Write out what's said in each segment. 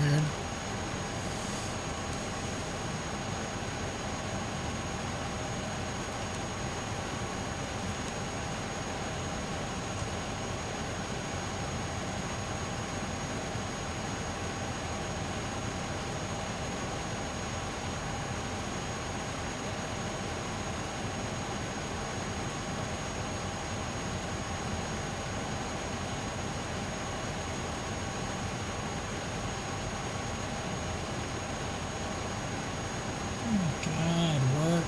weird. God, work.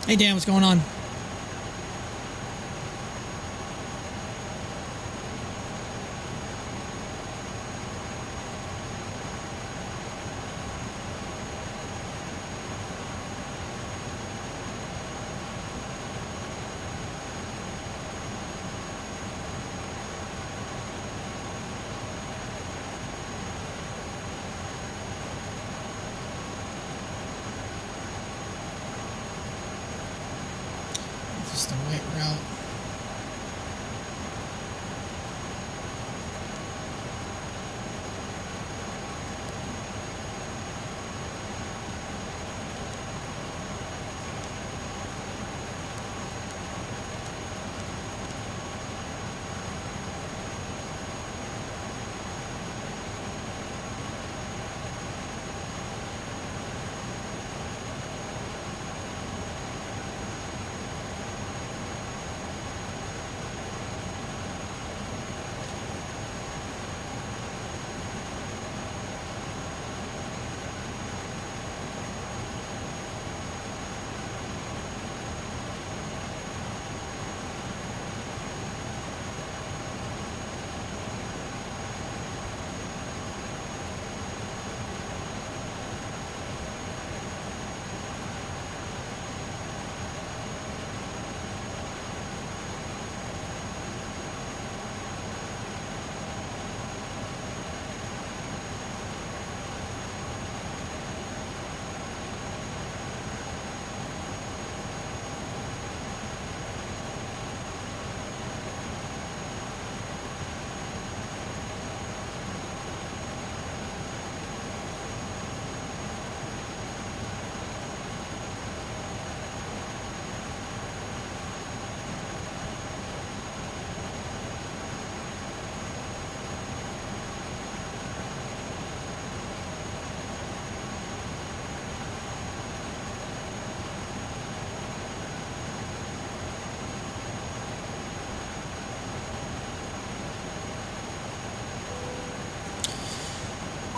Hey Dan, what's going on? Just the right route.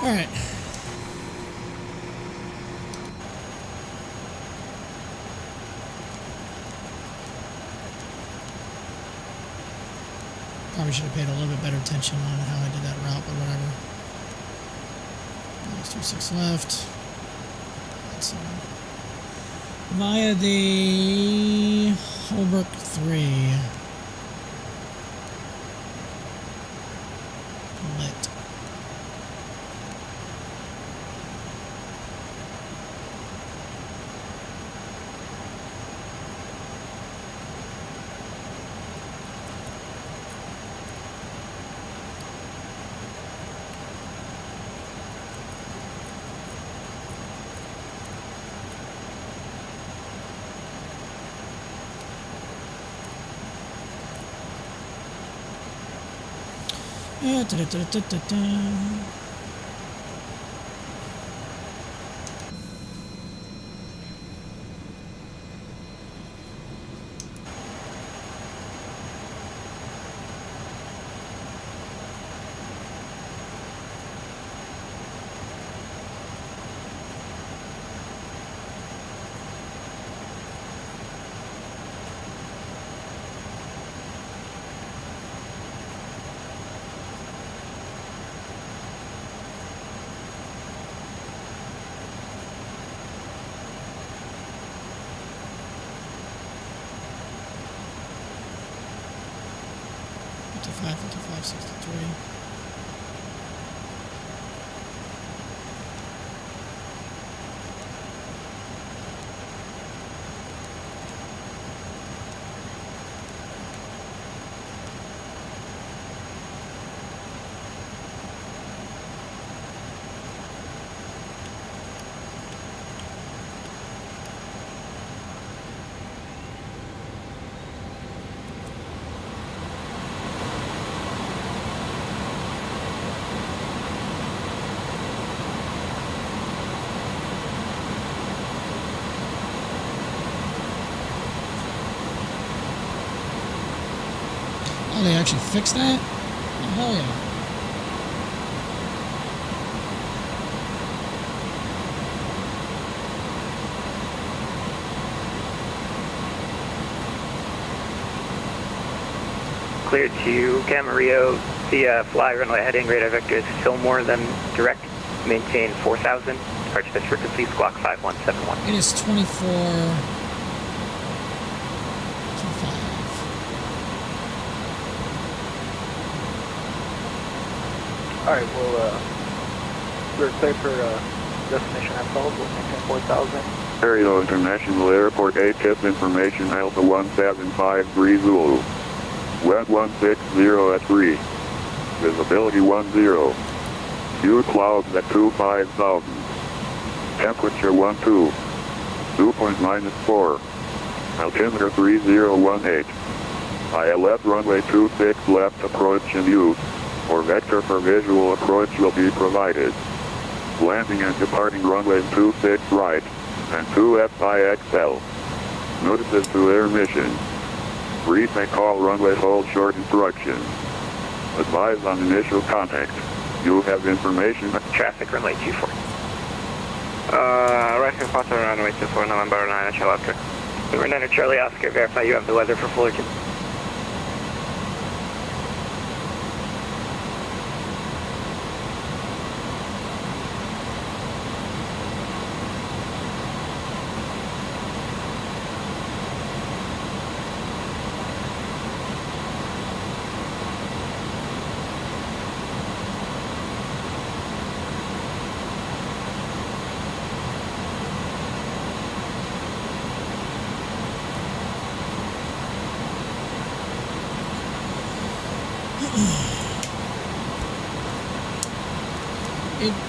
All right. Probably should have paid a little bit better attention on how I did that route, but whatever. There's 26 left. That's via the Holbrook 3. Lit. Da-da-da-da-da-da. 55, 55, 63. Oh, they actually fixed that? Oh, hell yeah. Cleared to Camarillo via fly runway heading, radar vector is still more than direct. Maintain 4,000. Departure for complete squawk 5171. It is 24. Alright, we're clear for destination Alpha, we'll maintain 4,000. Ontario International Airport ATIP information Alpha 1753 Zulu. Wet 160 at 3. Visibility 10. Few clouds at 25,000. Temperature 12. Dew point -4. Altimeter 3018. ILS runway 26 left approach in use. Or vector for visual approach will be provided. Landing and departing runways 26 right and 2 FIXL. Notices to air mission. Brief may call runway hold short instructions. Advise on initial contact. You have information. Traffic runway 24. Right hand foster runway 24, November 9 Charlie Oscar. November 9 Charlie Oscar, verify you have the weather for Fullerton.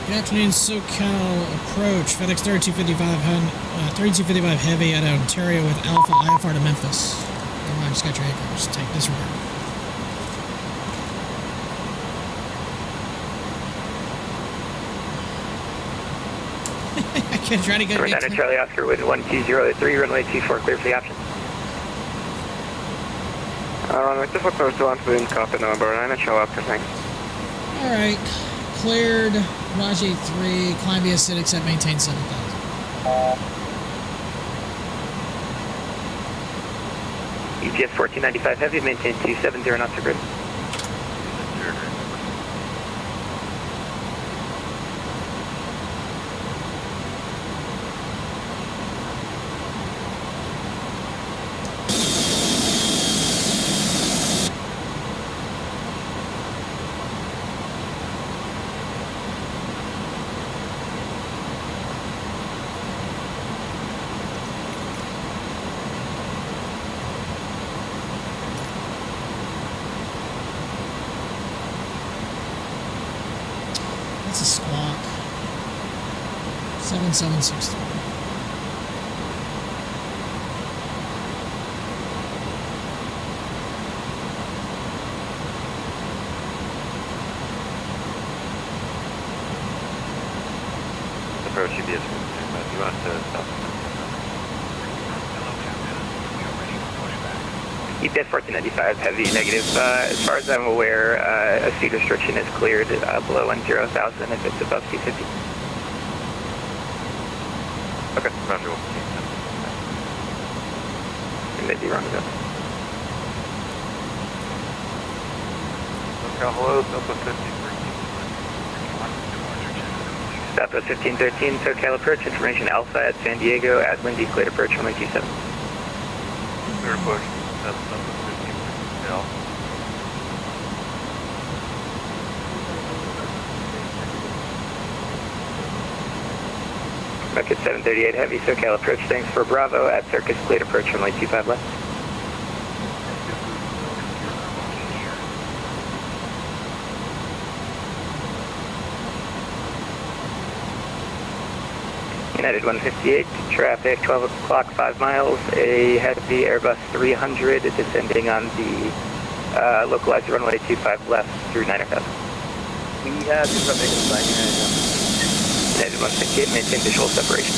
Good afternoon, SoCal approach. FedEx 3255 Heavy out of Ontario with Alpha IFR to Memphis. Never mind, just got your anchors. Take disregard. I can try to get November 9 Charlie Oscar with 1203, runway 24, clear for the option. Runway 24, clear to launch within copy, November 9 Charlie Oscar, thanks. Alright, cleared. Rajay 3, climb via Citic set, maintain 7,000. EPS 1495 Heavy, maintain 270 knots to grid. That's a squawk. 7763. Approach UBS. You want to stop? EPS 1495 Heavy, negative. As far as I'm aware, a speed restriction is cleared below 10,000 if it's above 250. Okay, roger. You may be wrong though. Hello, Delta 1513. Southwest 1513, SoCal approach, information Alpha at San Diego, at Windy, cleared approach, runway 27. Clear approach, that's Southwest 1513. Bucket 738 Heavy, SoCal approach, thanks for Bravo at Circus, cleared approach runway 25 left. United 158, traffic 12 o'clock, 5 miles, a heavy Airbus 300 descending on the localized runway 25 left through 9,000. We have your traffic inside United 158, maintain visual separation.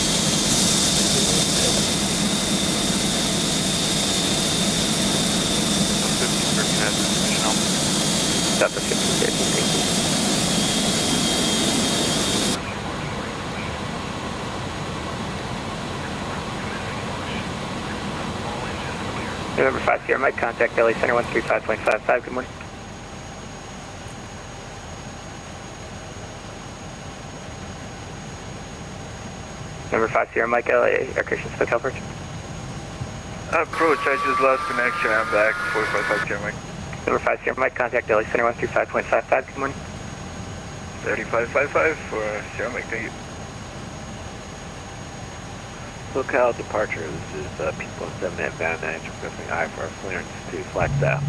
South of 50, thank you. November 5 Sierra Mike, contact LA Center 135.55, good morning. Number 5 Sierra Mike, LA, Air Christian Hotel Approach. Approach, I just lost connection, I'm back, 455 Sierra Mike. Number 5 Sierra Mike, contact LA Center 135.55, good morning. 3555 for Sierra Mike, thank you. SoCal departure, this is P17 at Van Nuys, requesting I for clearance to Flagstaff.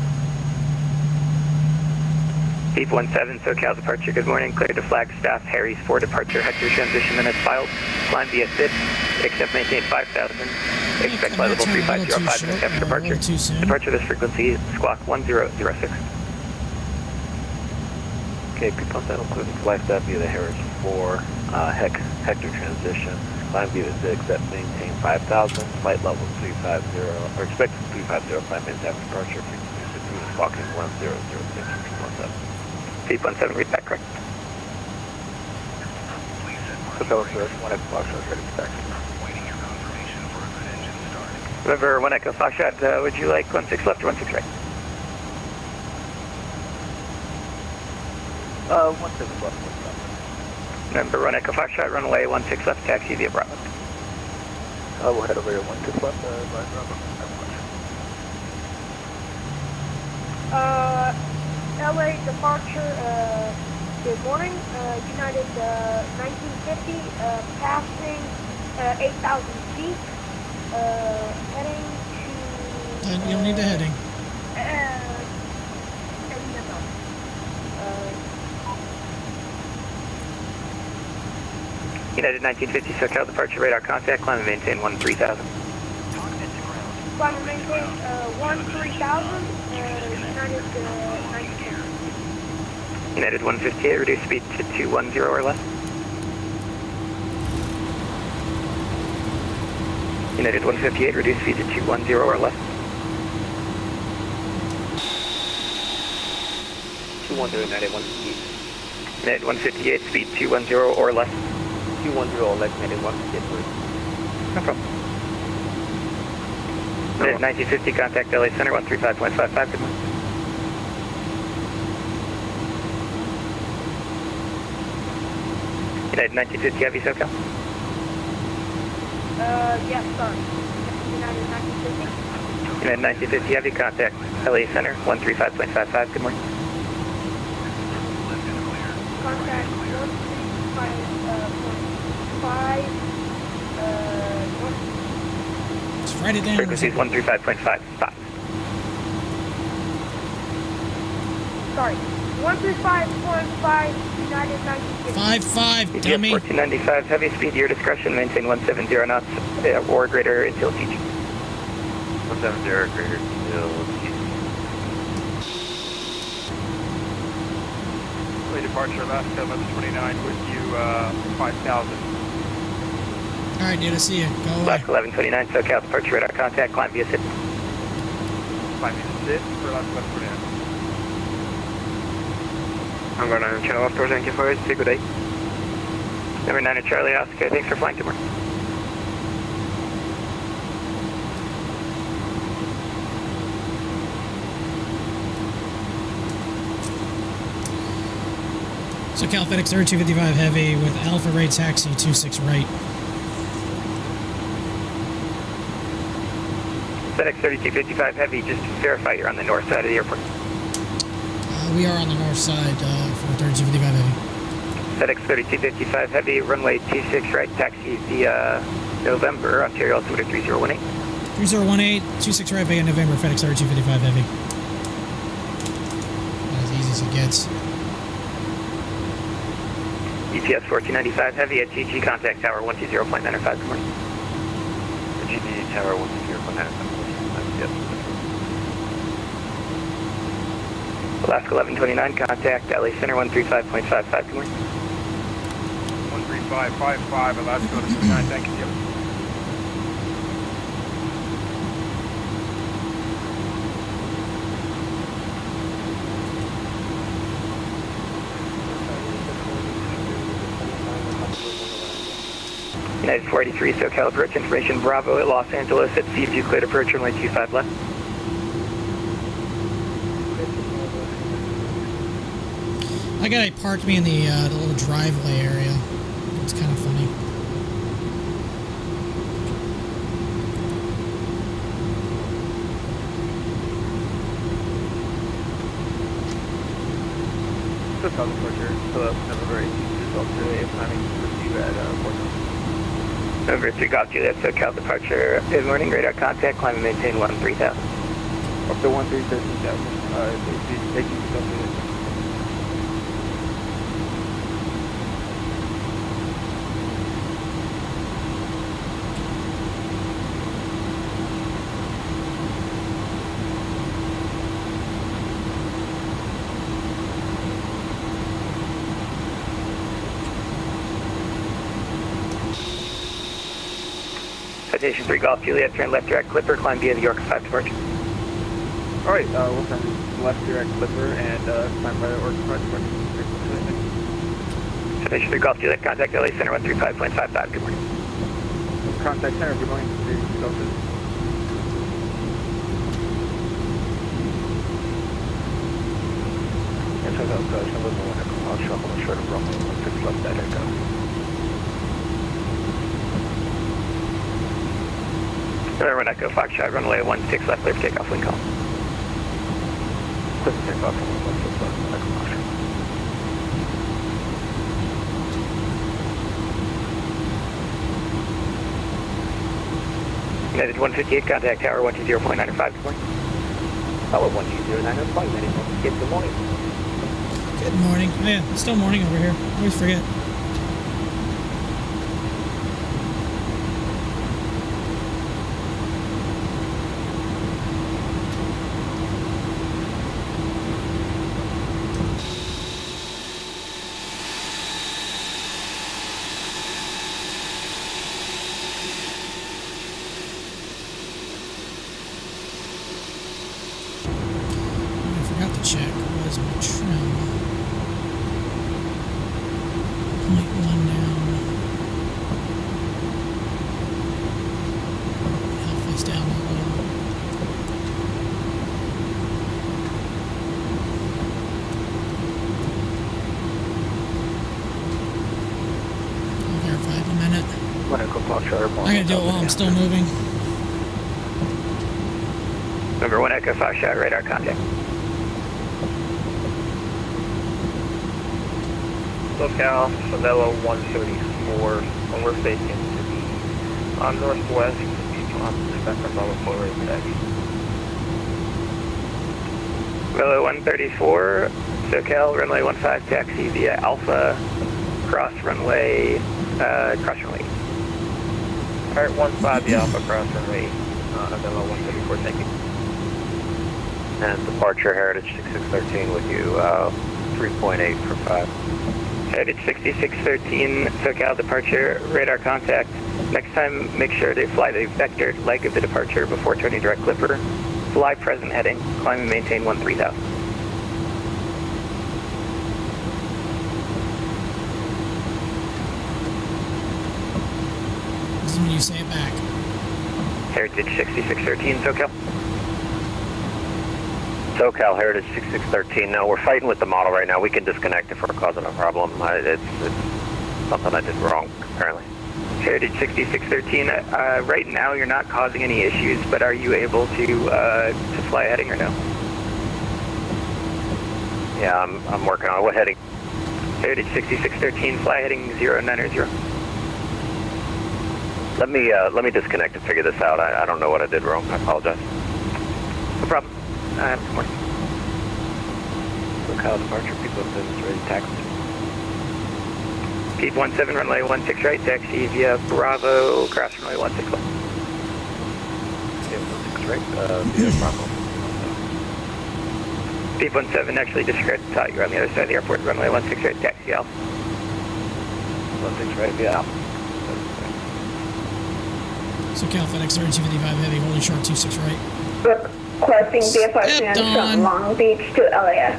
Deep 17, SoCal departure, good morning. Clear to Flagstaff, Harry's for departure, Hector transition minutes filed. Climb via SIP, accept maintain 5,000. Expect flight level 3505 and accept departure. Departure this frequency, squawk 1006. Okay, P17 including Flagstaff via the Harris 4, Hector transition. Climb via 6 at maintain 5,000, flight level 350, or expected 350, 5 minutes after departure, frequency squawking 1006, 17. Deep 17, read back correct. SoCal approach, 1 Echo Foxtrot, ready for taxi. Remember 1 Echo Foxtrot, would you like 16 left or 16 right? 16 left, 1 left. Remember 1 Echo Foxtrot, runway 16 left, taxi via Bravo. We'll head over here, 16 left, by Bravo. LA departure, good morning, United 1950, passing 8,000 feet, heading to... You don't need the heading. United 1950, SoCal departure, radar contact, climb and maintain 13,000. Climb and maintain 13,000, United 1950. United 158, reduce speed to 210 or less. United 158, reduce speed to 210 or less. 210, United 158. United 158, speed 210 or less. 210, like United 158, please. No problem. United 1950, contact LA Center 135.55, good morning. United 1950, heavy SoCal. Yes, sorry. United 1950. United 1950, heavy contact LA Center 135.55, good morning. Contact 135.5, Just write it down. Frequency is 135.55. sorry, 135.5, United 1950. 55, ETS dummy. 1495, heavy speed, your discretion, maintain 170 knots or greater until teach. 170 or greater until teach. Departure, Alaska 1129 with you, 5,000. All right, dude, I see you. Go away. Black 1129, SoCal departure radar contact, climb via SIP. 5 minutes sit for Alaska 1129. I'm going on channel off doors, thank you for it, say good day. Number 9 Charlie Oscar, thanks for flying tomorrow. So Cal FedEx 3255 Heavy with Alpha Ray Taxi 26 right. FedEx 3255 Heavy, just to verify you're on the north side of the airport. We are on the north side for 3255 Heavy. FedEx 3255 Heavy, runway 26 right, taxi via November, Ontario altimeter 3018. 3018, 26 right via November, FedEx 3255 Heavy. As easy as it gets. ETS 1495 Heavy at GG, contact tower 120.95, good morning. GD Tower 120.95. Yes. Alaska 1129, contact LA Center 135.55, good morning. 13555, Alaska 1129, thank you. United 483, SoCal approach, information Bravo at Los Angeles at Seaview, cleared approach, runway 25 left. I got it parked me in the little driveway area. It's kind of funny. SoCal departure, November 18th, result today, planning to receive at Port November 3 Golf Juliet, SoCal departure, good morning, radar contact, climb and maintain 13,000. Up to 13,000, taking to Golf Juliet. Citation 3 Golf Juliet, turn left direct Clipper, climb via the York 5 departure. Alright, we'll turn left direct Clipper and climb by the Orc departure. Citation 3 Golf Juliet, contact LA Center 135.55, good morning. Contact center, good morning. Golf Juliet. Yes, I got guys, I'm going to come out, shuffle and short of runway 16 left, that echo. November Echo Foxtrot, runway 16 left, clear for takeoff, Lincoln. Clear for takeoff, runway 16 left, echo Foxtrot. United 158, contact tower 120.95, good morning. Tower 120.95, good morning. Good morning. Oh yeah, it's still morning over here. I always forget. Check. Where's my trim? 0.1 down. Halfway's down a little. I'll verify in a minute. I'm gonna do it while I'm still moving. Number 1 Echo Foxtrot, radar contact. SoCal, Savella 134, and we're facing to the northwest, on spectrum level 4 right taxi. Velo 134, SoCal, runway 15, taxi via Alpha, cross runway. Alright, 15 the Alpha, cross runway, Velo 134, thank you. And departure Heritage 6613 with you, 3.8 for 5. Heritage 6613, SoCal departure, radar contact. Next time, make sure to fly the vector leg of the departure before turning direct Clipper. Fly present heading, climb and maintain 13,000. This is when you say it back. Heritage 6613, SoCal. SoCal Heritage 6613. No, we're fighting with the model right now. We can disconnect if we're causing a problem. It's something I did wrong, apparently. Heritage 6613, right now you're not causing any issues, but are you able to fly heading or no? Yeah, I'm working on it. What heading? Heritage 6613, fly heading 090. Let me disconnect and figure this out. I don't know what I did wrong. I apologize. No problem. Good morning. Locale departure, people have been ready to taxi. Peep 17, runway 16 right, taxi via Bravo, cross runway 16 left. Yeah, 16 right, via Bravo. Peep 17, actually disregard the thought you're on the other side of the airport, runway 16 right, taxi Alpha. 16 right, via Alpha. SoCal FedEx 3255 Heavy, holding short 26 right. Requesting VFR clearance on. from Long Beach to LAX.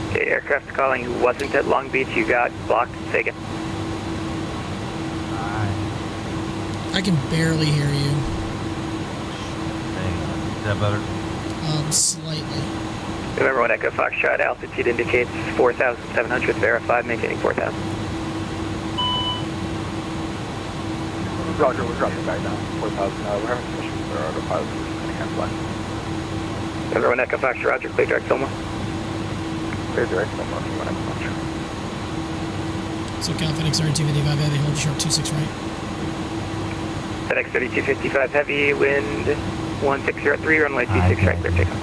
Okay, aircraft calling who wasn't at Long Beach, you got blocked, say again. I can barely hear you. Is that better? Slightly. Remember when Echo Foxtrot altitude indicates 4,700, verified, maintaining 4,000. Roger, we're dropping back down. 4,000, we're having some issues with our autopilot, so we're just going to cancel that. Remember when Echo Foxtrot, Roger, clear direct Fillmore. Clear direct Fillmore, if you want to come on. SoCal FedEx 3255 Heavy, holding short 26 right. FedEx 3255 heavy, wind 1603, runway 26 right, clear takeoff.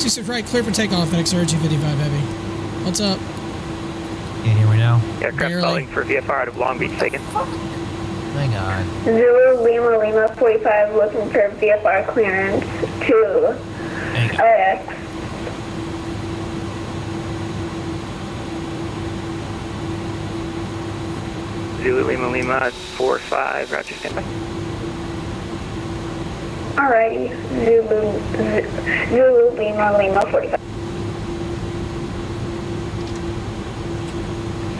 26 right, clear for takeoff, FedEx 3255 Heavy. What's up? Can you hear me now? Aircraft Barely. calling for VFR out of Long Beach, say again. Hang on. Zulu Lima Lima 45 looking for VFR clearance to Hang on. LAX. Zulu Lima Lima 45, roger, standby. Alrighty, Zulu Lima Lima 45.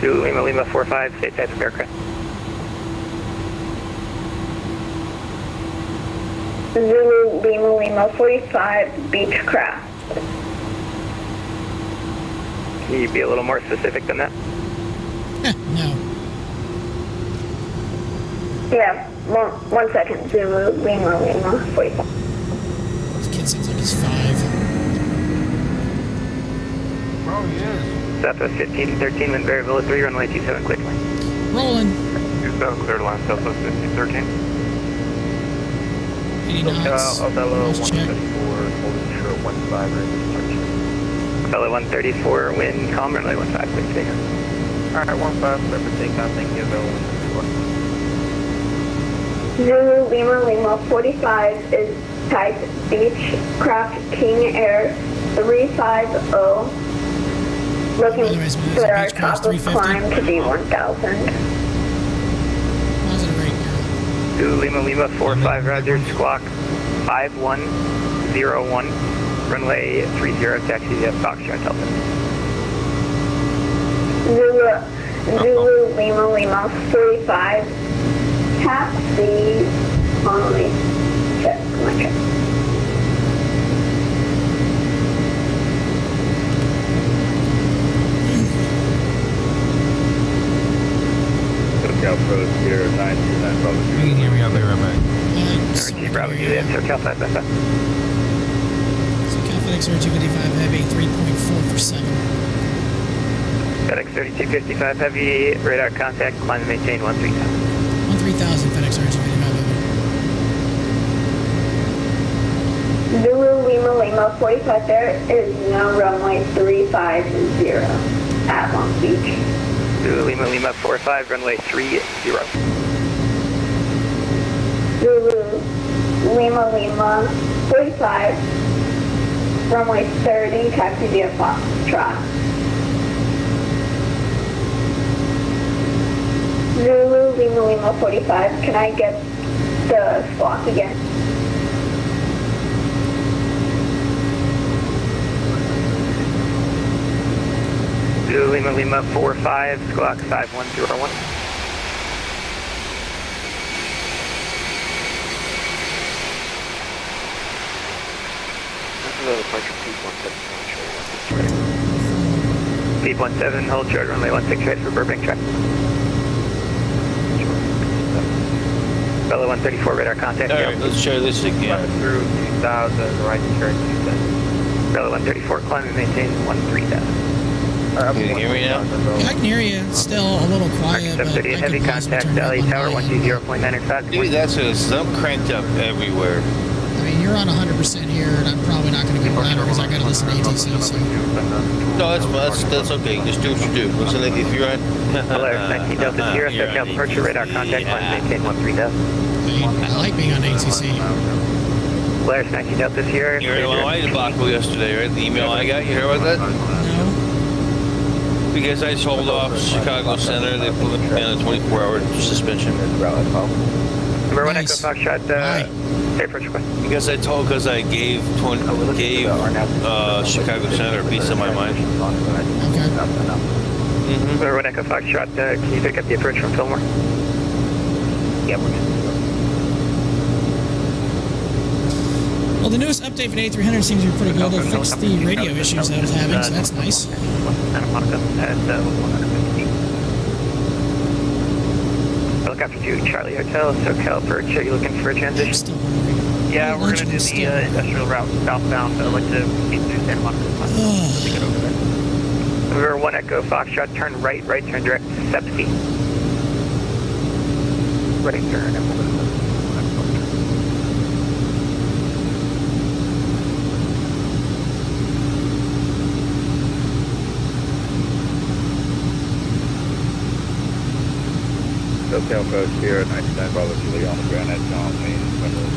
Zulu Lima Lima 45, state type of aircraft. Zulu Lima Lima 45 Beechcraft. Can you be a little more specific than that? No. Yeah, one second. Zulu Lima Lima 45. This kid seems like he's 5. Oh, he is. Southwest 1513, wind variable at 3, runway 27, clear to land. Rolling. 27, clear to land, Southwest 1513. 80 knots. Othello Nose check. 134, holding short 15 right, departure. Fellow 134, wind calm, runway 15, clear to takeoff. Alright, 15, clear for takeoff, thank you, Othello 134. Zulu Lima Lima 45 is type Beechcraft King Air 350. Looking Otherwise, it's for a our Beechcraft top of 350. climb to be 1000. Positive rate, girl. Zulu Lima Lima 45, roger, squawk 5101, runway 30, taxi via Foxtrot Delta. Zulu Lima Lima 45 taxi only. Check, my check. SoCal Pro Sierra 929 Bravo. You can hear me, I'll be right back. RT Bravo Juliet, SoCal 5 Alpha. SoCal FedEx 3255 Heavy, 3.4 for 7. FedEx 3255 heavy, radar contact, climb and maintain 13,000. 13,000 FedEx 3255 Heavy. Zulu Lima Lima 45 there is now runway 350 at Long Beach. Zulu Lima Lima 45, runway 30. Zulu Lima Lima 45 runway 30 taxi via Foxtrot. Zulu Lima Lima 45, can I get the squawk again? Zulu Lima Lima 45, squawk 5101. Peep 17, hold short, runway 16 right for Burbank track. Fellow 134, radar contact. Alright, let's try this again. Through 2000, right turn 210. Fellow 134, climb and maintain 13,000. Can you hear me now? Yeah, I can hear you. It's still a little quiet, but I 30 heavy could possibly contact, turn it up LA on Tower, my end. 120.9 Dude, that's just I'm cranked up everywhere. I mean, you're on 100% here, and I'm probably not going to go louder because I got to listen to ATC. So. No, that's okay. Just do what you do. Listen, like if you're on. Polaris 19 Delta Sierra, You're SoCal on departure radar contact, Yeah. climb maintain 130. I mean, I like being on ATC. Polaris 19 Delta Sierra. You heard about my debacle yesterday, right? The email I got. You heard about that? No? Because I told off Chicago Center, they put me on a 24-hour suspension. Number 1 Nice. Echo Foxtrot, approach request. Because I gave Chicago Center a piece of my mind. Okay. Number 1 Echo Foxtrot, can you pick up the approach from Fillmore? Yeah, we're good. Well, the newest update for the A300 seems to be pretty good. They fixed the radio issues that I was having, so that's nice. Santa Monica at 150. Helicopter 2, Charlie Hotel, SoCal Perch. Are you looking for a I'm transition? still hungry. Yeah, we're going to do the industrial route southbound. I'd like to speed through Santa Monica. Let me get over there. Number 1 Echo Foxtrot, turn right, turn direct to Sepsi. Right turn, and we'll go to the SoCal Coast here, 99 Bravo Julie on the ground at John Wayne in front of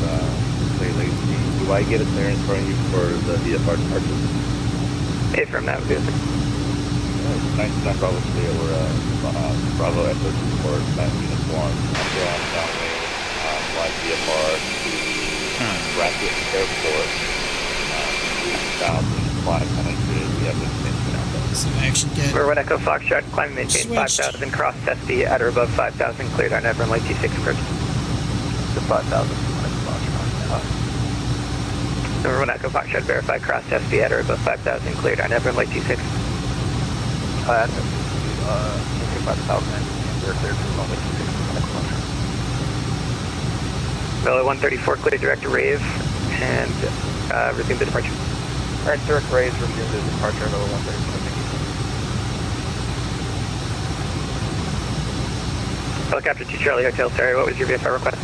Lady. Do I get a clearance from you for the VFR departure? Hey, from that, good. 99 Bravo Julie, we're Bravo Echo for that uniform. I'm going on John Wayne, flying VFR to Racket Airport, 3,500. We have this mention out there. So I actually get. Number 1 Echo Foxtrot, climb and maintain Switched. 5,000, cross Sepsi at or above 5,000, cleared on Everett Light T6 approach. The 5,000. Number 1 Echo Foxtrot, verify cross Sepsi at or above 5,000, cleared on Everett Light T6. That's 5,000, and we're cleared to runway 26. Bella 134, clear direct to Rave, and resume the departure. Alright, direct raise, resume the departure of 134. Helicopter 2 Charlie Hotel, sorry, what was your VFR request?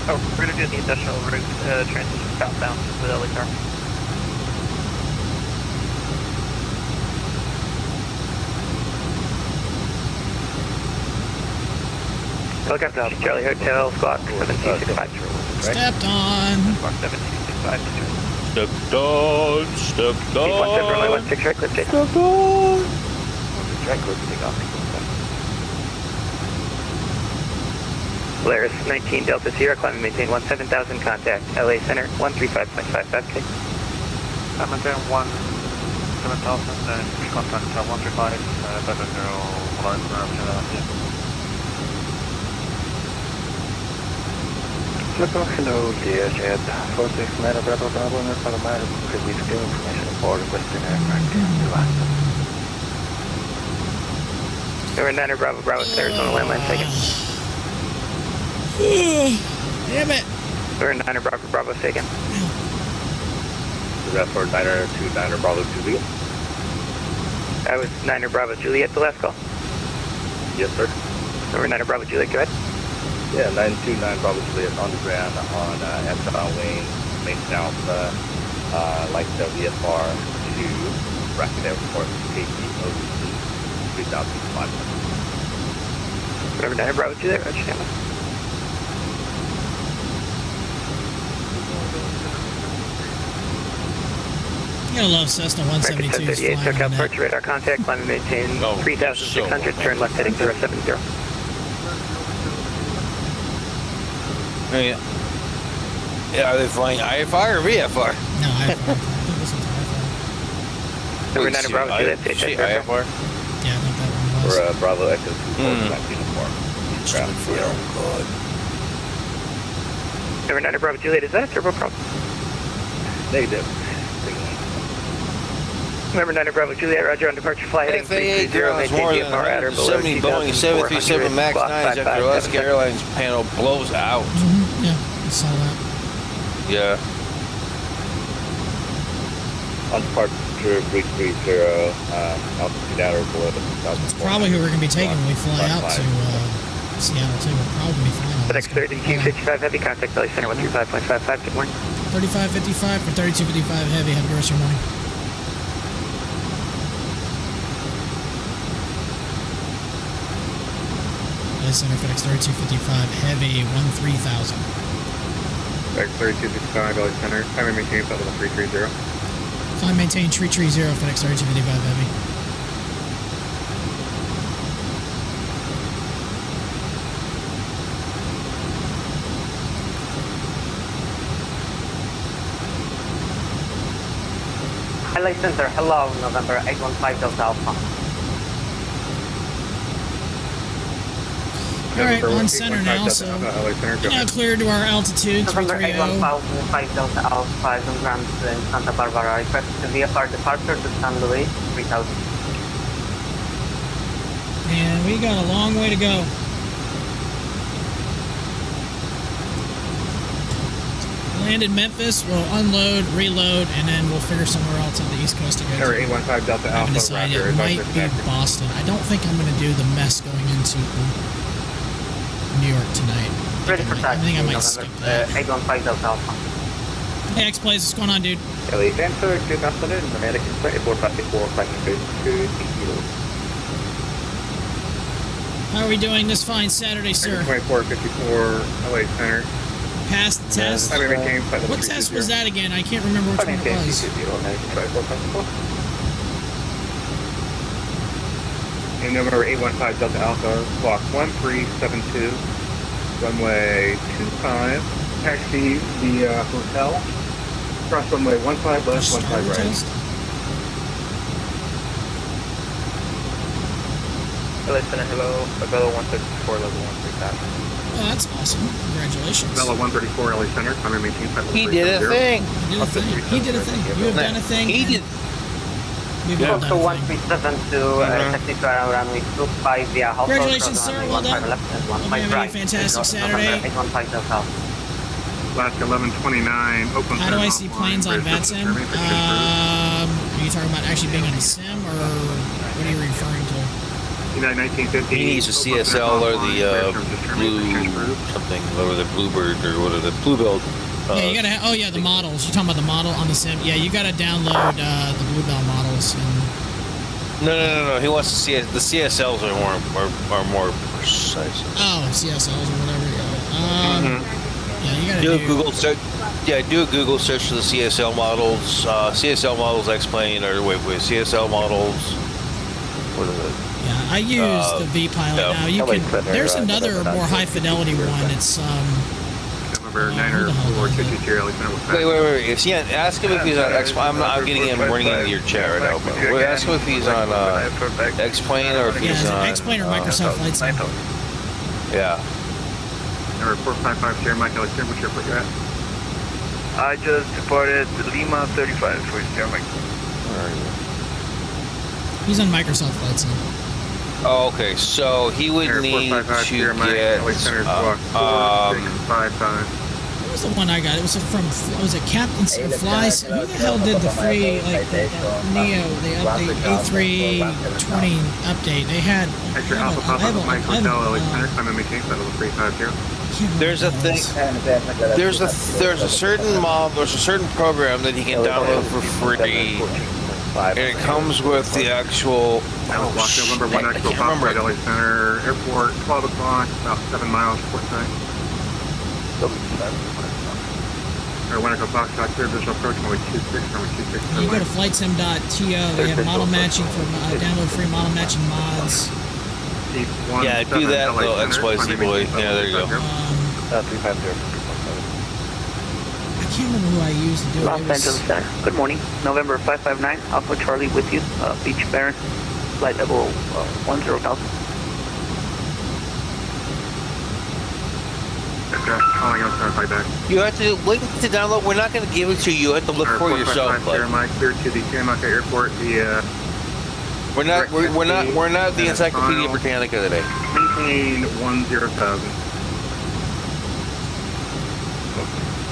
Oh, we're going to do the industrial route transition southbound with LA Tower. Helicopter 2 Charlie Hotel, squawk 7265. Stepped on. Squawk 7265. Stepped on, stepped on. 17 runway 16 right, clip take. Stepped on. Direct code take off. Polaris 19 Delta Sierra, climb and maintain 17,000, contact LA Center 135.55K. I'm maintain 17,000 and contact 135, 500, Polaris Hello, dear Jet. 46 Meta Bravo Bravo, and for the matter, could we give information for requesting aircraft to us? Number 9 Bravo Bravo, Arizona landline taken. Damn it. Number 9 Bravo Bravo taken. Is that for 9er to 9er Bravo Juliet? I was 9 Bravo Juliet, the last call. Yes, sir. Number 9 Bravo Juliet, go ahead. Yeah, 929 Bravo Juliet on the ground on John Wayne, main south, like the VFR to Racket Airport, KTOC 3,500. Number 9 Bravo Juliet, roger, stand by. You're gonna love Cessna 172s 38, flying SoCal on that. departure radar contact, climb and maintain Oh, 3,600, so turn left heading 070. Yeah, are they flying IFR or VFR? No, I think this one's IFR. Number 9 Bravo Juliet, Say take IFR? Yeah, I think that one was. For Bravo Echo 2 black uniform. Ground zero. Number 9 Bravo Juliet, is that a turboprop? Negative. Number 9 Bravo Juliet, roger, on departure, fly heading FAA 330, grounds more maintain than VFR at or below 170 Boeing 737 MAX 9s after Alaska 5577. Airlines panel blows out. Yeah, I saw that. Yeah. On departure, departure 330, altitude at or below the That's probably who we're going to be taking when we fly out to Seattle, too. We're probably going to be flying out. FedEx 3255 Heavy, contact Belly Center 135.55. Good morning. 3555 for 3255 Heavy. Have a good rest of your morning. Belly Center, FedEx 3255 Heavy, 13,000. FedEx 3255 Belly Center, time and maintain flight level 330. Climb maintain 330, FedEx 3255 Heavy. LA Center, hello, November 815 Delta Alpha. Alright, on center now, so now cleared to our altitude, November 330. 815 Delta Alpha is on ground in Santa Barbara. Request to VFR departure to San Luis, 3000. And we got a long way to go. Landed Memphis, we'll unload, reload, and then we'll figure somewhere else on the East Coast to go to. 815 Delta I haven't Alpha, decided. Roger. It might be Boston. I don't think I'm going to do the mess going into New York tonight. Ready for I think I might skip that. 815 Delta Alpha. Hey, X-Plays, what's going on, dude? LA Center, good afternoon. American Flight 454, flying phase 2 kilos. How are we doing this fine Saturday, sir? 2454 LA Center. Passed the test? Time and maintain flight level What test was that again? I can't remember which one it was. American Flight 454. And November 815 Delta Alpha, block 1372, runway 25, taxi the hotel, cross runway 15 left, 15 Starter right. test? LA Center, hello, Bella 134, level 13000. Oh, that's awesome. Congratulations. Bella 134, LA Center, time and maintain flight level He did a 330. thing. He did a thing. He did a thing. You have done a thing. He and did. We've all So done a thing. 1372, taxi to around runway 25 via Hotel. Congratulations, sir. Well done. Hope you have a fantastic Saturday. 815 Delta Alpha. Alaska 1129, Oakland. How do I see planes on VATSIM? Are you talking about actually being on the sim, or what are you referring to? United 1950. He needs a CSL or the blue something, or the Bluebird, or what are the Bluebell. Yeah, you gotta. Oh yeah, the models. You're talking about the model on the sim. Yeah, you gotta download the Bluebell models. And No. He wants to see it. The CSLs are more precise. oh, CSLs or whatever. Yeah. Yeah, you gotta Do a Google search. Yeah, do a Google search for the CSL models. CSL models X-plane, or wait, CSL models. What is it? Yeah, I use the V Pilot no. now. You LA can. Center, There's another more high fidelity one. It's November who the hell 904, does it? 223, LA Center. Wait. Is he on, ask him if he's on X-plane. I'm getting him running into your chat right now. But ask him if he's on X-plane or if he's yeah, on X-plane or Microsoft Flight Sim. Yeah. Number 455, Sierra Mike, LA Center, which airport you at? I just departed Lima 35 for Sierra Mike. Where are you? He's on Microsoft Flight Sim. Oh, okay. So he would Air need 455, to Sierra Mike, LA Center, block 4655. What was the one I got? It was from. Was it Captain Flies? Who the hell did the free the Neo the update A320 update? They had. Extra Alpha Papa, Mike Hotel, LA Center, time and maintain flight level 350. There's a thing. There's a certain program that he can download for free, and it comes with the actual. Block November 1 I Expo can't Papa, remember. LA Center, airport, 12 o'clock, about 7 miles, port side. Or 1 Echo Foxtrot, clear visual approach, runway 26, runway 26. You go to flightsim.to. They have model matching for download free model matching mods. Yeah, do that, little XYZ boy. Yeah, there you go. 350. I can't remember who I used to do it. Los It was- Angeles Center. Good morning. November 559, Alpha Charlie with you. Beach Baron, flight level 10,000. Calling out Star back. You have to link to download. We're not going to give it to you. You have to look for it yourself. Sierra Mike, clear to the Sierra Mike Airport. The We're not the Encyclopedia Britannica today. maintain 10,000.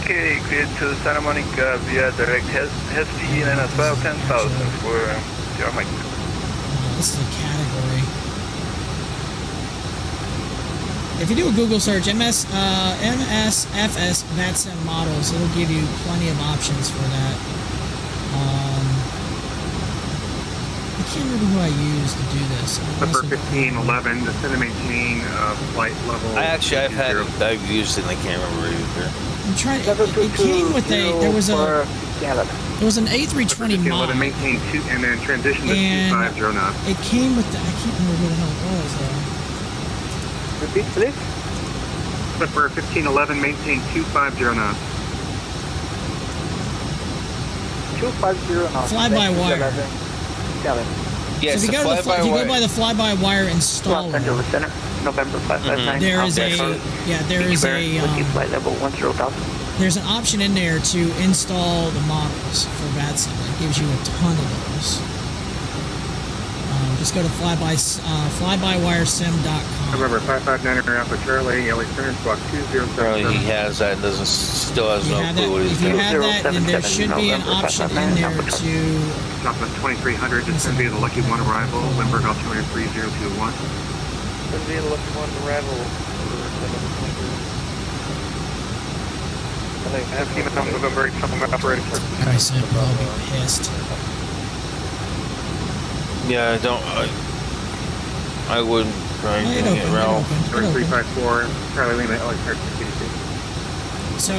Okay, cleared to Santa Monica via direct Hesty and as well 10,000 for your mic. This is a category. If you do a Google search, MSFS VATSIM models, it'll give you plenty of options for that. I can't remember who I used to do this. Number 1511, descend and maintain flight level. I've used it and I can't remember either. I'm trying. It came with there was an A320 mod. Maintain two, and then transition to 250 knots. It came with I can't remember who the hell it was though. Repeat, please. Clipper 1511, maintain 250 knots. 250 knots. Fly-by-wire. Yeah, so if you go by the fly-by-wire installer, November 559. there is flight level 10,000. There's an option in there to install the models for VATSIM. It gives you a ton of those. Just go to flybywiresim.com. Remember 559 Alpha Charlie, LA Center, squawk 2077. Probably he has that and still has no clue what he's doing. If you doing. have that, then there should be an option in there to... Southwest 2300, descend via the Lucky 1 arrival, Limburg altimeter 3021. Descend via the Lucky 1 arrival. November 8, operating. I said, I'll be pissed. Yeah, I wouldn't try it doing it, Ralph. 354, Charlie Lima, LA Center, So,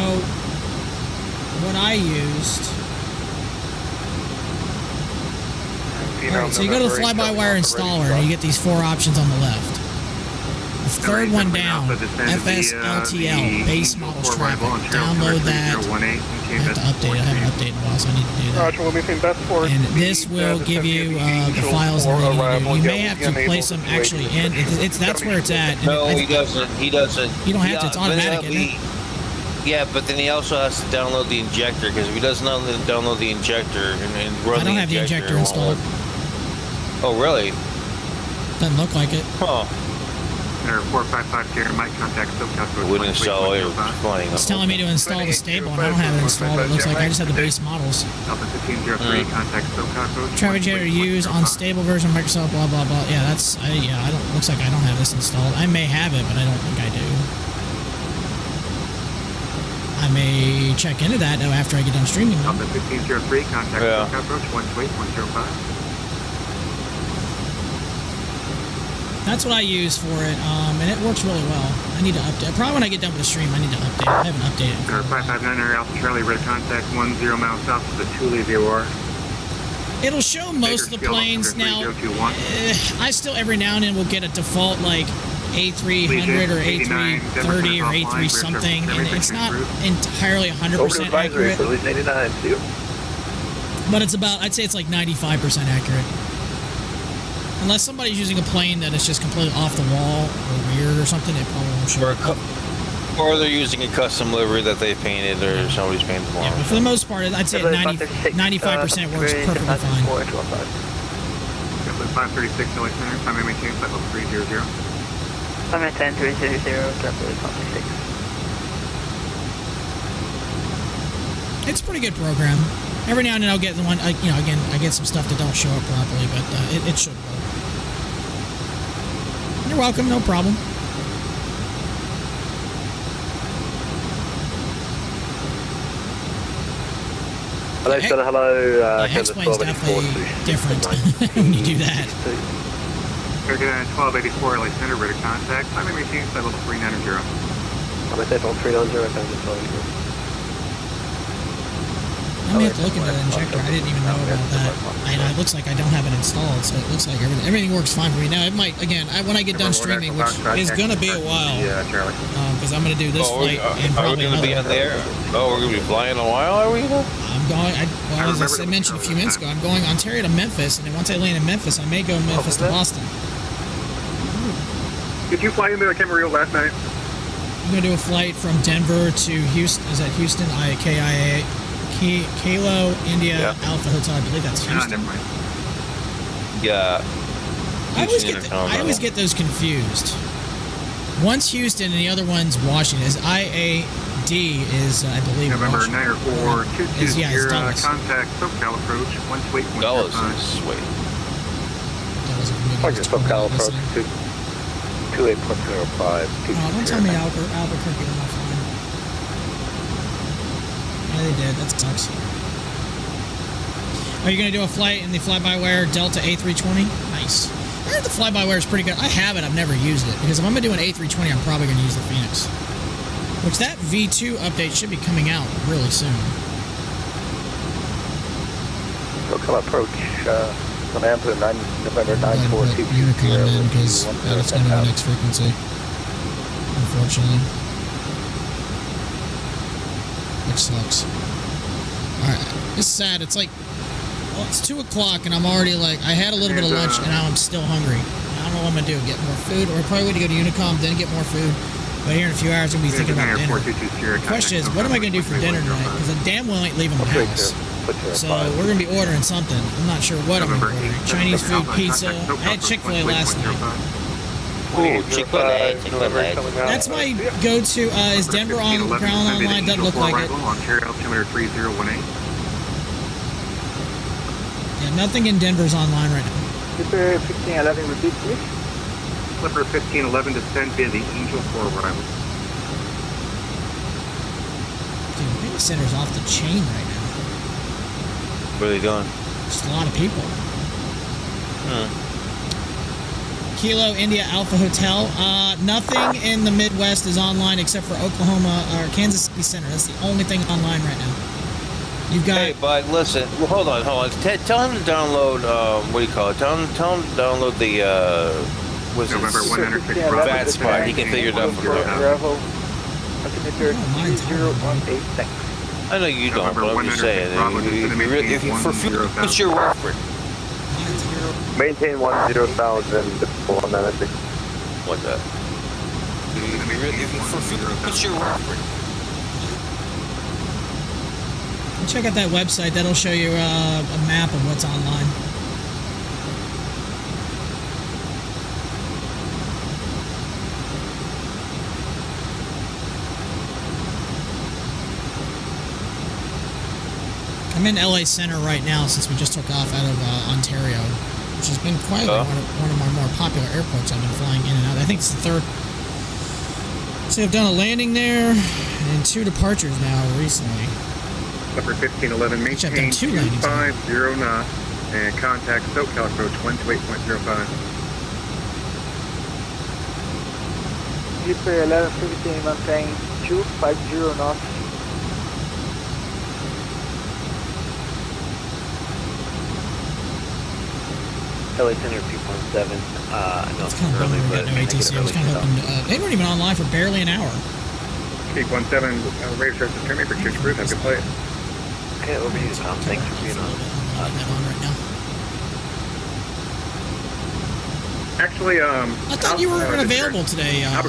what I used... Alright, so you go to the fly-by-wire installer and you get these four options on the left. The third one down, FSLTL, base models traffic. Download that. I have to update it. I haven't updated in a while, so I need to do that. And this will give you the files and everything you need to do. You may have to place them actually in. That's where it's at. No, he doesn't. He doesn't. You don't have to. It's automatic, isn't it? Yeah, but then he also has to download the injector, because if he doesn't download the injector and run the injector... I don't have the injector installed. Oh, really? Doesn't look like it. Huh. There 455 Karen, mic contact, wouldn't install it. It's telling me to install the stable, and I don't have it installed. It looks like I just have the base models. Alpha 1503, contact SoCal. Traffic generator use on stable version of Microsoft, blah, blah, blah. Yeah, looks like I don't have this installed. I may have it, but I don't think I do. I may check into that, though, after I get done streaming. Alpha 1503, contact SoCal approach, 128, 105. That's what I use for it, and it works really well. I need to update. Probably when I get done with the stream, I need to update it. I haven't updated it. 559 Alpha Charlie, radar contact 10 miles south of the Thule VOR. It'll show most of the planes now. I still every now and then will get a default like A300 or A330 or A3 something, and it's not entirely 100% accurate. But it's about, I'd say it's like 95% accurate. Unless somebody's using a plane that is just completely off the wall or weird or something, it probably won't show up. Or they're using a custom livery that they painted or somebody's painted for them. Yeah, but for the most part, I'd say 95% works perfectly fine. 536 LA Center, time maintain flight level 300. Time maintain 300, capital 56. It's a pretty good program. Every now and then I'll get the one, again, I get some stuff that don't show up properly, but it should work. You're welcome, no problem. Hello, hello. X-Plane's definitely different when you do that. 1284 LA Center, radar contact. Time maintain flight level 390. I'm at 390, I may have to look into the injector. I didn't even know about that. It looks like I don't have it installed, so it looks like everything works fine for me. Now, it might, again, when I get done streaming, which is going to be a while, because I'm going to do this flight and probably another. Are we going to be on there? Oh, we're going to be flying a while, are we? I'm going, as I mentioned a few minutes ago, I'm going Ontario to Memphis, and then once I land in Memphis, I may go Memphis to Boston. Did you fly into Camarillo last night? I'm going to do a flight from Denver to Houston. Is that Houston? KIA. Kilo, India, Alpha Hotel. I believe that's Houston. Never mind. Yeah. I always get those confused. One's Houston and the other one's Washington. Is IADA D is, I believe, November Washington. 904 Is, yeah, it's 220, Dulles. contact SoCal approach, 128.05. Dulles is sweet. Dulles, if maybe Target it's 12 SoCal out approach listening. 28.05. Oh, don't tell me Albuquerque went offline. Yeah, they did. That sucks. Are you going to do a flight in the fly-by-wire Delta A320? Nice. I heard the fly-by-wire is pretty good. I have it. I've never used it. Because if I'm going to do an A320, I'm probably going to use the Phoenix. Which that V2 update should be coming out really soon. SoCal approach, command to November I'm glad to put 94220. Unicom in because that's going to be the next frequency. Unfortunately. Which sucks. Alright. It's sad. It's like, well, it's 2 o'clock and I'm already like, I had a little bit of lunch and now I'm still hungry. I don't know what I'm going to do. Get more food, or probably going to go to Unicom, then get more food. But here in a few hours, I'm going to be thinking about dinner. The question is, what am I going to do for dinner tonight? Because I damn well ain't leaving my house. So we're going to be ordering something. I'm not sure what I'm going to be ordering. Chinese food, pizza. I had Chick-fil-A last night. Ooh, Chick-fil-A. That's my go-to. Is Denver on ground online? Doesn't look like it. Ontario altimeter 3018. Yeah, nothing in Denver's online right now. Clipper 1511, repeat please. Clipper 1511 descend via the Angel for arrival. Dude, Baby Center's off the chain right now. What are they doing? Just a lot of people. Kilo India Alpha Hotel. Nothing in the Midwest is online except for Oklahoma or Kansas City Center. That's the only thing online right now. You've got. Hey, but listen, well, hold on. Tell him to download. What do you call it? Tell him to download the. Was November it 106 VAT spot? He can figure it out from there. Altimeter 3018. I know you don't, but I'm just saying. If you for future, what's your reference? Maintain 10,000 196. What that? If you for future, what's your reference? Check out that website. That'll show you a map of what's online. I'm in LA Center right now since we just took off out of Ontario, which has been quietly one of my more popular airports I've been flying in and out. I think it's the third. So I've done a landing there and 2 departures now recently. Clipper 1511, maintain 250 knots and contact SoCal approach 128.05. Clipper 1115, maintain 250 knots. LA Center 2.7. I know It's kind of early, but no ATC. I was kind of hoping they weren't even online for barely an hour. Peak 17, radar starts to turn me for church group. Have a good play. Okay, over to you, Tom. Thanks for being on. That on right now. Actually, I thought you weren't available today. I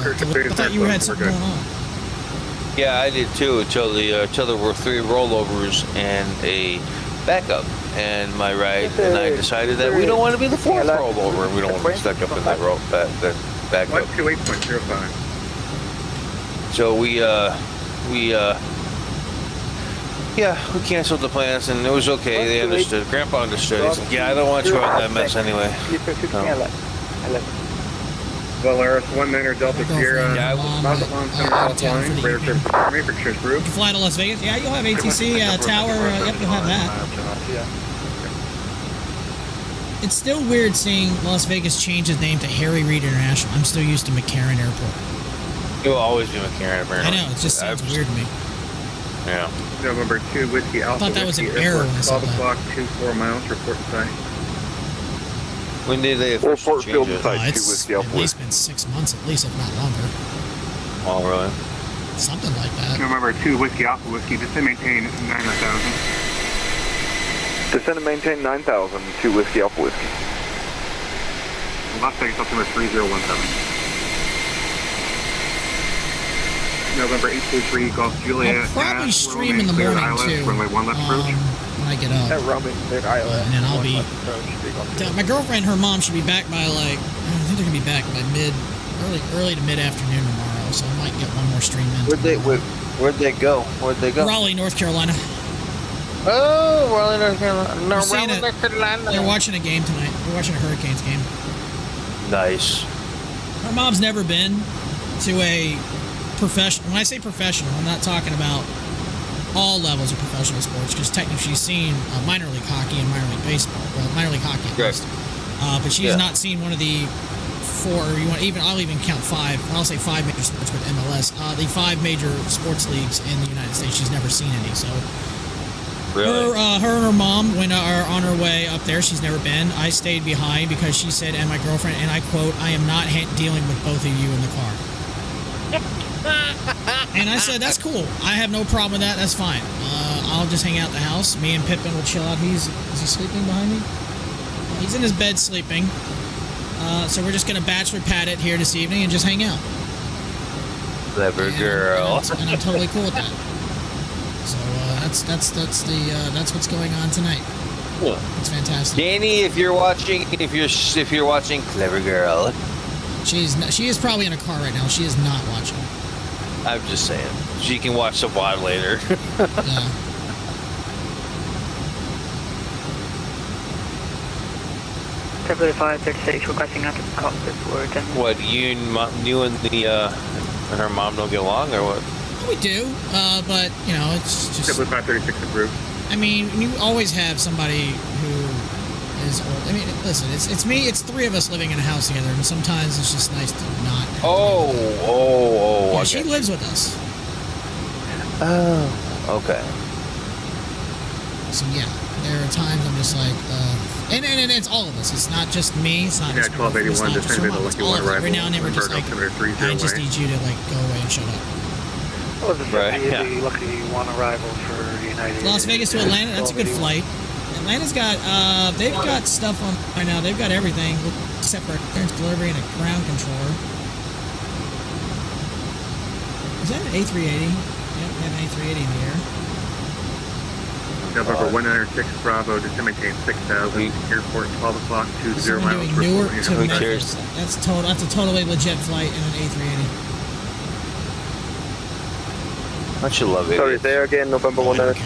thought you had something going on. Yeah, I did too until there were 3 rollovers and a backup. And my ride, and I decided that we don't want to be the 4th rollover, and we don't want to be stuck up in that backup. 128.05. So we canceled the plans, and it was okay. They understood. Grandpa understood. He said, "Yeah, I don't want you on that mess anyway." Valeris 19er Delta Sierra. Yeah, Center offline. Radar service to turn me for church group. You can fly to Las Vegas. Yeah, you'll have ATC tower. Yep, you'll have that. It's still weird seeing Las Vegas change its name to Harry Reid International. I'm still used to McCarran Airport. it will always be McCarran. Apparently. I know. It just seems weird to me. Yeah. November 2 Whiskey Alpha. I thought that was an Whiskey error Airport, when I saw 12 o'clock, 24 miles. Report sight. When did they officially change it? It's at least been 6 months, at least, if not longer. Oh, really? Something like that. November 2 Whiskey Alpha Whiskey. Descend maintain 9,000. Descend and maintain 9,000 to Whiskey Alpha Whiskey. Las Vegas altimeter 3017. November 823 Golf Juliet. I'll probably stream in the morning too. Runway 1 left approach. When I get up. That roaming cleared island. And then I'll be. My girlfriend and her mom should be back by like. I think they're gonna be back by early to mid afternoon tomorrow. So I might get one more stream in. What Where'd they go? Raleigh, North Carolina. Oh, Raleigh, North Carolina. No, We're seeing Raleigh, it. North Carolina. They're watching a game tonight. They're watching a Hurricanes game. Nice. Her mom's never been to a professional. When I say professional, I'm not talking about all levels of professional sports, because technically she's seen minor league hockey and minor league baseball. Well, minor league hockey at least. But she's not seen one of the four. I'll even count five. I'll say five major sports with MLS. The five major sports leagues in the United States. She's never seen any. So really? her and her mom are on her way up there. She's never been. I stayed behind because she said, and my girlfriend, and I quote, "I am not dealing with both of you in the car." And I said, that's cool. I have no problem with that. That's fine. I'll just hang out at the house. Me and Pippin will chill out. Is he sleeping behind me? He's in his bed sleeping. So we're just going to bachelor pad it here this evening and just hang out. Clever girl. And I'm totally cool with that. So that's what's going on tonight. Cool. It's fantastic. Danny, if you're watching, clever girl. She is probably in a car right now. She is not watching. I'm just saying. She can watch the VOD later. Yeah. February 536 requesting out to the cockpit for 10 minutes. What, you and her mom don't get along, or what? We do, but, you know, it's just... February 536 approved. I mean, you always have somebody who is old. I mean, listen, it's me, it's three of us living in a house together, and sometimes it's just nice to not... Yeah, she lives with us. Oh, okay. So, yeah, there are times I'm just like, and it's all of us. It's not just me. It's not just 1281, just her mom. It's all of us. Every now and then we're just like, I just need you to, like, go away and shut up. Well, this the lucky one arrival for United. Las Vegas to Atlanta, that's a good flight. Atlanta's got, they've got stuff on right now. They've got everything except for a clearance delivery and a ground controller. Is that an A380? Yep, we have an A380 in the air. November 106 Bravo, just to maintain 6,000. Airport 12 o'clock, 20 miles. Doing Newark to Memphis. That's a totally legit flight in an A380. Don't you love it? Sorry, there again, November 106.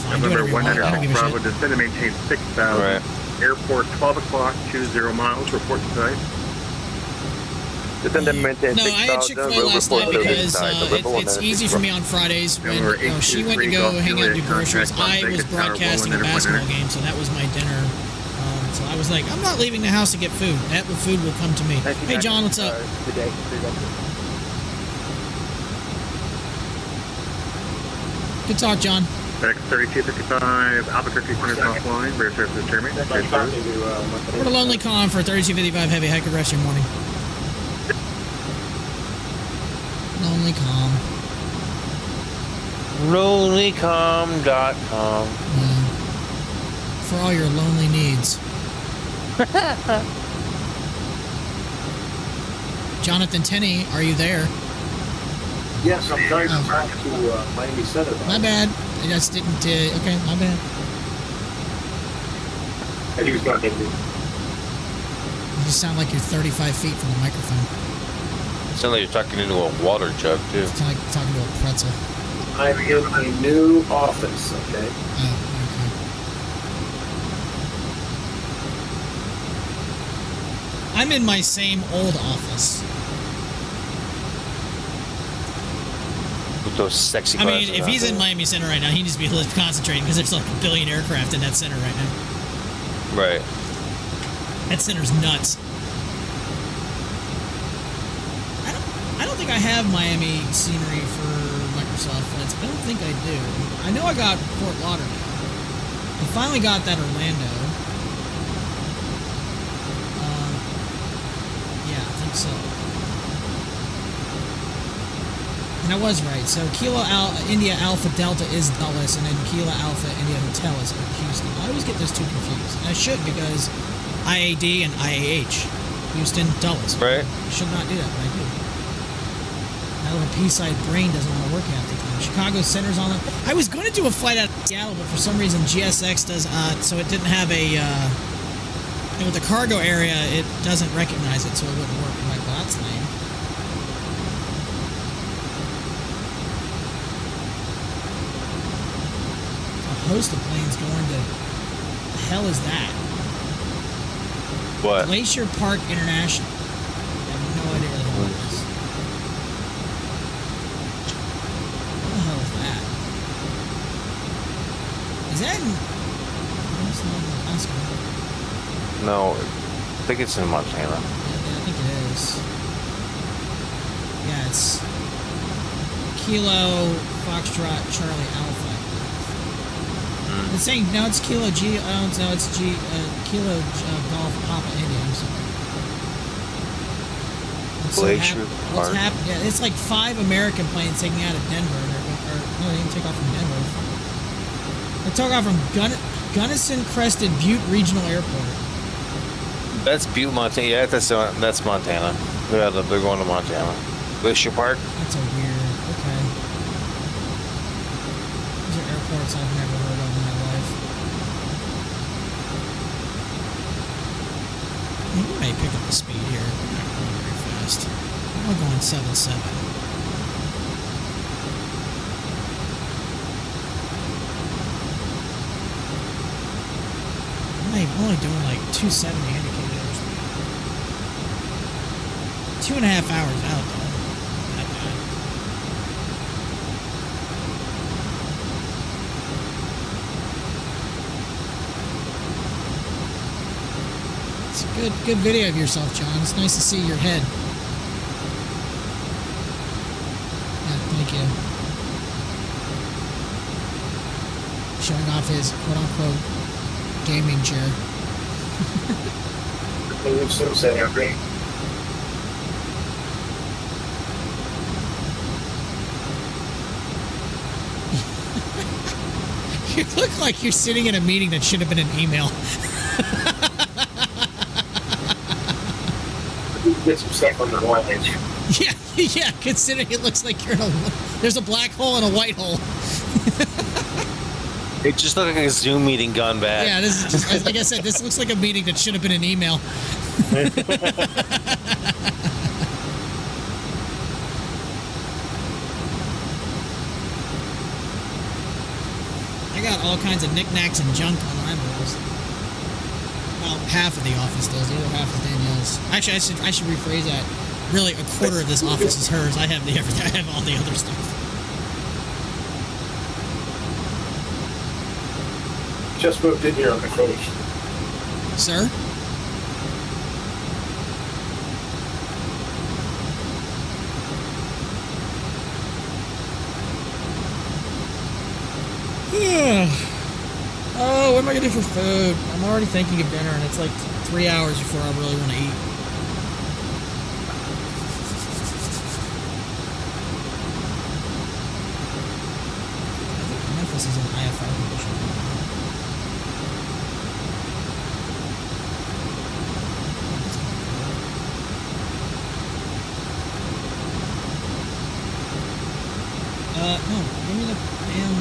November 106 Bravo, descend to maintain 6,000. Right. Airport 12 o'clock, 20 miles. Report to site. Descend to maintain 6,000. No, I had Chick-fil-A last night because it's easy for me on Fridays when she went to go hang out and do groceries. I was broadcasting a basketball game, so that was my dinner. So I was like, I'm not leaving the house to get food. That food will come to me. Hey, John, what's up? Good day. Good talk, John. FedEx 3255, Albuquerque Center offline. Rear surface Jeremy. We're the Lonely Con for 3255 Heavy. Have a good rest of your morning. Lonely Calm. Lonelycom.com. For all your lonely needs. Jonathan Tenney, are you there? Yes, I'm driving back to Miami Center. My bad. I just didn't. Okay, my bad. And he was not getting me. You just sound like you're 35 feet from the microphone. Sound like you're talking into a water jug, too. It's like talking to a pretzel. I'm in a new office, okay? Oh, okay. I'm in my same old office. With those sexy I glasses mean, if he's in Miami Center right now, he needs to be concentrating because there's like a billion aircraft in that center right now. Right. That center's nuts. I don't think I have Miami scenery for Microsoft flights. I don't think I do. I know I got Fort Lauderdale. I finally got that Orlando. Yeah, I think so. And I was right. So Kilo India Alpha Delta is Dulles, and then Kilo Alpha India Hotel is Houston. I always get those two confused. And I should, because IAD and IAH. Houston, Dulles. Right. I should not do that, but I do. My little pea-side brain doesn't want to work half the time. Chicago Center's on it. I was going to do a flight out of Seattle, but for some reason GSX does, so it didn't have a, and with the cargo area, it doesn't recognize it, so it wouldn't work. I'm like, well, that's lame. host of planes going to... The hell is that? What? Glacier Park International. I have no idea where the hell it is. What the hell is that? Is that in... No, it's not in Alaska. No, I think it's in Montana. Yeah, I think it is. Yeah, it's Kilo Foxtrot Charlie Alpha. It's saying no, it's Kilo G. No, it's G. Kilo Golf Papa India. I'm sorry. Glacier What's Park. happening? Yeah, it's like 5 American planes taking out of Denver, or no, they didn't take off from Denver. They took off from Gunnison Crested Butte Regional Airport. That's Butte, Montana. Yeah, that's Montana. Yeah, they're going to Montana. Glacier Park. That's a weird. Okay. These are airports I've never heard of in my life. We may pick up the speed here. We're not going very fast. We're only going 7.7. I'm only doing like 270 indicators. 2.5 hours out though. Not that bad. It's a good video of yourself, John. It's nice to see your head. Yeah, thank you. Showing off his quote-unquote gaming chair. You look like you're sitting in a meeting that should have been an email. Get some stuff on the line. Yeah, considering it looks like you're in a... There's a black hole and a white hole. It just looked like a Zoom meeting gone bad. Yeah, this is just, like I said, this looks like a meeting that should have been an email. I got all kinds of knickknacks and junk on eyeballs. Well, half of the office does. The other half is Danielle's. Actually, I should rephrase that. Really, a quarter of this office is hers. I have all the other stuff. Just moved in here on the coast. Sir? Oh, what am I gonna do for food? I'm already thinking of dinner, and it's like 3 hours before I really want to eat. I think Memphis is in IFR condition. No, give me the damn...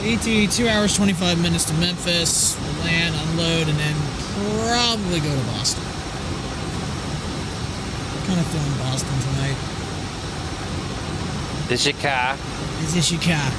ET, 2 hours, 25 minutes to Memphis. We'll land, unload, and then probably go to Boston. Kind of feeling Boston tonight. Is your car? Is this your car?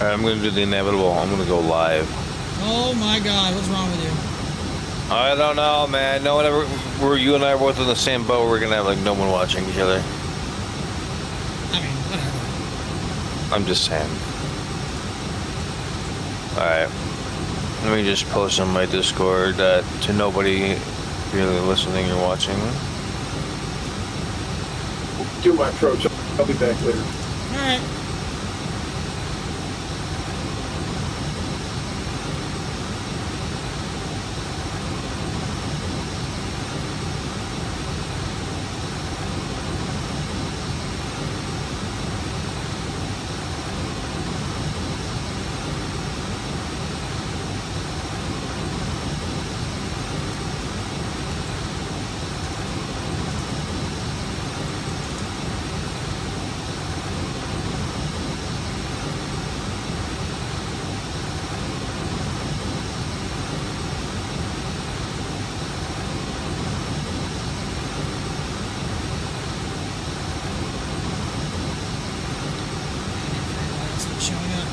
Alright, I'm gonna do the inevitable. I'm gonna go live. Oh my God, what's wrong with you? I don't know, man. No one ever. You and I are both in the same boat. We're gonna have like no one watching each other. I mean, whatever. I'm just saying. Alright. Let me just post on my Discord that to nobody really listening or watching. Do my approach. I'll be back later. All right.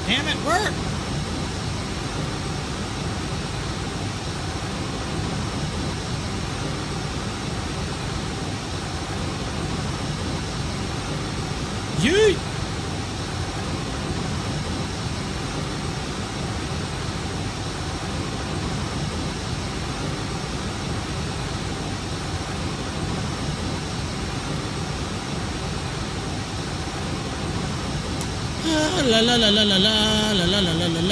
Damn it, work! Yeet! La la la la la la la la la la la la la la la la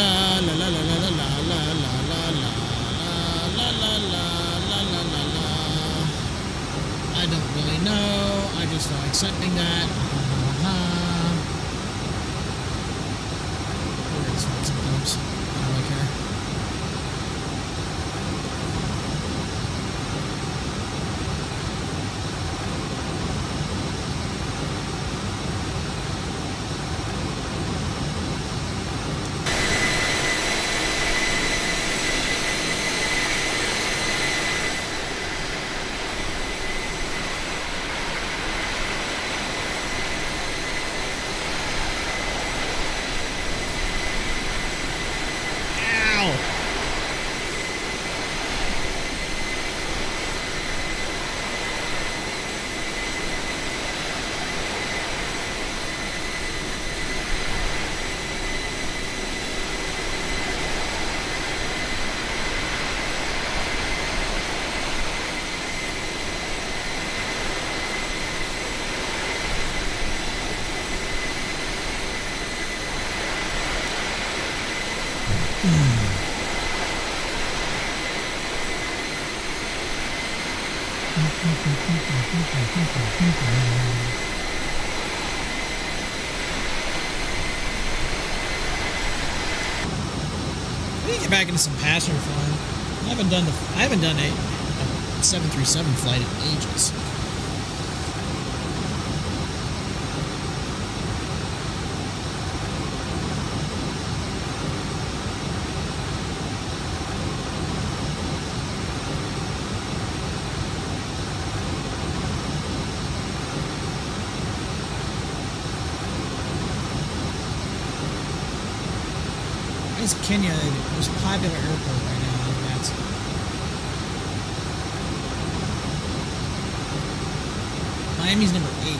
I don't really know. I just felt accepting that. Weird as fuck sometimes. I don't really care. We need to get back into some passenger flying. I haven't done a 737 flight in ages. Why is Kenya the most popular airport right now on that side? Miami's number 8.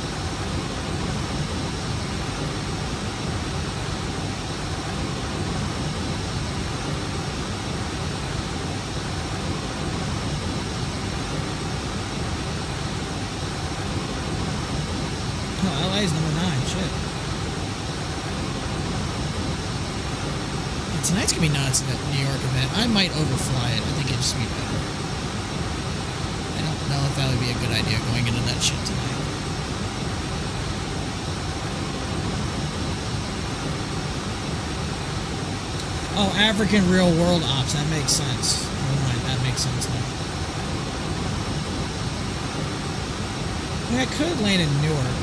No, LA is number 9. Shit. Tonight's gonna be nuts in that New York event. I might overfly it. I think it'd just be better. I don't know if that would be a good idea going into that shit tonight. Oh, African real world ops. That makes sense. Never mind. That makes sense now. I mean, I could land in Newark.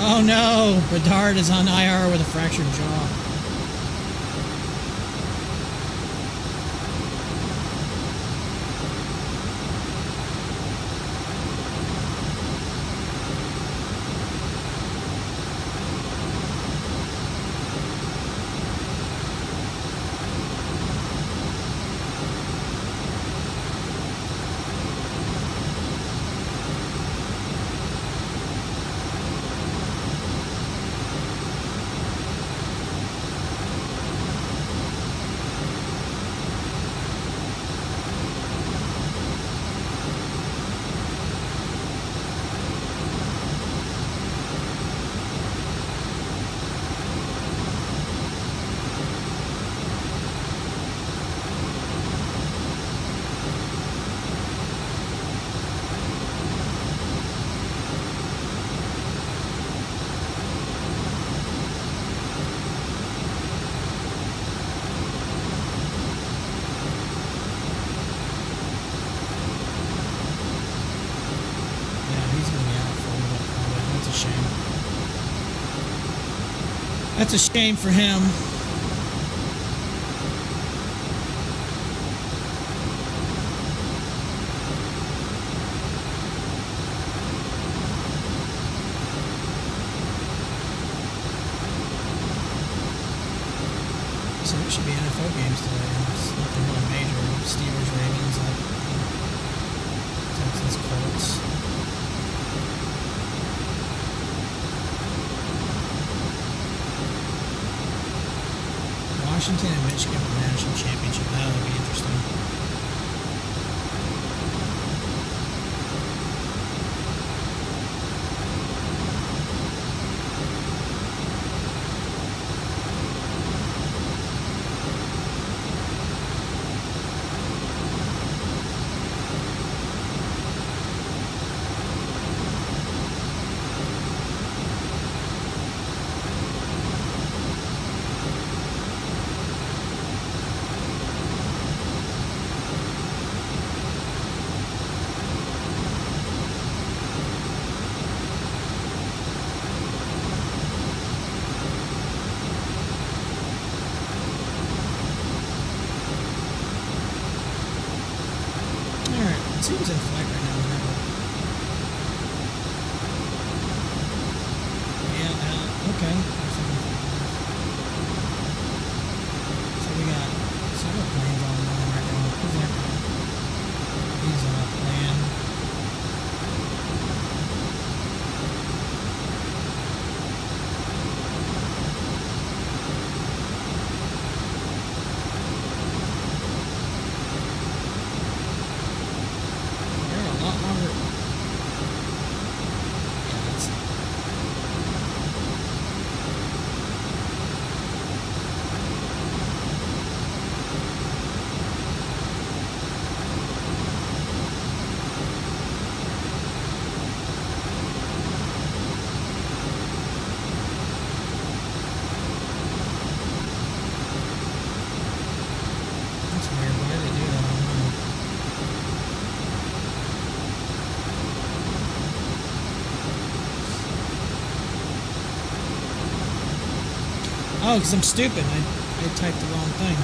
Oh no! Bedard is on IR with a fractured jaw. That's a shame for him. So there should be NFL games today. It's nothing really major. Steelers, Ravens, Texans, Colts. Washington and Michigan for the national championship. That'll be interesting. It seems in flight right now on the network. Yeah, okay. So we got several planes online right now. Who's that guy? He's on a plan. Oh, because I'm stupid. I typed the wrong thing.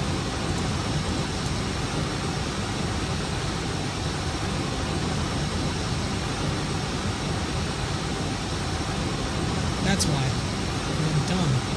That's why. I'm dumb.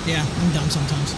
Yeah, I'm dumb sometimes.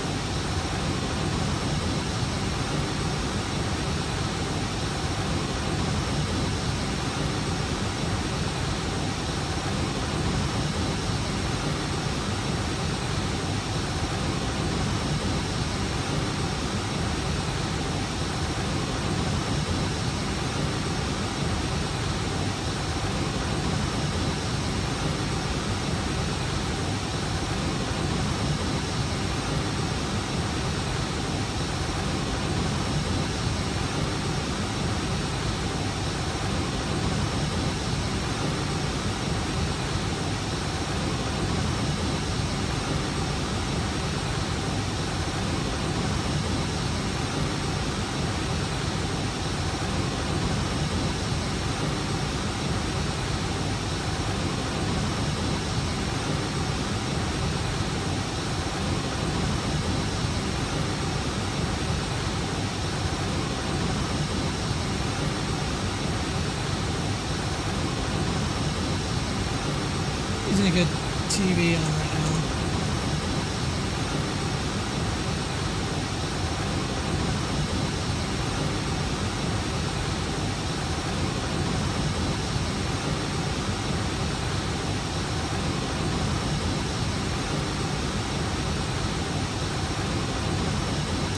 TV on right now.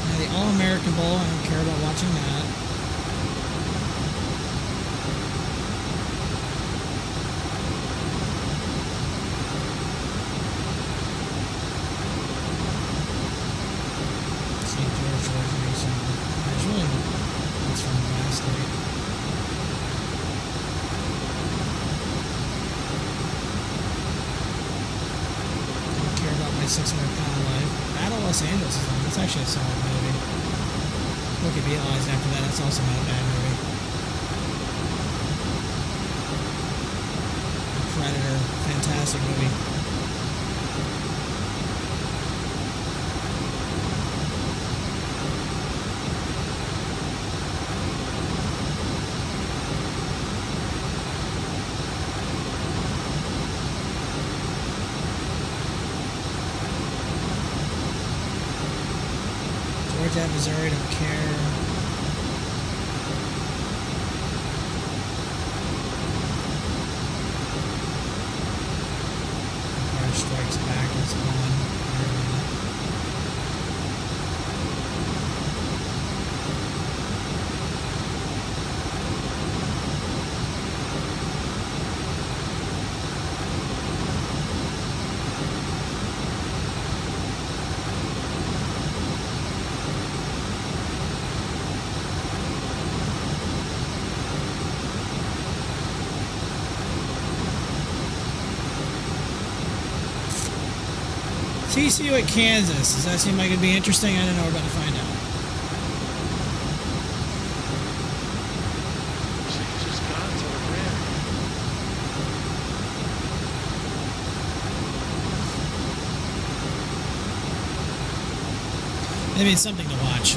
Yeah, the All-American Bowl, I don't care about watching that. Los Angeles is on. That's actually a solid movie. Look at Beelies after that. That's also not a bad movie. Predator. Fantastic movie. Georgia, Missouri, don't care. Empire Strikes Back is on. Here in a minute. TCU at Kansas. Does that seem like it'd be interesting? I don't know. We're about to find out. Just got to the rim. Maybe it's something to watch.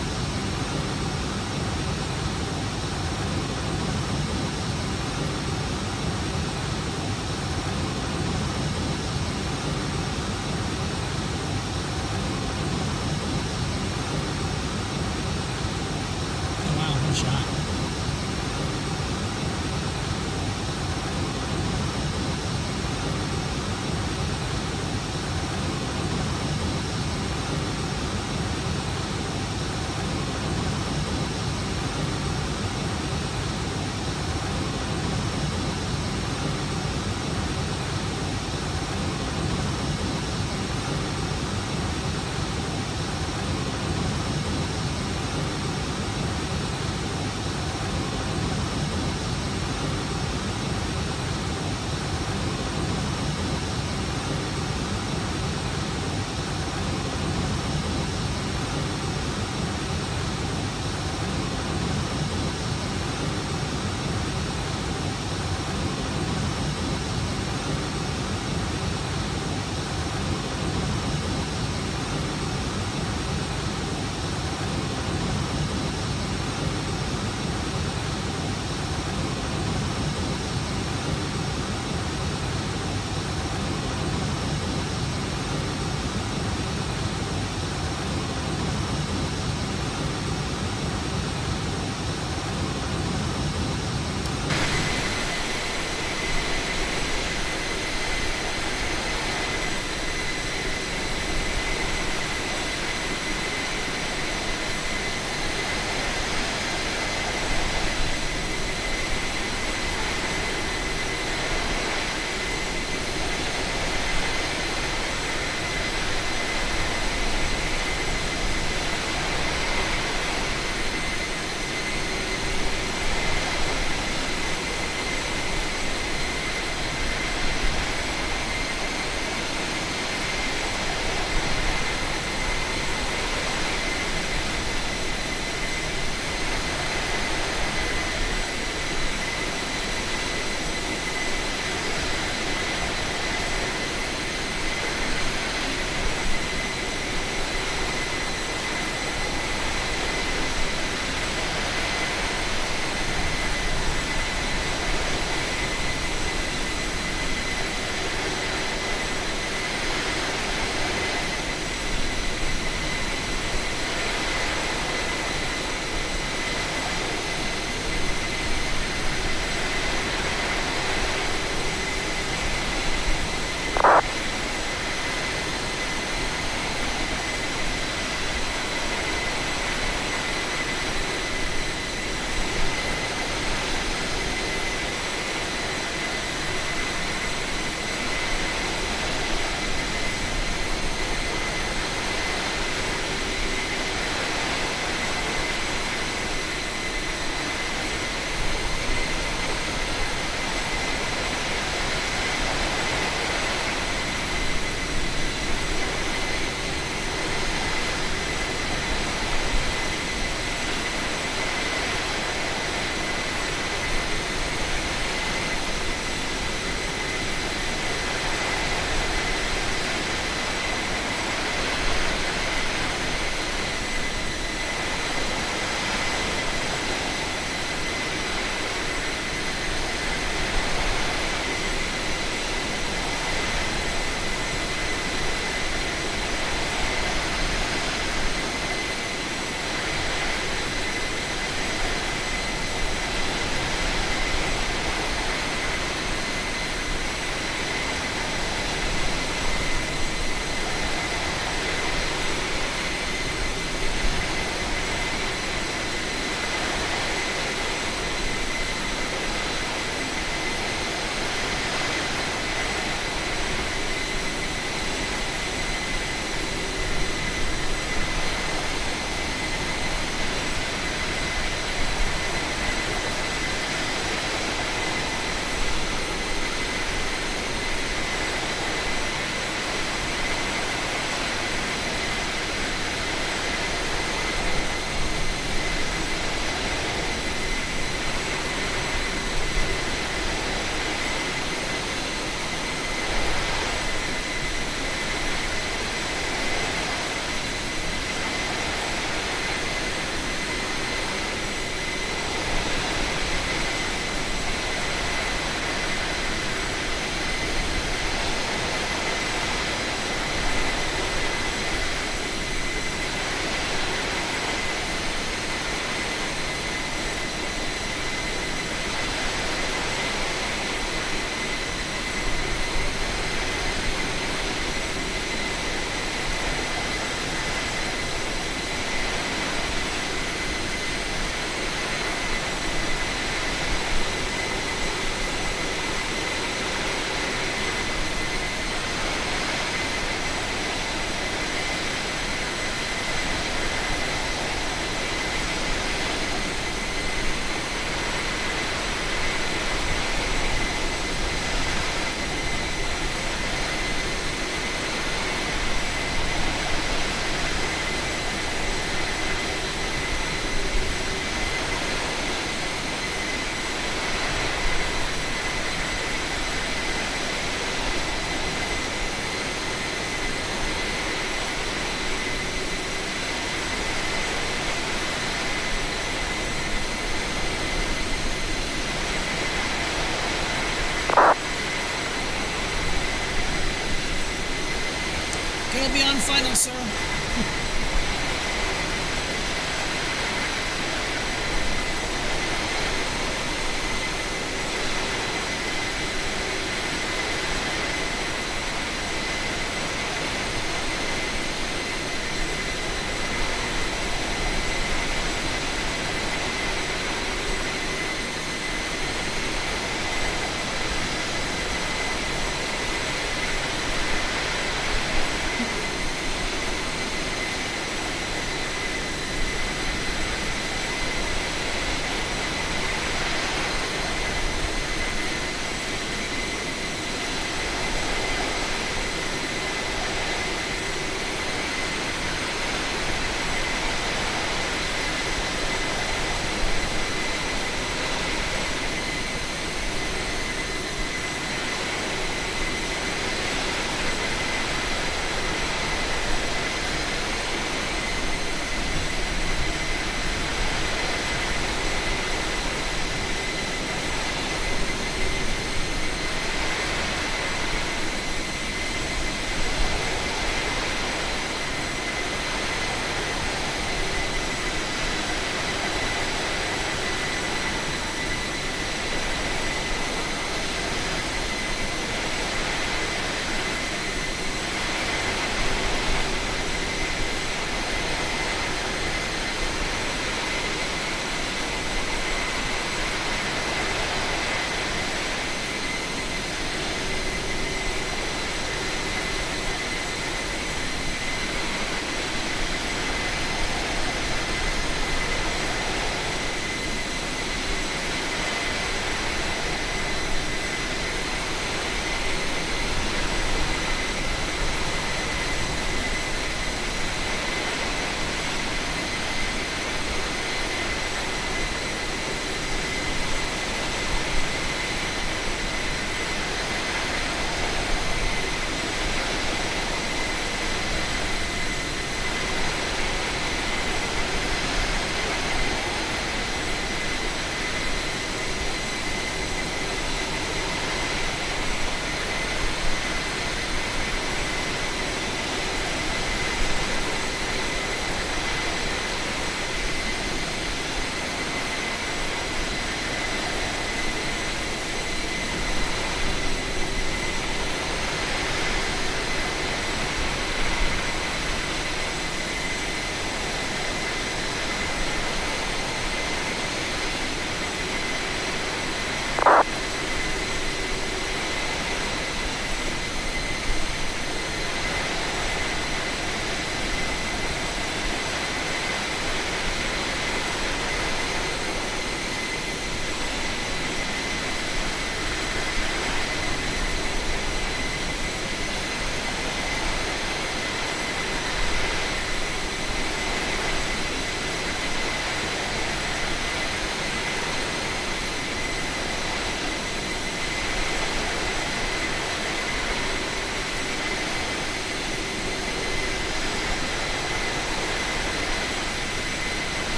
final, sir.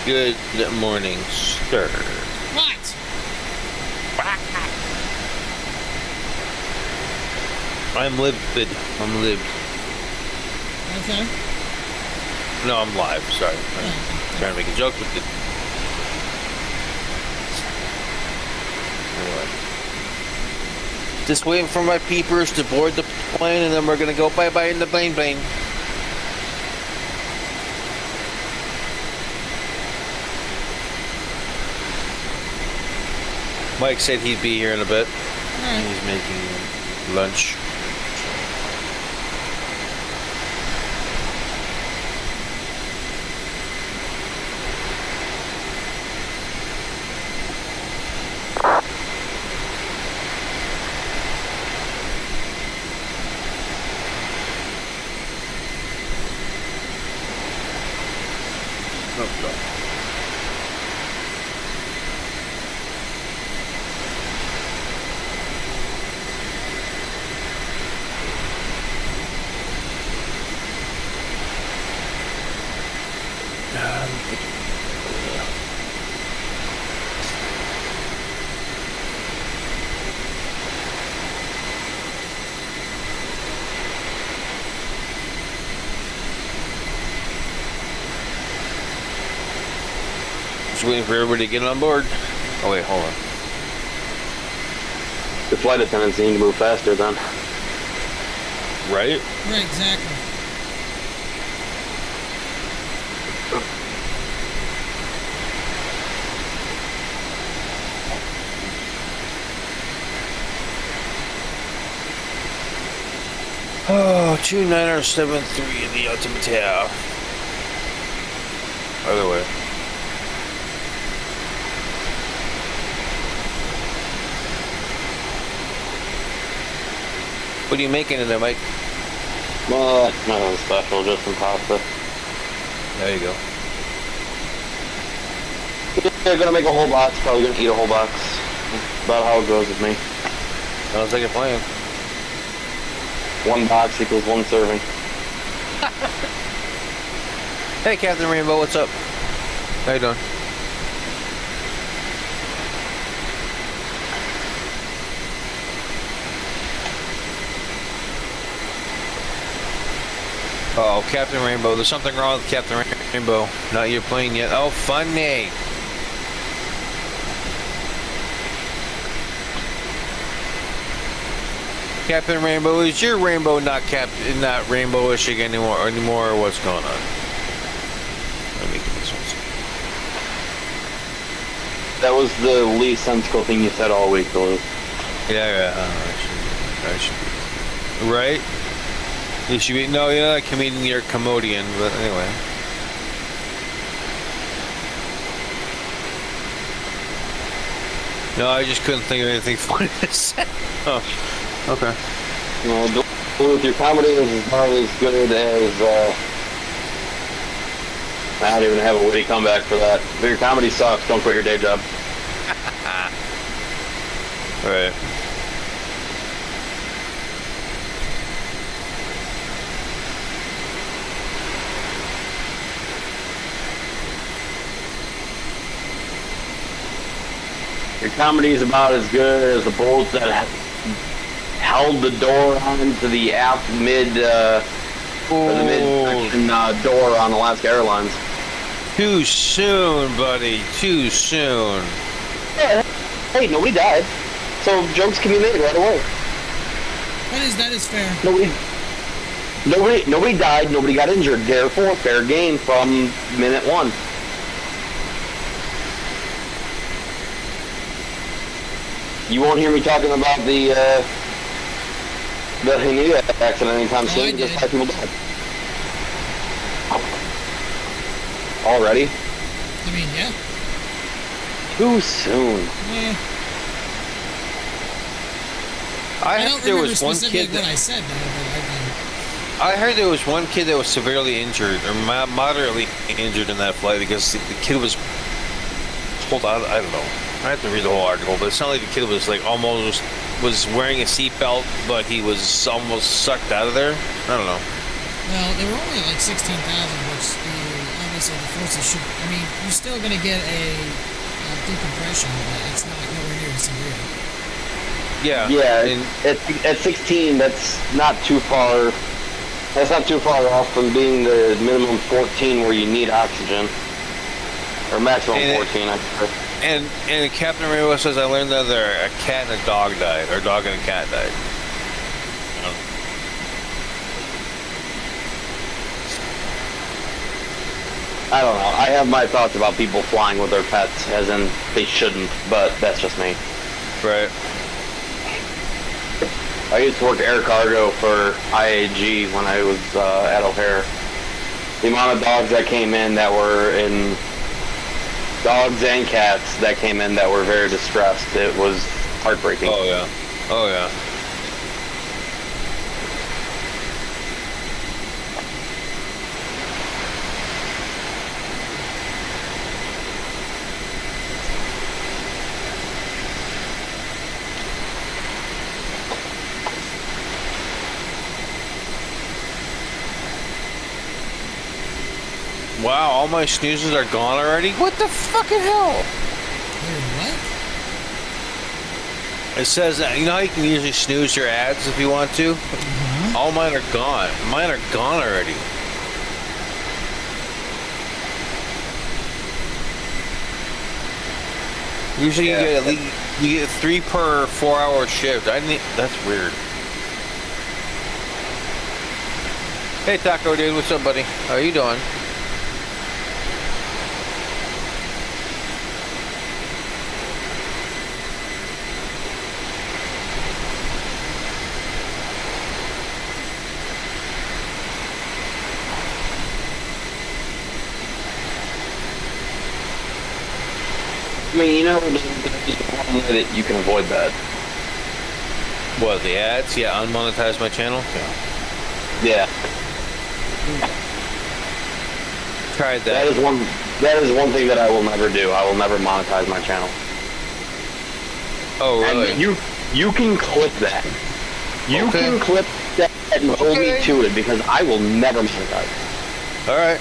Good morning, sir. What? I'm livid. I'm livid. Okay. No, I'm live. Sorry. I'm trying to make a joke with it. Anyway. Just waiting for my peepers to board the plane, and then we're going to go bye-bye in the plane. Mike said he'd be here in a bit. Right. He's making lunch. Just waiting for everybody to get on board. Oh wait, hold on. The flight attendants need to move faster then. Right? Right, exactly. Oh, 29073 in the ultimate tower. Other way. What are you making in there, Mike? Nothing special, just some pasta. There you go. Yeah, gonna make a whole box, probably gonna eat a whole box. About how it goes with me. Sounds like a plan. One box equals one serving. Hey, Captain Rainbow, what's up? How you doing? Oh, Captain Rainbow. There's something wrong with Captain Rainbow. Not your plane yet. Oh, funny. Captain Rainbow, is your rainbow not rainbowish anymore? Or what's going on? Let me get this one. That was the least sensible thing you said all week, Duluth. Yeah. I should be. Right? You should be. No, you're not a comedian, you're a commodian, but anyway. No, I just couldn't think of anything funny to say. Oh, okay. No, Duluth, your comedy is not as good as, I don't even have a witty comeback for that. If your comedy sucks, don't quit your day job. Right. Your comedy is about as good as the bolts that held the door onto the aft mid door on Alaska Airlines. Too soon, buddy. Too soon. Yeah, hey, nobody died, so jokes can be made right away. That is fair. Nobody died. Nobody got injured. Therefore, fair game from minute one. You won't hear me talking about the Haneda accident anytime soon because 5 people died. Already? I mean, yeah. Too soon. Yeah. I don't there remember was one kid what I said, though, but I heard there was one kid that was severely injured or moderately injured in that flight because the kid was pulled out. I don't know. I have to read the whole article, but it sounded like the kid was like almost was wearing a seatbelt, but he was almost sucked out of there. I don't know. Well, they were only like 16,000, which obviously the forces should. I mean, you're still going to get a decompression, but it's not nowhere near severe. Yeah. Yeah. At 16, that's not too far. That's not too far off from being the minimum 14 where you need oxygen, or maximum 14. I guess. And Captain Rainbow says, I learned that a cat and a dog died, or a dog and a cat died. I don't know. I have my thoughts about people flying with their pets, as in they shouldn't, but that's just me. Right. I used to work air cargo for IAG when I was at O'Hare. The amount of dogs that came in that were in... dogs and cats that came in that were very distressed. It was heartbreaking. Oh, yeah. Oh, yeah. Wow, all my snoozes are gone already? What the fucking hell? What? It says, you know how you can usually snooze your ads if you want to? All mine are gone. Mine are gone already. Usually you get 3 per 4-hour shift. That's weird. Hey Taco dude, what's up, buddy? How you doing? I mean, you know, there's one way that you can avoid that. What, the ads? Yeah, unmonetize my channel? Yeah. Tried that. That is one thing that I will never do. I will never monetize my channel. Oh, really? And you can clip that. You can clip that and hold me to it because I will never monetize. All right.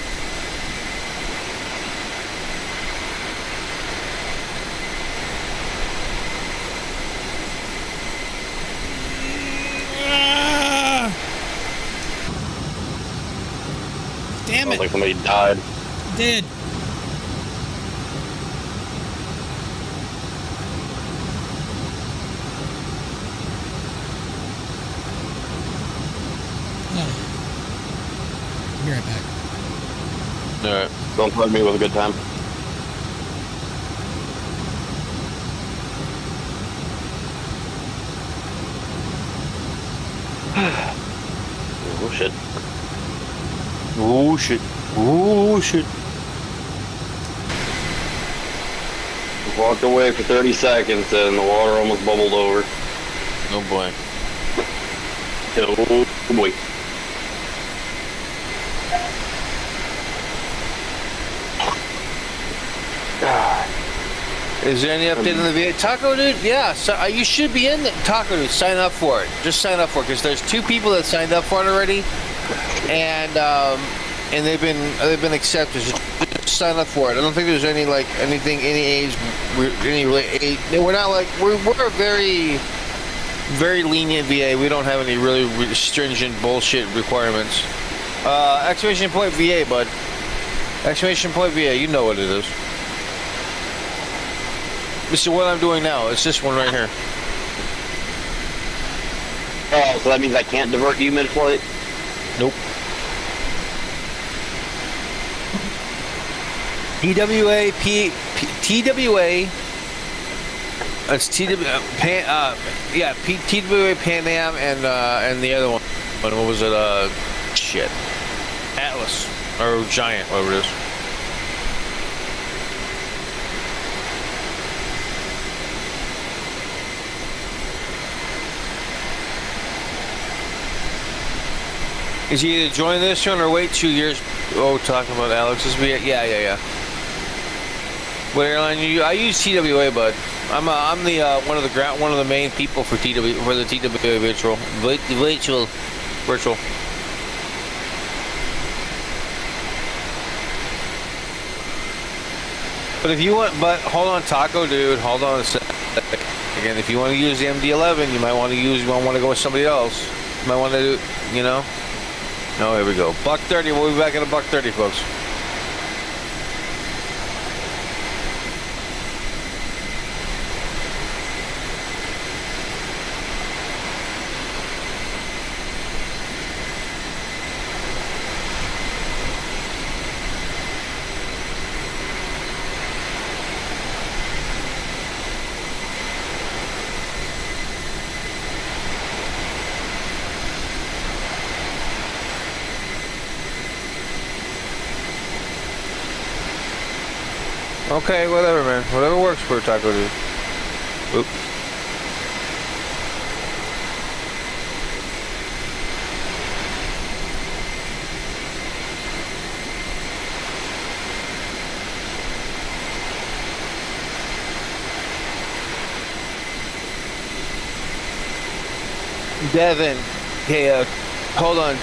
Damn it. Like somebody died. Did. I'll be right back. Alright. Don't threaten me with a good time. Oh shit. Oh shit. Oh shit. Walked away for 30 seconds and the water almost bubbled over. Oh boy. Oh boy. Is there any update on the VA? Taco dude? Yeah, so you should be in the Taco dude. Sign up for it. Just sign up for it because there's 2 people that signed up for it already, and they've been accepted. Just sign up for it. I don't think there's any any age, we're not like we're a very lenient VA. We don't have any really stringent bullshit requirements. Exclamation point VA, bud. Exclamation point VA. You know what it is. This is what I'm doing now. It's this one right here. Oh, so that means I can't divert you mid-flight? Nope. TWA. It's TWA Pan Am and the other one. What was it? Shit. Atlas or Giant, whatever it is. Is he either join this one or wait 2 years? Oh, talking about Alex's VA. Yeah. What airline you use? I use TWA, bud. I'm the one of the main people for the TWA virtual. But if you want, hold on, Taco dude, hold on a sec. Again, if you want to use the MD-11, you might want to go with somebody else. You might want to do, you know. No, here we go. $130. We'll be back at $130, folks. Okay, whatever, man. Whatever works for Taco dude. Oop. Devin, hey, hold on.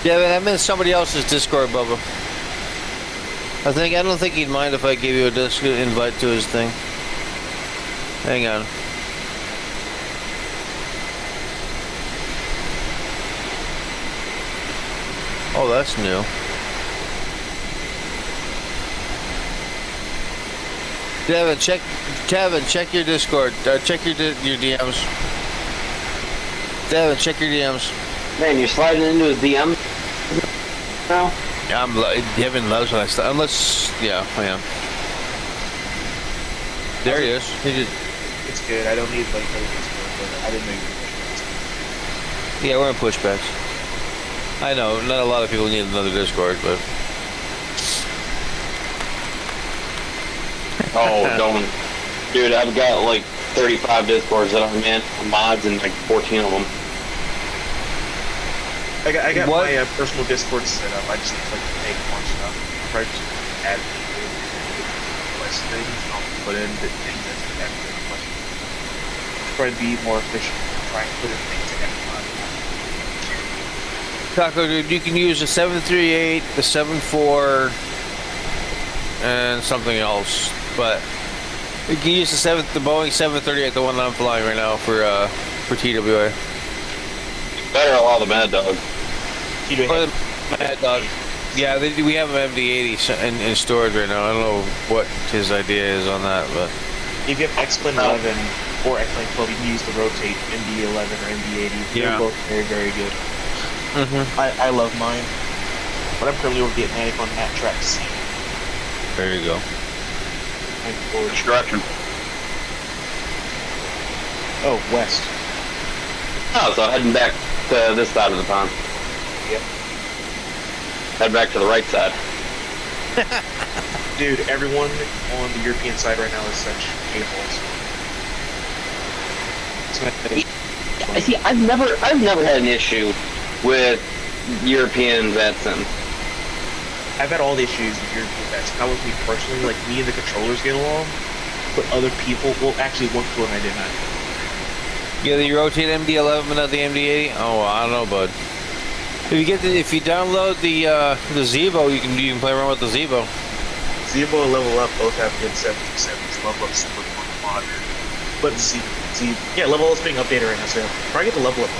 Yeah, man, I'm in somebody else's Discord, Bubba. I don't think he'd mind if I gave you a Discord invite to his thing. Hang on. Oh, that's new. Tevin, check your Discord. Check your DMs. Devin, check your DMs. Man, you're sliding into his DMs now? Yeah, Devin loves when I start. Unless, yeah, I am. There he is. It's good. I don't need like no Discord, but I didn't know you were. Yeah, we're in pushbacks. I know, not a lot of people need another Discord, but... Oh, don't. Dude, I've got like 35 Discords that I'm in, mods, and like 14 of them. I got my personal Discord set up. I just need to like make more stuff. I'll probably just add less things, and I'll put in the things that's connected. Try to be more efficient. Try and put in things that Taco, dude, you can use the 738, the 74, and something else, but you can use the Boeing 738, the one that I'm flying right now for TWA. Better allow the Mad Dog. Or the Mad Dog. Yeah, we have an MD-80 in storage right now. I don't know what his idea is on that, but if you have X-Plane 11 or X-Plane 12, you can use the rotate MD-11 or MD-80. They're both very, very good. I love mine, but I'm currently over Vietnamic on that track C. There you go. Which direction? Oh, west. Oh, so heading back to this side of the pond. Yep. Head back to the right side. Dude, everyone on the European side right now is such a-holes. See, I've never had an issue with European vets, and I've had all the issues with European vets. Not with me personally, like me and the controllers get along, but other people, well, actually one crew and I did not. Yeah, the rotate MD-11 but not the MD-80. Oh, I don't know, bud. If you download the Zevo, you can play around with the Zevo. Zevo and Level Up both have good 727s. Level Up's super modern, but yeah, Level Up's being updated right now, so probably get the Level Up.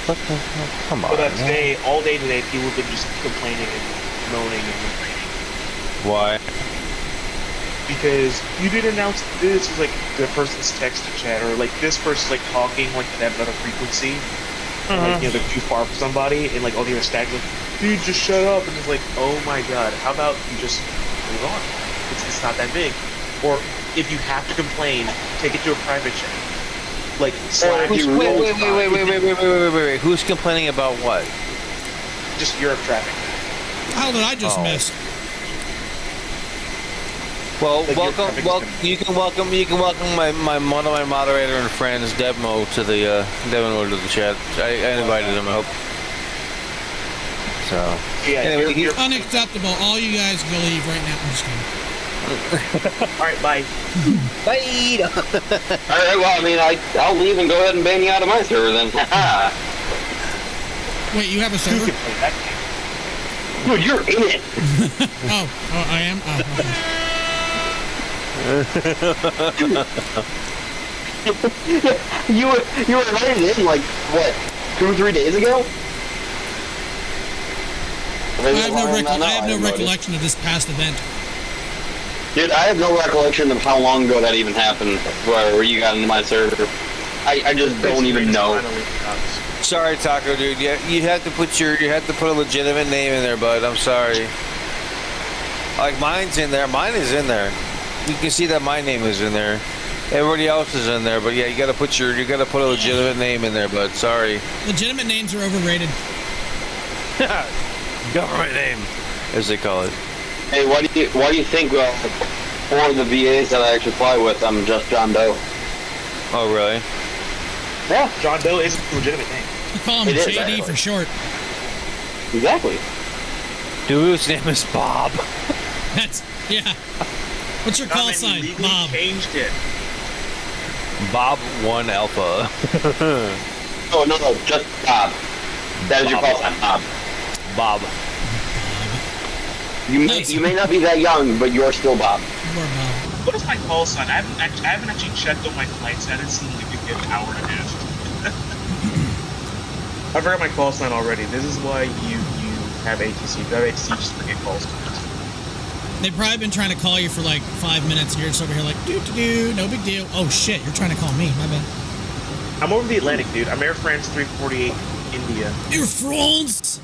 What the hell? Come on. But today, all day today, people have been just complaining and moaning and complaining. Why? Because you didn't announce this was like the person's text to chat, or like this person's like talking like that about a frequency. Like, they're too far from somebody, and like all the other stacks like, dude, just shut up. And it's like, oh my god, how about you just move on? It's not that big. Or if you have to complain, take it to a private chat. Like, wait. Who's complaining about what? Just Europe traffic. How did I just miss? Well, you can welcome my one of my moderator and friends, Devmo, to the chat. I invited him. I hope. So yeah, anyway, you're unacceptable. All you guys can leave right now. I'm just kidding. All right, bye. Bye. All right, well, I mean, I'll leave and go ahead and ban you out of my server then. Wait, you have a server? Dude, you're in it. oh, I am. Oh, okay. you were invited in like what, 2 or 3 days ago? I have no recollection of this past event. Dude, I have no recollection of how long ago that even happened, where you got into my server. I just don't even know. Sorry, Taco, dude. Yeah, you have to put a legitimate name in there, bud. I'm sorry. Like mine's in there. Mine is in there. You can see that my name is in there. Everybody else is in there, but yeah, you gotta put a legitimate name in there, bud. Sorry. Legitimate names are overrated. Government name, as they call it. Hey, why do you think for the VAs that I actually fly with, I'm just John Doe? Oh, really? Yeah, John Doe is a legitimate name. You call him JD for short. Exactly. Dude, his name is Bob. Yeah. What's your call sign? Bob. Changed it. Bob 1 Alpha. Oh no, just Bob. That is your call sign, Bob. Bob. You may not be that young, but you're still Bob. You are Bob. What is my call sign? I haven't actually checked on my flight status in like a good hour and a half. I forgot my call sign already. This is why you have ATC. You have ATC, just forget call signs. They've probably been trying to call you for like 5 minutes, and you're just over here like, doo-doo-doo, no big deal. Oh shit, you're trying to call me, my bad. I'm over the Atlantic, dude. I'm Air France 348 India. Air France!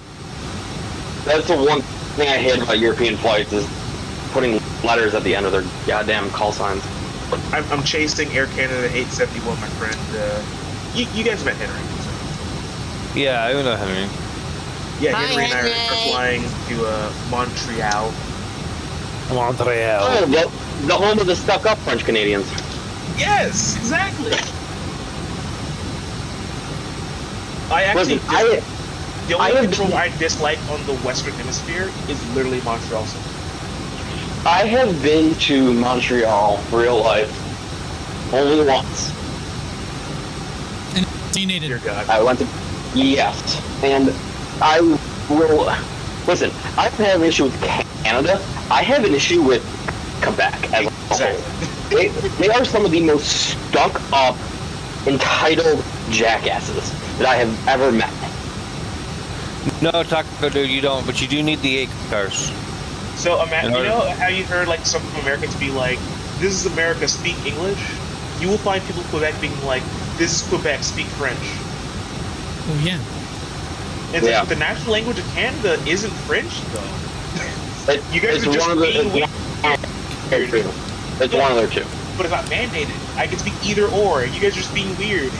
That's the one thing I hate about European flights is putting letters at the end of their goddamn call signs. I'm chasing Air Canada 871, my friend. You guys met Henry. So. Yeah, I know Henry. Yeah, Henry and I are flying to Montreal. Montreal. Oh, the home of the stuck-up French Canadians. Yes, exactly. I actually the only control I dislike on the Western Hemisphere is literally Montreal. I have been to Montreal, real life, only once. And teenated. Dear God. I went to yes, and I will listen. I don't have an issue with Canada. I have an issue with Quebec as a whole. They are some of the most stuck-up, entitled jackasses that I have ever met. No, Taco dude, you don't, but you do need the 8 cars. So, you know how you heard like some Americans be like, "This is America, speak English." You will find people in Quebec being like, "This is Quebec, speak French." Oh yeah. It's like the national language of Canada isn't French though. You guys are just being weird. It's one of their two. But it's not mandated. I can speak either or. You guys are just being weird.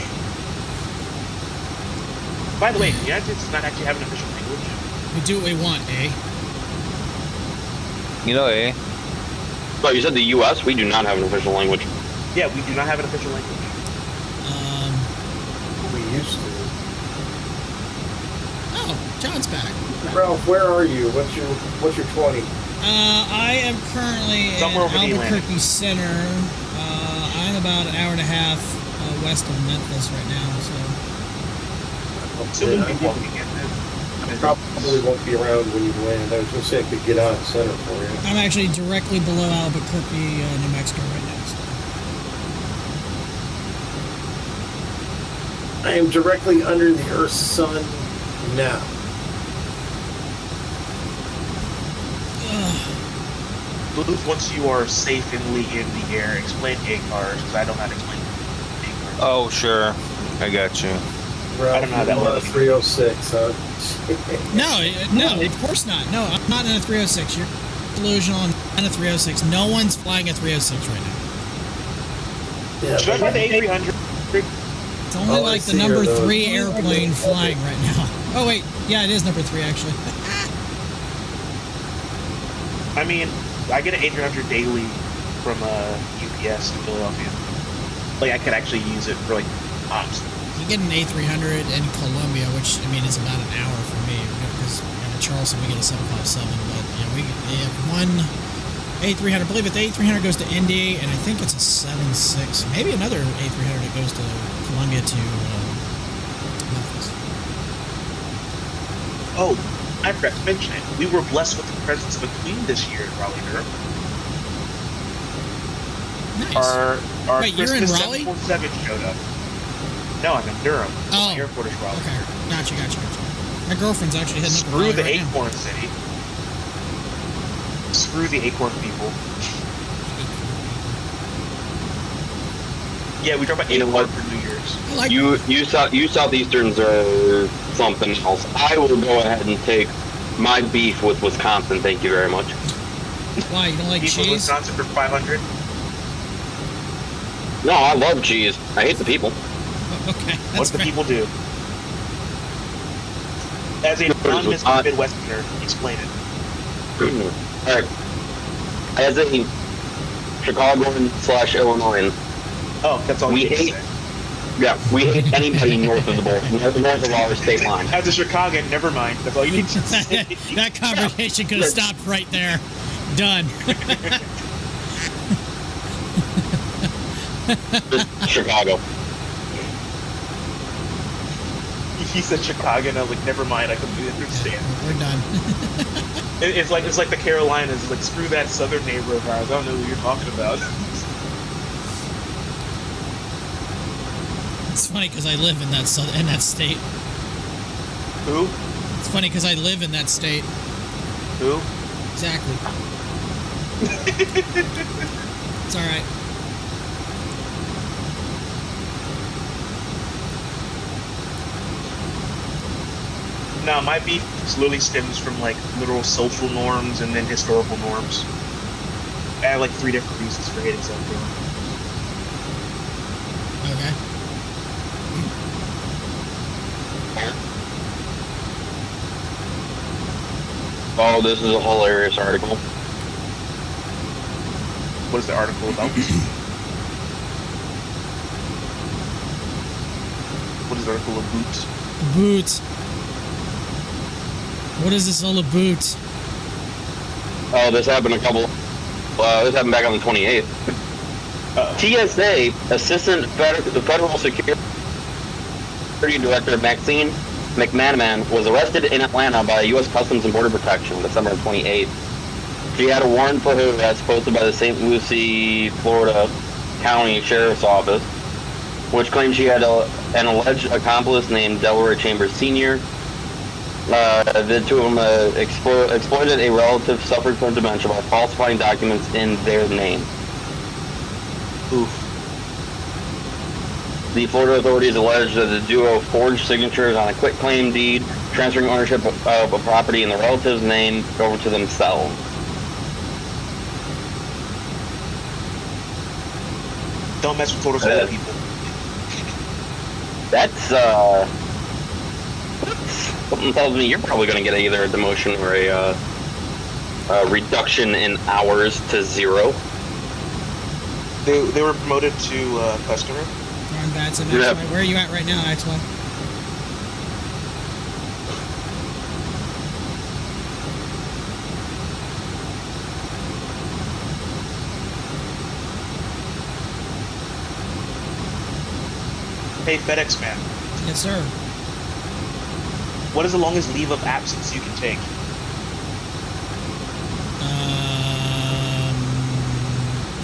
By the way, the United States does not actually have an official language. We do what we want, eh? You know, eh? But you said the U.S. We do not have an official language. Yeah, we do not have an official language. We used to. Oh, John's back. Ralph, where are you? What's your 20? I am currently somewhere in Albuquerque Center. I'm about an hour and a half west of Memphis right now, so. I probably won't be around when you land. I was going to say I could get on at center for you. I'm actually directly below Albuquerque, New Mexico right now. So. I am directly under the Earth's sun now. Once you are safely in the air, explain A-cars, because I don't know how to explain A-cars. Oh, sure. I got you. Ralph, I don't know how that works. 306, huh? No, of course not. No, I'm not in a 306. You're delusional. I'm in a 306. No one's flying a 306 right now. Yeah, should I fly the A300? It's only like the number 3 airplane flying right now. Oh, wait. Yeah, it is number 3, actually. I mean, I get an A300 daily from UPS in Philadelphia. Like, I could actually use it for, like, ops. You get an A300 in Columbia, which, I mean, is about an hour for me. Because in Charleston, we get a 757. But, we have one A300. I believe the A300 goes to Indy, and I think it's a 76. Maybe another A300 that goes to Columbia to Memphis. Oh, I forgot to mention it. We were blessed with the presence of a queen this year in Raleigh-Durham. Nice. Our Wait, you're in Christmas Raleigh? 747 showed up. No, I'm in Durham. Oh. The airport is Raleigh. Okay. Gotcha. My girlfriend's actually heading up to Screw Raleigh the right now. Acorn City. Screw the Acorn people. Yeah, we drove by Acorn for New Year's. You Southeasterns are something else. I will go ahead and take my beef with Wisconsin. Thank you very much. Why, you don't like beef cheese? With Wisconsin for 500. No, I love cheese. I hate the people. Okay. What do the people do? As a non-Midwesterner, explain it. Alright. As a Chicagoan/Illinoisan. Oh, that's all we you hate. say. Yeah, we hate anybody north of the border, north of our state line. As a Chicagoan, never mind. That's all you need to say. That conversation could have stopped right there. Done. Chicago. He said Chicago, and I was like, never mind, I completely understand. We're done. It's like the Carolinas. It's like, screw that southern neighbor of ours. I don't know who you're talking about. It's funny because I live in that state. Who? It's funny because I live in that state. Who? Exactly. It's all right. No, my beef literally stems from like literal social norms and then historical norms. I have like 3 different reasons for hating South Carolina. Okay. Oh, this is a hilarious article. What is the article about? What is the article about? Boots. What is this all about? Oh, this happened this happened back on the 28th. TSA Assistant Federal Security Director Maxine McManaman was arrested in Atlanta by U.S. Customs and Border Protection December 28th. She had a warrant for her arrest posted by the St. Lucie, Florida County Sheriff's Office, which claimed she had an alleged accomplice named Delaware Chambers Sr. The two of them exploited a relative suffered from dementia by falsifying documents in their name. Oof. The Florida authorities alleged that the duo forged signatures on a quitclaim deed, transferring ownership of a property in the relative's name over to themselves. Don't mess with Florida Florida people. That's something tells me you're probably going to get either a demotion or a reduction in hours to 0. They were promoted to customer. Ron Batson, yeah. Where are you at right now, XY? Hey, FedEx man. Yes, sir. What is the longest leave of absence you can take?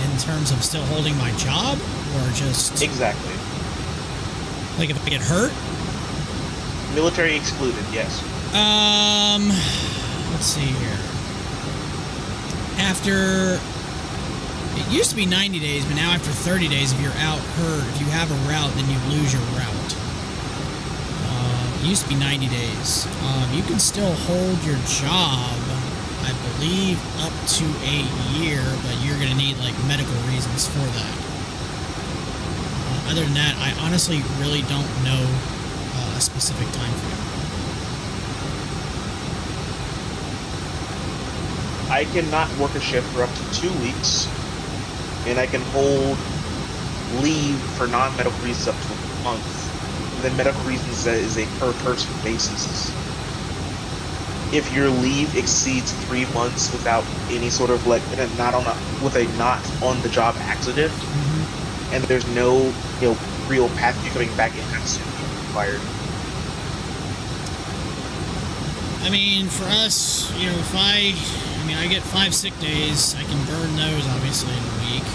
In terms of still holding my job, or just exactly? Like if I get hurt? Military excluded, yes. Let's see here. After it used to be 90 days, but now after 30 days, if you're out hurt, if you have a route, then you lose your route. It used to be 90 days. You can still hold your job, I believe, up to a year, but you're going to need like medical reasons for that. Other than that, I honestly really don't know a specific time frame. I cannot work a shift for up to 2 weeks, and I can hold leave for non-medical reasons up to a month. And then medical reasons is a per-person basis. If your leave exceeds 3 months without any sort of like with a not on the job accident, and there's no real path to coming back in that soon, you're required. I mean, for us, if I get 5 sick days, I can burn those obviously in a week.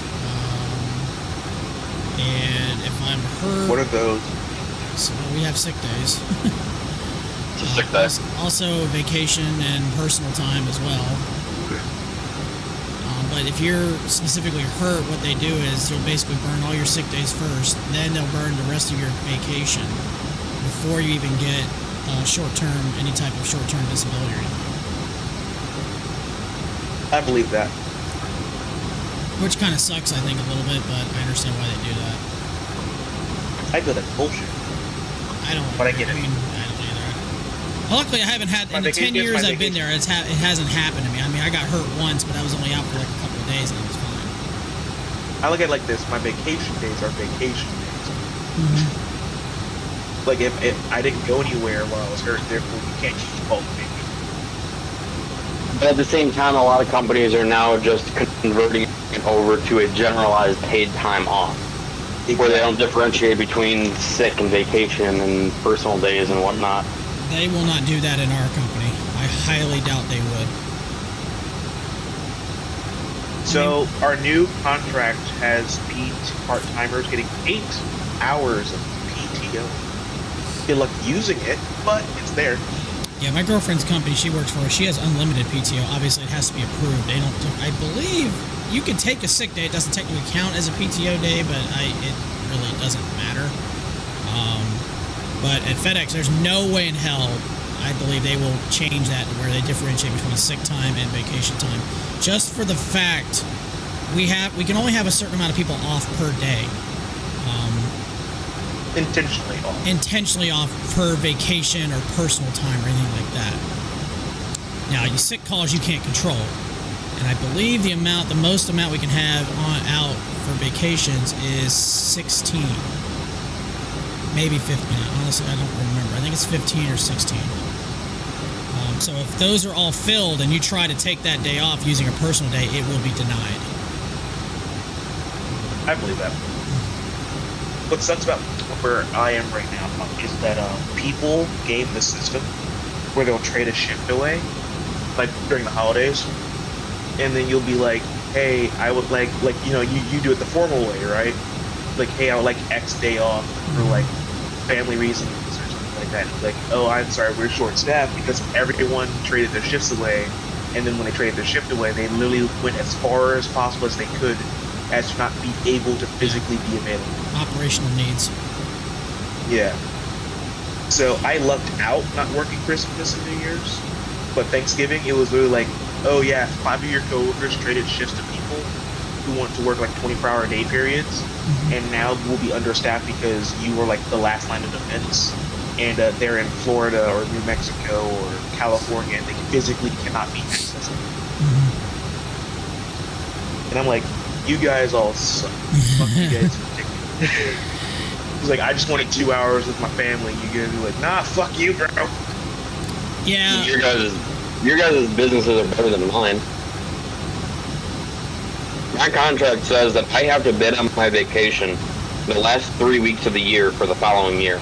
And if I'm hurt, what are those? So we have sick days. It's a sick day. Also vacation and personal time as well. But if you're specifically hurt, what they do is you'll basically burn all your sick days first, then they'll burn the rest of your vacation before you even get any type of short-term disability or anything. I believe that. Which kind of sucks, I think, a little bit, but I understand why they do that. I feel that's bullshit. I don't. But I get it. I don't either. Luckily, I haven't had in the 10 years I've been there. It hasn't happened to me. I mean, I got hurt once, but I was only out for like a couple of days, and it was fine. I look at it like this: my vacation days are vacation days. Like if I didn't go anywhere while I was hurt, therefore you can't just call me. But at the same time, a lot of companies are now just converting it over to a generalized paid time off. where they don't differentiate between sick and vacation and personal days and whatnot. They will not do that in our company. I highly doubt they would. So our new contract has part-timers getting 8 hours of PTO. Good luck using it, but it's there. Yeah, my girlfriend's company she works for, she has unlimited PTO. Obviously, it has to be approved. They don't. I believe you can take a sick day. It doesn't technically count as a PTO day, but it really doesn't matter. But at FedEx, there's no way in hell I believe they will change that to where they differentiate between sick time and vacation time. Just for the fact we can only have a certain amount of people off per day. Intentionally off per vacation or personal time or anything like that. Now, your sick calls you can't control. And I believe the most amount we can have out for vacations is 16. Maybe 15. Honestly, I don't remember. I think it's 15 or 16. So if those are all filled and you try to take that day off using a personal day, it will be denied. I believe that. What sucks about where I am right now is that people game the system where they'll trade a shift away, like during the holidays, and then you'll be like, hey, I would like you do it the formal way, right? Like, hey, I would like X day off for like family reasons or something like that. Like, oh, I'm sorry, we're short-staffed because everyone traded their shifts away, and then when they traded their shift away, they literally went as far as possible as they could as to not be able to physically be available. Operational needs. Yeah. So I lucked out not working Christmas and New Year's, but Thanksgiving, it was literally like, oh yeah, 5 of your coworkers traded shifts to people who want to work like 24-hour day periods, and now we'll be understaffed because you were like the last line of defense, and they're in Florida or New Mexico or California, and they physically cannot be accessible. And I'm like, you guys all suck. Fuck you guys. It's like, I just wanted 2 hours with my family. You guys are like, nah, fuck you, bro. Yeah. Your guys' businesses are better than mine. My contract says that I have to bid on my vacation the last 3 weeks of the year for the following year.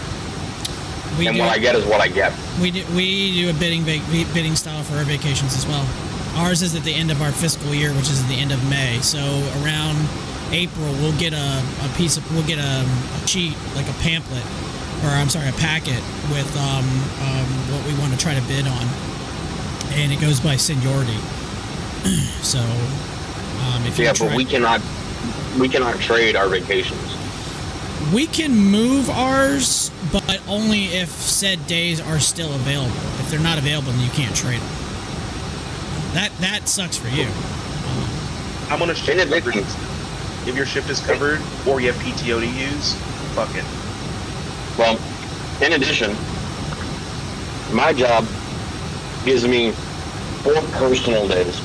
What I get is what I get. We do a bidding style for our vacations as well. Ours is at the end of our fiscal year, which is at the end of May. So around April, we'll get a cheat, like a pamphlet, or a packet with what we want to try to bid on, and it goes by seniority. So if you but we cannot trade our vacations. We can move ours, but only if said days are still available. If they're not available, then you can't trade them. That sucks for you. I'm on a shift coverage. If your shift is covered or you have PTO to use, fuck it. Well, in addition, my job gives me 4 personal days,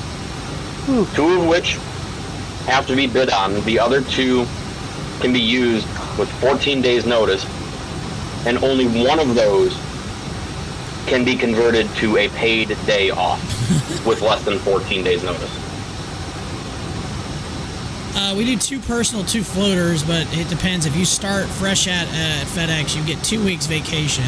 2 of which have to be bid on. The other 2 can be used with 14 days notice, and only one of those can be converted to a paid day off with less than 14 days notice. We do 2 personal, 2 floaters, but it depends. If you start fresh at FedEx, you get 2 weeks vacation.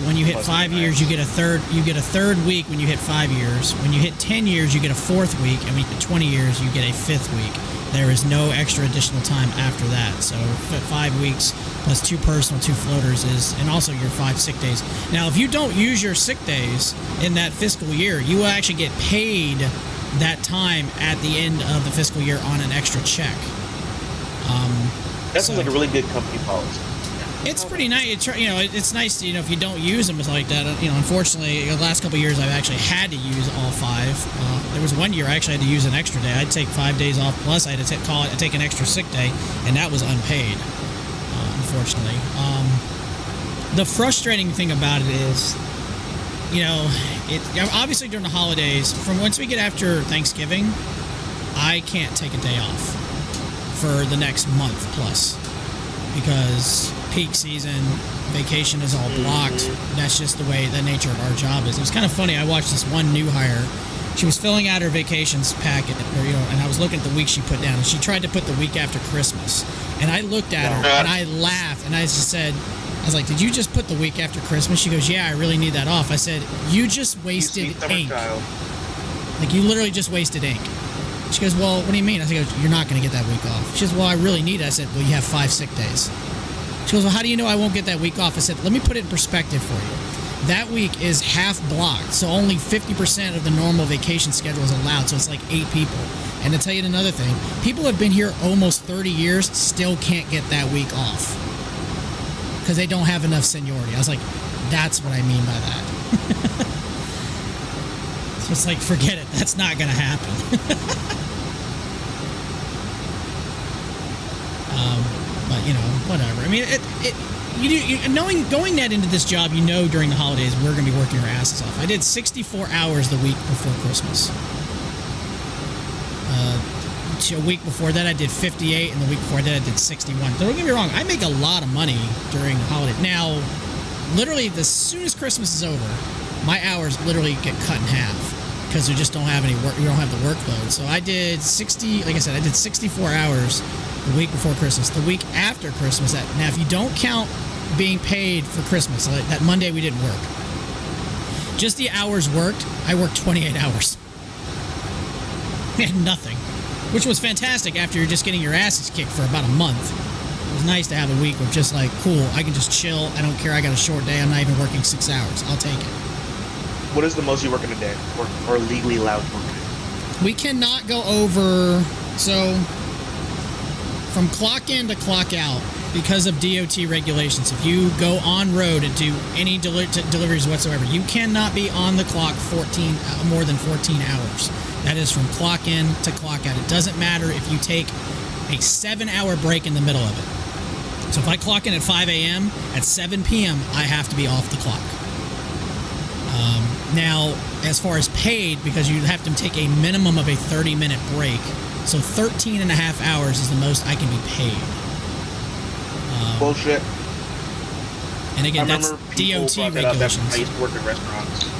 When you hit 5 years, you get a third week when you hit 5 years. When you hit 10 years, you get a 4th week, and when you hit 20 years, you get a 5th week. There is no extra additional time after that. So 5 weeks plus 2 personal, 2 floaters and also your 5 sick days. Now, if you don't use your sick days in that fiscal year, you will actually get paid that time at the end of the fiscal year on an extra check. That sounds like a really good company policy. It's pretty nice. It's nice. If you don't use them, it's like that. Unfortunately, the last couple of years, I've actually had to use all 5. There was one year I actually had to use an extra day. I'd take 5 days off, plus I had to take an extra sick day, and that was unpaid. Unfortunately, the frustrating thing about it is, obviously during the holidays, from once we get after Thanksgiving, I can't take a day off for the next month plus, because peak season, vacation is all blocked. That's just the nature of our job is. It was kind of funny. I watched this one new hire. She was filling out her vacations packet, or, and I was looking at the week she put down, and she tried to put the week after Christmas. And I looked at her, and I laughed, and I just said, I was like, did you just put the week after Christmas? She goes, yeah, I really need that off. I said, you just wasted ink. Like, you literally just wasted ink. She goes, well, what do you mean? I said, you're not going to get that week off. She goes, well, I really need it. I said, well, you have 5 sick days. She goes, well, how do you know I won't get that week off? I said, let me put it in perspective for you. That week is half blocked, so only 50% of the normal vacation schedule is allowed, so it's like 8 people. And to tell you another thing, people who have been here almost 30 years still can't get that week off because they don't have enough seniority. I was like, that's what I mean by that. So it's like, forget it. That's not going to happen. But, whatever. I mean, going that into this job, during the holidays, we're going to be working our asses off. I did 64 hours the week before Christmas. A week before that, I did 58, and the week before that, I did 61. Don't get me wrong, I make a lot of money during the holidays. Now, literally, as soon as Christmas is over, my hours literally get cut in half because we just don't have any work. We don't have the workload. So I did 64 hours the week before Christmas. The week after Christmas, now if you don't count being paid for Christmas, that Monday we didn't work. Just the hours worked, I worked 28 hours. We had nothing, which was fantastic after you're just getting your asses kicked for about a month. It was nice to have a week of just like, cool, I can just chill. I don't care. I got a short day. I'm not even working 6 hours. I'll take it. What is the most you work in a day, or legally allowed to work in a day? We cannot go over, so from clock in to clock out, because of DOT regulations, if you go on road and do any deliveries whatsoever, you cannot be on the clock more than 14 hours. That is from clock in to clock out. It doesn't matter if you take a 7-hour break in the middle of it. So if I clock in at 5 a.m., at 7 p.m., I have to be off the clock. Now, as far as paid, because you have to take a minimum of a 30-minute break, so 13 and a half hours is the most I can be paid. Bullshit. And again, that's DOT regulations. I used to work in restaurants. I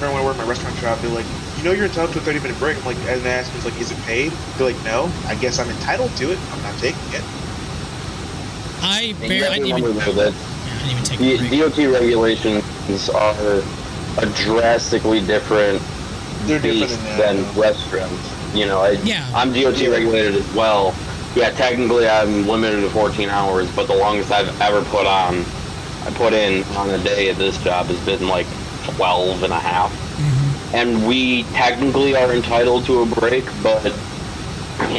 remember when I worked in my restaurant shop, they're like, you're entitled to a 30-minute break. I'm like, and they asked me, like, is it paid? They're like, no. I guess I'm entitled to it. I'm not taking it. I didn't even take a break. DOT regulations are a drastically different beast than restaurants. I'm DOT regulated as well. Yeah, technically I'm limited to 14 hours, but the longest I've ever put in on a day at this job has been like 12 and a half. Mm-hmm. And we technically are entitled to a break, but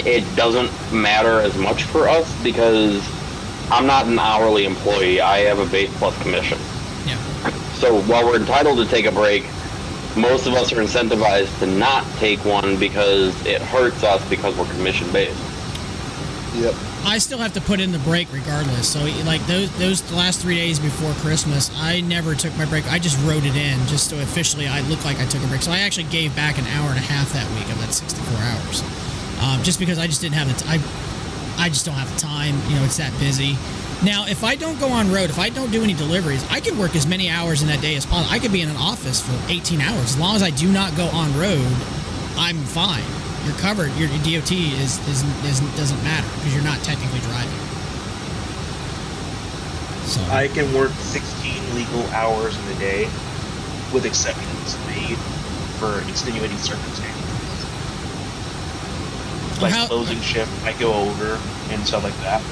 it doesn't matter as much for us because I'm not an hourly employee. I have a base plus commission. Yeah. So while we're entitled to take a break, most of us are incentivized to not take one because it hurts us because we're commission based. Yep. I still have to put in the break regardless. So, like, those last 3 days before Christmas, I never took my break. I just wrote it in just so officially I look like I took a break. So I actually gave back an hour and a half that week of that 64 hours. Just because I just didn't have I just don't have the time. It's that busy. Now, if I don't go on road, if I don't do any deliveries, I can work as many hours in that day as possible. I could be in an office for 18 hours. As long as I do not go on road, I'm fine. You're covered. Your DOT doesn't matter because you're not technically driving. So I can work 16 legal hours in a day, with exceptions made for extenuating circumstances. Like closing shift, I go over and stuff like that.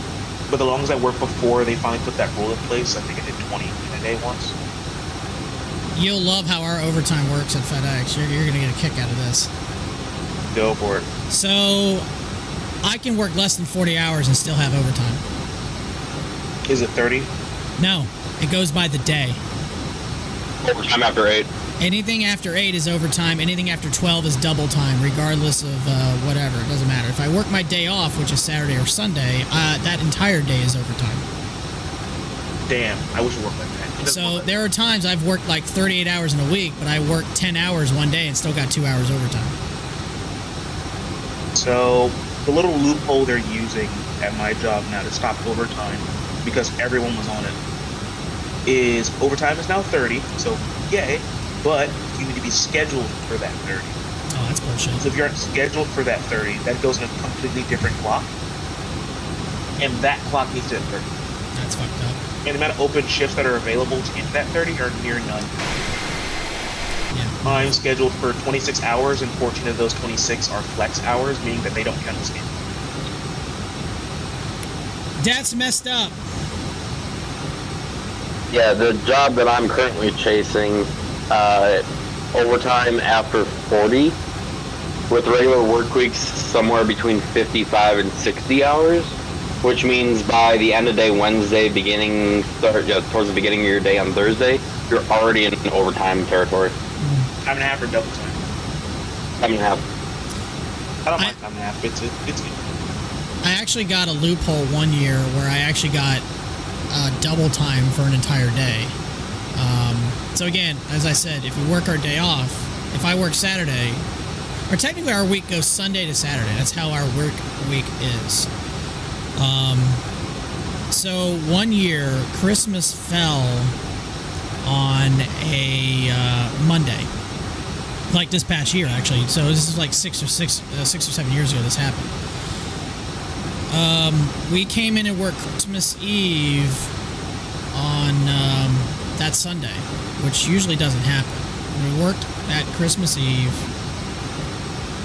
But as long as I work before they finally put that rule in place, I think I did 20 in a day once. You'll love how our overtime works at FedEx. You're going to get a kick out of this. Go for it. So, I can work less than 40 hours and still have overtime. Is it 30? No, it goes by the day. Overtime after 8. Anything after 8 is overtime. Anything after 12 is double time, regardless of whatever. It doesn't matter. If I work my day off, which is Saturday or Sunday, that entire day is overtime. Damn, I wish it worked like that. So there are times I've worked like 38 hours in a week, but I worked 10 hours one day and still got 2 hours overtime. So the little loophole they're using at my job now to stop overtime, because everyone was on it, is overtime is now 30, so yay, but you need to be scheduled for that 30. Oh, that's bullshit. So if you aren't scheduled for that 30, that goes in a completely different clock, and that clock needs to hit 30. That's fucked up. And the amount of open shifts that are available to get that 30 are near none. Yeah. I'm scheduled for 26 hours, and 14 of those 26 are flex hours, meaning that they don't count as game. That's messed up. Yeah, the job that I'm currently chasing, overtime after 40, with regular work weeks somewhere between 55 and 60 hours, which means by the end of day Wednesday, towards the beginning of your day on Thursday, you're already in overtime territory. Time and a half or double time? Time and a half. I don't mind time and a half. It's good. I actually got a loophole one year where I actually got double time for an entire day. So again, as I said, if we work our day off, if I work Saturday, or technically our week goes Sunday to Saturday. That's how our work week is. So one year, Christmas fell on a Monday, like this past year actually. So this is like 6 or 7 years ago this happened. We came in and worked Christmas Eve on that Sunday, which usually doesn't happen. We worked at Christmas Eve.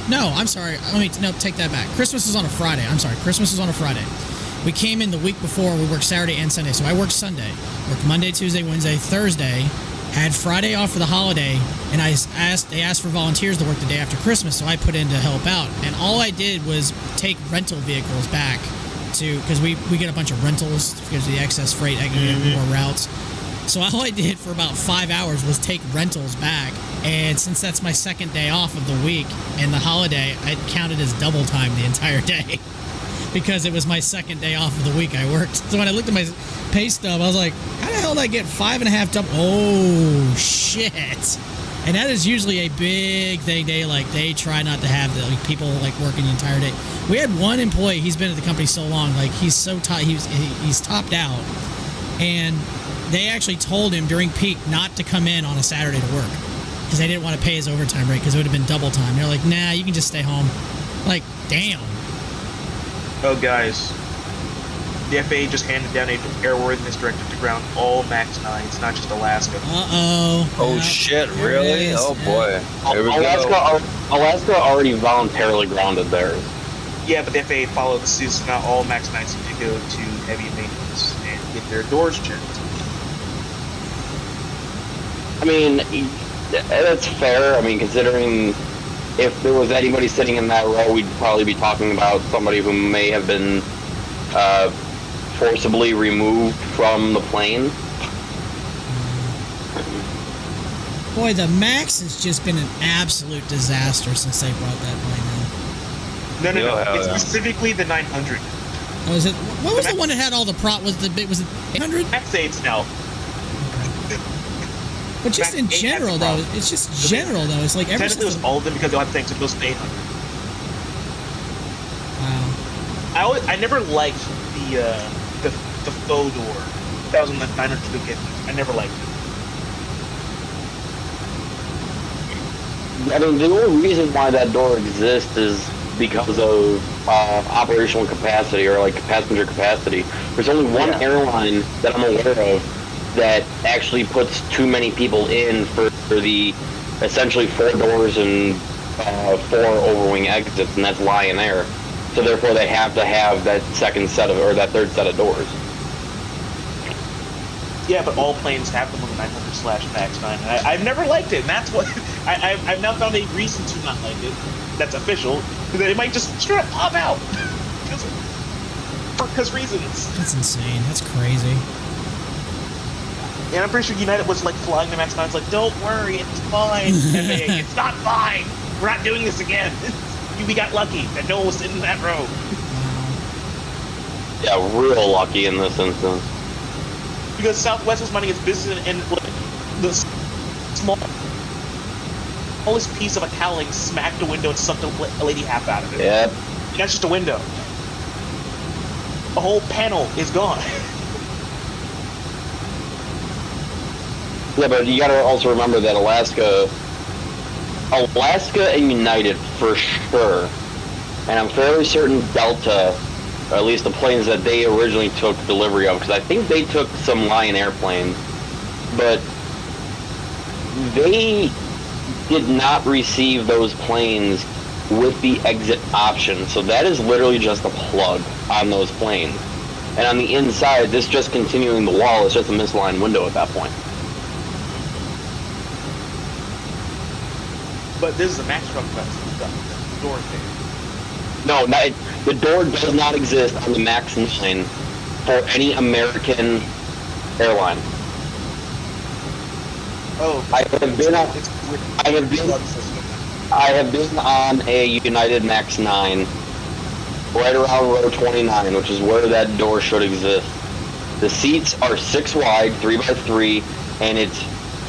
No, I'm sorry. Take that back. Christmas was on a Friday. I'm sorry. Christmas was on a Friday. We came in the week before. We worked Saturday and Sunday. So I worked Sunday. Worked Monday, Tuesday, Wednesday, Thursday. Had Friday off for the holiday, and they asked for volunteers to work the day after Christmas, so I put in to help out. And all I did was take rental vehicles back because we get a bunch of rentals because of the excess freight. I can get more routes. So all I did for about 5 hours was take rentals back. And since that's my second day off of the week and the holiday, I counted as double time the entire day because it was my second day off of the week I worked. So when I looked at my pay stub, I was like, how the hell did I get 5.5 double? Oh, shit. And that is usually a big thing. They try not to have people working the entire day. We had one employee, he's been at the company so long, he's so he's topped out. And they actually told him during peak not to come in on a Saturday to work because they didn't want to pay his overtime rate because it would have been double time. They're like, nah, you can just stay home. Like, damn. Oh, guys. The FAA just handed down an airworthiness directive to ground all MAX 9s, not just Alaska. Uh-oh. Oh, shit, really? Oh, boy. Alaska already voluntarily grounded theirs. Yeah, but the FAA followed the suit, so now all MAX 9s need to go to heavy maintenance and get their doors checked. I mean, that's fair. I mean, considering if there was anybody sitting in that row, we'd probably be talking about somebody who may have been forcibly removed from the plane. Boy, the MAX has just been an absolute disaster since they brought that plane in. No. It's specifically the 900. Oh, is it? What was the one that had all the was it 800? MAX 8s now. But just in general, though, it's just general, though. It's like every technically it was all of them because they all had things. It goes to 800. Wow. I never liked the faux door. That was on the 900 to get. I never liked it. I mean, the only reason why that door exists is because of operational capacity or passenger capacity. There's only one airline that I'm aware of that actually puts too many people in for the essentially 4 doors and 4 overwing exits, and that's Lion Air. So therefore, they have to have that that third set of doors. Yeah, but all planes have them on the 900/MAX 9. And I've never liked it, and that's what I've now found a reason to not like it. That's official. That it might just straight up pop out because reasons. That's insane. That's crazy. And I'm pretty sure United was flying the MAX 9s don't worry, it's fine. FAA, it's not fine. We're not doing this again. We got lucky that no one was sitting in that row. Yeah, real lucky in this instance. Because Southwest was minding its business and the smallest piece of a cowling smacked a window and sucked a lady half out of it. Yep. And that's just a window. A whole panel is gone. Yeah, but you gotta also remember that Alaska and United for sure, and I'm fairly certain Delta, or at least the planes that they originally took delivery of, because I think they took some Lion airplanes, but they did not receive those planes with the exit option. So that is literally just a plug on those planes. And on the inside, this just continuing the wall, it's just a misaligned window at that point. But this is a Max truck bus. The door thing. No, the door does not exist on the Max 9 for any American airline. Oh, I have been on a United Max 9 right around row 29, which is where that door should exist. The seats are 6 wide, 3x3, and it's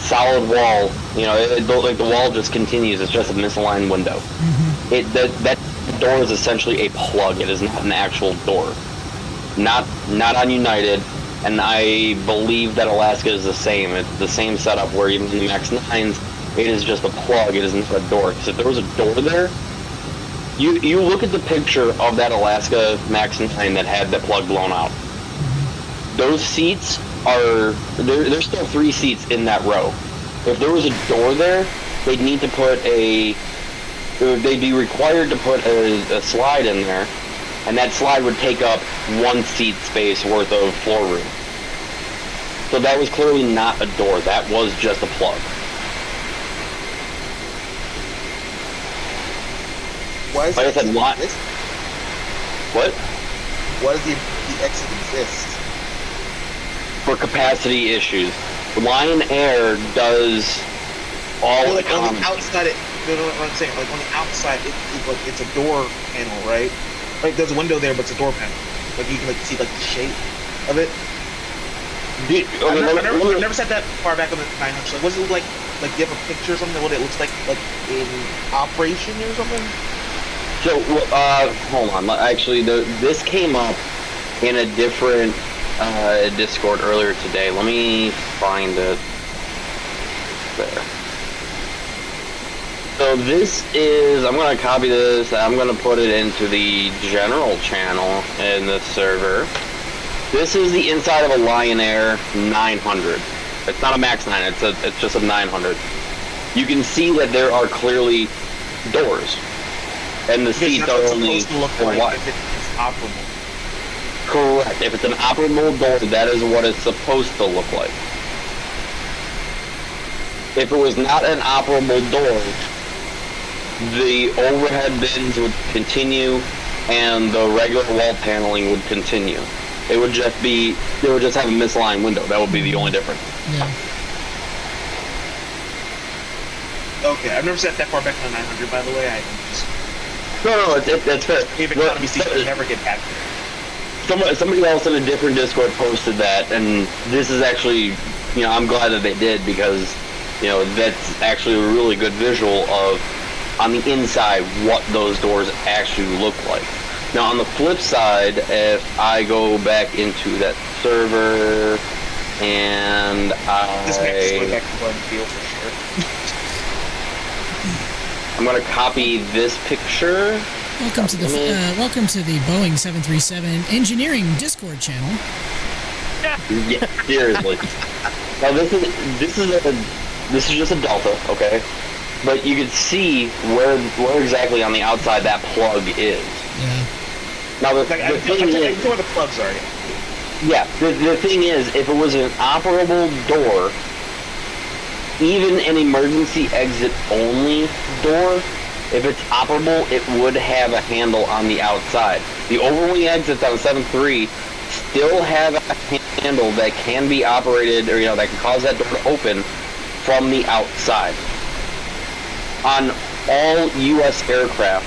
solid wall. You know, like the wall just continues. It's just a misaligned window. Mm-hmm. That door is essentially a plug. It is not an actual door. Not on United, and I believe that Alaska is the same. It's the same setup where even in the Max 9s, it is just a plug. It isn't a door. Because if there was a door there, you look at the picture of that Alaska Max 9 that had that plug blown out. Those seats are there's still 3 seats in that row. If there was a door there, they'd need to put they'd be required to put a slide in there, and that slide would take up 1 seat space worth of floor room. So that was clearly not a door. That was just a plug. Why does like I said, exist? What? Why does the exit exist? For capacity issues. Lion Air does all like on economy. the outside, you know what I'm saying? Like on the outside, it's a door panel, right? Like there's a window there, but it's a door panel. Like you can like see like the shape of it. I've never sat that far back on the 900. Like, was it like do you have a picture or something? What it looks like in operation or something? So, hold on. Actually, this came up in a different Discord earlier today. Let me find it. There. So this is, I'm going to copy this, I'm going to put it into the general channel in the server. This is the inside of a Lion Air 900. It's not a Max 9, it's just a 900. You can see that there are clearly doors. And the seats are only wide. If it's operable. Correct. If it's an operable door, that is what it's supposed to look like. If it was not an operable door, the overhead bins would continue and the regular wall paneling would continue. They would just have a misaligned window. That would be the only difference. Yeah. Okay, I've never sat that far back on the 900, by the way. I just... No, that's fair. If economy seats would never get back there. Somebody else in a different Discord posted that, and this is actually, I'm glad that they did, because, that's actually a really good visual of, on the inside, what those doors actually look like. Now, on the flip side, if I go back into that server, and This match is going back to one field for sure. I'm going to copy this picture. Welcome to the Boeing 737 engineering Discord channel. Yeah, seriously. Now this is just a Delta, okay? But you can see where exactly on the outside that plug is. Yeah. Now the thing is, where the plugs are. Yeah. The thing is, if it was an operable door, even an emergency exit only door, if it's operable, it would have a handle on the outside. The overwing exits on 7.3 still have a handle that can be operated, or that can cause that door to open from the outside. On all U.S. aircraft,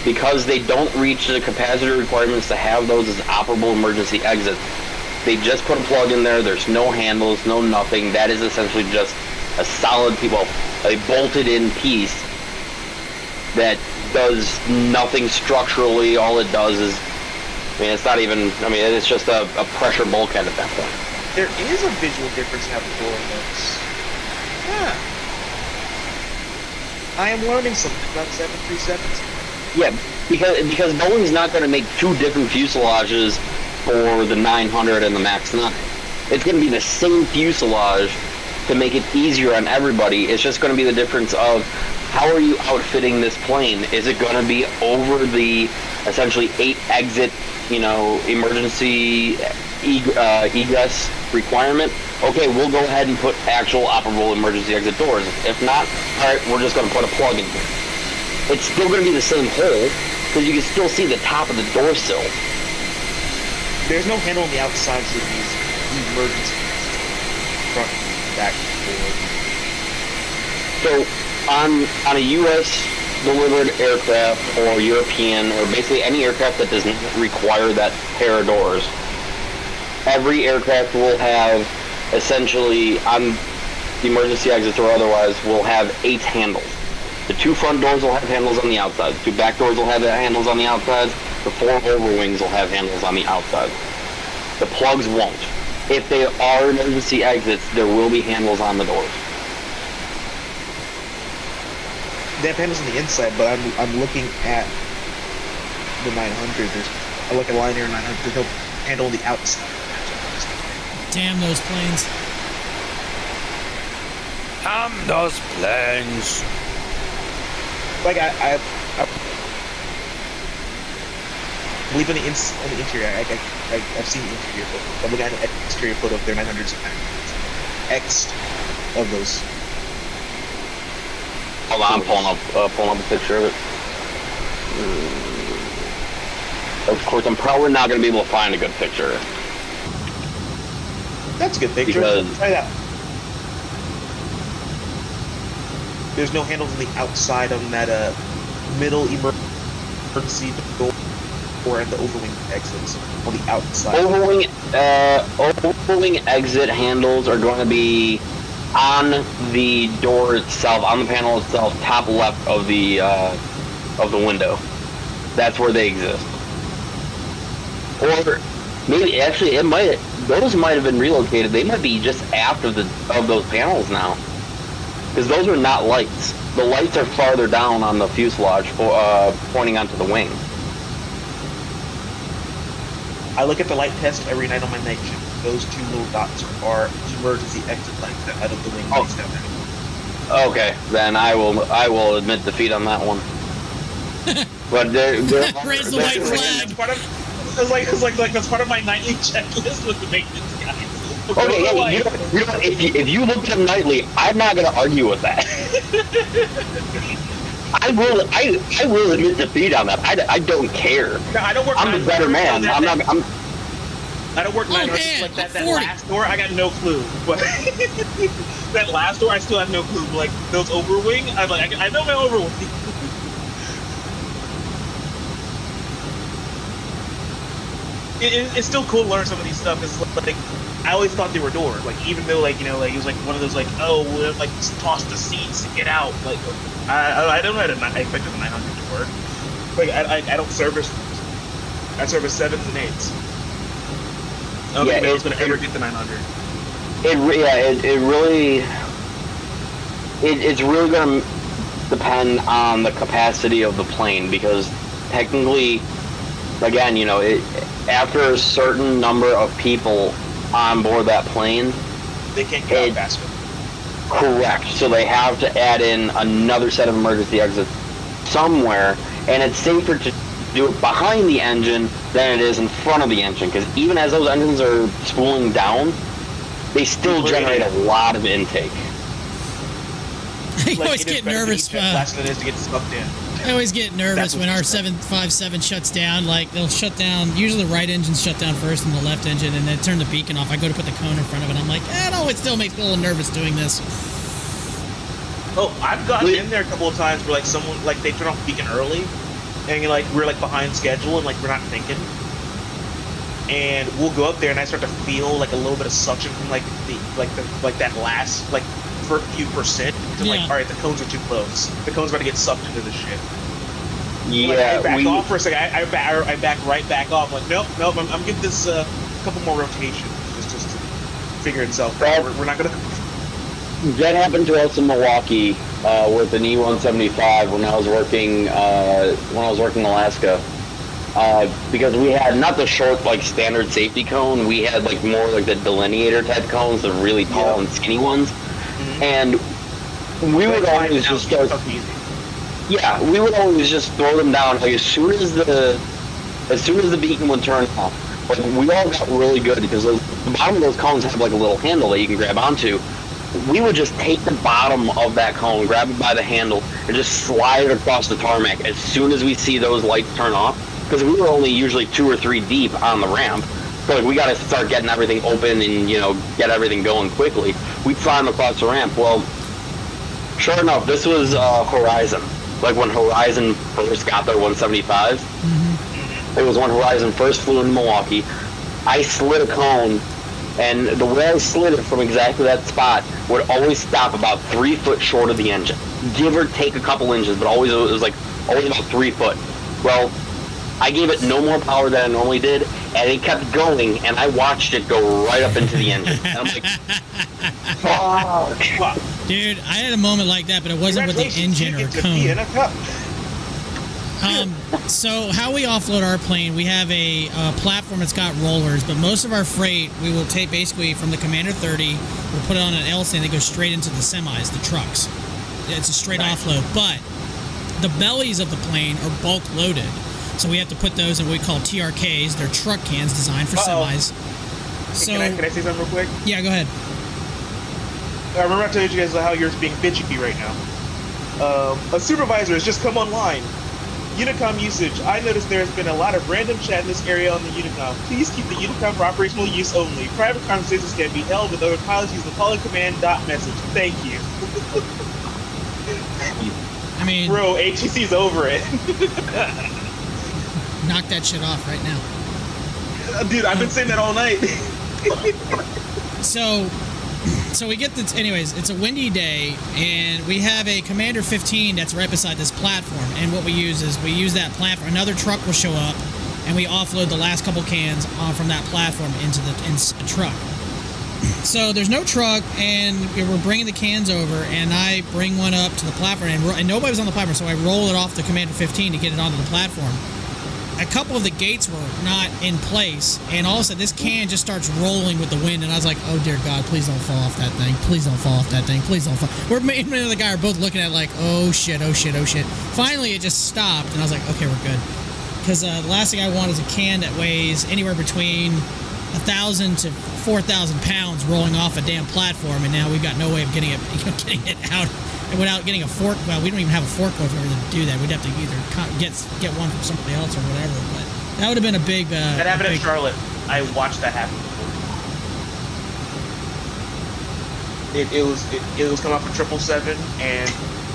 because they don't reach the capacity requirements to have those as operable emergency exits, they just put a plug in there. There's no handles, no nothing. That is essentially just a solid, a bolted-in piece that does nothing structurally. All it does is, it's not even, it's just a pressure bulkhead at that point. There is a visual difference in how the door looks. Yeah. I am learning something about 737s. Yeah, because Boeing's not going to make two different fuselages for the 900 and the MAX 9. It's going to be the same fuselage to make it easier on everybody. It's just going to be the difference of how are you outfitting this plane? Is it going to be over the essentially 8 exit, emergency egress requirement? Okay, we'll go ahead and put actual operable emergency exit doors. If not, all right, we're just going to put a plug in here. It's still going to be the same hole, because you can still see the top of the door sill. There's no handle on the outsides of these emergency front, back, forward. So, on a U.S. delivered aircraft or European, or basically any aircraft that doesn't require that pair of doors, every aircraft will have, essentially, on the emergency exits or otherwise, will have 8 handles. The 2 front doors will have handles on the outside. The 2 back doors will have handles on the outside. The 4 overwings will have handles on the outside. The plugs won't. If they are emergency exits, there will be handles on the doors. They have handles on the inside, but I'm looking at the 900. There's like a Lion Air 900. There's no handle on the outside. Damn those planes. Damn those planes. Like I believe on the interior. I've seen the interior photo. I'm looking at an exterior photo of their 900s and 900s. X of those. Hold on, I'm pulling up a picture of it. Of course, I'm probably not going to be able to find a good picture. That's a good picture. Because try that. There's no handles on the outside on that middle emergency door and the overwing exits on the outside. Overwing exit handles are going to be on the door itself, on the panel itself, top left of the window. That's where they exist. Or maybe actually those might have been relocated. They might be just aft of those panels now. Because those are not lights. The lights are farther down on the fuselage, pointing onto the wing. I look at the light test every night on my night shift. Those 2 little dots are emergency exit lights out of the wing. Okay, then I will admit defeat on that one. But raise the white flag. It's like that's part of my nightly checklist with the maintenance guys. Okay, if you look at them nightly, I'm not going to argue with that. I will admit defeat on that. I don't care. No, I don't work. I'm a better man. I don't work 9 hours like that. That last door, I got no clue. But that last door, I still have no clue. But like those overwing, I know my overwing. It's still cool to learn some of these stuff. It's like I always thought they were doors. Like even though it was like one of those like we'll like toss the seats to get out. Like I don't know how to. I expected the 900 to work. Like I don't service. I service 7s and 8s. I don't think I was going to ever get the 900. It's really going to depend on the capacity of the plane, because technically, again, after a certain number of people on board that plane, they can't get out faster. Correct. So they have to add in another set of emergency exits somewhere, and it's safer to do it behind the engine than it is in front of the engine, because even as those engines are spooling down, they still generate a lot of intake. I always get nervous. Less than it is to get sucked in. I always get nervous when our 757 shuts down. Like, they'll shut down, usually the right engine's shut down first and the left engine, and then turn the beacon off. I go to put the cone in front of it, and I'm like, no, it still makes me a little nervous doing this. Oh, I've gotten in there a couple of times where, like, someone, like, they turn off the beacon early, and, like, we're, like, behind schedule, and, like, we're not thinking. And we'll go up there, and I start to feel, like, a little bit of suction from, like, that last, like, for a few percent. I'm like, all right, the cones are too close. The cones are about to get sucked into this shit. Yeah, I back off for a second. I back right back off. I'm like, nope. I'm getting this couple more rotations. Just figure itself out. We're not gonna. That happened to us in Milwaukee with an E175 when I was working Alaska. Because we had not the short like standard safety cone, we had like more like the delineator type cones, the really tall and skinny ones, and we would always just start. Yeah, we would always just throw them down like as soon as the beacon would turn off. Like we all got really good because the bottom of those cones have like a little handle that you can grab onto. We would just take the bottom of that cone, grab it by the handle, and just slide it across the tarmac as soon as we see those lights turn off. Because we were only usually 2 or 3 deep on the ramp. So like, we got to start getting everything open and, get everything going quickly. We'd fly them across the ramp. Well, sure enough, this was Horizon. Like when Horizon first got their 175s. Mm-hmm. It was when Horizon first flew into Milwaukee. I slid a cone, and the way I slid it from exactly that spot would always stop about 3 foot short of the engine. Give or take a couple inches, but always it was like always about 3 foot. Well, I gave it no more power than I normally did, and it kept going, and I watched it go right up into the engine. And I'm like, fuck. Dude, I had a moment like that, but it wasn't with the engine or cone. So how we offload our plane, we have a platform that's got rollers, but most of our freight we will take basically from the Commander 30, we'll put it on an L stand that goes straight into the semis, the trucks. It's a straight offload, but the bellies of the plane are bulk loaded. So we have to put those in what we call TRKs. They're truck cans designed for semis. So can I say something real quick? Yeah, go ahead. I remember I told you guys how yours being bitchy right now. A supervisor has just come online. Unicom usage. I noticed there has been a lot of random chat in this area on the Unicom. Please keep the Unicom for operational use only. Private conversations can be held with other pilots using the calling command .message. Thank you. I mean, bro, ATC's over it. Knock that shit off right now. Dude, I've been saying that all night. So we get this, anyways, it's a windy day, and we have a Commander 15 that's right beside this platform, and what we use is we use that platform. Another truck will show up, and we offload the last couple cans from that platform into a truck. So there's no truck, and we're bringing the cans over, and I bring one up to the platform, and nobody was on the platform, so I roll it off the Commander 15 to get it onto the platform. A couple of the gates were not in place, and all of a sudden this can just starts rolling with the wind, and I was like, oh dear God, please don't fall off that thing. Please don't fall off that thing. Please don't fall. Me and the guy are both looking at it like, oh shit, oh shit, oh shit. Finally, it just stopped, and I was like, okay, we're good. Because the last thing I want is a can that weighs anywhere between 1,000 to 4,000 pounds rolling off a damn platform, and now we've got no way of getting it out. And without getting a fork, well, we don't even have a forklift if we were to do that. We'd have to either get one from somebody else or whatever. But that would have been a big. That happened in Charlotte. I watched that happen before. It was coming off of 777, and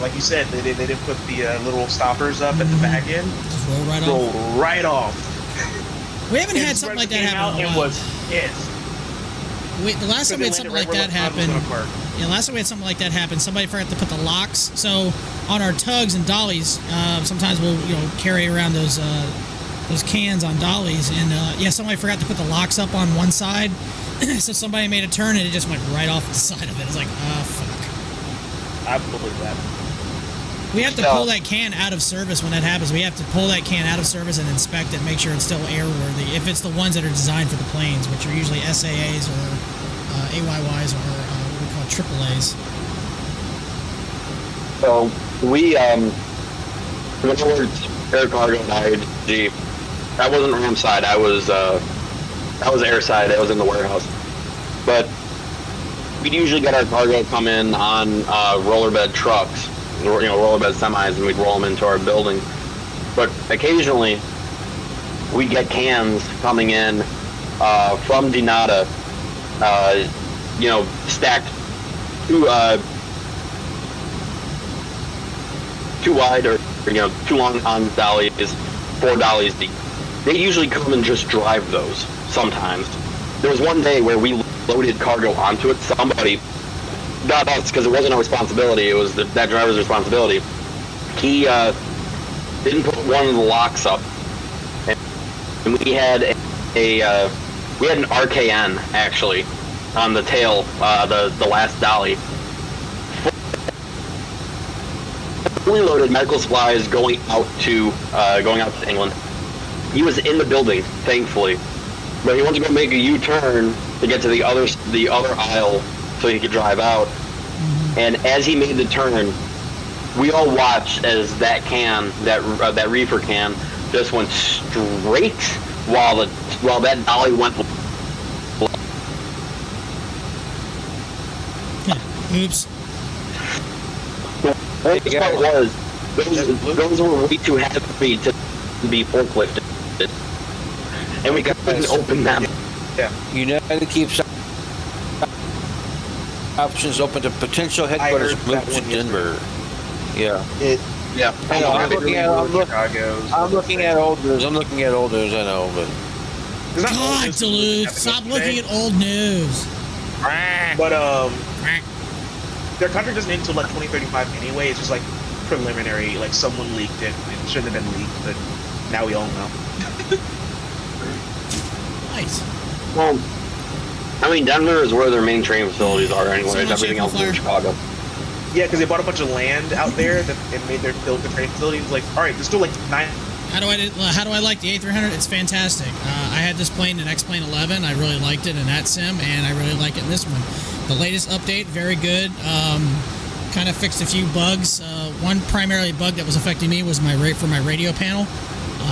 like you said, they didn't put the little stoppers up at the back end. Just roll right off. We haven't had something like that happen in a while. And was pissed. The last time we had something like that happen. Yeah, last time we had something like that happen, somebody forgot to put the locks. So on our tugs and dollies, sometimes we'll carry around those cans on dollies, and somebody forgot to put the locks up on one side. So somebody made a turn and it just went right off the side of it. It's like, fuck. I believe that. We have to pull that can out of service when that happens. We have to pull that can out of service and inspect it, make sure it's still airworthy. If it's the ones that are designed for the planes, which are usually SAAs or AYYs or what we call AAAs. So we, when I worked air cargo and IAG, that wasn't ram side. I was air side. I was in the warehouse. But we'd usually get our cargo come in on rollerbed trucks. Rollerbed semis, and we'd roll them into our building. But occasionally, we'd get cans coming in from Denata, stacked too wide or too long on dollies, 4 dollies deep. They usually come and just drive those sometimes. There was one day where we loaded cargo onto it. Somebody, not us, because it wasn't our responsibility, it was that driver's responsibility. He didn't put one of the locks up, and we had an RKN actually on the tail, the last dolly. Fully loaded medical supplies going out to England. He was in the building, thankfully, but he wanted to go make a U-turn to get to the other aisle so he could drive out. And as he made the turn, we all watched as that reefer can just went straight while that dolly went. Oops. The worst part was those were way too heavy to be forklifted, and we couldn't open them. Yeah, United keeps options open to potential headquarters move to Denver. Yeah. Yeah. I know. I'm looking at old news. I know, but God, Duluth, stop looking at old news. But their contract doesn't end until like 2035 anyway. It's just like preliminary. Like someone leaked it. It shouldn't have been leaked, but now we all know. Nice. Well, I mean, Denver is where their main train facilities are anyways. Everything else is in Chicago. Yeah, because they bought a bunch of land out there and made their built the train facilities. Like, all right, there's still like 9. How do I like the A300? It's fantastic. I had this plane in X-Plane 11. I really liked it in that sim, and I really like it in this one. The latest update, very good. Kind of fixed a few bugs. One primarily bug that was affecting me was my radio panel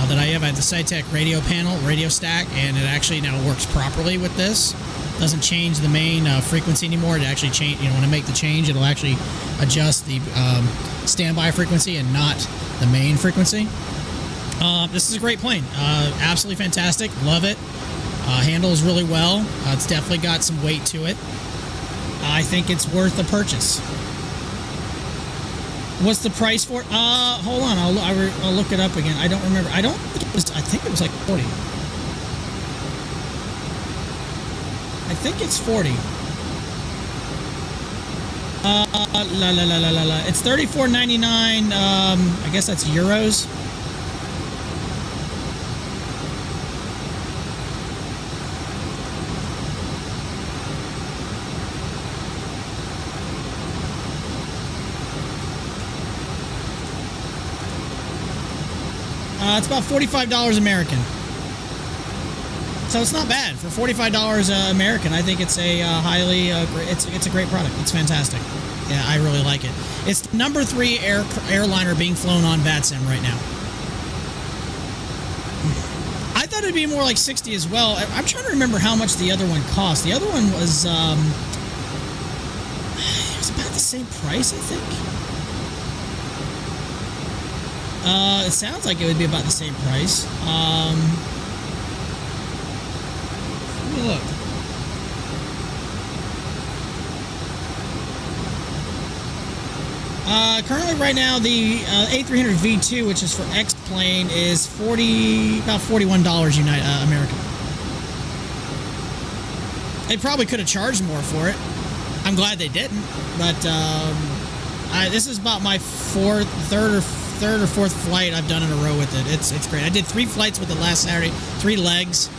that I have. I have the Cytec radio panel, radio stack, and it actually now works properly with this. Doesn't change the main frequency anymore. It actually change. When I make the change, it'll actually adjust the standby frequency and not the main frequency. This is a great plane. Absolutely fantastic. Love it. Handles really well. It's definitely got some weight to it. I think it's worth the purchase. What's the price for it? Hold on. I'll look it up again. I don't remember. I think it was like 40. I think it's 40. It's $34.99. I guess that's euros. It's about $45 American. So it's not bad for $45 American. I think it's a it's a great product. It's fantastic. Yeah, I really like it. It's the number 3 airliner being flown on VATSIM right now. I thought it'd be more like 60 as well. I'm trying to remember how much the other one cost. The other one was it was about the same price, I think. It sounds like it would be about the same price. Let me look. Currently, right now, the A300 V2, which is for X-Plane, is about $41 American. They probably could have charged more for it. I'm glad they didn't, but this is about my third or fourth flight I've done in a row with it. It's great. I did 3 flights with it last Saturday, 3 legs.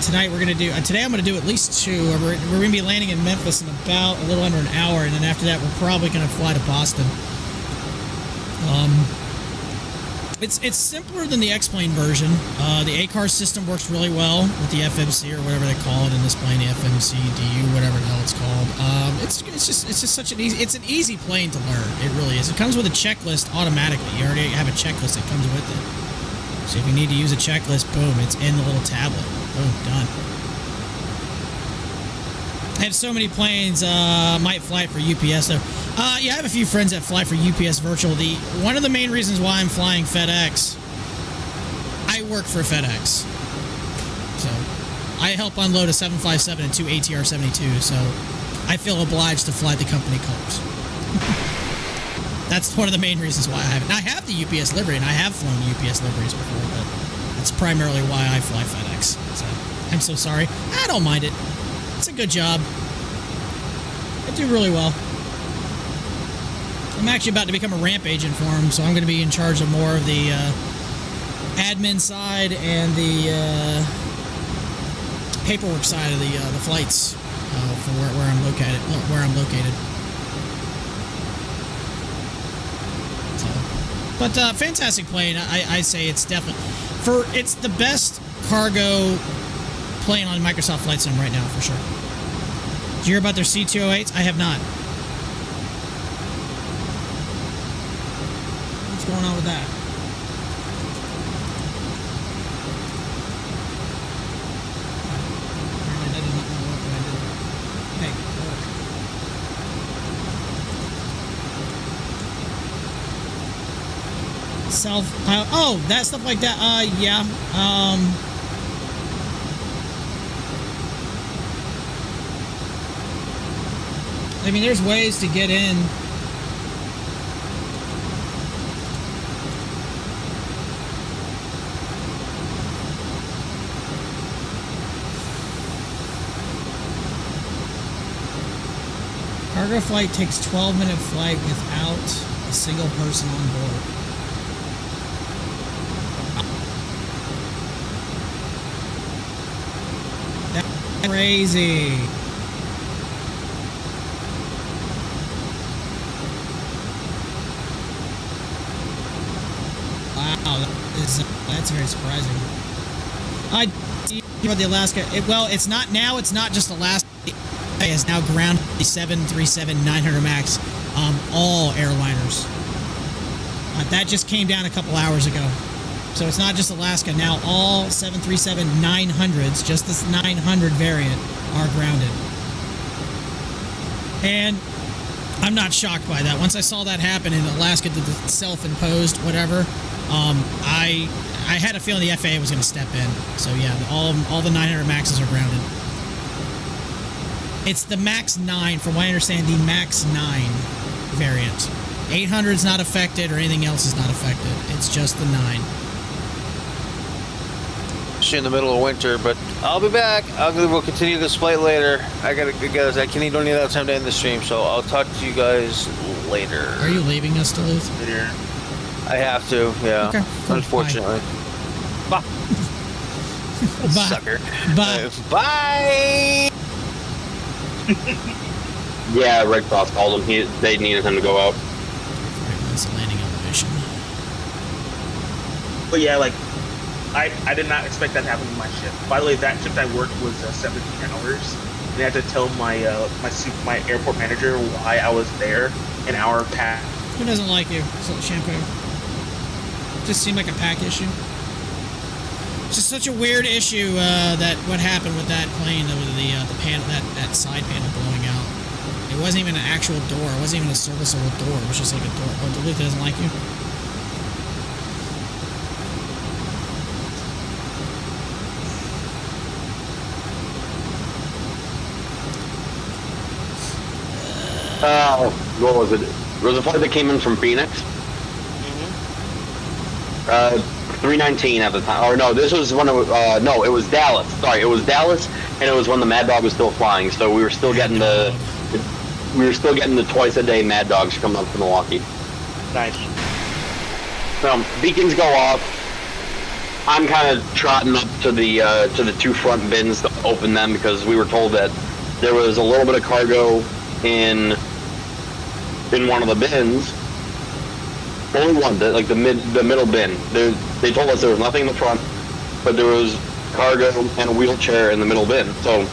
Tonight we're gonna do. Today I'm gonna do at least 2. We're gonna be landing in Memphis in about a little under an hour, and then after that we're probably gonna fly to Boston. It's simpler than the X-Plane version. The ACAR system works really well with the FMC or whatever they call it in this plane, the FMC DU, whatever the hell it's called. It's just such an easy plane to learn. It really is. It comes with a checklist automatically. You already have a checklist that comes with it. So if you need to use a checklist, boom, it's in the little tablet. Boom, done. I have so many planes. Might fly it for UPS though. Yeah, I have a few friends that fly for UPS Virtual. One of the main reasons why I'm flying FedEx, I work for FedEx. So I help unload a 757 and 2 ATR-72, so I feel obliged to fly the company colors. That's one of the main reasons why I have it. And I have the UPS livery, and I have flown UPS liveries before, but that's primarily why I fly FedEx. So I'm so sorry. I don't mind it. It's a good job. I do really well. I'm actually about to become a ramp agent for him, so I'm going to be in charge of more of the admin side and the paperwork side of the flights. for where I'm located. So, but fantastic plane. I say it's definitely it's the best cargo plane on Microsoft Flight Sim right now for sure. Did you hear about their C208s? I have not. What's going on with that? Apparently that did not work when I did that. Hey, work. Self-pilot. Oh, that stuff like that. Yeah. I mean, there's ways to get in. Cargo flight takes 12-minute flight without a single person on board. That's crazy. Wow, that's very surprising. I about the Alaska. It's not now. It's not just Alaska. It is now grounded 737-900 MAX. All airliners. That just came down a couple hours ago. So it's not just Alaska. Now all 737-900s, just this 900 variant, are grounded. And I'm not shocked by that. Once I saw that happen and Alaska did the self-imposed whatever, I had a feeling the FAA was going to step in. So yeah, all the 900 Maxes are grounded. It's the Max 9, from what I understand, the Max 9 variant. 800 is not affected, or anything else is not affected. It's just the 9. Actually in the middle of winter, but I'll be back. We'll continue this flight later. I don't need that time to end the stream, so I'll talk to you guys later. Are you leaving us, Duluth? Later. I have to, yeah. Okay, cool. Unfortunately. Bye. Bye. Sucker. Bye. Bye. Yeah, Red Cross called him. They needed him to go out. That's the landing elevation. But yeah, like, I did not expect that to happen in my shift. By the way, that shift I worked was 17 hours. And I had to tell my airport manager why I was there an hour past. Who doesn't like you, Shampoo? Just seemed like a pack issue. It's just such a weird issue that what happened with that plane, the panel, that side panel blowing out. It wasn't even an actual door. It wasn't even a serviceable door. It was just like a door. Oh, Duluth doesn't like you? What was it? There was a flight that came in from Phoenix. 319 at the time. Or no, this was when it was, no, it was Dallas. Sorry, it was Dallas, and it was when the Mad Dog was still flying. So we were still getting the twice a day Mad Dogs coming up to Milwaukee. Nice. So beacons go off. I'm kind of trotting up to the two front bins to open them because we were told that there was a little bit of cargo in one of the bins. Only one, the middle bin. They told us there was nothing in the front, but there was cargo and a wheelchair in the middle bin. So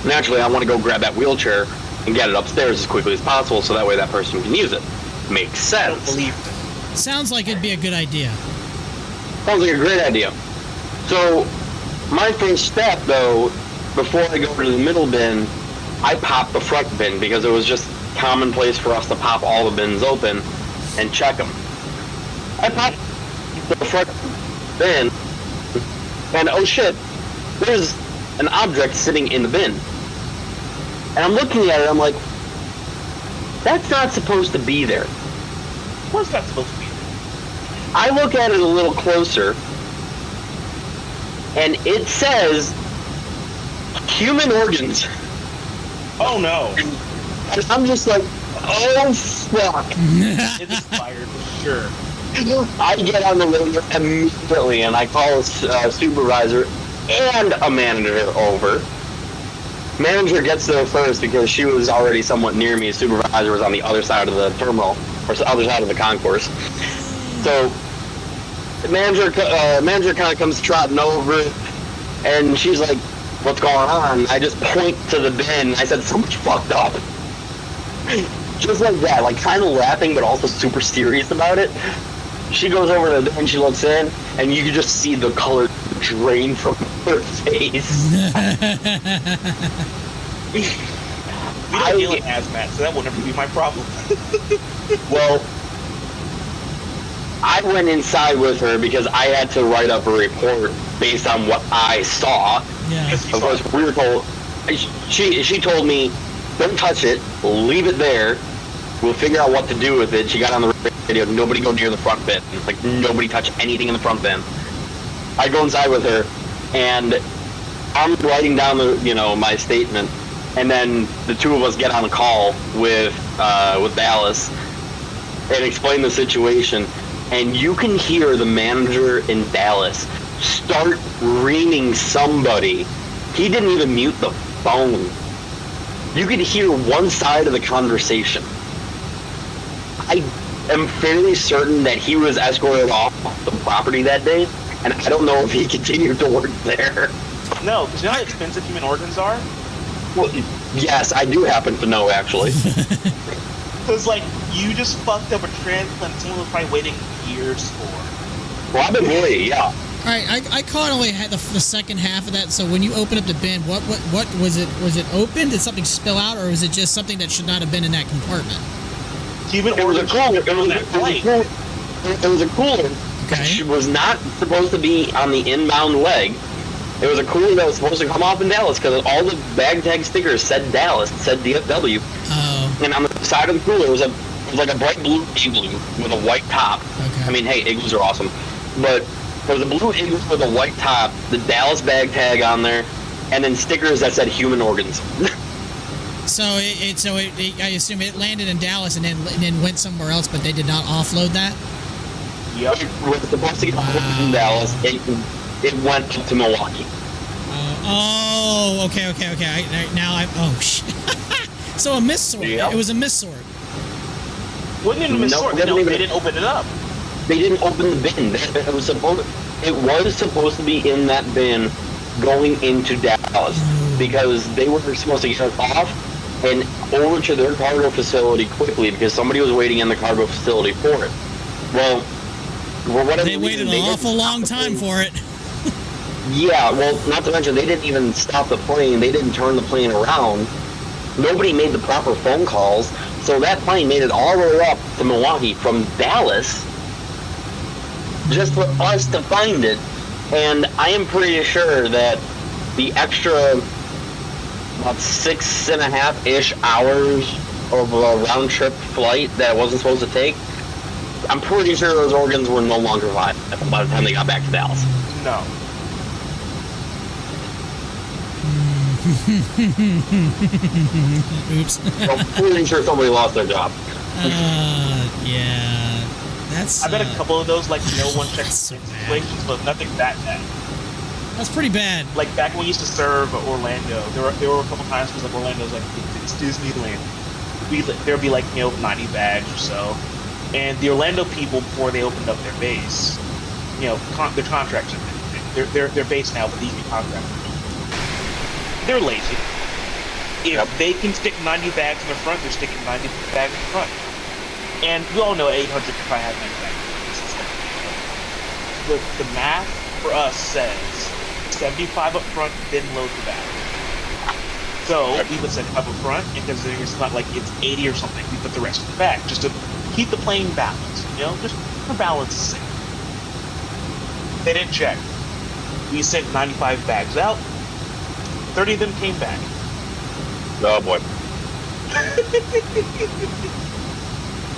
naturally, I want to go grab that wheelchair and get it upstairs as quickly as possible, so that way that person can use it. Makes sense. I don't believe it. Sounds like it'd be a good idea. Sounds like a great idea. So my first step, though, before I go to the middle bin, I popped the front bin because it was just commonplace for us to pop all the bins open and check them. I popped the front bin, and oh shit, there's an object sitting in the bin. And I'm looking at it, I'm like, that's not supposed to be there. What's that supposed to be there? I look at it a little closer, and it says human organs. Oh no. And I'm just like, oh fuck. It's expired for sure. I get on the radio immediately and I call a supervisor and a manager over. Manager gets there first because she was already somewhat near me. Supervisor was on the other side of the terminal, or the other side of the concourse. So the manager kind of comes trotting over, and she's like, "What's going on?" I just point to the bin. I said, "Something's fucked up." Just like that, like kind of laughing, but also super serious about it. She goes over to the bin, she looks in, and you can just see the color drain from her face. We don't deal in hazmat, so that will never be my problem. Well, I went inside with her because I had to write up a report based on what I saw. Yeah. Of course, we were told. She told me, "Don't touch it. Leave it there. We'll figure out what to do with it." She got on the radio. Nobody go near the front bin. Like nobody touch anything in the front bin. I go inside with her, and I'm writing down my statement, and then the two of us get on a call with Dallas and explain the situation, and you can hear the manager in Dallas start reaming somebody. He didn't even mute the phone. You could hear one side of the conversation. I am fairly certain that he was escorted off the property that day, and I don't know if he continued to work there. No, because you know how expensive human organs are? Well, yes, I do happen to know, actually. Because, like, you just fucked up a transplant someone was probably waiting years for. Probably, yeah. All right, I caught only the second half of that. So when you open up the bin, what was it? Was it open? Did something spill out, or was it just something that should not have been in that compartment? It was a cooler. It was a cooler. Okay. It was not supposed to be on the inbound leg. It was a cooler that was supposed to come off in Dallas because all the bag tag stickers said Dallas, said DFW. Oh. And on the side of the cooler was like a bright blue igloo with a white top. Okay. I mean, hey, igloos are awesome, but there was a blue igloo with a white top, the Dallas bag tag on there, and then stickers that said human organs. So I assume it landed in Dallas and then went somewhere else, but they did not offload that. Yep. It was supposed to get offloaded in Dallas. It went to Milwaukee. Okay. Oh shit. So a missort. Yep. It was a missort. Wasn't it a missort? They didn't open it up. They didn't open the bin. It was supposed to be in that bin going into Dallas because they were supposed to get it off and over to their cargo facility quickly because somebody was waiting in the cargo facility for it. Well, they waited an awful long time for it. Yeah, well, not to mention they didn't even stop the plane. They didn't turn the plane around. Nobody made the proper phone calls, so that plane made it all the way up to Milwaukee from Dallas just for us to find it. And I am pretty sure that the extra about 6.5-ish hours of a round trip flight that it wasn't supposed to take, I'm pretty sure those organs were no longer viable by the time they got back to Dallas. No. Oops. I'm pretty sure somebody lost their job. Yeah. That's. I've had a couple of those, like, no one checks situations, but nothing that bad. That's pretty bad. Like, back when we used to serve Orlando, there were a couple times because, like, Orlando's like, it's Disneyland. There'd be, like, 90 bags or so. And the Orlando people, before they opened up their base, their contractors, they're base now, but these be contractors. They're lazy. If they can stick 90 bags in the front, they're sticking 90 bags in the front. And we all know 800 can probably have 90 bags. The math for us says 75 up front, then load the back. So we put 75 up front, and because it's not like it's 80 or something, we put the rest in the back just to keep the plane balanced. Just for balance sake. They didn't check. We sent 95 bags out. 30 of them came back. Oh boy.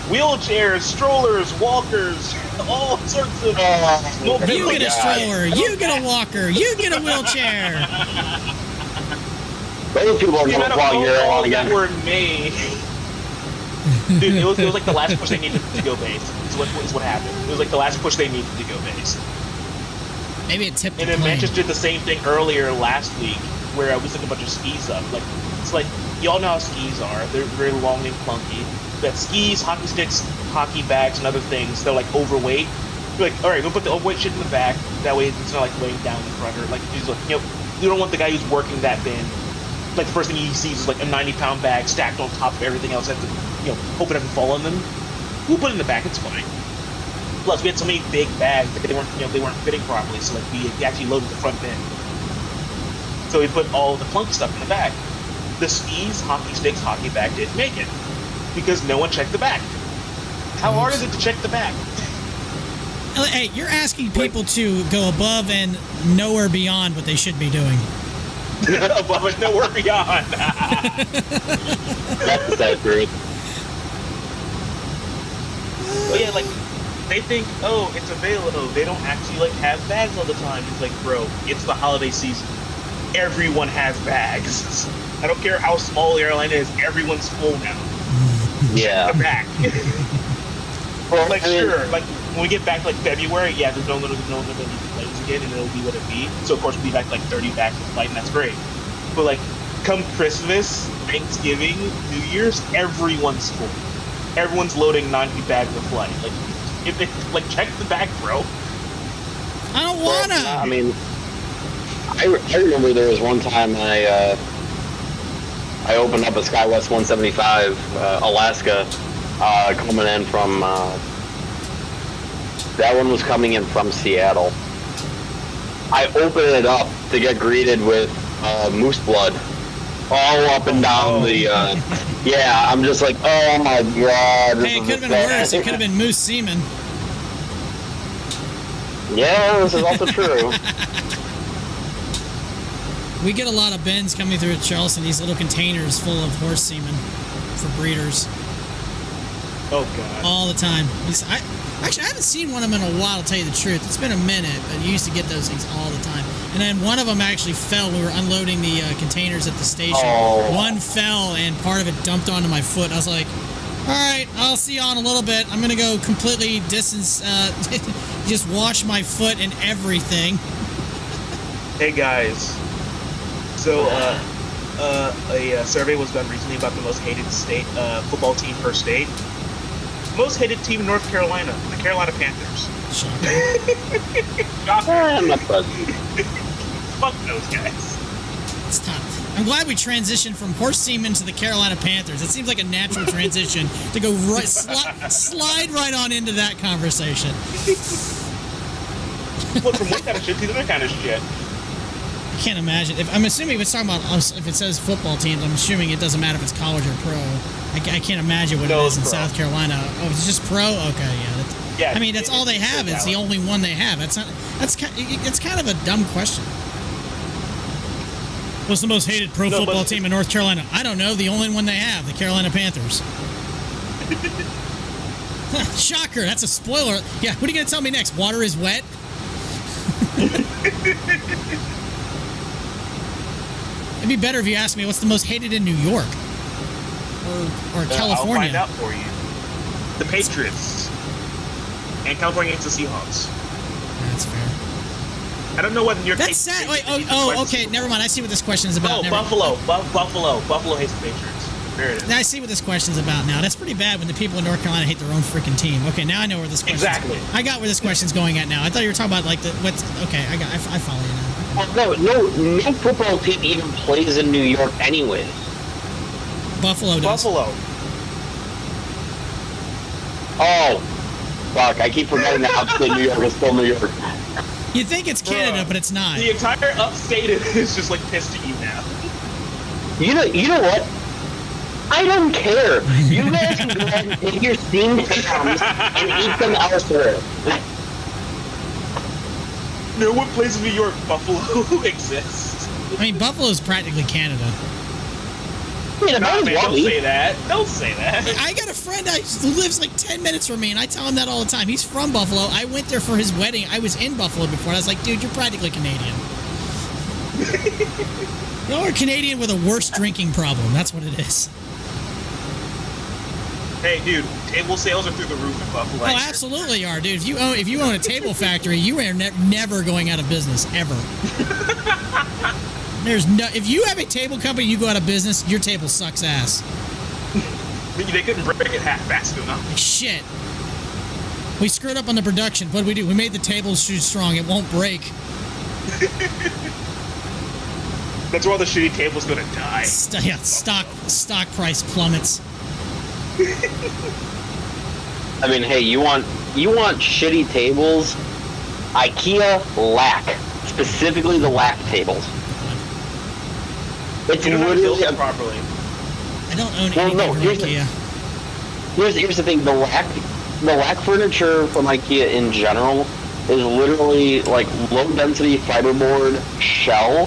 Wheelchairs, strollers, walkers, all sorts of you get a stroller, you get a walker, you get a wheelchair. Those people are going to fly here all again. That were in May. Dude, it was like the last push they needed to go base. Is what happened. It was like the last push they needed to go base. Maybe it tipped. And then Manchester did the same thing earlier last week where we stick a bunch of skis up. Like, it's like, y'all know how skis are. They're very long and clunky. But skis, hockey sticks, hockey bags, and other things, they're like overweight. You're like, all right, we'll put the overweight shit in the back. That way it's not like weighing down the front. Or like, you don't want the guy who's working that bin. Like the first thing he sees is like a 90-pound bag stacked on top of everything else. Have to, hope it doesn't fall on them. We'll put it in the back. It's fine. Plus, we had so many big bags that they weren't fitting properly. So like we actually loaded the front bin. So we put all the clunky stuff in the back. The skis, hockey sticks, hockey bag didn't make it because no one checked the back. How hard is it to check the back? Hey, you're asking people to go above and nowhere beyond what they should be doing. Above and nowhere beyond. That's that great. But yeah, like, they think, oh, it's available. They don't actually, like, have bags all the time. It's like, bro, it's the holiday season. Everyone has bags. I don't care how small the airline is. Everyone's full now. Yeah. They're back. Well, like, sure, like, when we get back to, like, February, yeah, there's no one going to need planes again, and it'll be what it be. So, of course, we'll be back to, like, 30 bags of flight, and that's great. But, like, come Christmas, Thanksgiving, New Year's, everyone's full. Everyone's loading 90 bags of flight. Like, if they, like, check the bag, bro. I don't wanna. I mean, I remember there was one time I opened up a SkyWest 175 Alaska coming in from that one was coming in from Seattle. I opened it up to get greeted with moose blood all up and down the yeah, I'm just like, oh my god. Hey, it could have been worse. It could have been moose semen. Yeah, this is also true. We get a lot of bins coming through at Charleston, these little containers full of horse semen for breeders. Oh, God. All the time. Actually, I haven't seen one of them in a while, to tell you the truth. It's been a minute, but you used to get those things all the time. And then one of them actually fell. We were unloading the containers at the station. Oh. One fell, and part of it dumped onto my foot. I was like, all right, I'll see you on a little bit. I'm going to go completely distance, just wash my foot and everything. Hey, guys. So, a survey was done recently about the most hated state football team per state. Most hated team in North Carolina, the Carolina Panthers. Shocker. Fuck those guys. It's time. I'm glad we transitioned from horse semen to the Carolina Panthers. It seems like a natural transition to go right, slide right on into that conversation. Well, from one kind of shit to the other kind of shit. I can't imagine. I'm assuming if it's talking about if it says football teams, I'm assuming it doesn't matter if it's college or pro. I can't imagine what it is in pro. South Carolina. Oh, it's just pro. Okay, yeah. I mean, that's all they have. It's the only one they have. It's kind of a dumb question. What's the most hated pro football team in North Carolina? I don't know. The only one they have, the Carolina Panthers. Shocker. That's a spoiler. Yeah. What are you gonna tell me next? Water is wet. It'd be better if you asked me what's the most hated in New York or California. I'll find out for you. The Patriots and California against the Seahawks. That's fair. I don't know what New York. That's sad. Wait, okay. Never mind. I see what this question is about. Oh, Buffalo. Buffalo hates the Patriots. There it is. I see what this question is about now. That's pretty bad when the people in North Carolina hate their own freaking team. Okay, now I know where this question. Exactly. I got where this question's going at now. I thought you were talking about like what's. Okay, I follow you now. Well, no football team even plays in New York anyway. Buffalo does. Buffalo. Oh, fuck! I keep forgetting that upstate New York is still New York. You think it's Canada, but it's not. The entire upstate is just like pissed at you now. You know what? I don't care. You guys can go ahead and take your steamed hams and eat them elsewhere. No one plays in New York. Buffalo exists. I mean, Buffalo's practically Canada. Yeah, don't say that. Don't say that. I got a friend who lives like 10 minutes from me, and I tell him that all the time. He's from Buffalo. I went there for his wedding. I was in Buffalo before. And I was like, dude, you're practically Canadian. Y'all are Canadian with a worse drinking problem. That's what it is. Hey, dude, table sales are through the roof in Buffalo. Oh, absolutely are, dude. If you own a table factory, you are never going out of business, ever. There's no. If you have a table company, you go out of business. Your table sucks ass. They couldn't break it half fast enough. Shit. We screwed up on the production. What did we do? We made the table too strong. It won't break. That's why the shitty table's gonna die. Stock price plummets. I mean, hey, you want shitty tables? IKEA lack, specifically the lack tables. It's literally properly. I don't own anything from IKEA. Here's the thing: the lack furniture from IKEA in general is literally like low density fiberboard shell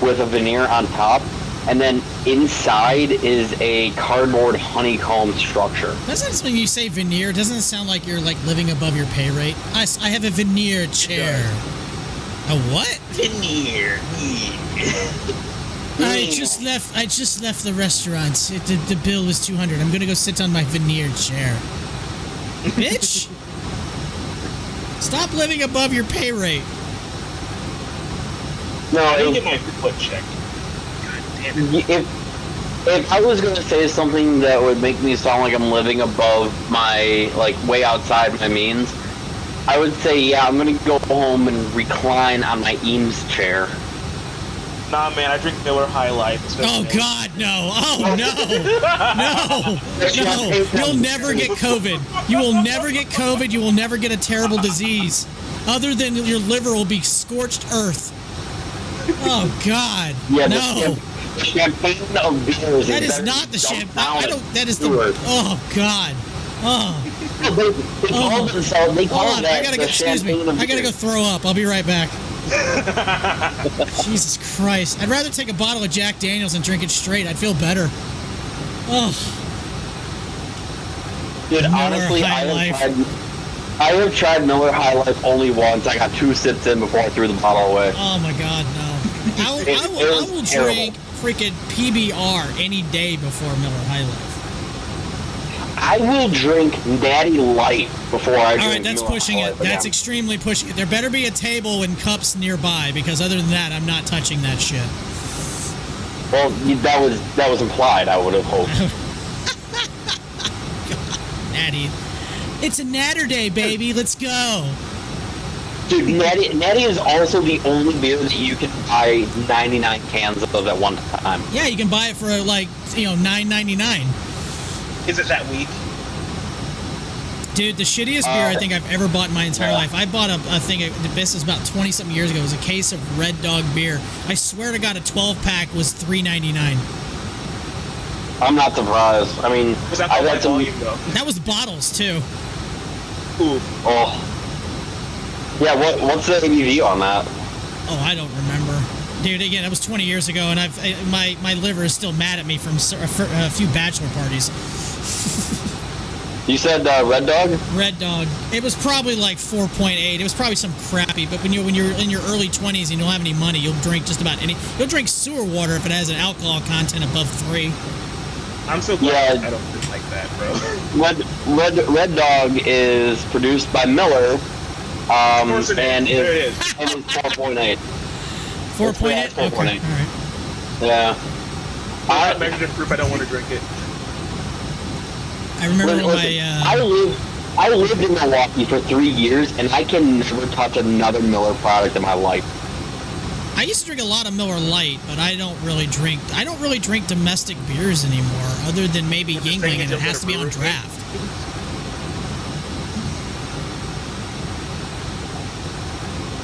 with a veneer on top, and then inside is a cardboard honeycomb structure. Doesn't when you say veneer, doesn't it sound like you're like living above your pay rate? I have a veneer chair. A what? Veneer. I just left the restaurant. The bill was $200. I'm gonna go sit on my veneer chair. Bitch! Stop living above your pay rate. No, I didn't get my foot checked. If I was gonna say something that would make me sound like I'm living above my, like, way outside my means, I would say, yeah, I'm gonna go home and recline on my Eames chair. Nah, man, I drink Miller High Life. Oh, God, no. Oh, no. No. You'll never get COVID. You will never get COVID. You will never get a terrible disease. Other than your liver will be scorched earth. Oh, God. Yeah, no. The champagne of beers. That is not the champagne. That is the... Oh, God. Oh. They call it that excuse me. I gotta go throw up. I'll be right back. Jesus Christ. I'd rather take a bottle of Jack Daniels and drink it straight. I'd feel better. Oh. Dude, honestly, I have tried Miller High Life only once. I got 2 sips in before I threw the bottle away. Oh my God, no. I will drink freaking PBR any day before Miller High Life. I will drink Natty Light before I drink. All right, that's Miller pushing High it. Life That's again. extremely pushing it. There better be a table and cups nearby, because other than that, I'm not touching that shit. Well, that was implied, I would have hoped. God, Natty. It's a Natter Day, baby. Let's go. Dude, Natty is also the only beer that you can buy 99 cans of at one time. Yeah, you can buy it for like, $9.99. Is it that weak? Dude, the shittiest beer I think I've ever bought in my entire life. I bought a thing, this was about 20-something years ago. It was a case of Red Dog beer. I swear to God, a 12-pack was $3.99. I'm not surprised. I mean, Was that the volume, though? That was bottles, too. Ooh. Oh. Yeah, what's the ABV on that? Oh, I don't remember. Dude, again, that was 20 years ago, and my liver is still mad at me from a few bachelor parties. You said Red Dog? Red Dog. It was probably like 4.8. It was probably some crappy, but when you're in your early 20s and you don't have any money, you'll drink just about any. You'll drink sewer water if it has an alcohol content above 3. I'm so glad I don't drink like that, bro. Red Dog is produced by Miller, and is 4.8. 4.8? Okay, all right. Yeah. I'm not measured in proof. I don't want to drink it. I remember when I lived in Milwaukee for 3 years, and I can never touch another Miller product in my life. I used to drink a lot of Miller Lite, but I don't really drink domestic beers anymore, other than maybe Yingling, and it has to be on draft.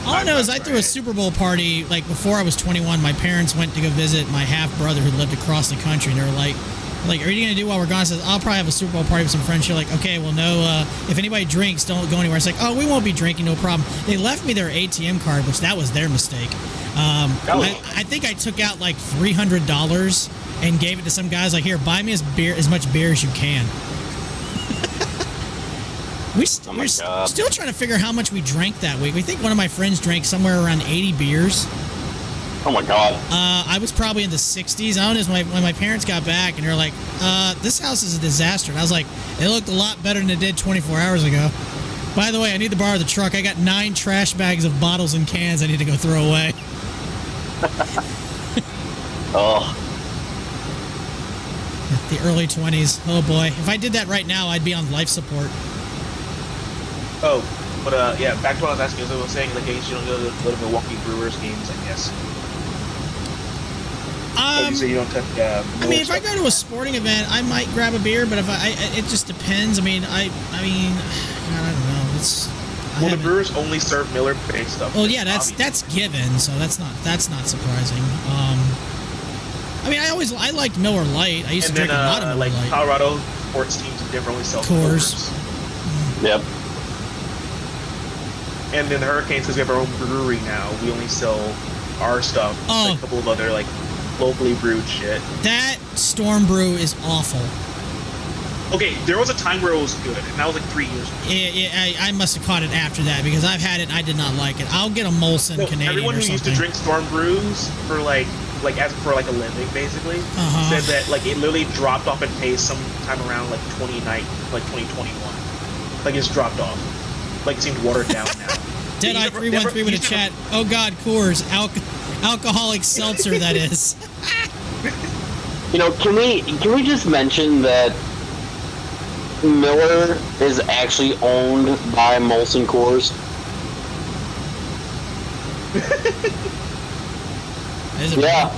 All I know is I threw a Super Bowl party, like, before I was 21. My parents went to go visit my half-brother who lived across the country, and they were like, are you going to do while we're gone? I said, I'll probably have a Super Bowl party with some friends. You're like, okay, well, no, if anybody drinks, don't go anywhere. It's like, oh, we won't be drinking, no problem. They left me their ATM card, which that was their mistake. I think I took out like $300 and gave it to some guys, like, here, buy me as much beer as you can. We're still trying to figure out how much we drank that week. We think one of my friends drank somewhere around 80 beers. Oh my God. I was probably in the 60s. I don't know, when my parents got back and they're like, this house is a disaster. And I was like, it looked a lot better than it did 24 hours ago. By the way, I need to borrow the truck. I got 9 trash bags of bottles and cans I need to go throw away. Oh. The early 20s. Oh boy. If I did that right now, I'd be on life support. Oh, but yeah, back to what I was asking, as I was saying, like, I guess you don't go to the Milwaukee Brewers games, I guess. You say you don't touch, I mean, if I go to a sporting event, I might grab a beer, but if it just depends. I mean, God, I don't know. Well, the Brewers only serve Miller-based stuff. Well, yeah, that's given, so that's not surprising. I mean, I liked Miller Lite. I used to drink a lot of Miller Lite. Colorado sports teams never only sell Coors. Yep. And then the Hurricanes, because we have our own brewery now, we only sell our stuff. Oh. A couple of other like locally brewed shit. That Storm Brew is awful. Okay, there was a time where it was good, and that was like 3 years ago. Yeah, I must have caught it after that because I've had it and I did not like it. I'll get a Molson Canadian everyone who or something. used to drink Storm Brews for like as for like a living, basically, said that like it literally dropped off in taste sometime around like 2021. Like it's dropped off. Like it seemed watered down now. Deadeye 313 with a chat. Oh God, Coors, alcoholic seltzer. That is. You know, can we just mention that Miller is actually owned by Molson Coors? Is it yeah.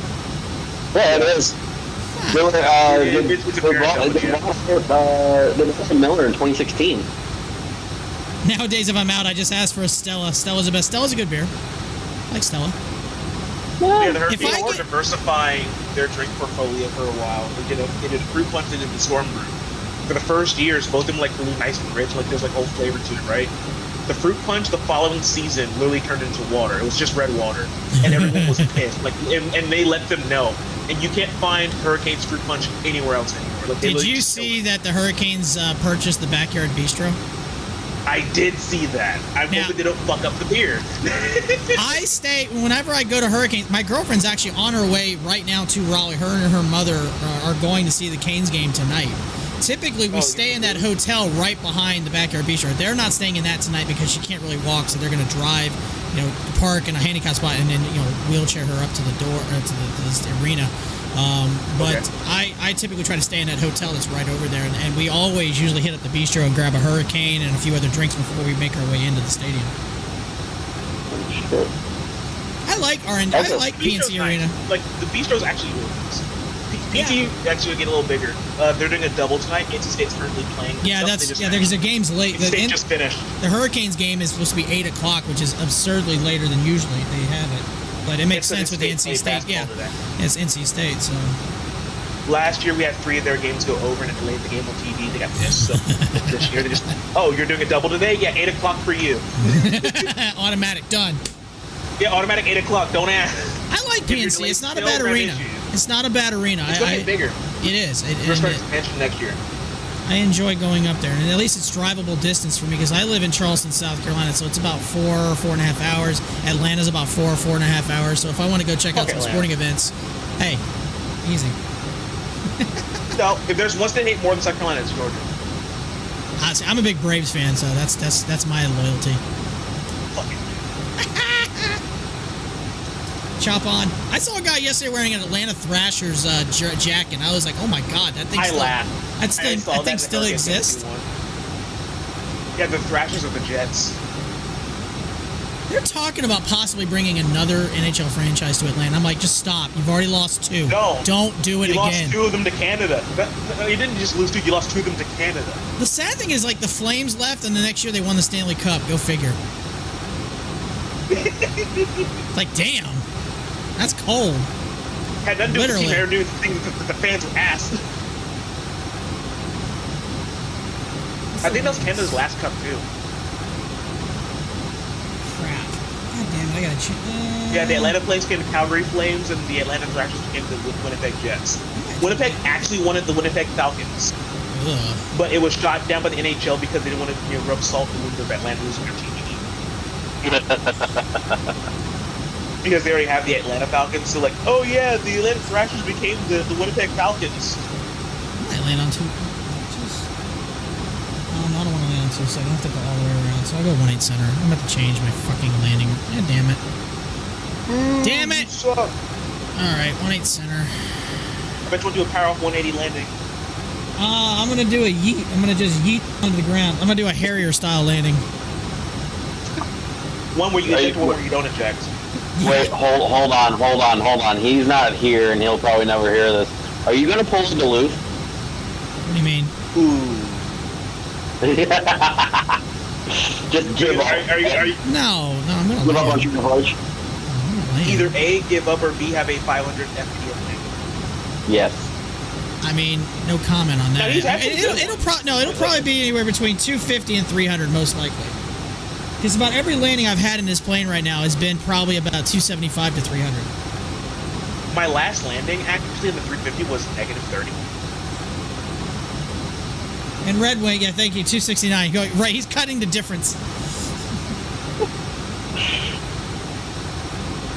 Yeah, it is. Miller, they bought Miller in 2016. Nowadays, if I'm out, I just ask for a Stella. Stella's the best. Stella's a good beer. I like Stella. Yeah, the Hurricanes were diversifying their drink portfolio for a while. They did a fruit punch, they did the Storm Brew. For the first years, both of them like really nice and rich, like there's like whole flavor to it, right? The fruit punch the following season literally turned into water. It was just red water, and everyone was pissed. Like, and they let them know. And you can't find Hurricanes fruit punch anywhere else anymore. Like, did you see that the Hurricanes purchased the Backyard Bistro? I did see that. I hope they don't fuck up the beer. I stay, whenever I go to Hurricanes, my girlfriend's actually on her way right now to Raleigh. Her and her mother are going to see the Canes game tonight. Typically, we stay in that hotel right behind the Backyard Bistro. They're not staying in that tonight because she can't really walk, so they're going to drive, park in a handicap spot and then, wheelchair her up to the door, to the arena. But I typically try to stay in that hotel that's right over there, and we always usually hit up the bistro and grab a Hurricane and a few other drinks before we make our way into the stadium. I like PNC Arena. Like the bistro's actually really nice. PNC actually get a little bigger. They're doing a double tonight. NC State's currently playing. Yeah, because their game's late. NC State just finished. The Hurricanes game is supposed to be 8 o'clock, which is absurdly later than usually they have it. But it makes sense with the NC State. Yeah, it's NC State. So last year we had 3 of their games go over and it delayed the game on TV. They got pissed. So this year they just, you're doing a double today? Yeah, 8 o'clock for you. Automatic, done. Yeah, automatic 8 o'clock. Don't ask. I like PNC. It's not a bad arena. It's not a bad arena. It's going to get bigger. It is. We're starting expansion next year. I enjoy going up there, and at least it's drivable distance for me because I live in Charleston, South Carolina, so it's about 4.5 hours. Atlanta's about 4.5 hours. So if I want to go check out some sporting events, hey, easy. No, if there's one state I hate more than South Carolina, it's Georgia. Honestly, I'm a big Braves fan, so that's my loyalty. Chop on. I saw a guy yesterday wearing an Atlanta Thrashers jacket, and I was like, "Oh my god, that thing!" I laughed. That thing still exists. Yeah, the Thrashers are the Jets. They're talking about possibly bringing another NHL franchise to Atlanta. I'm like, just stop. You've already lost 2. No, don't do it again. You lost 2 of them to Canada. You didn't just lose 2. You lost 2 of them to Canada. The sad thing is, like, the Flames left, and the next year they won the Stanley Cup. Go figure. Like, damn. That's cold. Had nothing to do with the team. Had to do with the things that the fans were asked. I think that was Canada's last cup, too. Crap. God damn it, I gotta check. Yeah, the Atlanta Flames came to Calgary Flames, and the Atlanta Thrashers came to the Winnipeg Jets. Winnipeg actually wanted the Winnipeg Falcons. Ugh. But it was shot down by the NHL because they didn't want to rub salt in the wound of Atlanta losing their TV. Because they already have the Atlanta Falcons, so like, oh yeah, the Atlanta Thrashers became the Winnipeg Falcons. I might land on 2. I don't want to land on 2, so I don't have to go all the way around. So I'll go 1-8 center. I'm about to change my fucking landing. God damn it. Damn it! Alright, 18 center. I bet you want to do a power off 180 landing. I'm gonna do a yeet. I'm gonna just yeet onto the ground. I'm gonna do a Harrier style landing. One where you eject, one where you don't eject. Wait, hold on. He's not here, and he'll probably never hear this. Are you gonna pull the Duluth? What do you mean? Ooh. Just give up. Are you, No, I'm gonna give up land. on your approach. Either A, give up, or B, have a 500 FPM landing. Yes. I mean, no comment on that. No, he's actually It'll probably be anywhere between 250 and 300, most likely. Because about every landing I've had in this plane right now has been probably about 275 to 300. My last landing, actually, in the 350 was negative 30. And Red Wing, yeah, thank you, 269. Right, he's cutting the difference.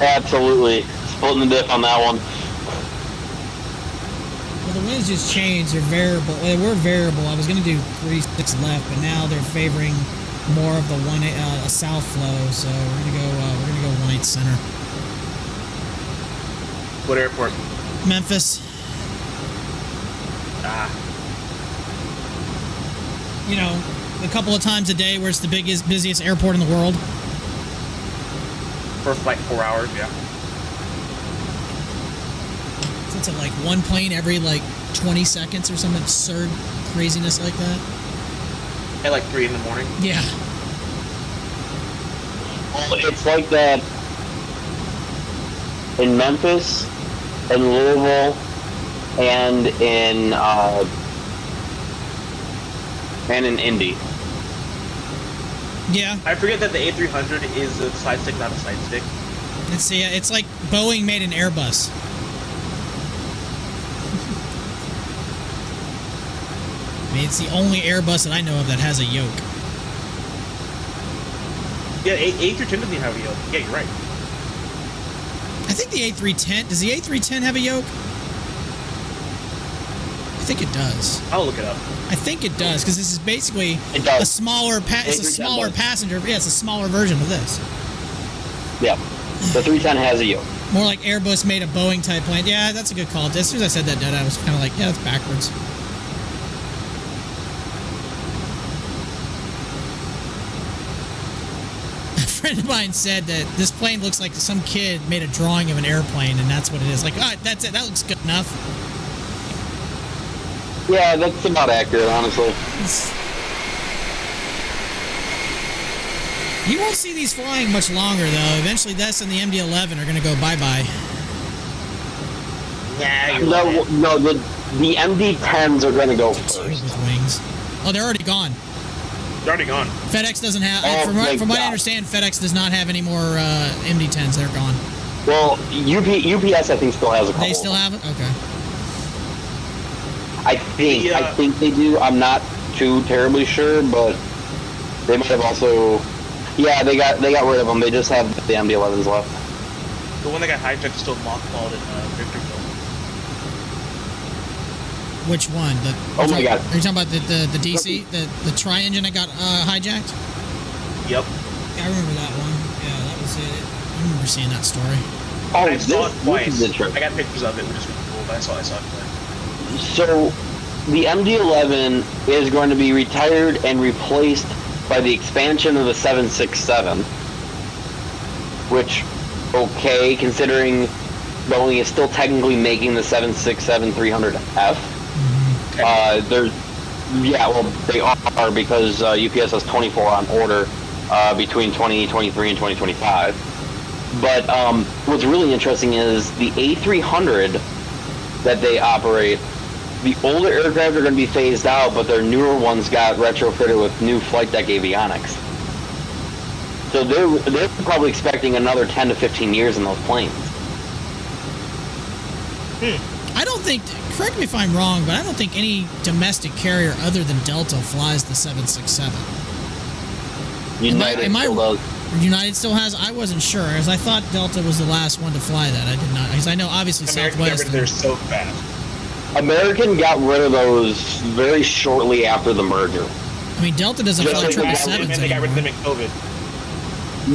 Absolutely. Splitting the diff on that one. Well, the winds just changed. They're variable. Well, they were variable. I was going to do 3-6 left, but now they're favoring more of the a south flow. So we're gonna go 18 center. What airport? Memphis. You know, a couple of times a day where it's the busiest airport in the world. For like 4 hours, yeah. So it's like one plane every like 20 seconds or some absurd craziness like that. At like 3 in the morning? Yeah. Well, it's like that in Memphis, in Louisville, and in Indy. Yeah. I forget that the A300 is a side stick, not a side stick. It's like Boeing made an Airbus. I mean, it's the only Airbus that I know of that has a yoke. Yeah, A310 doesn't even have a yoke. Yeah, you're right. I think the A310... Does the A310 have a yoke? I think it does. I'll look it up. I think it does, because this is basically a smaller... It's a smaller passenger... Yeah, it's a smaller version of this. Yeah. The 310 has a yoke. More like Airbus made a Boeing type plane. Yeah, that's a good call. As soon as I said that, Dad, I was kind of like, yeah, that's backwards. A friend of mine said that this plane looks like some kid made a drawing of an airplane, and that's what it is. Like, oh, that's it. That looks good enough. Yeah, that's about accurate, honestly. You won't see these flying much longer, though. Eventually, this and the MD-11 are going to go bye-bye. No, the MD-10s are going to go first. With wings. Oh, they're already gone. They're already gone. FedEx doesn't have... from what I understand, FedEx does not have any more MD-10s. They're gone. Well, UPS, I think, still has a couple. They still have it? Okay. I think they do. I'm not too terribly sure, but they might have also... Yeah, they got rid of them. They just have the MD-11s left. The one that got hijacked is still mothballed in Victorville. Which one? Oh my God! Are you talking about the DC, the tri-engine that got hijacked? Yep. Yeah, I remember that one. Yeah, that was it. I remember seeing that story. Oh, I saw it twice. I got pictures of it, which is really cool. But I saw it twice. So, the MD-11 is going to be retired and replaced by the expansion of the 767, which, okay, considering Boeing is still technically making the 767-300F. They are, because UPS has 24 on order between 2023 and 2025. But what's really interesting is the A300 that they operate. The older aircraft are going to be phased out, but their newer ones got retrofitted with new flight deck avionics. So they're probably expecting another 10 to 15 years in those planes. I don't think, correct me if I'm wrong, but I don't think any domestic carrier other than Delta flies the 767. United still has? I wasn't sure, as I thought Delta was the last one to fly that. I did not, because I know obviously Southwest. They're so fast. American got rid of those very shortly after the merger. I mean, Delta doesn't fly 777s And they got rid of them in COVID.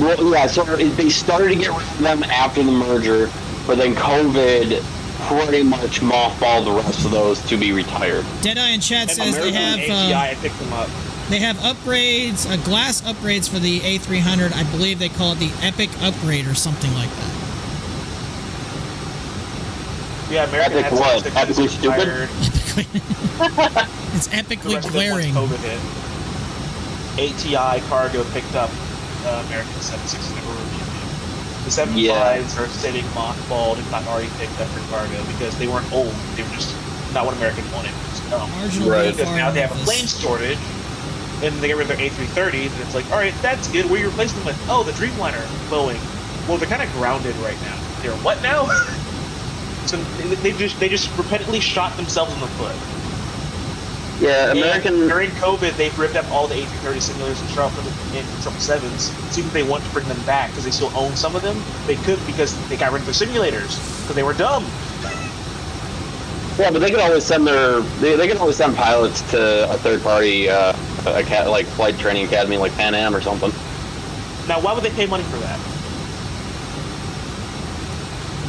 Well, yeah, so they started to get rid of them after the merger, but then COVID pretty much mothballed the rest of those to be retired. Deadeye in chat says they have ATI picked them up. They have upgrades, glass upgrades for the A300. I believe they call it the Epic Upgrade or something like that. Yeah, American Epic what? Epically stupid? It's epically glaring. COVID hit. ATI Cargo picked up American 76s never reviewed it. The 75s are sitting mothballed and not already picked up for cargo because they weren't old. They were just not what American wanted. Right. Because now they have a plane shortage and they get rid of their A330s and it's like, all right, that's good. What are you replacing them with? Oh, the Dreamliner, Boeing. Well, they're kind of grounded right now. They're what now? So they just repeatedly shot themselves in the foot. Yeah, American... And during COVID, they've ripped up all the A330 simulators and 777s. See if they want to bring them back because they still own some of them. They couldn't because they got rid of their simulators because they were dumb. Yeah, but they can always send they can always send pilots to a third party like flight training academy like Pan Am or something. Now, why would they pay money for that?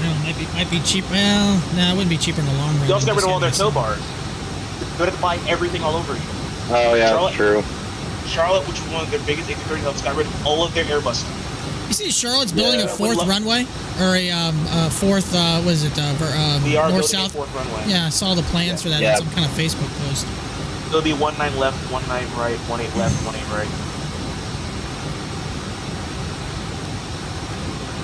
Well, might be cheap. Well, no, it wouldn't be cheper in the long run. They also got rid of all their tow bars. They would have to buy everything all over again. Oh yeah, that's true. Charlotte, which was one of their biggest A330 hubs, got rid of all of their Airbus stuff. You see, Charlotte's building a fourth runway, or a fourth. What is it? North-south. Fourth runway. Yeah, I saw the plans for that in some kind of Facebook post. It'll be 19 left, 19 right, 18 left, 18 right.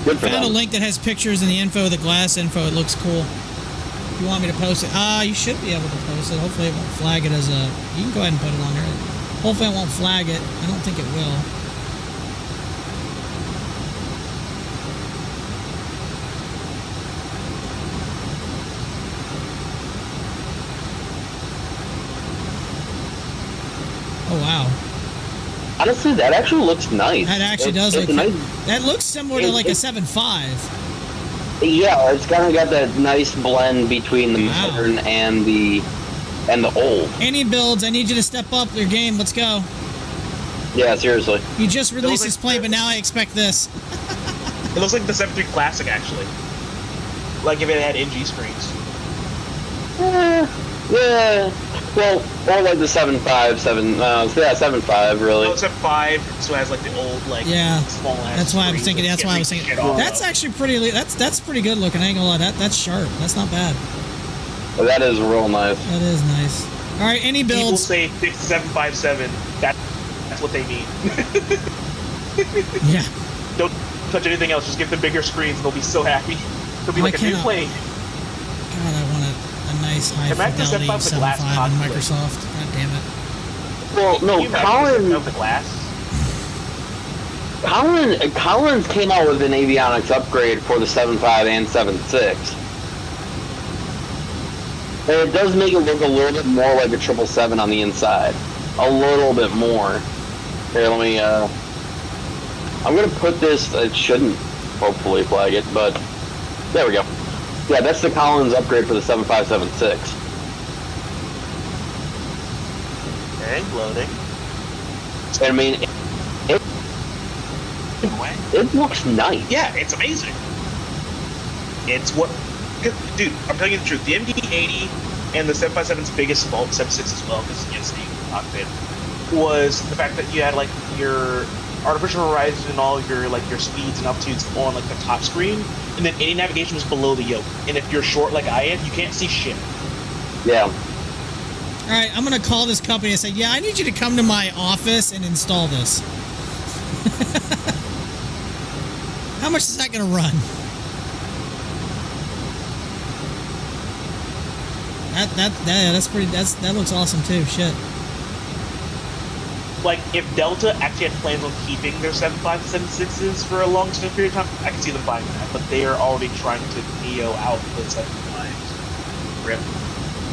I found a link that has pictures and the info, the glass info. It looks cool. If you want me to post it, you should be able to post it. Hopefully, it won't flag it as a. You can go ahead and put it on there. Hopefully, it won't flag it. I don't think it will. Oh wow. Honestly, that actually looks nice. That actually does look nice. That looks similar to like a 7.5. Yeah, it's kind of got that nice blend between the modern and the old. Inibuilds, I need you to step up your game. Let's go. Yeah, seriously. You just released this plane, but now I expect this. It looks like the 7.3 Classic, actually. Like if it had NG screens. Yeah. Well, or like the 7.5, 7.5 really. No, it's a 5, so it has like the old small ass. That's why I was thinking. That's why I was thinking. That's actually pretty. That's pretty good looking. I ain't gonna lie. That's sharp. That's not bad. Well, that is real nice. That is nice. All right, any builds? People say 6757. That's what they mean. Yeah. Don't touch anything else. Just give them bigger screens, and they'll be so happy. It'll be like a new plane. God, I want a nice high fidelity 7.5 in Microsoft. God damn it. Well, no, Collins came out with an avionics upgrade for the 7.5 and 7.6. And it does make it look a little bit more like a 777 on the inside. A little bit more. Here, let me, I'm gonna put this, it shouldn't hopefully flag it, but there we go. Yeah, that's the Collins upgrade for the 7576. Okay, loading. I mean, it looks nice. Yeah, it's amazing. It's what... Dude, I'm telling you the truth. The MD-80 and the 757's biggest fault, 76 as well, because it's the cockpit, was the fact that you had, like, your artificial horizon and all your speeds and altitudes on, like, the top screen, and then any navigation was below the yoke. And if you're short like I am, you can't see shit. Yeah. All right, I'm going to call this company and say, yeah, I need you to come to my office and install this. How much is that going to run? That looks awesome too. Shit. Like, if Delta actually had plans on keeping their 7.5 and 7.6s for a long period of time, I can see them buying that. But they are already trying to neo out the 7.5s. Rip.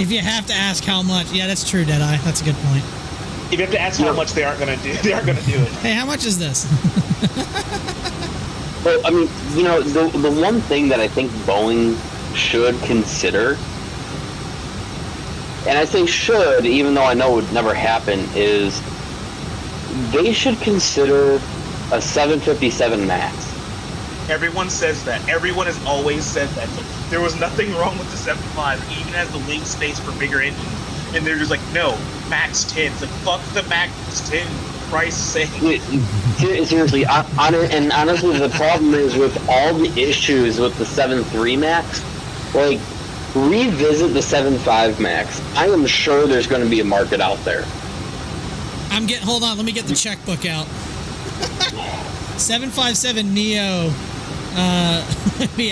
If you have to ask how much, yeah, that's true, Deadeye. That's a good point. If you have to ask how much, they aren't going to do. They aren't going to do it. Hey, how much is this? Well, I mean, you know, the one thing that I think Boeing should consider, and I say should, even though I know it would never happen, is they should consider a 757 MAX. Everyone says that. Everyone has always said that. So there was nothing wrong with the 7.5. It even has the wing space for bigger engines. And they're just like, no, max 10. It's like, fuck the max 10. Christ's sake. Seriously, and honestly, the problem is with all the issues with the 7.3 Max, like, revisit the 7.5 Max. I am sure there's going to be a market out there. Hold on, let me get the checkbook out. 757 Neo,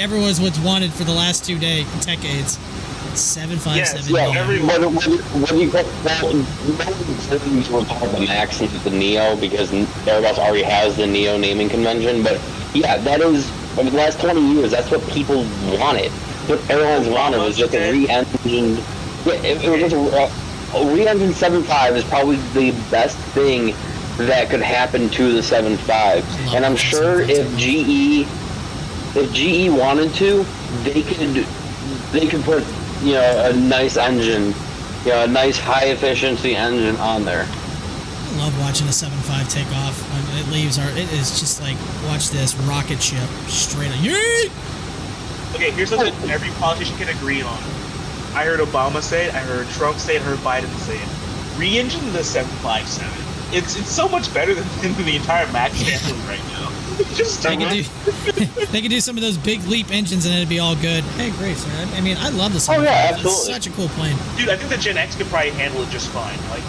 everyone's what's wanted for the last 2 decades. 757 Yes, Neo. What do you call the Max and the Neo because Airbus already has the Neo naming convention, but yeah, that is, over the last 20 years, that's what people wanted. What airlines wanted was just a re-engined, it was just a re-engined 7.5 is probably the best thing that could happen to the 7.5, and I'm sure if GE wanted to, they could put, you know, a nice engine, you know, a nice high efficiency engine on there. I love watching a 7.5 take off when it leaves it is just like, watch this rocket ship straight up. Yeet! Okay, here's something every politician can agree on. I heard Obama say it, I heard Trump say it, I heard Biden say it. Re-engine the 757. It's so much better than the entire Max family right now. Just they could do some of those big leap engines and it'd be all good. Hey, Grace, man. I mean, I love this. Oh yeah, absolutely. It's such a cool plane. Dude, I think the Gen X could probably handle it just fine. Like,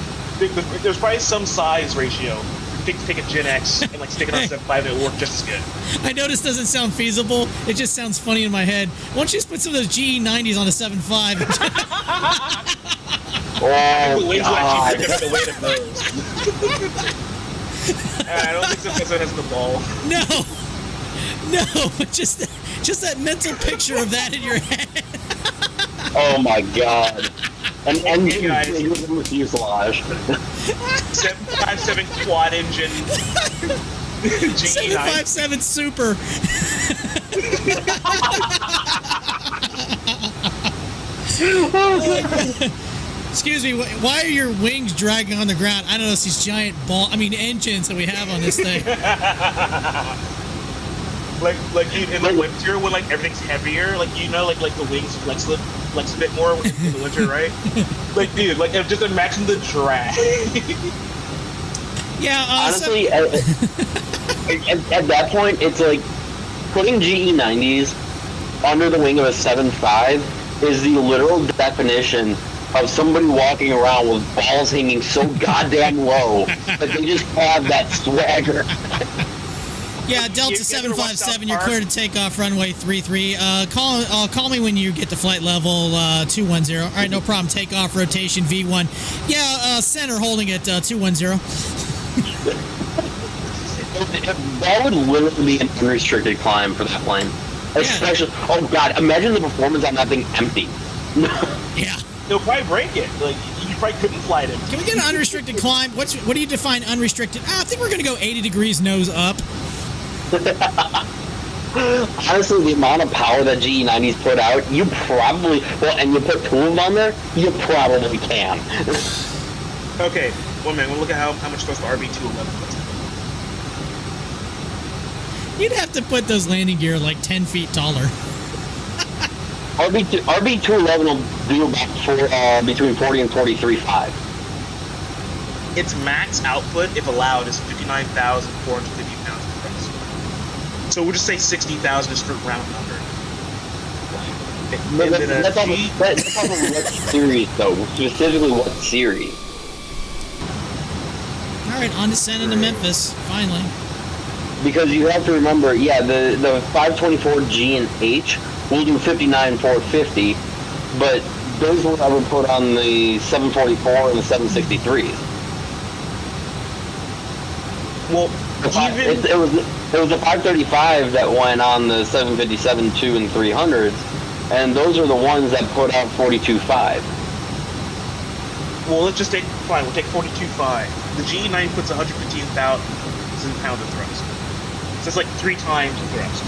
there's probably some size ratio. You take a Gen X and like stick it on 7.5 and it'll work just as good. I know this doesn't sound feasible. It just sounds funny in my head. Why don't you just put some of those GE90s on a 7.5? The wings will actually pick up the weight of those. I don't think this one has the ball. No, but just that mental picture of that in your head. Oh my god. An engine bigger than the fuselage. 757 quad engine. GE9. 757 Super. Excuse me, why are your wings dragging on the ground? I don't know, it's these giant engines that we have on this thing. like in the winter when like everything's heavier, like you know, like the wings flex a bit more in the winter, right? Like dude, like just imagine the drag. Yeah, honestly, at that point, it's like putting GE90s under the wing of a 7.5 is the literal definition of somebody walking around with balls hanging so goddamn low that they just have that swagger. Yeah, Delta 757, you're clear to take off runway 33. Call me when you get to flight level 210. All right, no problem. Take off rotation V1. Yeah, center holding at 210. That would literally be an unrestricted climb for that plane. Especially, oh god, imagine the performance on that thing empty. Yeah. They'll probably break it. Like, you probably couldn't fly it. Can we get an unrestricted climb? What do you define unrestricted? I think we're going to go 80 degrees nose up. Honestly, the amount of power that GE90s put out, you probably, and you put two of them on there, you probably can. Okay, 1 minute, we'll look at how much goes the RB211 puts. You'd have to put those landing gear like 10 feet taller. RB211 will do about between 40 and 43.5. Its max output, if allowed, is 59,450 pounds of thrust. So we'll just say 60,000 just for round number. That's on what series, though. Specifically, what series? All right, on descent into Memphis, finally. Because you have to remember, yeah, the 524G and H will do 59,450, but those were never put on the 744 and the 763s. Well, it was the 535 that went on the 757, 2, and 300s, and those are the ones that put out 42.5. Well, let's just take, fine, we'll take 42.5. The GE9 puts 115,000 pounds of thrust. So it's like 3 times the thrust.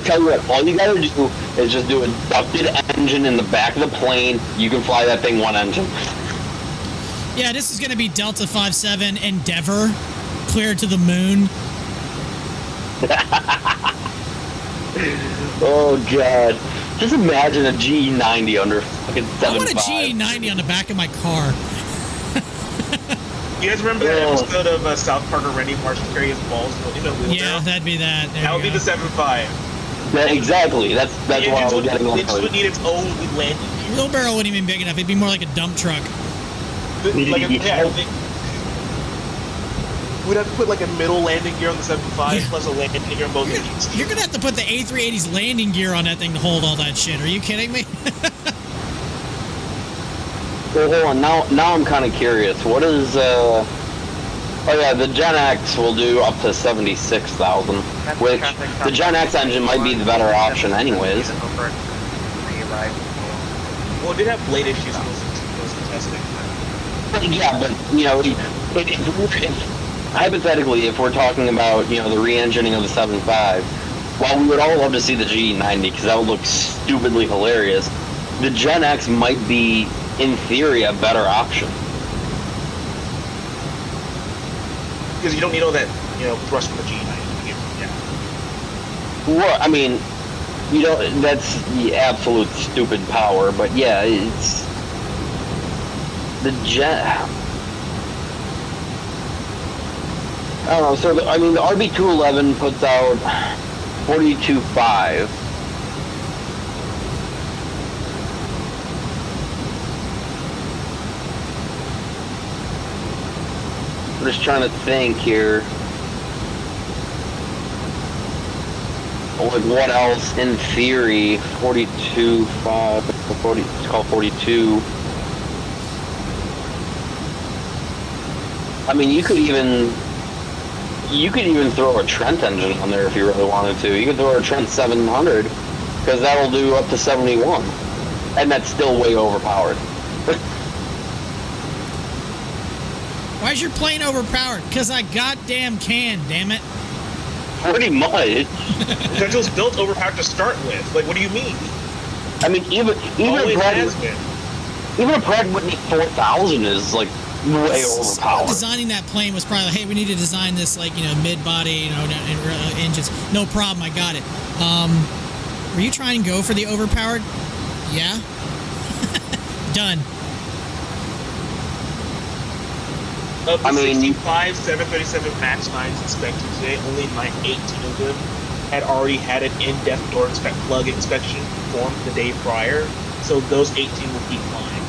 Tell you what, all you gotta do is just do a ducted engine in the back of the plane. You can fly that thing one engine. Yeah, this is going to be Delta 57 Endeavor, clear to the moon. Oh god. Just imagine a GE90 under fucking 7.5. I want a GE90 on the back of my car. You guys remember that episode of South Park where Randy Marsh carries balls in a wheelbarrow? Yeah, that'd be that. That would be the 7.5. Yeah, exactly. That's why I was getting on. It just would need its own landing gear. Wheelbarrow wouldn't even be big enough. It'd be more like a dump truck. We'd have to put like a middle landing gear on the 7.5 plus a landing gear on both engines. You're gonna have to put the A380's landing gear on that thing to hold all that shit. Are you kidding me? Well, hold on. Now I'm kind of curious. What is oh yeah, the Gen X will do up to 76,000, which the Gen X engine might be the better option anyways. Well, it did have blade issues in those testing. Yeah, but you know, hypothetically, if we're talking about the re-engineering of the 7.5, while we would all love to see the GE90 because that would look stupidly hilarious, the Gen X might be, in theory, a better option. Because you don't need all that, thrust from the GE90. Yeah. Well, I mean, that's the absolute stupid power, but yeah, it's the Gen. I don't know. So the RB211 puts out 42.5. I'm just trying to think here. Like what else in theory? 42.5, 40. It's called 42. I mean, you could even throw a Trent engine on there if you really wanted to. You could throw a Trent 700 because that'll do up to 71, and that's still way overpowered. Why is your plane overpowered? Because I goddamn can, damn it. Pretty much. Because it was built overpowered to start with. Like, what do you mean? I mean, even a Pratt Whitney 4000 is like way overpowered. Designing that plane was probably like, hey, we need to design this mid-body, engines. No problem, I got it. Were you trying to go for the overpowered? Yeah. Done. Of the 65 737 MAX 9s inspected today, only 18 of them had already had an in-depth door plug inspection performed the day prior, so those 18 will keep flying.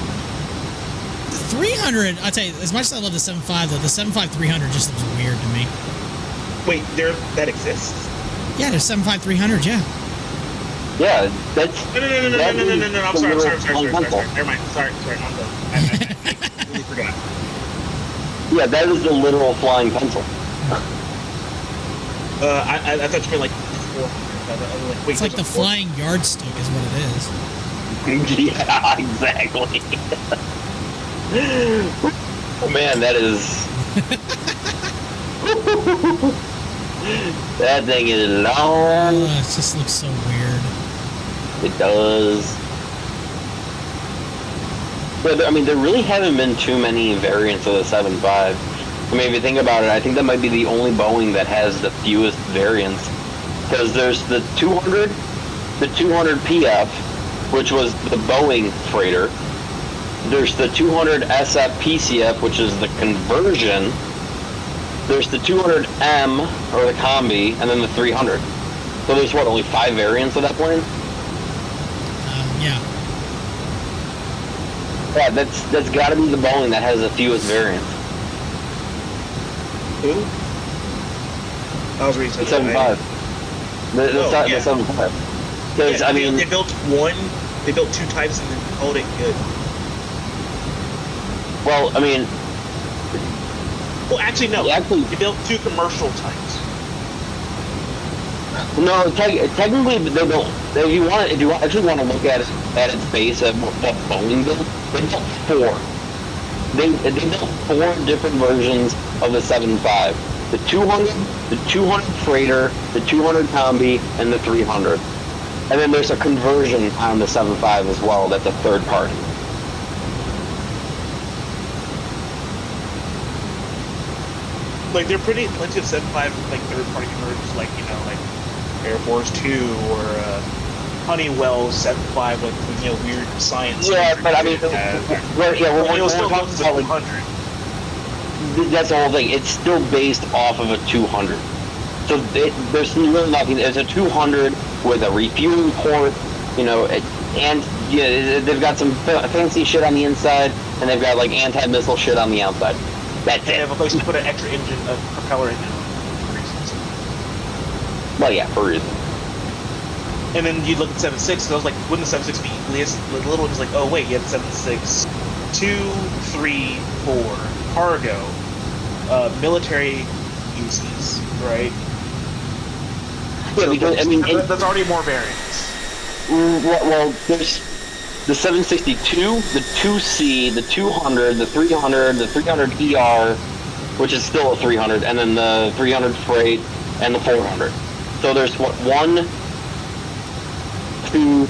The 300, I'll tell you, as much as I love the 7.5, though, the 7.5-300 just looks weird to me. Wait, that exists? Yeah, there's 7.5-300, yeah. Yeah, that's... No, I'm sorry. Never mind. Sorry, I'm done. I really forgot. Yeah, that is the literal flying pencil. I thought you meant like 400. It's like the flying yardstick is what it is. Yeah, exactly. Oh man, that is... That thing is long. It just looks so weird. It does. But, I mean, there really haven't been too many variants of the 7.5. I mean, if you think about it, I think that might be the only Boeing that has the fewest variants. Because there's the 200 PF, which was the Boeing freighter. There's the 200 SF PCF, which is the conversion. There's the 200M, or the combi, and then the 300. So there's, what, only 5 variants of that plane? Yeah. Yeah, that's got to be the Boeing that has the fewest variants. Who? I was reading the 7.5. The 7.5. Because I mean, they built 2 types and then called it good. Well, I mean, actually no. They built 2 commercial types. No, technically they built. If you actually want to look at its base of what Boeing built, they built 4. They built 4 different versions of the 7.5. The 200, the 200 freighter, the 200 combi, and the 300. And then there's a conversion on the 7.5 as well. That's a third party. Like there are plenty of 75 like third-party converters, like like Air Force 2 or Honeywell 75, like weird science. Yeah, but I mean, we're still talking about like 200. That's the whole thing. It's still based off of a 200. So there's really nothing. It's a 200 with a refueling port, and they've got some fancy shit on the inside, and they've got like anti-missile shit on the outside. That's it. They have a place to put an extra engine, a propeller engine on for reasons. Well, yeah, for reasons. And then you look at 7.6, and I was like, wouldn't the 7.6 be equally as little? It's like, oh wait, you have 7.6, 2, 3, 4, cargo, military uses, right? Yeah, because I mean, that's already more variants. Well, there's the 762, the 2C, the 200, the 300, the 300 ER, which is still a 300, and then the 300 freight and the 400. So there's 1, 2,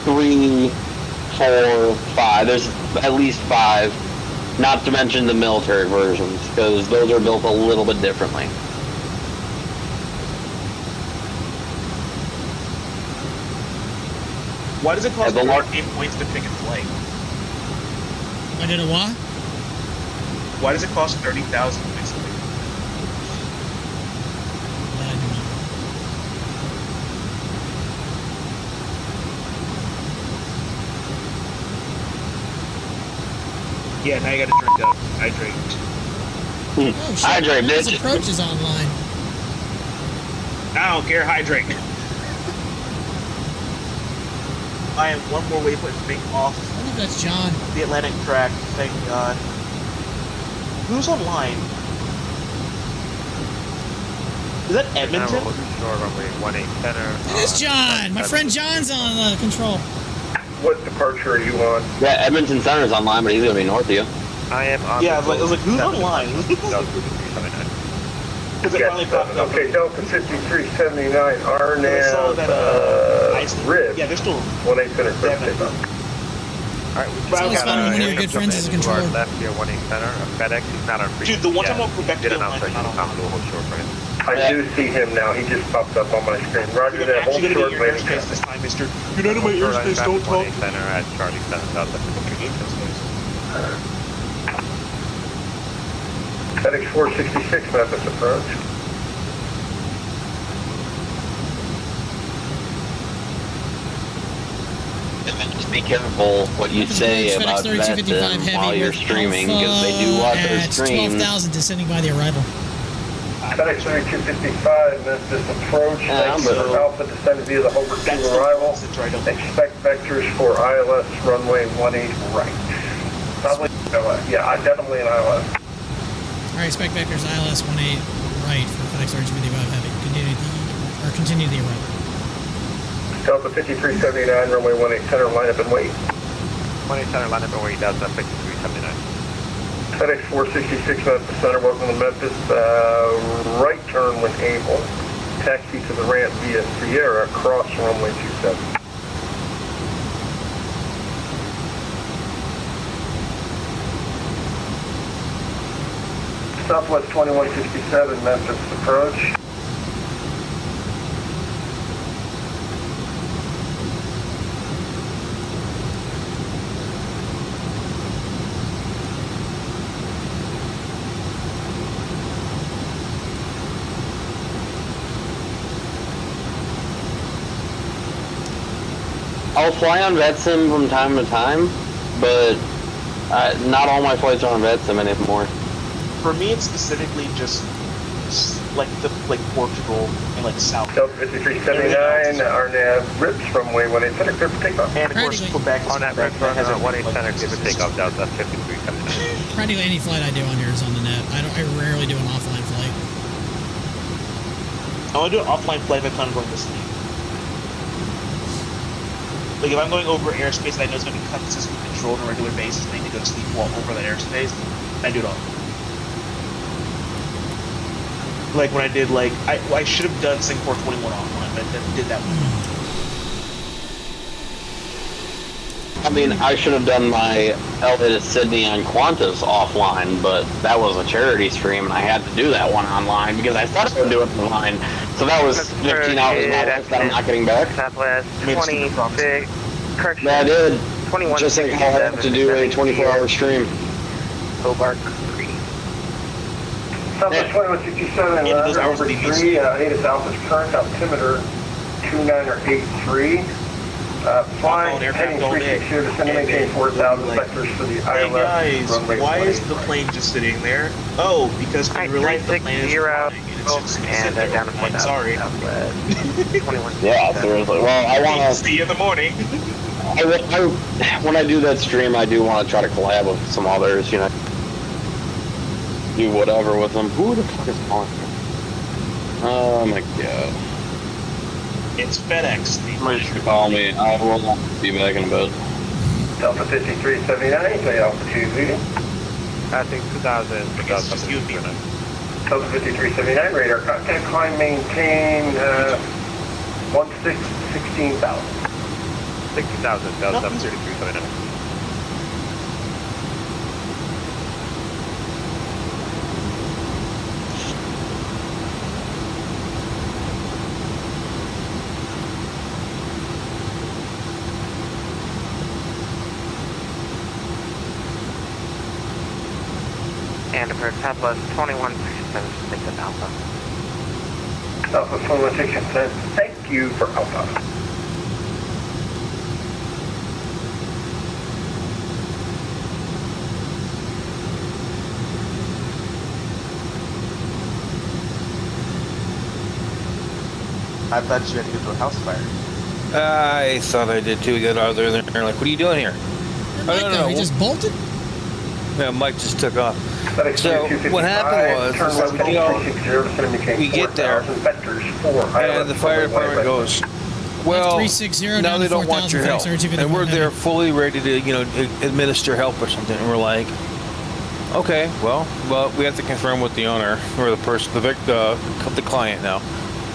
3, 4, 5. There's at least 5, not to mention the military versions, because those are built a little bit differently. Why does it cost 8 points to pick a flight? Why did it what? Why does it cost 30,000 points to pick a flight? Yeah, now you gotta drink up. Hydrate. Oh shit, Hydrate, this bitch. approach is online. I don't care, hydrate. I am one more waypoint from being off. I wonder if that's John. The Atlantic track, thank God. Who's online? Is that Edmonton? It is John! My friend John's on control. What departure are you on? Yeah, Edmonton Center's online, but he's gonna be north of you. I am on. Yeah, I was like, who's online? Because it finally popped up. Okay, Delta 5379, RNAV, RIB. Yeah, they're still 1-8 center, clear for takeoff. Alright, It's always fun when one of your good friends is a controller. Left here, 1-8 center. FedEx, he's not on free. Dude, the one time I went back to the line, I do see him now. He just popped up on my screen. Roger that. Hold actually short, gonna get your landing airspace this time, mister. You're not in my airspace, don't talk. Center at Charlie 7 Delta. FedEx 466, Memphis approach. Just be careful what you say about that while you're streaming, because they do watch their streams. 12,000 descending by the arrival. FedEx 3255, Memphis approach. Thanks for Alpha descended via the Hobart 2 arrival. Expect vectors for ILS runway 18 right. Probably, yeah, definitely an ILS. Alright, expect vectors ILS 18 right for FedEx 3255 heavy. Continue the arrival. Delta 5379, runway 18 center, line up and wait. 18 center, line up and wait, Delta 5379. FedEx 466, Memphis Center, welcome to Memphis. Right turn when able. Taxi to the ramp via Sierra, cross runway 27. Southwest 2167, Memphis approach. I'll fly on VetSim from time to time, but not all my flights are on VetSim anymore. For me, it's specifically just like Portugal and like South. Delta 5379, RNAV rips from runway 18 center, clear for takeoff. And of course, Quebec. On that red run, 18 center, clear for takeoff, Delta 5379. Practically any flight I do on here is on the net. I rarely do an offline flight. I want to do an offline flight if I plan on going to sleep. Like if I'm going over airspace that I know is going to be consistently controlled on a regular basis, and I need to go to sleep while over that airspace, I do it all. Like when I did I should have done Singapore 21 offline, but I did that one. I mean, I should have done my LA to Sydney on Qantas offline, but that was a charity stream, and I had to do that one online because I thought I would do it online. So that was 15 hours of my life that I'm not getting back. Southwest 26. Correction. Yeah, I did. 21. Just like how I have to do a 24-hour stream. Hobart 3. Southwest 2167, over 3, 8 is Alpha's current altimeter 2983. Flying, heading 360, descending, maintain 4,000 vectors for the ILS. Hey guys, runway why 28. is the plane just sitting there? Oh, because in real life the plane is flying and it's just sitting there. down to 4,000. Sorry. 21. Yeah, seriously. Well, I want to see you in the morning. when I do that stream, I do want to try to collab with some others, you know. Do whatever with them. Who the fuck is calling me? Oh my god. It's FedEx. Somebody should call me. I will not be back in bed. Delta 5379, say altitude leading. I think 2,000. It's just you and me. Delta 5379, radar contact, climb, maintain 16,000. 60,000. Delta 5379. And for Southwest 2167, stick with Alpha. Southwest 2167, thank you for Alpha. I thought you had to go to a house fire. I thought I did too. We got out there and they're like, what are you doing here? No, he just bolted? Yeah, Mike just took off. So what happened was, we get there, and the fire department goes, well, now they don't want your help. And we're there fully ready to, administer help or something. And we're like, okay, well, we have to confirm with the owner or the person, the client now.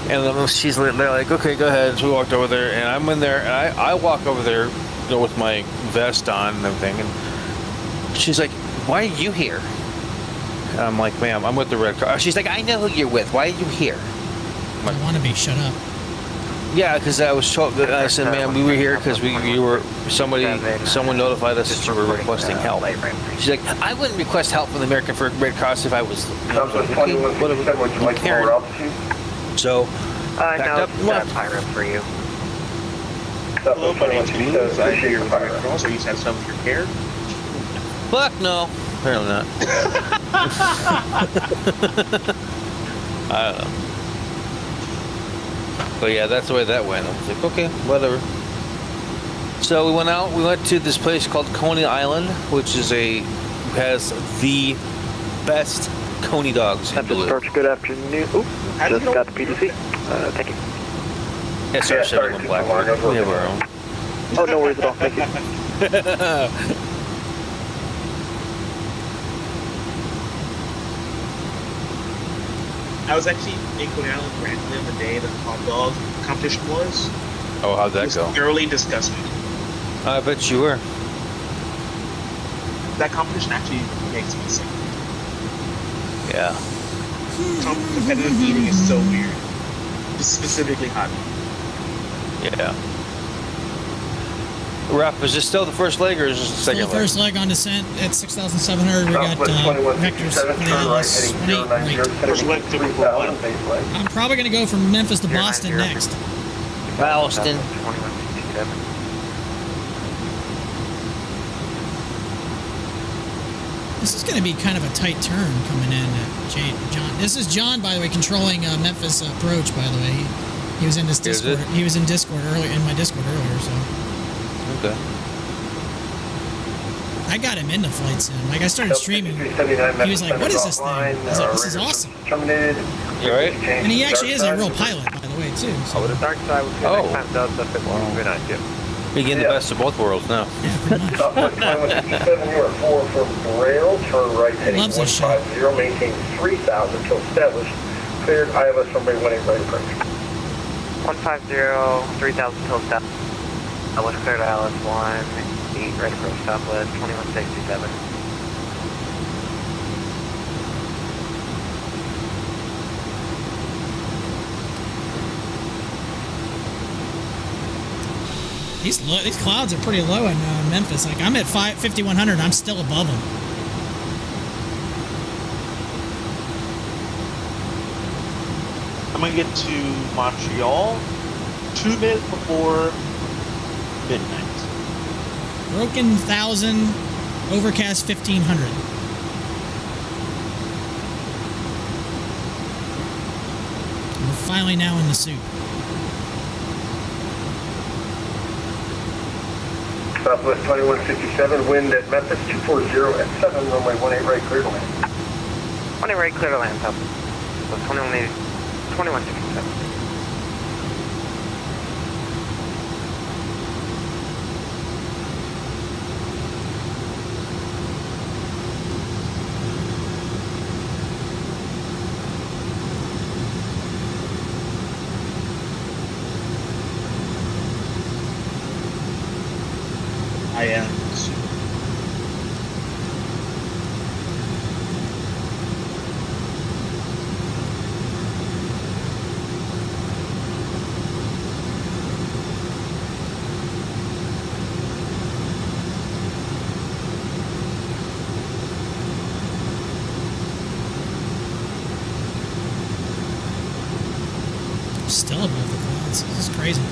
And then they're like, okay, go ahead. So we walked over there, and I'm in there, and I walk over there, with my vest on and everything, and she's like, why are you here? And I'm like, ma'am, I'm with the red car. She's like, I know who you're with. Why are you here? I want to be shut up. Yeah, because I was told. I said, ma'am, we were here because someone notified us that you were requesting help. She's like, I wouldn't request help from the American Red Cross if I was. Whatever. Karen. So, backed up and left. Pirate for you. Hello, my name's Moose. I hear you're a Red Cross. Are you satisfied with your care? Fuck no. Apparently not. I don't know. But yeah, that's the way that went. I was like, okay, whatever. So we went out. We went to this place called Coney Island, which has the best Coney dogs in Duluth. Approach, good afternoon. Oop, just got the PDC. Thank you. SR71 Blackbird. We have our own. Oh, no worries at all. Thank you. I was actually in Coney Island randomly on the day that the hot dog competition was. Oh, how'd that It was go? thoroughly disgusting. I bet you were. That competition actually makes me sick. Yeah. Competitive eating is so weird. Specifically hot. Yeah. Ref, is this still the first leg or is this the second leg? Still the first leg on descent at 6,700. We got vectors for the ILS 18 right. First leg to what? I'm probably going to go from Memphis to Boston next. Boston. 2167. This is going to be kind of a tight turn coming in at John. This is John, by the way, controlling Memphis approach, by the way. He was in this Discord. He was in Discord earlier, in my Discord earlier, so. Okay. I got him into flight sim. Like, I started streaming. He was like, what is this thing? I was like, this is awesome. You alright? And he actually is a real pilot, by the way, too. So. Over the dark side, we'll see next time Delta 5392. You get the best of both worlds now. Southwest 2167, you are 4 from rail, turn right heading 150, maintain 3,000 till established. Cleared ILS runway 18 right approach. 150, 3,000 till established. I was cleared ILS 1. 8 right approach Southwest 2167. These clouds are pretty low in Memphis. Like I'm at 5,100 and I'm still above them. I'm gonna get to Montreal 2 minutes before midnight. Broken 1,000, overcast 1,500. We're finally now in the soup. Southwest 2157, wind at Memphis 240 at 7, runway 18 right, clear to land. 18 right, clear to land, Southwest. So 2167. I am. Still above the clouds. This is crazy.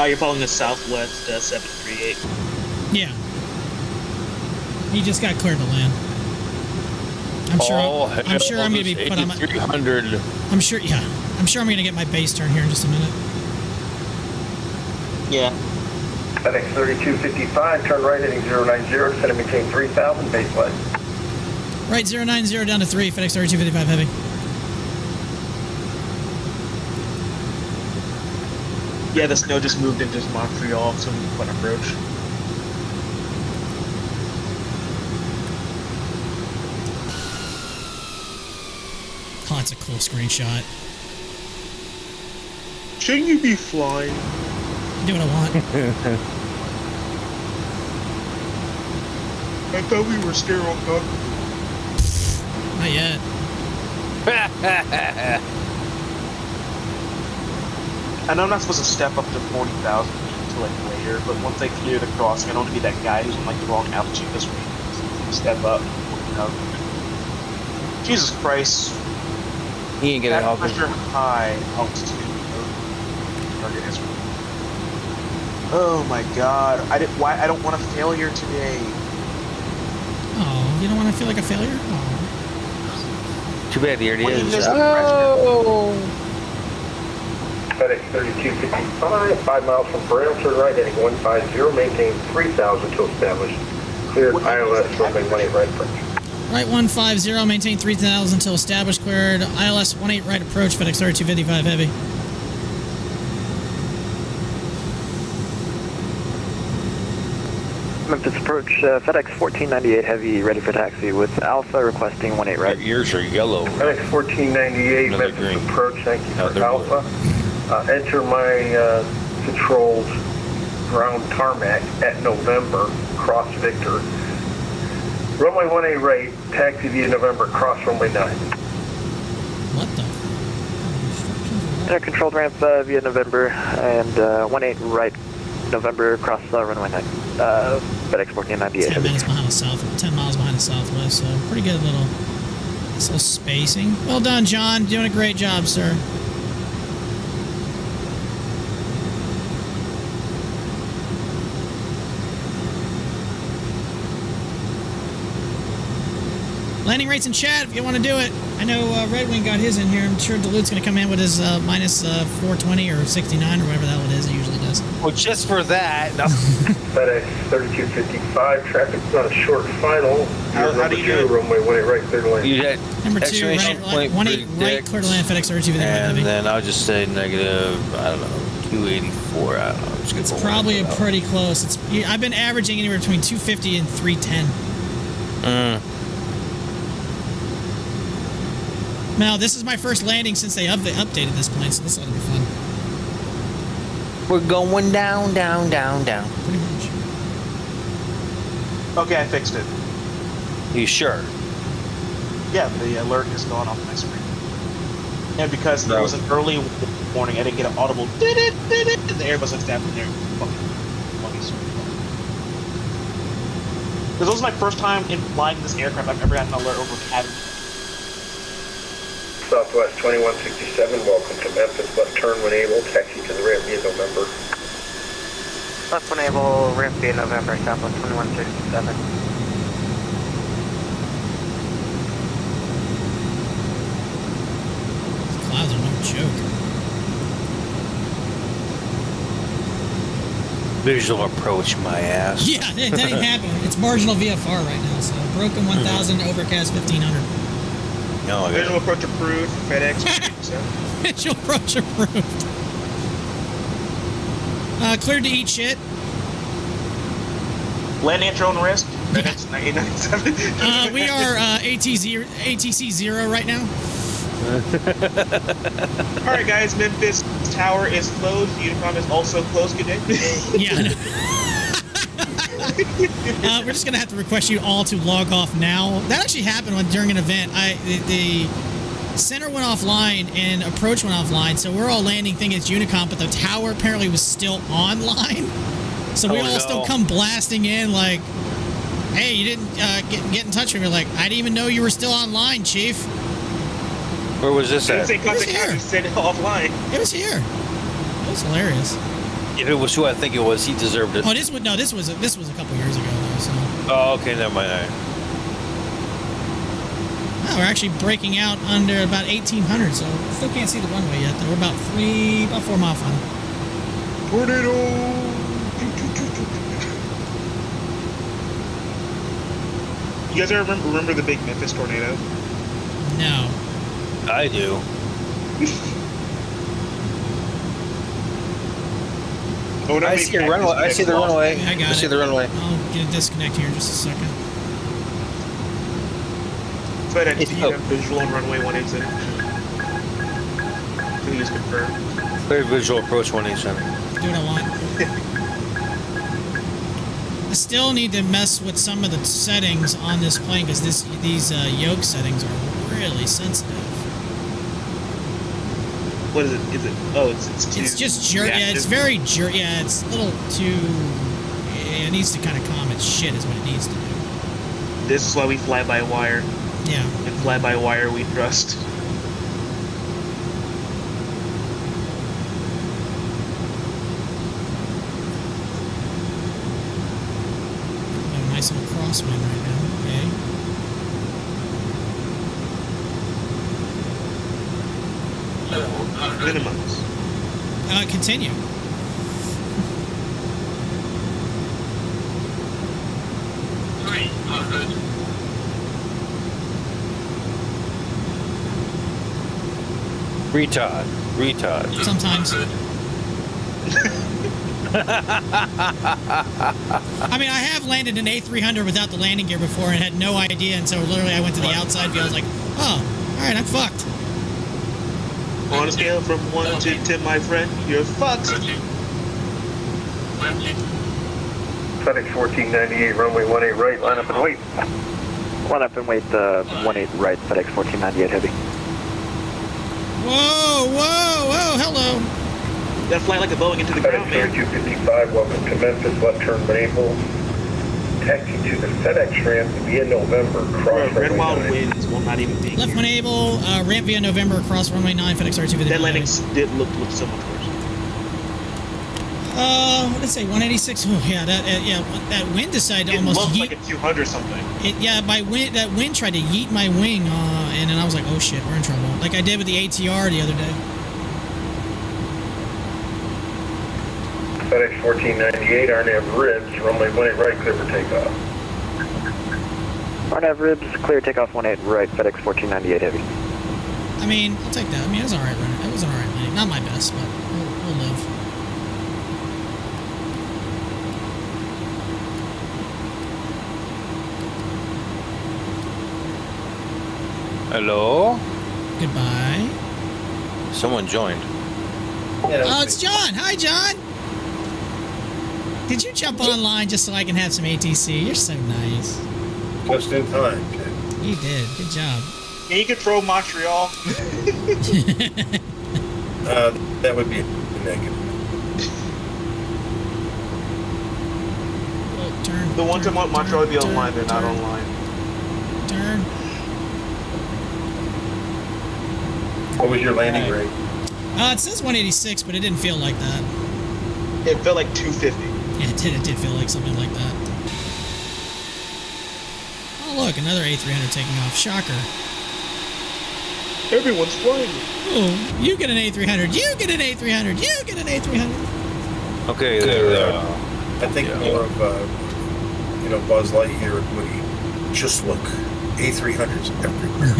You're following the Southwest 738. Yeah. He just got cleared to land. I'm sure I'm going to be put on my 300. I'm sure I'm going to get my base turn here in just a minute. Yeah. FedEx 3255, turn right heading 090, descend and maintain 3000, base line. Right 090 down to 3, FedEx 3255 heavy. Yeah, the snow just moved into Montreal, so we can approach. Oh, that's a cool screenshot. Shouldn't you be flying? Do what I want. I thought we were sterile cockpit. Not yet. I know I'm not supposed to step up to 40,000 until like later, but once I clear the crossing, I don't want to be that guy who's on like the wrong altitude this week. So step up to 40,000. Jesus Christ. He ain't getting help. Pressure high altitude. Target is. Oh my God! I don't want a failure today. Oh, you don't want to feel like a failure? Oh. Too bad he already is. Oh. FedEx 3255, 5 miles from Braille, turn right heading 150, maintain 3000 to establish. Cleared ILS runway 18 right approach. Right 150, maintain 3000 until established, cleared ILS 18 right approach, FedEx 3255 heavy. Memphis approach, FedEx 1498 heavy, ready for taxi with Alpha requesting 18 right. Your ears are yellow. FedEx 1498, Memphis green. approach, thank you for they're Alpha. Enter my controlled ground tarmac at November, cross Victor. Runway 18 right, taxi via November, cross runway 9. What the? Enter controlled ramp via November and 18 right, November, cross runway 9. FedEx 1498. 10 minutes behind the south, 10 miles behind the southwest, so pretty good little spacing. Well done, John. Doing a great job, sir. Landing rates in chat if you want to do it. I know Red Wing got his in here. I'm sure Duluth's going to come in with his minus 420 or 69 or whatever the hell it is. He usually does. Well, just for that. No. FedEx 3255, traffic's on a short final. How do you do it? Runway 18 right, clear to land. You had Number 2, exclamation point 18 right, predict, clear to land, FedEx 3255 and heavy. then I'll just say negative, I don't know, 284. I don't know. Just It's probably a pretty close. I've been averaging anywhere between 250 and 310. Now, this is my first landing since they updated this plane, so this ought to be fun. We're going down, down, down, down. Pretty much. Okay, I fixed it. You sure? Yeah, the alert is gone off my screen. And because there was an early warning, I didn't get an audible did-it, and the Airbus looks down from there. Fucking monkeys. Because this was my first time in flying this aircraft I've ever gotten an alert over cabin. Southwest 2167, welcome to Memphis. Left turn when able, taxi to the ramp via November. Left when able, ramp via November, Southwest 2167. Clouds are no joke. Visual approach, my ass. Yeah, that ain't happening. It's marginal VFR right now, so broken 1,000, overcast 1,500. No, Visual approach approved, FedEx. Visual approach approved. Cleared to eat shit. Landing at your own risk. FedEx 9897. We are ATC 0 right now. Alright guys, Memphis Tower is closed. Unicom is also closed. Good day. Yeah, I know. We're just gonna have to request you all to log off now. That actually happened during an event. The center went offline and approach went offline, so we're all landing thinking it's Unicom, but the tower apparently was still online. So we all still come blasting in like, "Hey, you didn't get in touch with me." We're like, "I didn't even know you were still online, Chief." Where was this at? It was here. Said offline. It was here. It was hilarious. If it was who I think it was, he deserved it. Oh, this was a couple years ago though. So. Oh, okay, never mind. All right. Oh, we're actually breaking out under about 1,800, so still can't see the runway yet. Though. We're about 4 miles on it. Tornado. You guys ever remember the big Memphis tornado? No. I do. Oh, no, I see the runway. I see the runway. I got it. see the runway. I'll get a disconnect here in just a second. FedEx, do you have visual on runway 187? Please confirm. Clear visual approach 187. Do what I want. I still need to mess with some of the settings on this plane because these yoke settings are really sensitive. What is it? Is it? Oh, it's too. It's just jerk. Yeah, it's very jerk. Yeah, it's a little too. It needs to kind of calm its shit. Is what it needs to do. This is why we fly by wire. Yeah. And fly by wire we trust. A nice little crosswind right now. Okay. Minimums. Continue. Retard. Sometimes. I mean, I have landed an A300 without the landing gear before and had no idea, and so literally I went to the outside view. I was like, oh, alright, I'm fucked. On a scale from 1 to 10, my friend, you're fucked. FedEx 1498, runway 18 right, line up and wait. Line up and wait, 18 right, FedEx 1498 heavy. Whoa, hello. That fly like a Boeing into the ground, man. FedEx 3255, welcome to Memphis, left turn when able. Taxi to the FedEx ramp via November, cross Red Wild runway 9. winds will not even be Left when able, ramp via November, across runway 9, FedEx R2. That landing did look so much worse. What did it say? 186. Oh yeah, that wind decided to almost yeet. yeet. Like a 200 something. That wind tried to yeet my wing, and then I was like, oh shit, we're in trouble. Like I did with the ATR the other day. FedEx 1498, RNAV ribs, runway 18 right, clear for takeoff. RNAV ribs, clear takeoff 18 right, FedEx 1498 heavy. I mean, I'll take that. I mean, it was alright running. It was an alright landing. Not my best, but we'll live. Hello? Goodbye. Someone joined. Yeah, Oh, it's John. Hi, John. Did you jump online just so I can have some ATC? You're so nice. just in time. You did. Good job. Can you control Montreal? That would be a negative. Oh, turn. The ones I want Montreal to be turn, online, they're not turn. online. Turn. What was your landing rate? It says 186, but it didn't feel like that. It felt like 250. Yeah, it did feel like something like that. Oh, look, another A300 taking off. Shocker. Everyone's flying. Oh, you get an A300. You get an A300. You get an A300. Okay, I think more of Buzz Lightyear and Woody. Just look, A300s everywhere.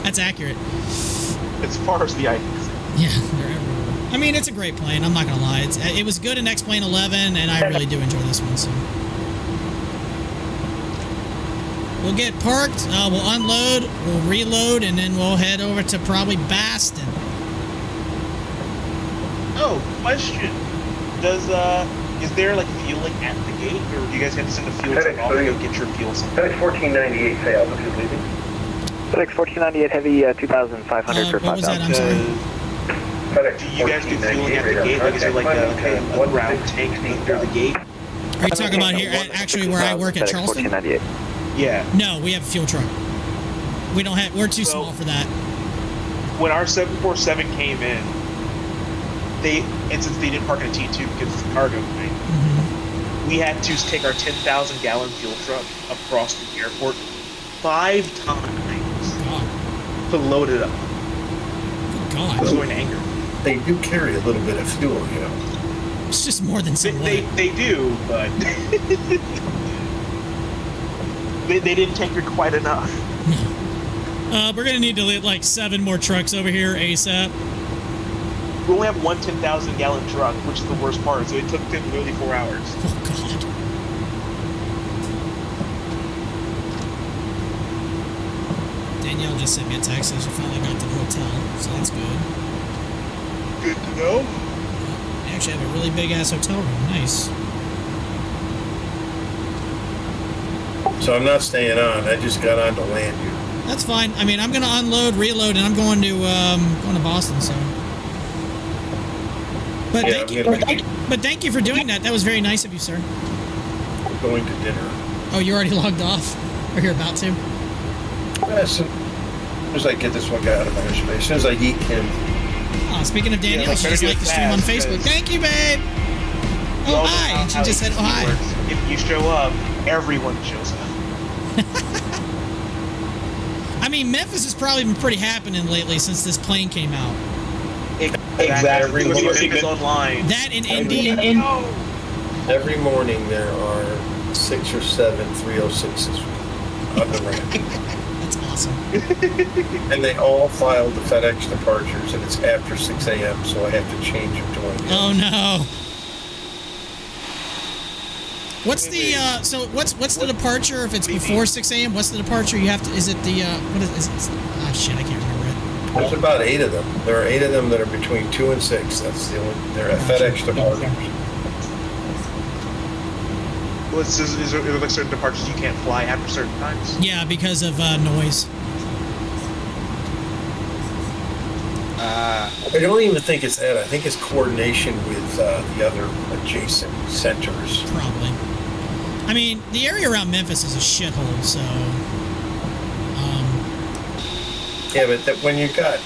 That's accurate. As far as the eye. Yeah, they're everywhere. I mean, it's a great plane. I'm not gonna lie. It was good in X-Plane 11, and I really do enjoy this one. So we'll get parked. We'll unload. We'll reload, and then we'll head over to probably Baston. Oh, question. Is there like fueling at the gate, or do you guys have to send a fuel truck off to go get your fuel somewhere? FedEx 1498, say altitude leaving. FedEx 1498 Heavy 2,500 for 5,000. What was that? I'm sorry. Do you guys do fueling at the gate? Like, is there like a ground tank under the gate? Are you talking about here, actually, where I work at Charleston? 1498. Yeah. No, we have a fuel truck. We don't have. We're too small for that. When our 747 came in, since they didn't park in a T2 because it's a cargo plane, we had to take our 10,000 gallon fuel truck across the airport 5 times to load it up. God. I was going to anger. They do carry a little bit of fuel, you know. It's just more than some They do, but they didn't tanker quite enough. We're gonna need to get like 7 more trucks over here ASAP. We only have one 10,000 gallon truck, which is the worst part. So it took them nearly 4 hours. Oh God. Danielle just sent me a text says she finally got to the hotel, so that's good. Good to know. They actually have a really big ass hotel room. Nice. So I'm not staying on. I just got on to land you. That's fine. I mean, I'm gonna unload, reload, and I'm going to Boston. So. But thank you for doing that. That was very nice of you, sir. I'm going to dinner. Oh, you already logged off, or you're about to? As soon as I get this one guy out of my reservation, as soon as I eat him. Oh, speaking of Danielle, she just liked the stream on Facebook. Thank you, babe. Oh, hi. She just said, oh, hi. If you show up, everyone shows up. I mean, Memphis has probably been pretty happening lately since this plane came out. Exactly. Memphis online. That in Indy. Every morning there are 6 or 7 306s on the ramp. That's awesome. And they all filed the FedEx departures, and it's after 6 a.m., so I have to change them to one of the Oh others. no. What's the what's the departure if it's before 6 a.m.? What's the departure you have to? Is it the what is it? Ah, shit, I can't remember it. There's about 8 of them. There are 8 of them that are between 2 and 6. That's the only. They're at FedEx departures. Well, is there like certain departures you can't fly after certain times? Yeah, because of noise. I don't even think it's that. I think it's coordination with the other adjacent centers. Probably. I mean, the area around Memphis is a shithole, so. Yeah, but when you've got,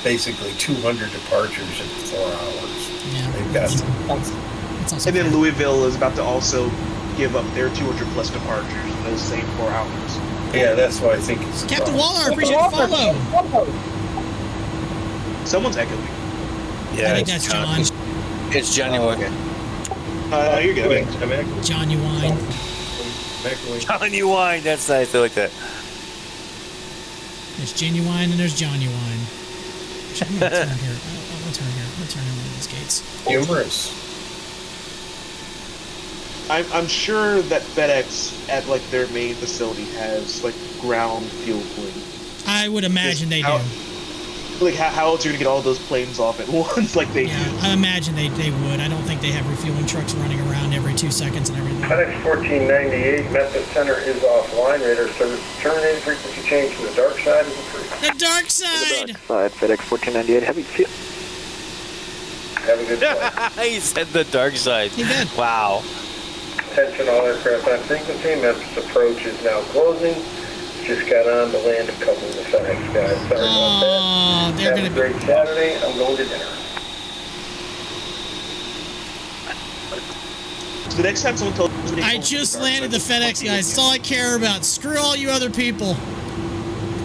basically 200 departures in 4 hours, yeah, they've got. It's also and then Louisville is about to also give up their 200 plus departures in those same 4 hours. Yeah, that's why I think it's. Captain Waller, I appreciate the follow. Someone's echoing. Yeah, I think that's John. It's genuine. Okay. You're good. John, you whine. John, you whine. That's nice. I like that. There's Genuine and there's John you whine. Actually, I'm gonna turn here. I'm gonna turn here. I'm gonna turn in one of these gates. Humorous. I'm sure that FedEx at like their main facility has like ground fuel pooling. I would imagine they do. Like, how else are you gonna get all those planes off at once like they do? I imagine they would. I don't think they have refueling trucks running around every 2 seconds and everything. FedEx 1498, Memphis Center is offline. Radar service terminated. Frequency change to the dark side is approved. The dark side! The dark side, FedEx 1498, heavy fuel. Have a good day. He said the dark side. He did. Wow. Attention all aircraft on frequency. Memphis approach is now closing. Just got on to land a couple of the FedEx guys. Sorry about that. They're Have a great Saturday. I'm going to dinner. So the next time someone tells me... I just landed the FedEx guys. That's all I care about. Screw all you other people.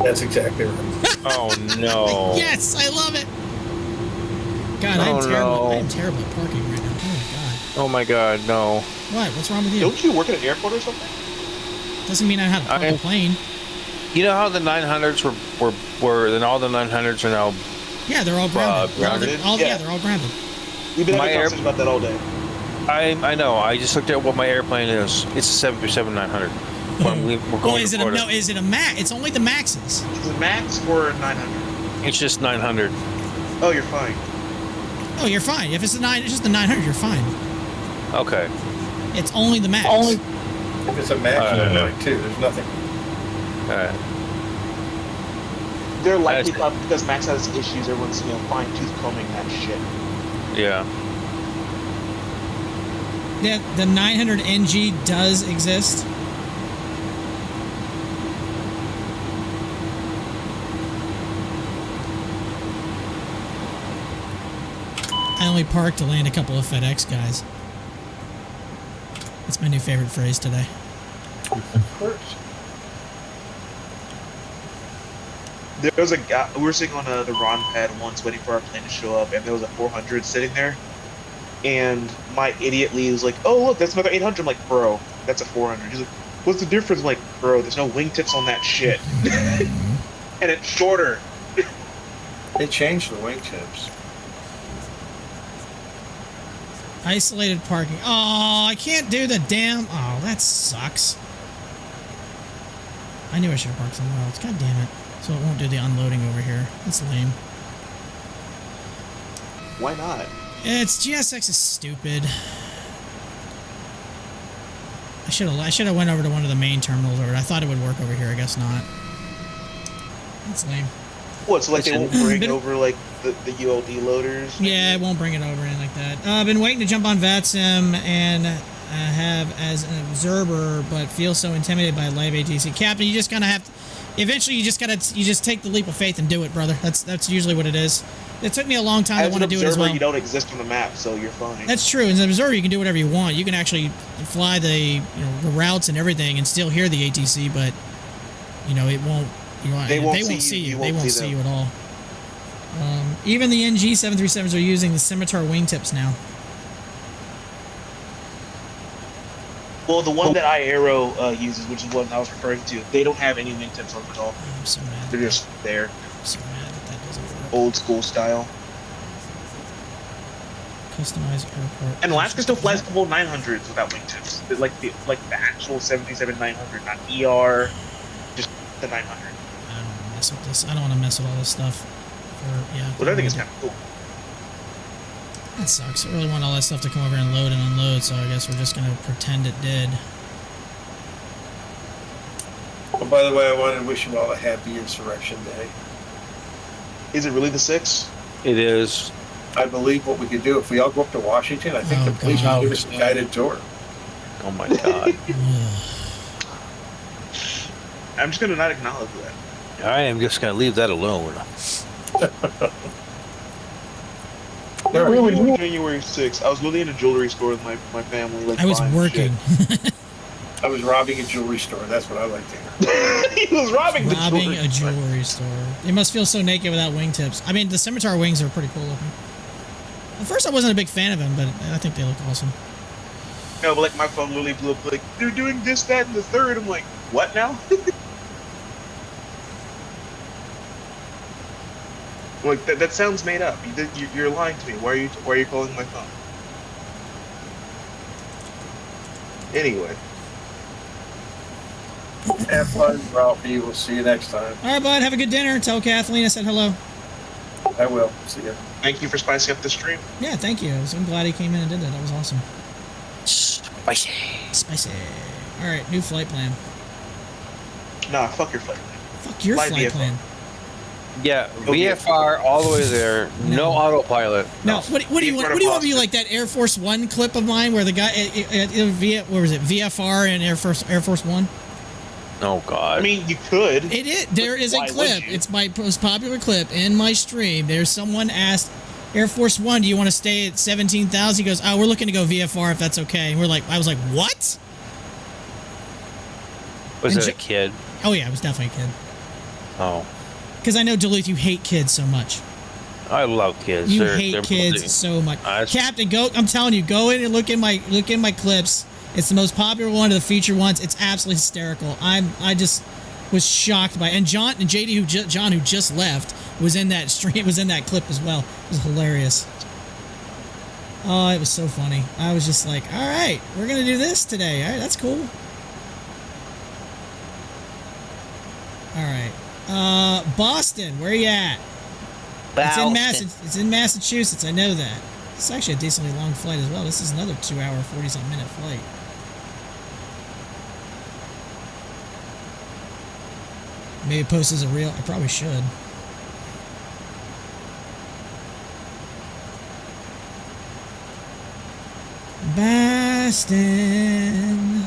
That's exactly right. Oh, no. Yes, I love it. God, I'm terrible. No. I am terrible at parking right now. Oh, my God, no. What? What's wrong with you? Don't you work at an airport or something? Doesn't mean I know how to park a plane. You know how the 900s were then all the 900s are now... Yeah, they're all grounded. Grounded? Yeah, they're all grounded. We've been having a conversation about that all day. I know. I just looked at what my airplane is. It's a 737 900. We're going Oh, is it to no? Is it a Max? It's only the Maxes. Is it Max or 900? It's just 900. Oh, you're fine. Oh, you're fine. If it's just the 900, you're fine. Okay. It's only the Max. If it's a Max, you're like too. There's nothing. They're likely because Max has issues. Everyone's fine tooth combing that shit. Yeah. The 900 NG does exist. I only parked to land a couple of FedEx guys. That's my new favorite phrase today. Of course. There was a guy, we were sitting on the Ron pad once waiting for our plane to show up, and there was a 400 sitting there. And my idiot Lee was like, oh, look, that's another 800. I'm like, bro, that's a 400. He's like, what's the difference? I'm like, bro, there's no wingtips on that shit. And it's shorter. They changed the wingtips. Isolated parking. Oh, I can't do the damn... Oh, that sucks. I knew I should have parked somewhere else. God damn it. So it won't do the unloading over here. That's lame. Why not? It's GSX is stupid. I should have went over to one of the main terminals over. I thought it would work over here. I guess not. That's lame. What? So like they won't bring over like the ULD loaders? Yeah, it won't bring it over in like that. I've been waiting to jump on VATSIM and have as an observer, but feel so intimidated by live ATC. Captain, you just kind of have to. Eventually, you just take the leap of faith and do it, brother. That's usually what it is. It took me a long time to want to do it as well. You don't exist on the map, so you're fine. That's true. As an observer, you can do whatever you want. You can actually fly the routes and everything and still hear the ATC, but it won't. They won't see you. They won't see you at all. Even the NG 737s are using the Scimitar wingtips now. Well, the one that iAero uses, which is what I was referring to, they don't have any wingtips on them at all. I'm so mad. They're just there. I'm so mad that doesn't work. Old school style. Customize airport. And Alaska still flies the whole 900s without wingtips. Like the actual 737-900, not ER, just the 900. I don't want to mess with this. I don't want to mess with all this stuff. But I think it's kind of cool. That sucks. I really want all that stuff to come over and load and unload, so I guess we're just going to pretend it did. Oh, by the way, I wanted to wish you all a happy Insurrection Day. Is it really the 6th? It is. I believe what we could do, if we all go up to Washington, I think the police will give us a guided tour. Oh my God. I'm just going to not acknowledge that. I am just going to leave that alone. Where were you January 6th? I was literally in a jewelry store with my family. I was working. I was robbing a jewelry store. That's what I like to hear. He was robbing a jewelry store. They must feel so naked without wingtips. I mean, the Scimitar wings are pretty cool looking. At first, I wasn't a big fan of them, but I think they look awesome. No, but my phone literally blew up. Like, they're doing this, that, and the third. I'm like, what now? Like that sounds made up. You're lying to me. Why are you calling my phone? Anyway. Have fun, Ralphie. We'll see you next time. All right, bud. Have a good dinner. Tell Kathleen I said hello. I will. See you. Thank you for spicing up the stream. Yeah, thank you. I'm glad he came in and did that. That was awesome. Spicy. Spicy. All right, new flight plan. Nah, fuck your flight plan. Fuck your Fly flight VFR. plan. Yeah, VFR all the way there. No autopilot. No, what do you want? What do you want to be like that Air Force One clip of mine where the guy, what was it, VFR and Air Force One? Oh God. I mean, you could. It is. There is a Why clip. would you? It's my most popular clip in my stream. There's someone asked Air Force One, "Do you want to stay at 17,000?" He goes, "Oh, we're looking to go VFR if that's okay." And I was like, "What?" Was it a kid? Oh yeah, it was definitely a kid. Oh. Because I know Duluth, you hate kids so much. I love kids. You They're hate kids bloody. so much. Captain, go! I'm telling you, go in and look in my clips. It's the most popular one of the feature ones. It's absolutely hysterical. I just was shocked by it. And John and JD, John who just left, was in that stream. Was in that clip as well. It was hilarious. Oh, it was so funny. I was just like, all right, we're gonna do this today. All right, that's cool. All right. Boston, where you at? It's in Massachusetts. I know that. It's actually a decently long flight as well. This is another 2 hour, 40-something minute flight. Maybe post as a reel. I probably should. Boston.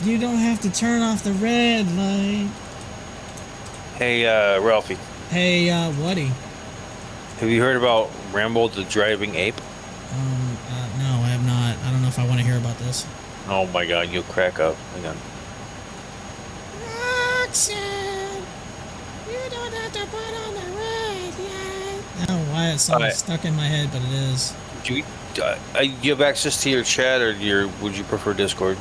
You don't have to turn off the red light. Hey, Ralphie. Hey, Woody. Have you heard about Rambo the driving ape? No, I have not. I don't know if I want to hear about this. Oh my God, you'll crack up. Hang on. Roxanne, you don't have to put on the red light. I don't know why it's stuck in my head, but it is. Do you have access to your chat, or would you prefer Discord?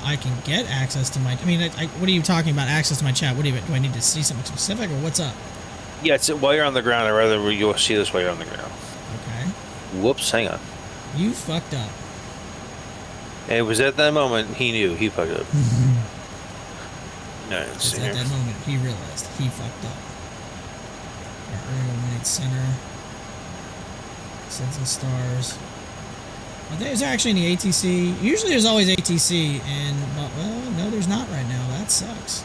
I can get access to my. I mean, what are you talking about? Access to my chat? What do I need to see something specific, or what's up? Yeah, it's while you're on the ground. I'd rather you'll see this while you're on the ground. Okay. Whoops, hang on. You fucked up. It was at that moment he knew he fucked up. No, It's at that moment he realized he fucked up. Our aerial light center. Sensing stars. I think there's actually any ATC. Usually there's always ATC, but well, no, there's not right now. That sucks.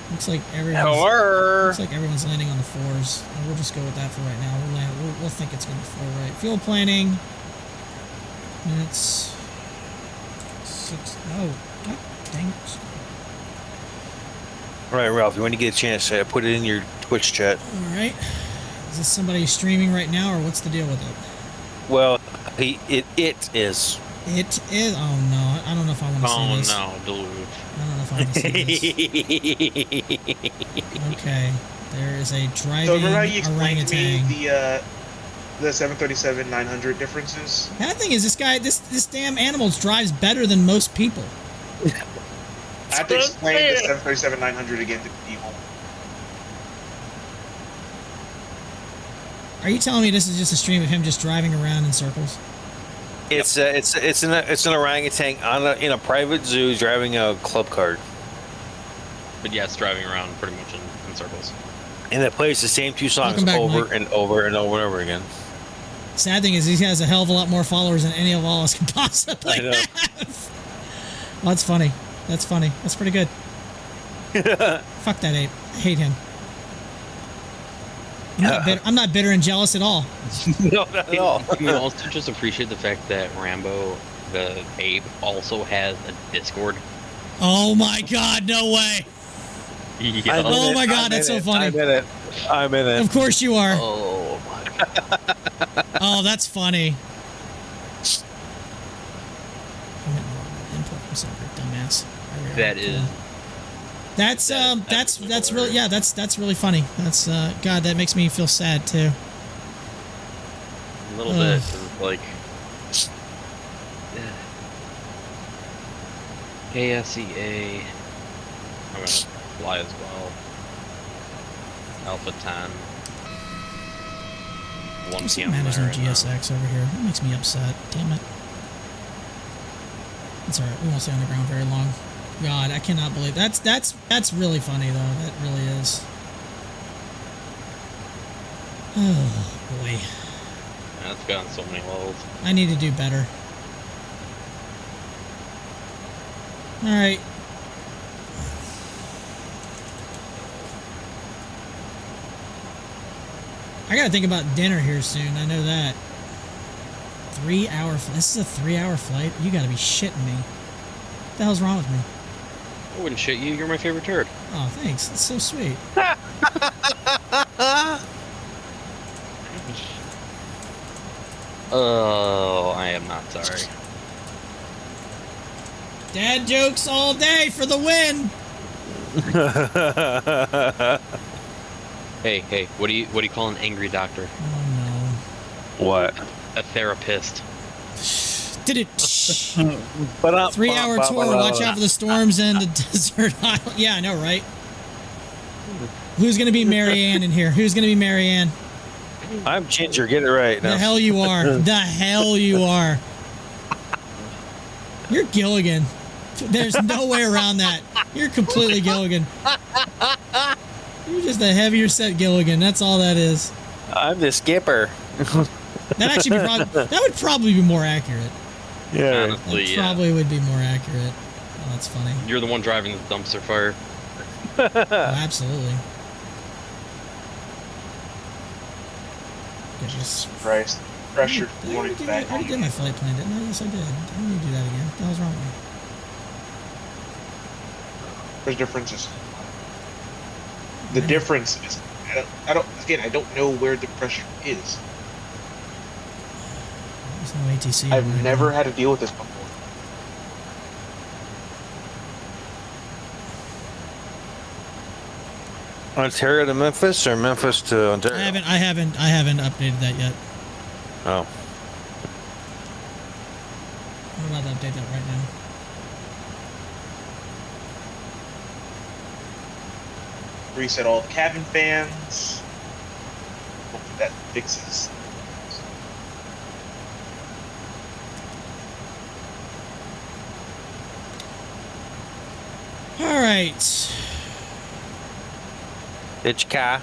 Looks like everyone's landing on the fours. And we'll just go with that for right now. We'll think it's gonna be four right. Fuel planning. Minutes. 6. Oh, God dang it. All right, Ralph. When you get a chance, put it in your Twitch chat. All right. Is this somebody streaming right now, or what's the deal with it? Well, it is. It is. Oh no, I don't know if I want to see this. Oh no, Duluth. I don't know if I want to see this. Okay, there is a driving So remember how you explained to orangutan. me the 737-900 differences? That thing is, this damn animal drives better than most people. I have to explain the 737-900 again to people. Are you telling me this is just a stream of him just driving around in circles? It's an orangutan in a private zoo driving a club cart. But yeah, it's driving around pretty much in circles. And it plays the same two songs Welcome back, over Mike. and over and over and over again. Sad thing is, he has a hell of a lot more followers than any of all us could possibly I know. have. Well, that's funny. That's funny. That's pretty good. Fuck that ape. I hate him. I'm not bitter and jealous at all. No, not at all. You can also just appreciate the fact that Rambo, the ape, also has a Discord. Oh my God! No way! Yeah. Oh my God! That's so funny. I'm in it. Of course you are. Oh my God. Oh, that's funny. Dumbass. That is. That's really that's really funny. That's God, that makes me feel sad too. A little bit. 'Cause, like. KSEA. I'm gonna fly as well. Alpha 10. 1 What's p.m. matters there no right now. GSX over here? That makes me upset. Damn it. That's all right. We won't stay on the ground very long. God, I cannot believe that's really funny though. That really is. Oh boy. That's gotten so many levels. I need to do better. All right. I gotta think about dinner here soon. I know that. 3 hour. This is a 3 hour flight. You gotta be shitting me. What the hell's wrong with me? I wouldn't shit you. You're my favorite turd. Oh, thanks. That's so sweet. Oh, I am not sorry. Dad jokes all day for the win. Hey, what do you call an angry doctor? Oh What? A therapist. Did it? 3 hour tour. Watch out for the storms and the desert island. Yeah, I know, right? Who's gonna be Marianne in here? Who's gonna be Marianne? I'm Ginger. Get it right. The hell you are. The hell you are. You're Gilligan. There's no way around that. You're completely Gilligan. You're just a heavier set Gilligan. That's all that is. I'm the skipper. That actually that would probably be more accurate. Yeah. Honestly, that probably would be more accurate. Oh, that's funny. You're the one driving the dumpster fire. Oh, absolutely. Christ. Pressured morning I back. already did my flight plan, didn't I? Yes, I did. I don't need to do that again. What the hell's wrong with me? There's differences. The difference is, I don't know where the pressure is. There's no ATC. I've never had to deal with this before. Ontario to Memphis or Memphis to Ontario? I haven't updated that yet. Oh. I'm about to update that right now. Reset all the cabin fans. Hopefully that fixes. All right. It's car.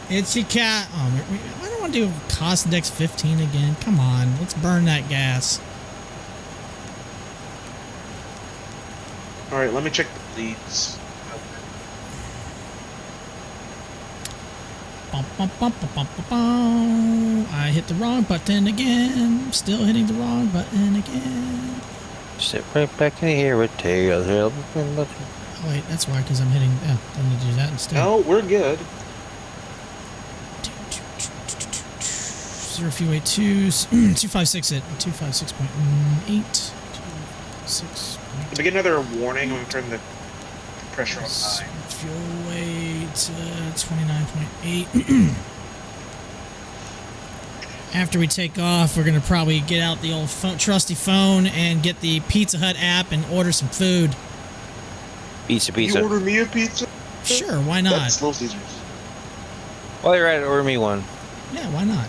It's your cat. Oh, I don't want to do cost index 15 again. Come on, let's burn that gas. All right, let me check the leads. I hit the wrong button again. Still hitting the wrong button again. Sit right back in here with tails. Oh wait, that's why, because I'm hitting. Yeah, I'm gonna do that instead. No, we're good. 0-282s 256 it 256.8 256. If we get another warning, I'm gonna turn the pressure on high. Fuel weight 29.8. After we take off, we're gonna probably get out the old trusty phone and get the Pizza Hut app and order some food. Pizza. You order me a pizza? Sure, why not? That's Little Caesars. While you're at it, order me one. Yeah, why not?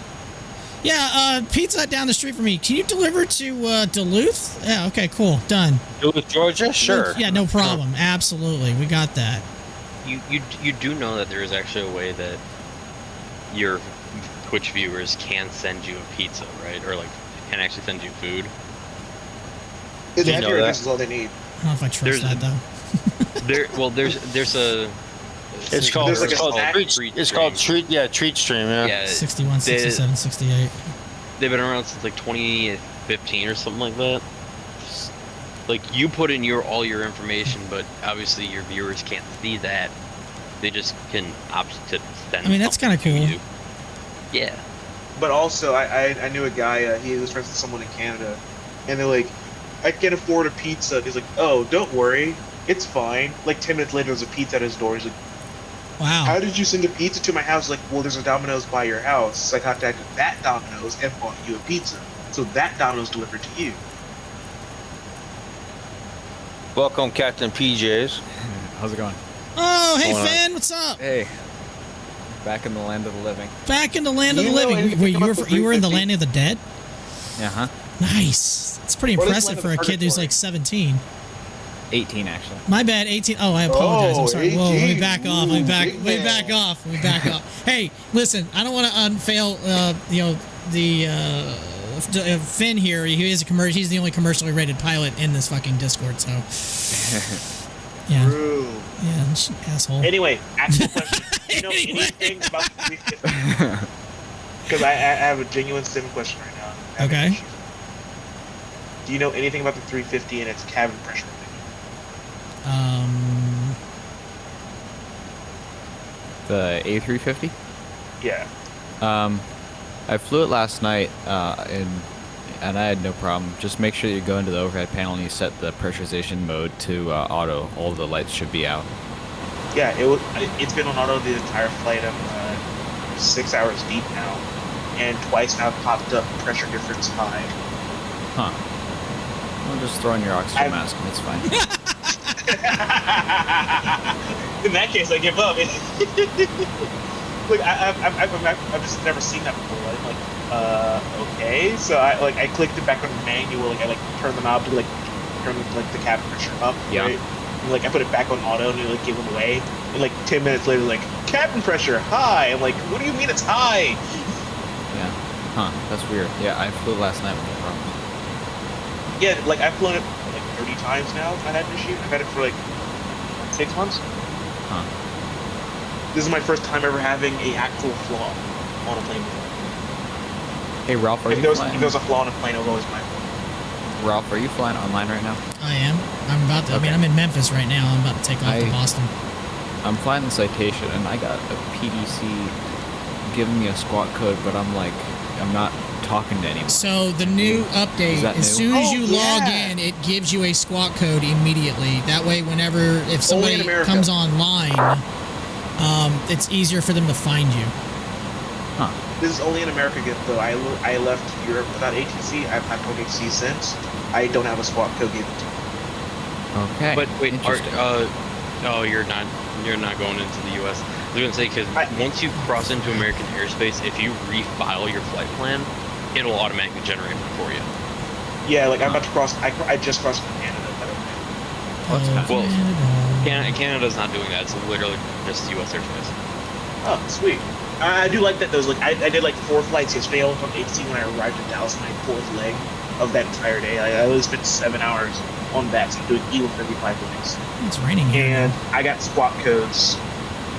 Yeah, Pizza Hut down the street from me. Can you deliver to Duluth? Yeah, okay, cool, done. Duluth, Georgia? Sure. Yeah, no problem. Absolutely, we got that. You do know that there is actually a way that your Twitch viewers can send you a pizza, right? Or like can actually send you food. The address is all they need. I don't know if I trust that though. There's a. It's called Treat. Yeah, Treat Stream. Yeah. 61, 67, 68. They've been around since like 2015 or something like that. Like you put in all your information, but obviously your viewers can't see that. They just can opt to send. I mean, that's kind of cool. Yeah. But also, I knew a guy. He was friends with someone in Canada, and they're like, "I can't afford a pizza." And he's like, "Oh, don't worry, it's fine." Like 10 minutes later, there's a pizza at his door. He's like, "Wow, how did you send a pizza to my house?" Like, well, there's a Domino's by your house. So I contacted that Domino's and bought you a pizza. So that Domino's delivered to you. Welcome, Captain PJs. How's it going? Oh, hey, Finn, what's up? Hey. Back in the land of the living. Back in the land of the living. You were in the land of the dead? Uh-huh. Nice. It's pretty impressive for a kid who's like 17. 18, actually. My bad, 18. Oh, I apologize. I'm sorry. 18. Whoa, let me back off. Let me back Big off. Let me back off. Hey, listen, I don't want to unfail, Finn here. He is a commercial. He's the only commercially rated pilot in this fucking Discord, so. Yeah. True. Yeah, asshole. Anyway, actual question. Do you know anything about the 350? Because I have a genuine sim question right now. Okay. Do you know anything about the 350 and its cabin pressure? The A350? Yeah. I flew it last night, and I had no problem. Just make sure you go into the overhead panel and you set the pressurization mode to auto. All the lights should be out. Yeah, it's been on auto the entire flight. I'm 6 hours deep now, and twice now popped up pressure difference high. Huh. Well, just throw on your oxygen mask and it's fine. In that case, I give up. Like I've just never seen that before. I'm like, okay. So I clicked it back on manual. Like I turned the knob to turn the cabin pressure up. Yeah. Right? And, I put it back on auto and it went away. And 10 minutes later, cabin pressure high. I'm like, what do you mean it's high? Yeah. Huh. That's weird. Yeah, I flew last night with no problem. Yeah, I've flown it 30 times now. I've had an issue. I've had it for 6 months. Huh. This is my first time ever having an actual flaw on a plane before. Hey, Ralph, are you flying? If there was a flaw on a plane, it was always my fault. Ralph, are you flying online right now? I am. I'm about to. Okay. I mean, I'm in Memphis right now. I'm about to take off to Boston. I'm flying the Citation, and I got a PDC giving me a squawk code, but I'm not talking to anyone. So the new update, as soon as you log in, it gives you a squawk code immediately. That way, if somebody comes online, it's easier for them to find you. Huh. This is only in America, though. I left Europe without ATC. I've had no ATC since. I don't have a squawk code given to me. Okay. But wait, you're not going into the U.S. I was going to say, because once you cross into American airspace, if you refile your flight plan, it'll automatically generate one for you. Yeah, I'm about to cross. I just crossed into Canada. Well, Canada's not doing that. It's literally just U.S. airspace. Oh, sweet. I do like that. I did 4 flights yesterday. I was on ATC when I arrived in Dallas, my 4th leg of that entire day. I only spent 7 hours on that, so I'm doing E with every 5 minutes. It's raining here. And I got squawk codes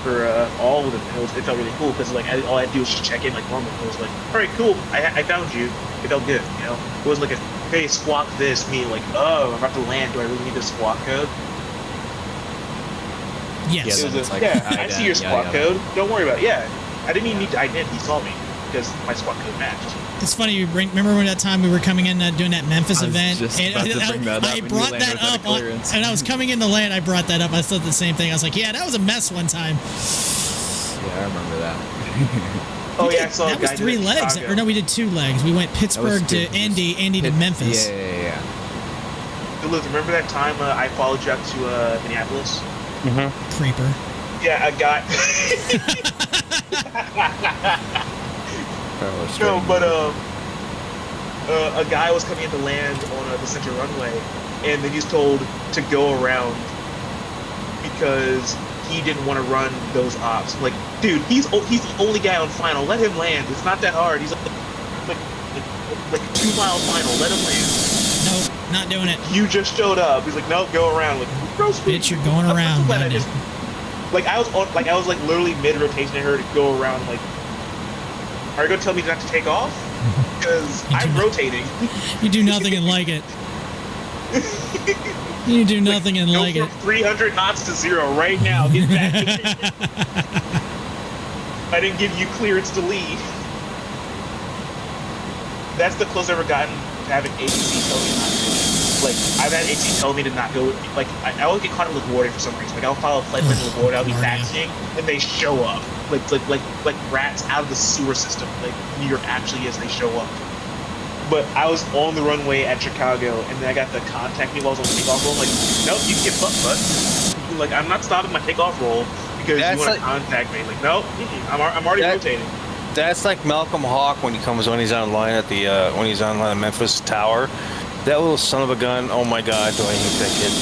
for all of them. It felt really cool because all I had to do was just check in like normal. It was all right, cool. I found you. It felt good. It wasn't hey, squawk this. Me oh, I'm about to land. Do I really need a squawk code? Yes. I see your squawk code. Don't worry about it. Yeah. I didn't even need to identity. He saw me because my squawk code matched. It's funny. You remember when that time we were coming in doing that Memphis event? And I brought that up, and I was coming in to land. I brought that up. I said the same thing. I was like, "Yeah, that was a mess one time." Yeah, I remember that. I saw that was 3 legs. Or no, we did 2 legs. We went Pittsburgh to Indy, to Memphis. Yeah. Duluth, remember that time I followed you out to Minneapolis? Mm-hmm. Creeper. Yeah, a guy. No, but a guy was coming in to land on the center runway, and then he's told to go around because he didn't want to run those ops. I'm like, dude, he's the only guy on final. Let him land. It's not that hard. He's like 2 mile final. Let him land. Nope, not doing it. You just showed up. He's like, nope, go around. Bitch, you're going around. I was literally mid rotation at her to go around. Are you gonna tell me not to take off? Because I'm rotating. You do nothing and like it. You do nothing and like it. Go from 300 knots to 0 right now. Get back. I didn't give you clearance to leave. That's the closest I've ever gotten to having ATC tell me not to do it. I've had ATC tell me to not go. I always get caught up with LaGuardia for some reason. I'll follow a flight with LaGuardia, I'll be taxiing, and they show up. Like rats out of the sewer system. New York actually is, they show up. But I was on the runway at Chicago, and then I got the contact me while I was on the takeoff roll. I'm like, nope, you can get butt. I'm not stopping my takeoff roll because you want to contact me. Nope, I'm already rotating. That's like Malcolm Hawk when he's online at the when he's online at Memphis Tower. That little son of a gun. Oh my god, do I hate that kid.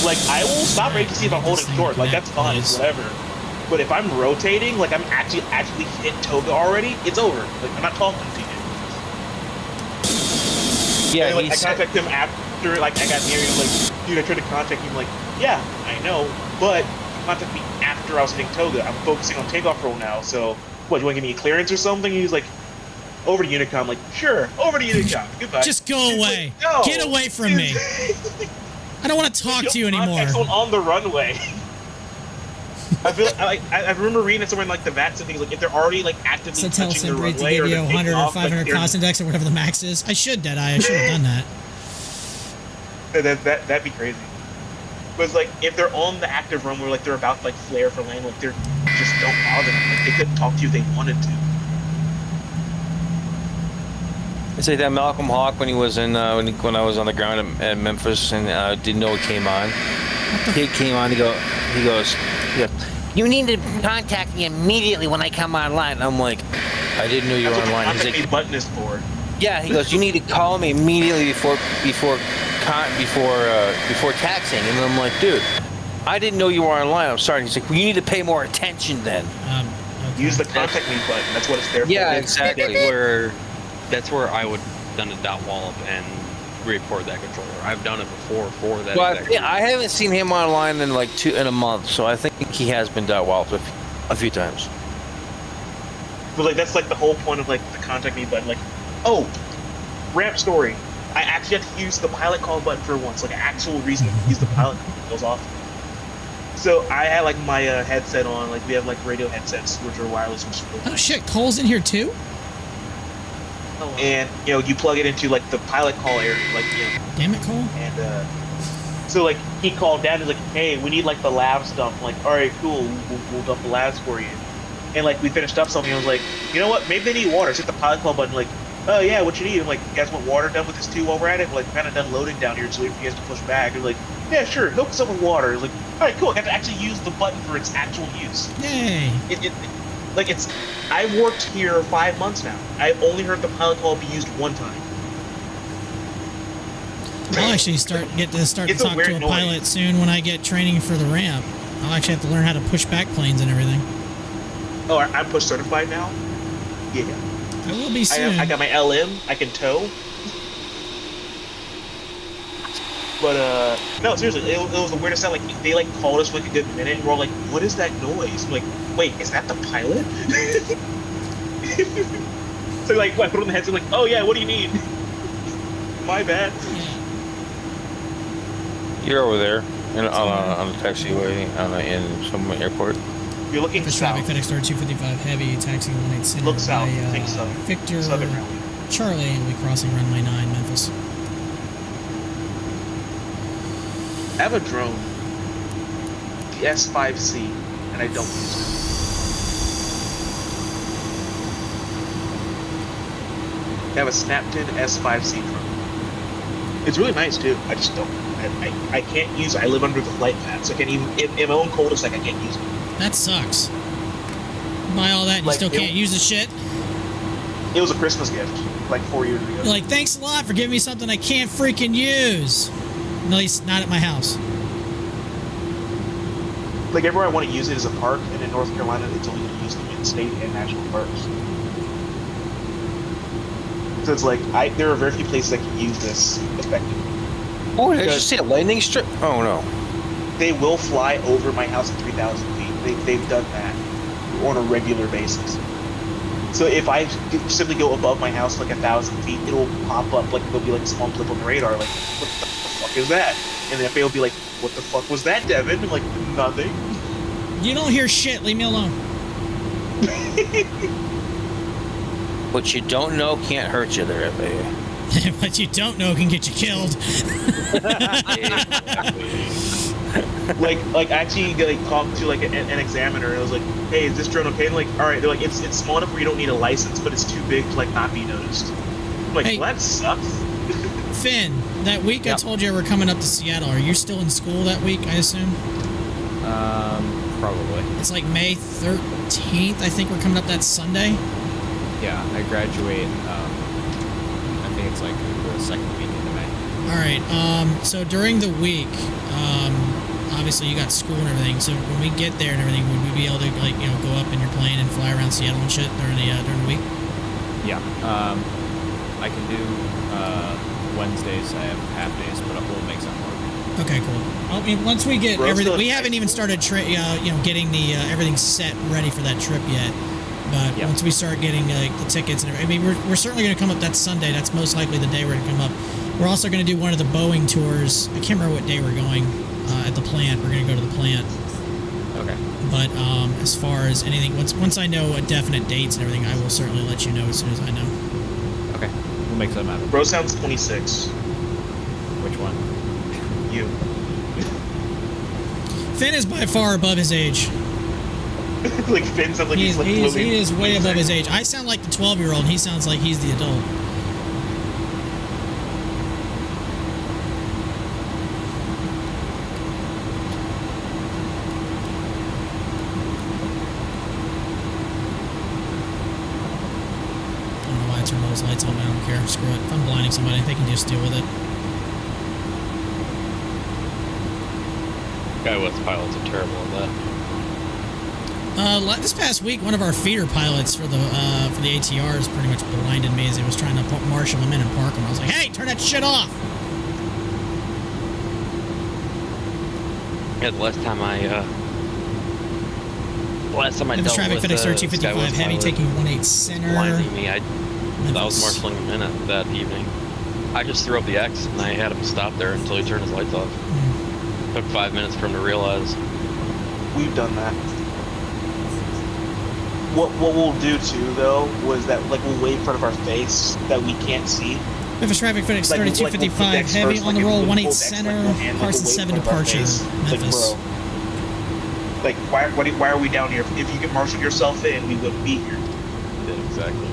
Like, I will stop racing if I'm holding short. Like, that's fine, it's whatever. But if I'm rotating, like I'm actually hit Toga already, it's over. Like, I'm not talking to you. Yeah, and, like, I contact him after, like, I got near him, like, dude, I tried to contact him, like, yeah, I know, but contact me after I was hitting Toga. I'm focusing on takeoff roll now, so, what, you want to give me a clearance or something? He's like, over to Unicom, like, sure, over to Unicom, goodbye. Just go away. Like, no. Get away from me. I don't want to talk to you anymore. Contact someone on the runway. I feel like I remember reading it somewhere in like the VATS and things like if they're already like actively touching the runway to give you or 100 or 500 like, cost index or whatever the max is. I should have done that. That'd be crazy. But it's like if they're on the active runway, like they're about to like flare for land, like they're just don't bother them. Like they couldn't talk to you if they wanted to. It's like that Malcolm Hawk when he was in when I was on the ground at Memphis and didn't know it came on. He came on. He goes, you need to contact me immediately when I come online. And I'm like, I didn't know you were online. That's what the button is for. Yeah, he goes, you need to call me immediately before taxing. And I'm like, dude, I didn't know you were online. I'm sorry. He's like, well, you need to pay more attention then. Okay. Use the contact me button. That's what it's there for. Yeah, exactly. That's where I would done a dot wallop and report that controller. I've done it before for that. Well, I haven't seen him online in like in a month, so I think he has been dot walloped a few times. But like that's like the whole point of like the contact me button. Like, oh, ramp story. I actually have to use the pilot call button for once, like an actual reason to use the pilot call goes off. So I had like my headset on, like we have like radio headsets which are wireless. Which oh shit, Cole's in here too? And you know you plug it into like the pilot call area, like you know. Damn it, Cole. And so like he called down. He's like, "Hey, we need like the lab stuff." I'm like, "All right, cool. We'll dump the labs for you." And like we finished up something. I was like, "You know what? Maybe they need water." So hit the pilot call button. Like, "Oh yeah, what you need?" I'm like, "You guys want water done with this too while we're at it?" We're like, kind of done loading down here, so wait for you guys to push back. And like, "Yeah, sure. Hook us up with water." Like, "All right, cool." I got to actually use the button for its actual use. Yay. Like it's, I've worked here 5 months now. I only heard the pilot call be used one time. I'll actually get to talk to a pilot soon when I get training for the ramp. I'll actually have to learn how to push back planes and everything. Oh, I'm push certified now? Yeah. I will be soon. I got my LM. I can tow. But no, seriously, it was the weirdest sound. Like they like called us for like a good minute, and we're all like, "What is that noise?" I'm like, wait, is that the pilot? So like, I put on the headset, like, oh yeah, what do you need? My bad. You're over there on the taxiway in some airport. You're looking for south. Traffic FedEx 255 heavy taxiing 18 Center. Look south. By, think so. Victor Southern Charlie, and we'll be crossing runway 9, Memphis. I have a drone, the S5C, and I don't use it. I have a Snapton S5C drone. It's really nice too. I just don't. I can't use it. I live under the flight path, so I can't even. In my own cul-de-sac, I can't use it. That sucks. Buy all that and like, you still can't use the shit? It was a Christmas gift, like 4 years ago. You're like, thanks a lot for giving me something I can't freaking use. At least not at my house. Like everywhere I want to use it is a park, and in North Carolina, it's only going to use them in state and national parks. So it's like there are very few places I can use this effectively. Oh, did you see a lightning strip? Oh no. They will fly over my house at 3,000 feet. They've done that on a regular basis. So if I simply go above my house like 1,000 feet, it'll pop up like there'll be like a small blip on the radar, like what the fuck is that? And then FAA will be like, what the fuck was that, Devin? I'm like, nothing. You don't hear shit. Leave me alone. What you don't know can't hurt you there, FAA. What you don't know can get you killed. like actually like talked to like an examiner, and I was like, hey, is this drone okay? And like, all right, they're like, it's small enough where you don't need a license, but it's too big to like not be noticed. I'm like, hey, well, that sucks. Finn, that week I told you we're coming up to Seattle. Are you still in school that week, I assume? Probably. It's like May 13th. I think we're coming up that Sunday. Yeah, I graduate, I think it's like the second weekend of May. All right. So during the week, obviously you got school and everything. So when we get there and everything, would we be able to go up in your plane and fly around Seattle and shit during the week? Yeah. I can do Wednesdays. I have half days, but we'll make something work. Okay, cool. I mean, once we get everything, we haven't even started getting the everything set ready for that trip yet. But once we start getting the tickets and everything, I mean, we're certainly going to come up that Sunday. That's most likely the day we're going to come up. We're also going to do one of the Boeing tours. I can't remember what day we're going at the plant. We're going to go to the plant. Okay. But as far as anything, once I know definite dates and everything, I will certainly let you know as soon as I know. Okay. We'll make something happen. Bro sounds 26. Which one? You. Finn is by far above his age. Like Finn sounds like he floating. is way above his age. I sound like the 12-year-old, and he sounds like he's the adult. I don't know why I turned those lights on, but I don't care. Screw it. If I'm blinding somebody, they can just deal with it. Skywest pilots are terrible at that. This past week, one of our feeder pilots for the ATRs pretty much blinded me as he was trying to marshal him in and park him. I was like, "Hey, turn that shit off!" Yeah, the last time I Memphis traffic, FedEx 255 heavy, taking 18 center. Blinding me, I was marshaling him in that evening. I just threw up the X and I had him stop there until he turned his lights off. Took 5 minutes for him to realize. We've done that. What we'll do too though was that we'll wait in front of our face that we can't see. Memphis traffic, FedEx 3255 heavy on the roll, 18 center, Carson 7 departure, Memphis. Like why are we down here? If you could marshal yourself in, we wouldn't be here. Yeah, exactly.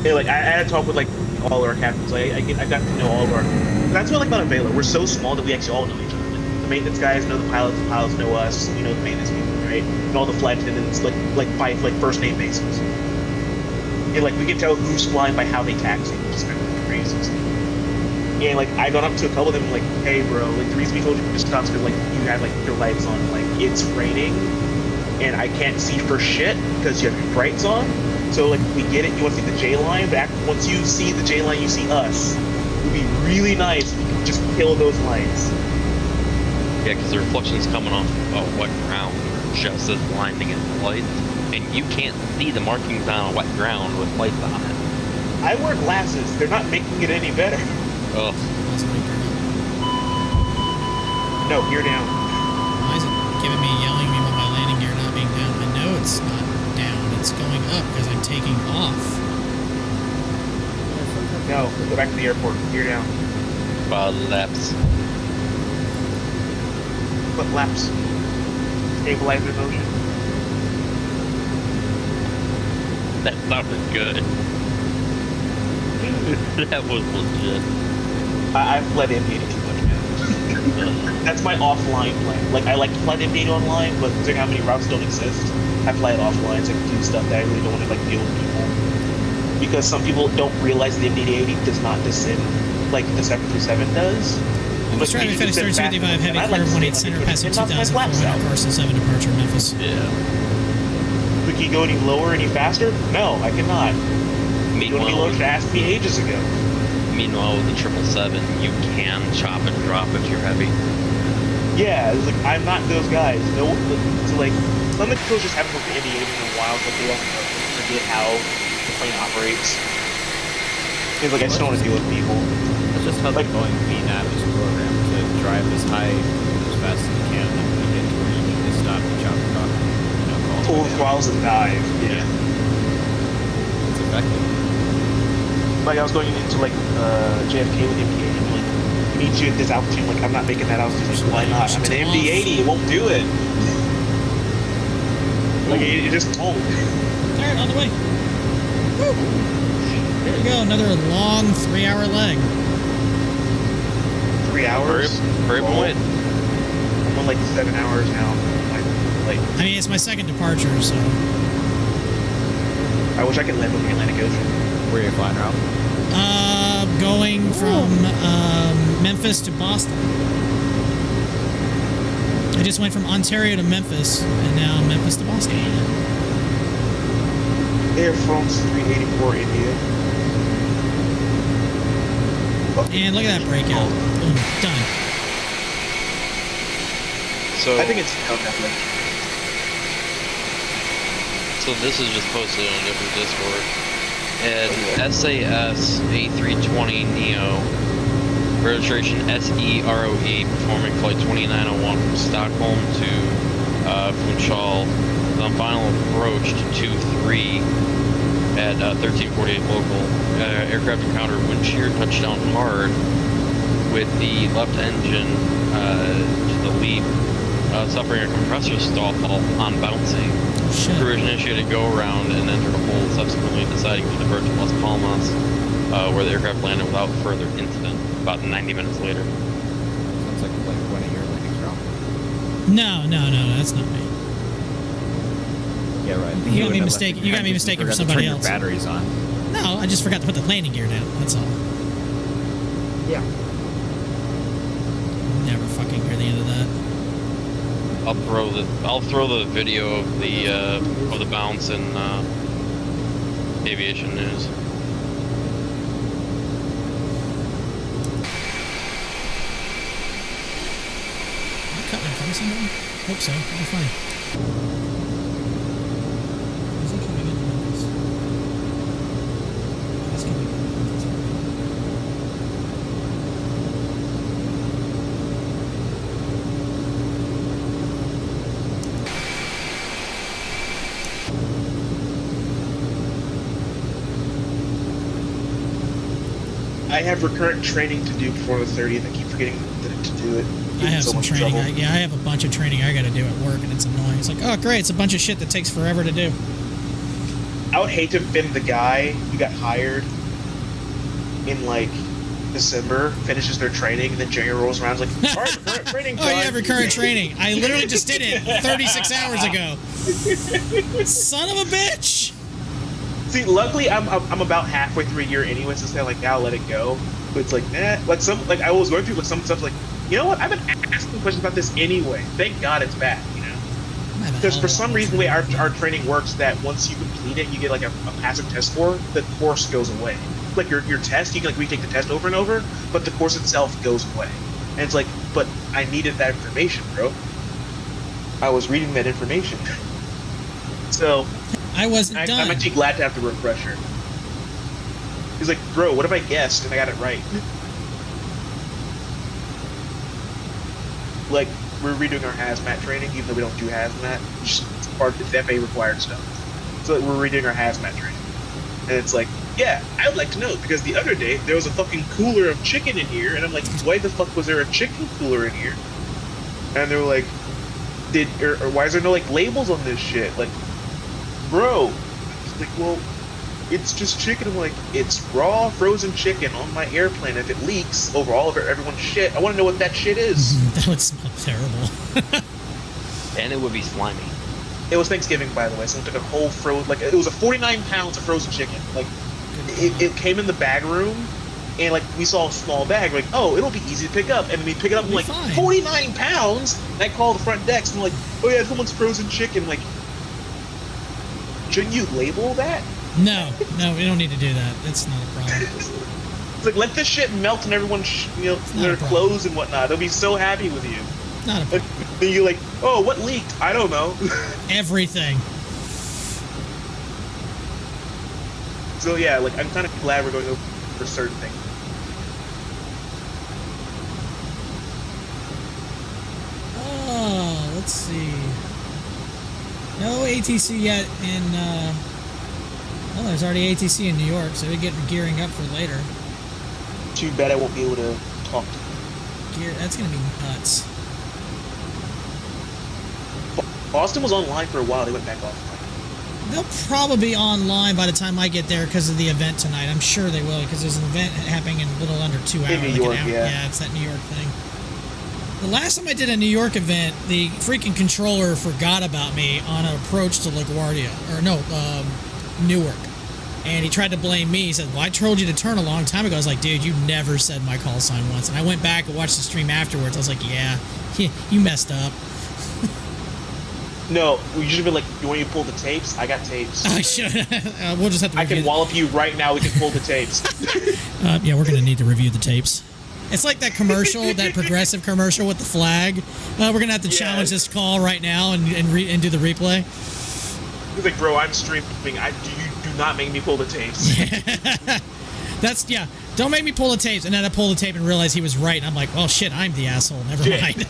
Yeah, like I had a talk with all our captains. I got to know all of our. That's what I like about Avela. We're so small that we actually all know each other. The maintenance guys know the pilots know us. We know the maintenance people, right? And all the flight attendants by first name basis. And we can tell who's flying by how they taxi, which is kind of crazy. And I got up to a couple of them and hey bro, the reason we told you to just stop is because you had your lights on. It's raining and I can't see for shit because you have your brights on. So we get it, you want to see the J line, but once you see the J line, you see us. It would be really nice if you could just kill those lights. Yeah, because the reflection's coming off wet ground just as blinding as the light, and you can't see the markings on a wet ground with lights on it. I wear glasses. They're not making it any better. Oh. No, gear down. Why is it giving me yelling me about my landing gear not being down? I know it's not down. It's going up because I'm taking off. No, go back to the airport. Gear down. Laps. What laps? Stabilizer motion. That sounded good. That was legit. I've fled MD too much, man. That's my offline plan. I like to fly MD online, but considering how many routes don't exist, I fly it offline so I can do stuff that I really don't want to deal with people. Because some people don't realize the MD-80 does not descend like the 737 does. Memphis traffic, FedEx 3255 heavy, curve 18 center, passing 2,400, Carson 7 departure, Memphis. Yeah. We can go any lower, any faster? No, I cannot. You want to be low, should ask me ages ago. Meanwhile, with the 777, you can chop and drop if you're heavy. Yeah, it's I'm not those guys. No, so some of the crews just haven't worked the MD-80 in a while, but they don't forget how the plane operates. It's I just don't want to deal with people. That's just how the Boeing VNAV is programmed to drive as high as fast as you can, and when you get to where you need to stop, you chop and drop. Full throttles and dive. Yeah. It's effective. I was going into JFK with MD-80 and meet you at this altitude. I'm not making that altitude. Why not? I'm an MD-80. It won't do it. It just won't. Alright, on the way. Woo. There we go. Another long 3-hour leg. 3 hours? Very point. I'm on 7 hours now. I mean, it's my second departure, so. I wish I could land over the Atlantic Ocean. Where are you flying, Ralph? Going from Memphis to Boston. I just went from Ontario to Memphis, and now Memphis to Boston. Air France 384 India. And look at that breakout. Boom, done. So I think it's definitely. So this is just posted on a different Discord. An SAS A320 Neo, registration SEROE, performing flight 2901 from Stockholm to Funchal, on final approach to 23 at 1348 local. Aircraft encountered wind shear, touchdown hard with the left engine to the leap, suffering a compressor stall on bouncing. Crew initiated go-around and entered a hole, subsequently deciding to divert to Las Palmas, where the aircraft landed without further incident, about 90 minutes later. Sounds like one of your landings, Ralph. No, that's not me. Yeah, right. You got me mistaken. You got me mistaken for somebody else. Your batteries on. No, I just forgot to put the landing gear down. That's all. Yeah. Never fucking hear the end of that. I'll throw the video of the bounce in aviation news. Am I cutting in front of somebody? Hope so. That'd be funny. Is he coming into Memphis? He's coming into Memphis. I have recurrent training to do before the 30th. I keep forgetting to do it. I have some training. I have a bunch of training I got to do at work, and it's annoying. It's like, oh, great, it's a bunch of shit that takes forever to do. I would hate to have been the guy who got hired in, like, December, finishes their training, and then January rolls around and is like, all right, recurrent training time. Oh, yeah, recurrent training. I literally just did it 36 hours ago. Son of a bitch! See, luckily, I'm about halfway through a year anyway, so it's kind of like, now let it go. But it's like, like I was going through some stuff like, you know what? I've been asking questions about this anyway. Thank God it's back, you know? Because for some reason, the way our training works, that once you complete it, you get like a passive test score. The course goes away. Like your test, you can like retake the test over and over, but the course itself goes away. And it's like, but I needed that information, bro. I was reading that information. So I wasn't done. I'm actually glad to have the refresher. He's like, bro, what if I guessed and I got it right? Like, we're redoing our hazmat training, even though we don't do hazmat. It's FAA required stuff. So like, we're redoing our hazmat training. And it's like, yeah, I'd like to know, because the other day, there was a fucking cooler of chicken in here, and I'm like, why the fuck was there a chicken cooler in here? And they were like, or why is there no, like, labels on this shit? Like, bro. It's like, well, it's just chicken. I'm like, it's raw frozen chicken on my airplane. If it leaks over all of everyone's shit, I want to know what that shit is. That would smell terrible. And it would be slimy. It was Thanksgiving, by the way. Someone took a whole like, it was a 49 pounds of frozen chicken. Like, it came in the bag room, and like, we saw a small bag. We're like, oh, it'll be easy to pick up. And then we pick it up, and like, 49 pounds. And I call the front desk, and I'm like, oh yeah, someone's frozen chicken. I'm like, shouldn't you label that? No, we don't need to do that. That's not a problem. It's like, let this shit melt in everyone's, their clothes and whatnot. They'll be so happy with you. Not a problem. Then you're like, oh, what leaked? I don't know. Everything. So yeah, like, I'm kind of glad we're going over for certain things. Oh, let's see. No ATC yet in, well, there's already ATC in New York, so we're getting gearing up for later. Too bad I won't be able to talk to you. That's going to be nuts. Boston was online for a while. They went back offline. They'll probably be online by the time I get there because of the event tonight. I'm sure they will, because there's an event happening in a little under 2 hours. In New York, yeah, it's that New York thing. The last time I did a New York event, the freaking controller forgot about me on an approach to LaGuardia. Or no, Newark. And he tried to blame me. He said, well, I told you to turn a long time ago. I was like, dude, you never said my call sign once. And I went back and watched the stream afterwards. I was like, yeah, you messed up. No, we should be like, you want you to pull the tapes? I got tapes. I should. We'll just have to review. I can wallop you right now. We can pull the tapes. Yeah, we're going to need to review the tapes. It's like that commercial, that Progressive commercial with the flag. We're going to have to challenge this call right now and do the replay. He's like, bro, I'm streaming. Do not make me pull the tapes. Don't make me pull the tapes. And then I pull the tape and realize he was right. And I'm like, well, shit, I'm the asshole. Never mind.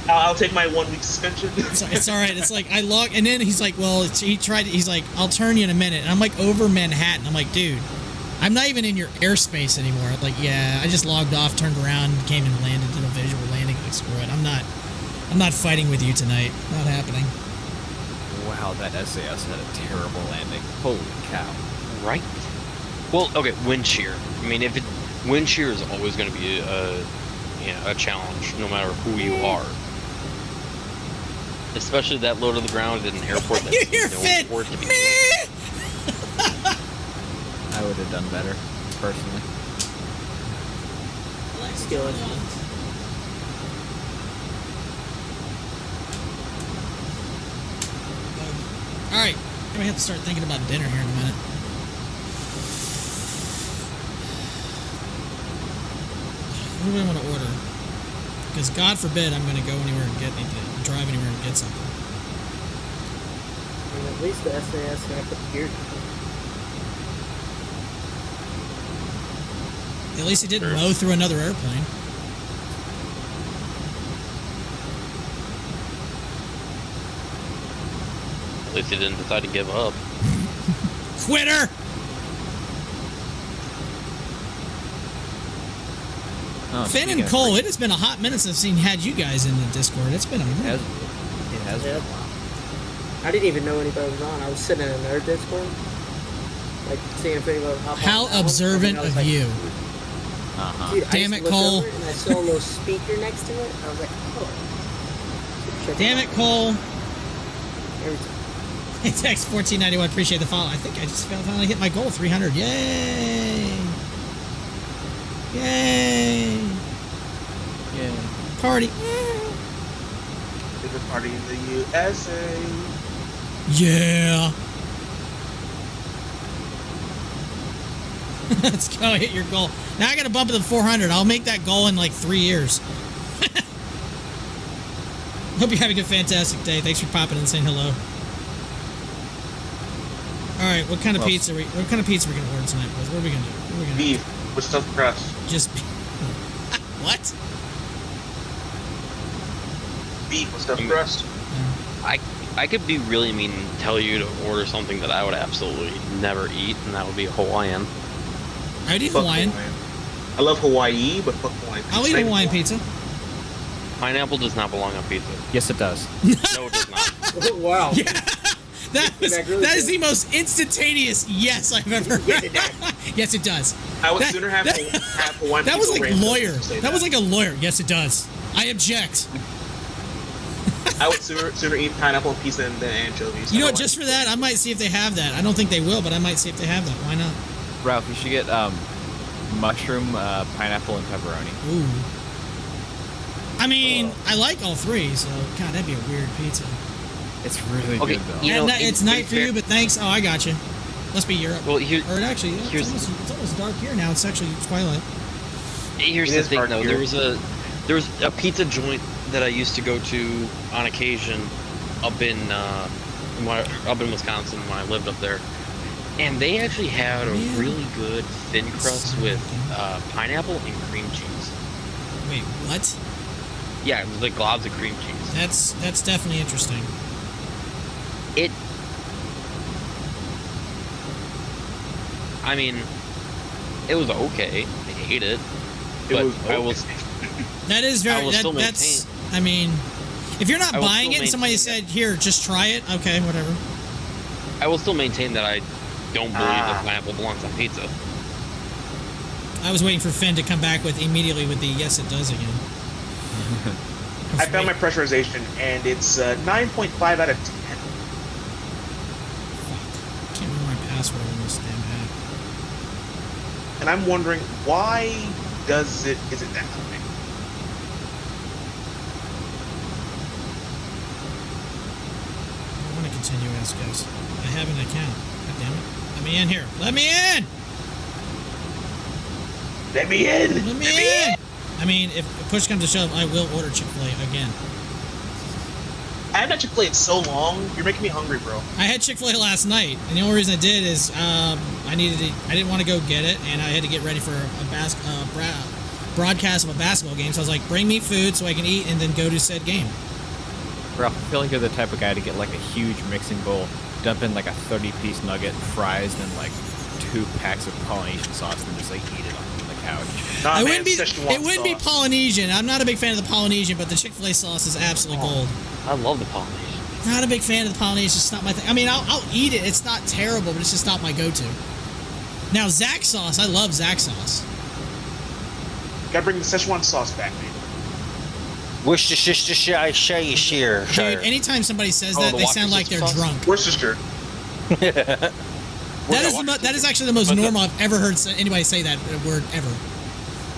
I'll take my 1 week suspension. It's all right. It's like I log, and then he's like, well, he's like, I'll turn you in a minute. And I'm like, over Manhattan. I'm like, dude, I'm not even in your airspace anymore. Like, yeah, I just logged off, turned around, came and landed, did a visual landing. Like, screw it. I'm not fighting with you tonight. Not happening. Wow, that SAS had a terrible landing. Holy cow. Right? Well, okay, wind shear. I mean, wind shear is always going to be a challenge, no matter who you are. Especially that low to the ground in an airport that's known for it to be. I would have done better, personally. Alright, we have to start thinking about dinner here in a minute. What do we want to order? Because God forbid I'm going to go anywhere and drive anywhere and get something. I mean, at least the SAS can put the gear. At least it didn't mow through another airplane. At least he didn't decide to give up. Quitter! Oh, Finn and Cole, it has been a hot minute since I've had you guys in the Discord. It's been a minute. It has been a while. I didn't even know anybody was on. I was sitting in their Discord, like seeing if anybody would hop on. How observant of you. Dude, Damn it, Cole. And I saw a little speaker next to it. I was like, oh. Damn it, Cole. Every time. Hey, text 1491. Appreciate the follow. I think I just finally hit my goal, 300. Yay! Yay! Yay! Party! There's a party in the USA. Yeah! Let's go hit your goal. Now I gotta bump it to 400. I'll make that goal in like 3 years. Hope you're having a fantastic day. Thanks for popping in and saying hello. All right, what kind of pizza? What kind of pizza are we gonna order tonight, boys? What are we gonna do? What are we gonna beef with stuffed crust. Just what? Beef with stuffed crust. I could be really mean and tell you to order something that I would absolutely never eat, and that would be a Hawaiian. I'd eat Hawaiian. I love Hawaii, but fuck Hawaiian pizza. I'll eat Hawaiian pizza. Pineapple does not belong on pizza. Yes, it does. No, it does not. Wow. Yeah. That is the most instantaneous yes I've ever heard. Yes, it does. I would sooner have Hawaiian That was pizza like lawyer. That was like a lawyer. Yes, it does. I object. I would sooner eat pineapple and pizza than anchovies. You know what? Just for that, I might see if they have that. I don't think they will, but I might see if they have that. Why not? Ralph, you should get mushroom, pineapple, and pepperoni. Ooh. I mean, I like all three, so God, that'd be a weird pizza. It's really Okay, good though. you know, it's night for you, but thanks. Oh, I got you. Must be Europe. Well, here, or actually, it's almost dark here now. It's actually twilight. Here's the thing, though. There was a pizza joint that I used to go to on occasion up in Wisconsin when I lived up there, and they actually had a really good thin crust with pineapple and cream cheese. Wait, what? Yeah, it was like globs of cream cheese. That's definitely interesting. I mean, it was okay. I ate it, but That is very. That's. I mean, if you're not buying it and somebody said, "Here, just try it," okay, whatever. I will still maintain that I don't believe that pineapple belongs on pizza. I was waiting for Finn to come back immediately with the yes, it does again. I found my pressurization, and it's 9.5 out of 10. password in this damn app. And I'm wondering, why is it that high? I want to continue as guys. I have an account. God damn it. Let me in here. Let me in! Let me in! Let me in! I mean, if push comes to shove, I will order Chick-fil-A again. I haven't had Chick-fil-A in so long. You're making me hungry, bro. I had Chick-fil-A last night, and the only reason I did is I didn't want to go get it, and I had to get ready for a broadcast of a basketball game. So I was like, bring me food so I can eat and then go to said game. Ralph, I feel like you're the type of guy to get like a huge mixing bowl, dump in like a 30-piece nugget, fries, and then like 2 packs of Polynesian sauce, and just like eat it on the couch. Nah, it man, wouldn't be Polynesian. I'm not a big fan of the Polynesian, but the Chick-fil-A sauce is absolutely gold. I love the Polynesian. Not a big fan of the Polynesian. It's just not my thing. I mean, I'll eat it. It's not terrible, but it's just not my go-to. Now, Zax sauce. I love Zax sauce. Gotta bring the Szechuan sauce back, man. Worcestershire. Dude, anytime somebody says that, they sound like they're drunk. Worcestershire. That is actually the most normal I've ever heard anybody say that word ever.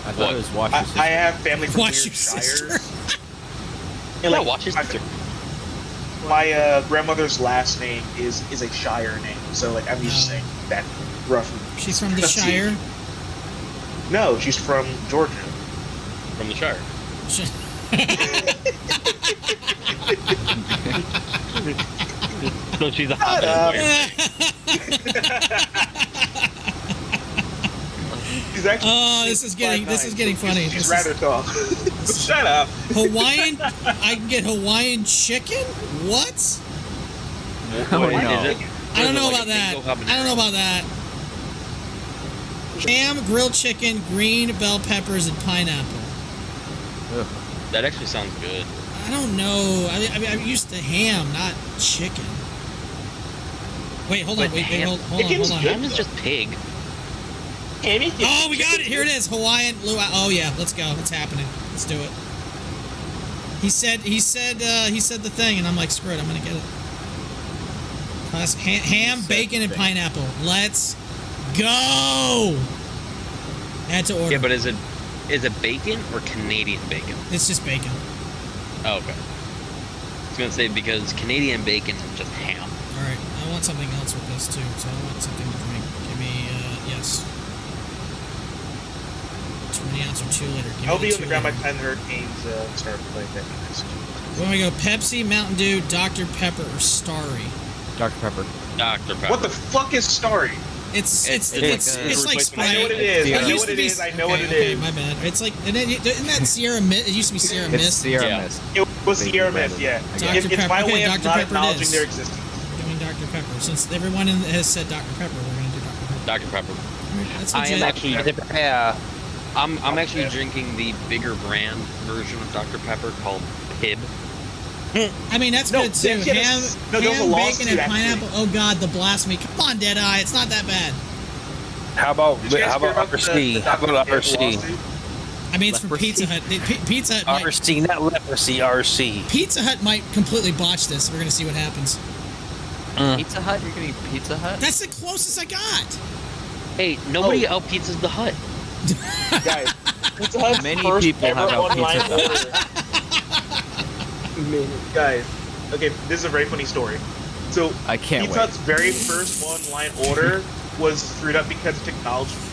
I thought it was wash your sister. I have family from Wash weird your sister. shires. And like, watch your sister. My grandmother's last name is a Shire name, so like I'm used to saying that roughly. She's from the Shire? No, she's from Georgia. From the Shire. So she's a hot She's actually, this is getting funny. She's rather tall. Shut up. Hawaiian? I can get Hawaiian chicken? What? What no. is it? I don't know Like about a that. bingo habanero? I don't know about that. Ham, grilled chicken, green bell peppers, and pineapple. Ugh. That actually sounds good. I don't know. I mean, I'm used to ham, not chicken. Wait, hold on. Hold on. Ham is just pig. Oh, we got it. Here it is. Hawaiian luau. Oh yeah, let's go. It's happening. Let's do it. He said the thing, and I'm like, screw it. I'm gonna get it. Ham, bacon, and pineapple. Let's go. Add to order. Yeah, but is it bacon or Canadian bacon? It's just bacon. Oh, okay. I was gonna say because Canadian bacon is just ham. All right. I want something else with this too. So I want something to drink. Give me yes. 20 ounce or 2 liter. Give I'll me be the on the 2 ground by liter. the time the Hurricanes start playing that next. When we go Pepsi, Mountain Dew, Dr. Pepper, or Starry. Dr. Pepper. Dr. Pepper. What the fuck is Starry? It's like Sprite. I know what it is. I know what it is. I know what it Okay, is. my bad. It's like isn't that Sierra Mist? It used to be Sierra Mist. Sierra Mist. It was Sierra Mist, yeah. Dr. It's Pepper. my Okay, way of Dr. not Pepper it acknowledging is. their existence. We're doing Dr. Pepper. Since everyone has said Dr. Pepper, we're going to do Dr. Pepper. Dr. Pepper. That's I am legit. actually I'm actually drinking the bigger brand version of Dr. Pepper called Pib. I mean, that's good too. there Ham, was a lawsuit, bacon, and actually. pineapple. Oh God, the blasphemy! Come on, Deadeye. It's not that bad. How about Did you guys hear about RC? the How about Dr. RC? lawsuit? I mean, it's from Pizza Hut. Pizza Hut. Might, RC, not leprosy. RC. Pizza Hut might completely botch this. We're gonna see what happens. Pizza Hut? You're getting Pizza Hut? That's the closest I got. Hey, nobody out pizzas the Hut. Guys, Pizza Hut's Many first people ever have out online Pizza order. Guys, okay, this is a very funny story. So, I can't Pizza wait. Hut's very first online order was screwed up because of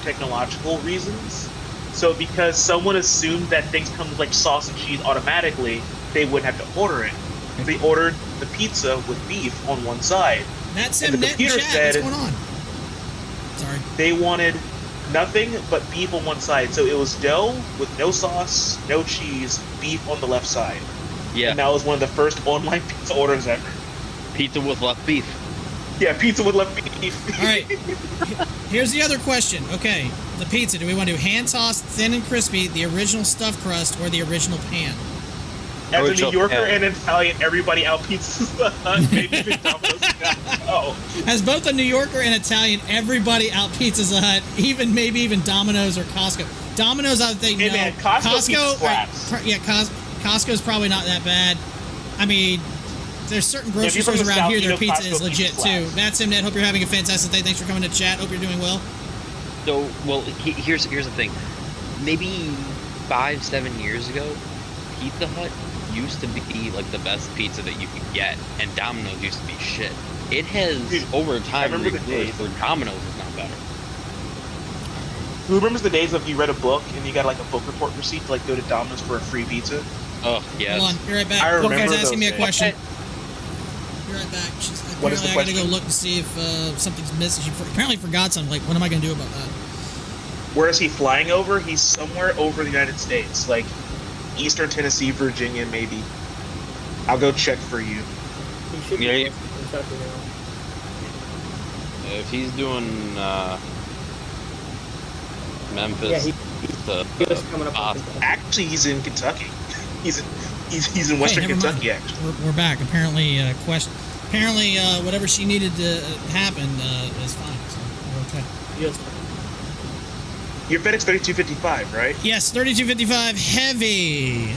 technological reasons. So, because someone assumed that things come with like sauce and cheese automatically, they wouldn't have to order it. So they ordered the pizza with beef on one side. That's And him. the Net computer chat. said- What's going on? Sorry. They wanted nothing but beef on one side. So it was dough with no sauce, no cheese, beef on the left side. Yeah. And that was one of the first online pizza orders ever. Pizza with left beef. Yeah, pizza with left beef. All right. Here's the other question. Okay, the pizza. Do we want to do hand tossed, thin and crispy, the original stuffed crust, or the original pan? As a Original New Yorker pan. and an Italian, everybody out pizzas the Hut. Maybe even Domino's now. Oh, As both a New Yorker and Italian, everybody out Pizza Hut, maybe even Domino's or Costco. Domino's, I think, Hey, no. man, Costco pizza slaps. Yeah, Costco's probably not that bad. I mean, there's certain grocery stores around here, their pizza is legit too. Matt Simnet, hope you're having a fantastic day. Thanks for coming to chat. Hope you're doing well. So, well, here's the thing. Maybe 5-7 years ago, Pizza Hut used to be like the best pizza that you could get, and Domino's used to be shit. It has over time reversed where Domino's is now better. Who remembers the days of you read a book and you got like a book report receipt to like go to Domino's for a free pizza? Oh yes. Hold on, be right back. I remember Bookman's asking me a days. question. Be right back. What is the I gotta go look and see if something's missing. She apparently forgot something. Like, what am I gonna do about that? Where is he flying over? He's somewhere over the United States, like Eastern Tennessee, Virginia, maybe. I'll go check for you. He should be in Kentucky now. If he's doing Memphis, Yeah, he was coming up. Actually, he's in Kentucky. He's in Western never mind. Kentucky. Actually, We're back. Apparently, whatever she needed to happen is fine. So we're okay. Yes. You're FedEx 3255, right? Yes, 3255 heavy.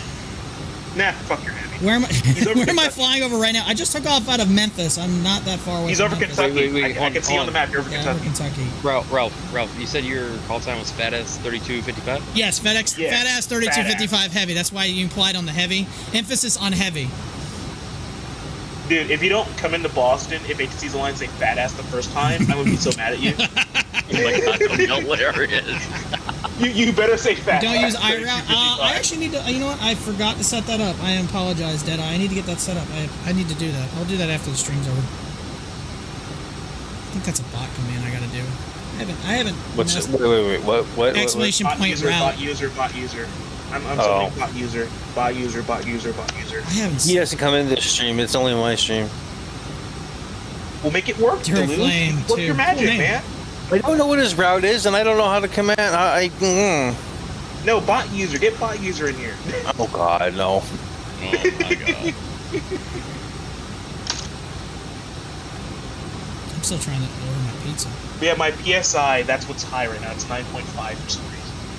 Nah, fuck your heavy. Where am I? Where am I flying over right now? I just took off out of Memphis. I'm not that far away. He's from over Memphis. Kentucky. I can see on the map. You're over Yeah, Kentucky. over Kentucky. Ralph, you said your call sign was FedEx 3255? Yes, FedEx, Yeah, Fat Ass 3255 heavy. That's why you implied on the heavy. Emphasis on heavy. Dude, if you don't come into Boston, if ATC's line say fat ass the first time, I'm gonna be so mad at you. Oh my god, I don't know where it is. You better say fat. Don't ass use iRoute. I actually need to. You know what? I forgot to set that up. I apologize, Deadeye. I need to get that set up. I need to do that. I'll do that after the stream's over. I think that's a bot command I gotta do. I haven't. What's it? Wait. What? Exclamation Bot point user, route. bot user. I'm submitting bot user. I haven't. He doesn't come into the stream. It's only my stream. We'll make it work, Terraflame, Duluth. Work your magic, cool man. I don't know what his route is, and I don't know how to command. No, bot user. Get bot user in here. Oh God, no. Oh my god. I'm still trying to order my pizza. Yeah, my PSI, that's what's high right now. It's 9.5 for some reason.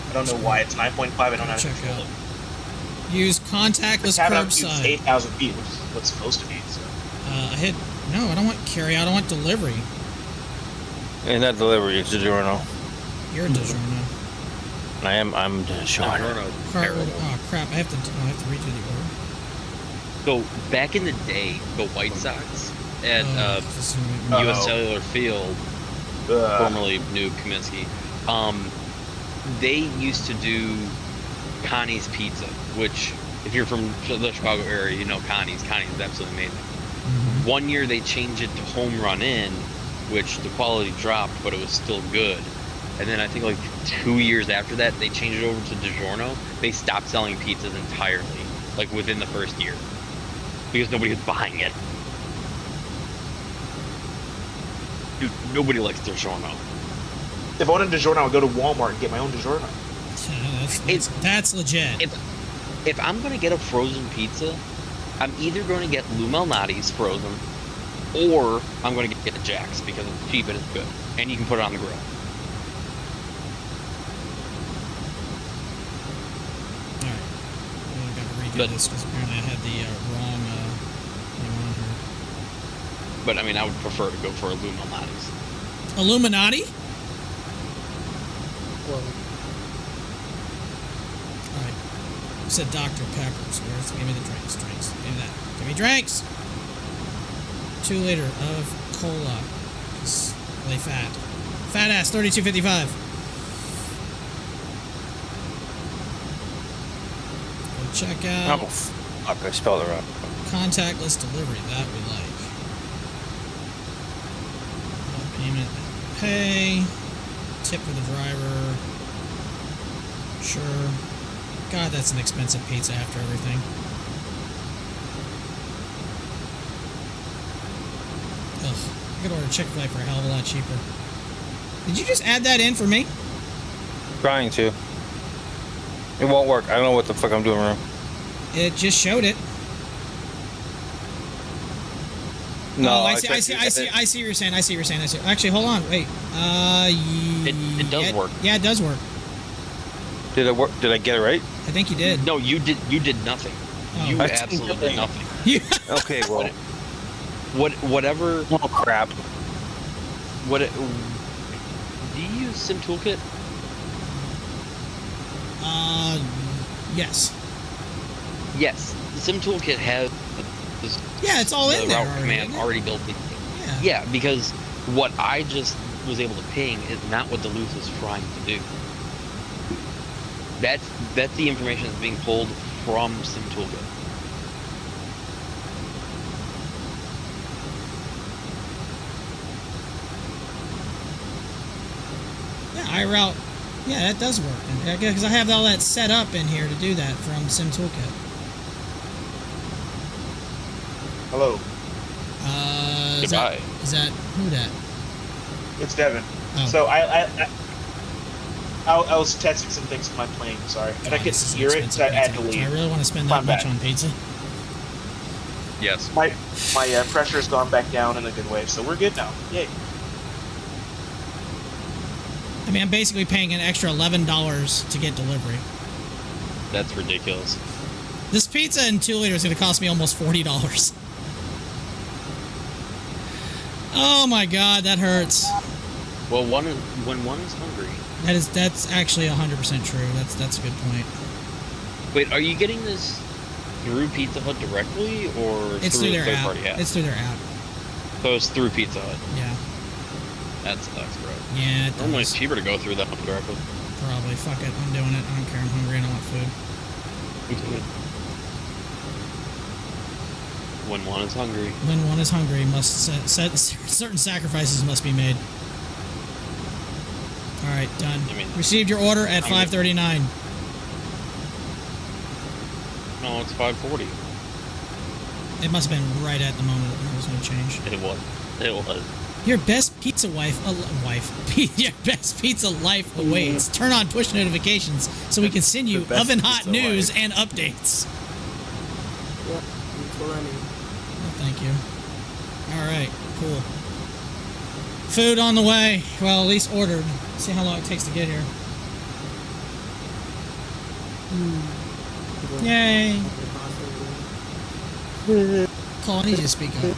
I don't know why it's 9.5. I don't know how to control it. Use contactless It's curbside. 8,000 feet, which is what's supposed to be. So. No, I don't want carry out. I want delivery. And not delivery. It's DiGiorno. You're a DiGiorno. I'm DiGiorno. Oh crap! I have to redo the order. So back in the day, the White Sox at U.S. Cellular Field, formerly New Kaminsky, they used to do Connie's Pizza, which if you're from the Chicago area, you know Connie's. Connie's is absolutely amazing. Mm-hmm. One year they changed it to Home Run In, which the quality dropped, but it was still good. And then I think like 2 years after that, they changed it over to DiGiorno. They stopped selling pizzas entirely, like within the first year, because nobody was buying it. Dude, nobody likes DiGiorno. If I wanted DiGiorno, I would go to Walmart and get my own DiGiorno. That's legit. If I'm gonna get a frozen pizza, I'm either going to get Lou Malnati's frozen, or I'm going to get Jack's because it's cheap and it's good, and you can put it on the grill. Alright. Well, I gotta redo this because apparently I had the wrong thing on here. But I mean, I would prefer to go for a Lou Malnati's. Illuminati? Well, Alright. You said Dr. Pepper, so give me the drinks. Give me that. Give me drinks! 2 liter of cola. Just really fat. Fat ass, 3255. Go check out. Oh, fuck, I spelled it wrong. Contactless delivery, that we like. Payment, pay. Tip for the driver. Sure. God, that's an expensive pizza after everything. Ugh. I could order Chick-fil-A for a hell of a lot cheaper. Did you just add that in for me? Trying to. It won't work. I don't know what the fuck I'm doing wrong. It just showed it. No, I see what you're saying. Actually, hold on. Wait. It does work. Yeah, it does work. Did it work? Did I get it right? I think you did. No, you did nothing. Oh. You I absolutely did nothing. Okay, well. Whatever. Oh crap. Do you use Sim Toolkit? Yes. Yes. The Sim Toolkit has. Yeah, it's all in there route command already built in. Yeah. Yeah, because what I just was able to ping is not what Duluth was trying to do. That's the information that's being pulled from Sim Toolkit. Yeah, iRoute. Yeah, that does work. Because I have all that set up in here to do that from Sim Toolkit. Hello. Goodbye. Is that who that? It's Devin. Oh. So I was testing some things in my plane. Sorry, and I couldn't hear it, so I had to leave. Do I really want to spend that much on pizza? Yes. My pressure has gone back down in a good way, so we're good now. Yay. I mean, I'm basically paying an extra $11 to get delivery. That's ridiculous. This pizza in 2 liters is going to cost me almost $40. Oh my god, that hurts. Well, when one is hungry. That's actually 100% true. That's a good point. Wait, are you getting this through Pizza Hut directly, or It's through through a their third-party app? It's through their app. So it's through Pizza Hut. Yeah. That sucks, bro. Yeah, it Normally does. it's cheaper to go through that one directly. Probably. Fuck it. I'm doing it. I don't care. I'm hungry and I want food. When one is hungry. When one is hungry, certain sacrifices must be made. All right, done. Received your order at 5:39. No, it's 5:40. It must have been right at the moment that it was going to change. It was. It was. Your best pizza your best pizza life awaits. Turn on push notifications so we can send you oven hot news and updates. Yep, that's what I need. Oh, thank you. All right, cool. Food on the way. Well, at least ordered. See how long it takes to get here. Yay. Cole, I need you to speak up.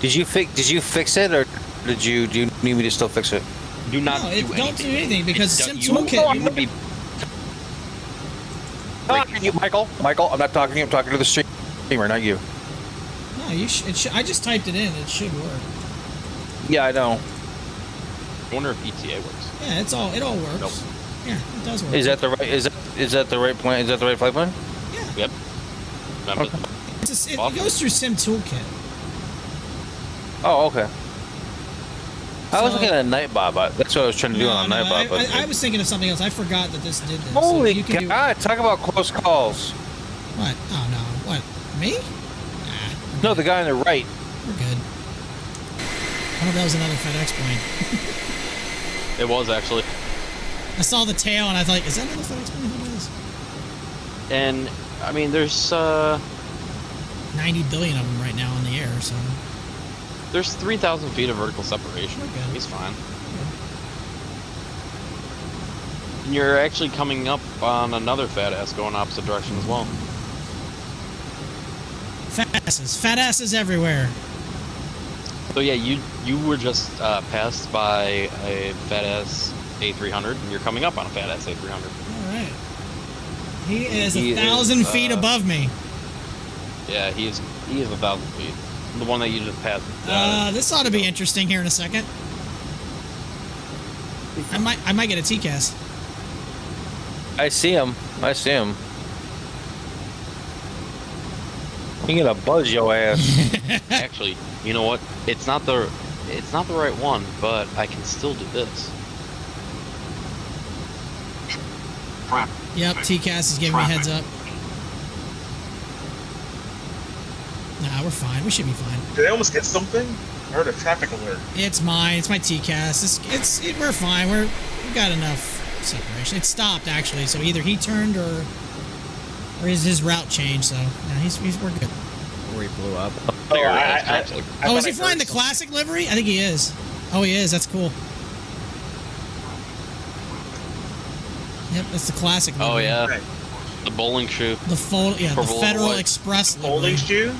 Did you fix it, or do you need me to still fix it? Do not don't do anything because Sim Michael, I'm not talking to you. I'm talking to the streamer, not you. No, you I just typed it in. It should work. Yeah, I know. I wonder if ETA works. Yeah, it all works. Nope. Yeah, it does work. Is that the right? Is that the right plan? Is that the right flight plan? Yeah. Yep. Okay. It goes through Sim Toolkit. Oh, okay. I was looking at Nightbot. That's what I was trying to do on Nightbot. I was thinking of something else. I forgot that this did this. Holy so God! Talk about close calls. What? Oh no! What? Me? No, the guy on the right. We're good. I hope that was another FedEx plane. It was actually. I saw the tail and I thought, is that another FedEx plane? Who it is? And I mean, there's 90 billion of them right now in the air, so. There's 3,000 feet of vertical separation. We're good. He's fine. And you're actually coming up on another fat ass going opposite direction as well. Fat asses everywhere. So yeah, you were just passed by a fat ass A300, and you're coming up on a fat ass A300. All right. He is 1,000 feet above me. Yeah, he is 1,000 feet. The one that you just passed. This ought to be interesting here in a second. I might get a TCAS. I see him. You're gonna buzz your ass. Actually, you know what? It's not the right one, but I can still do this. Yep, TCAS is giving me heads up. Nah, we're fine. We should be fine. Did I almost hit something? I heard a traffic alert. It's mine. It's my TCAS. We're fine. We've got enough separation. It stopped actually, so either he turned or his route changed. So yeah, we're good. Or he blew up. Oh, is he flying the classic livery? I think he is. Oh, he is. That's cool. Yep, that's the classic livery. Oh yeah. The bowling shoe. The Purple and Federal white. Express livery. Bowling shoe?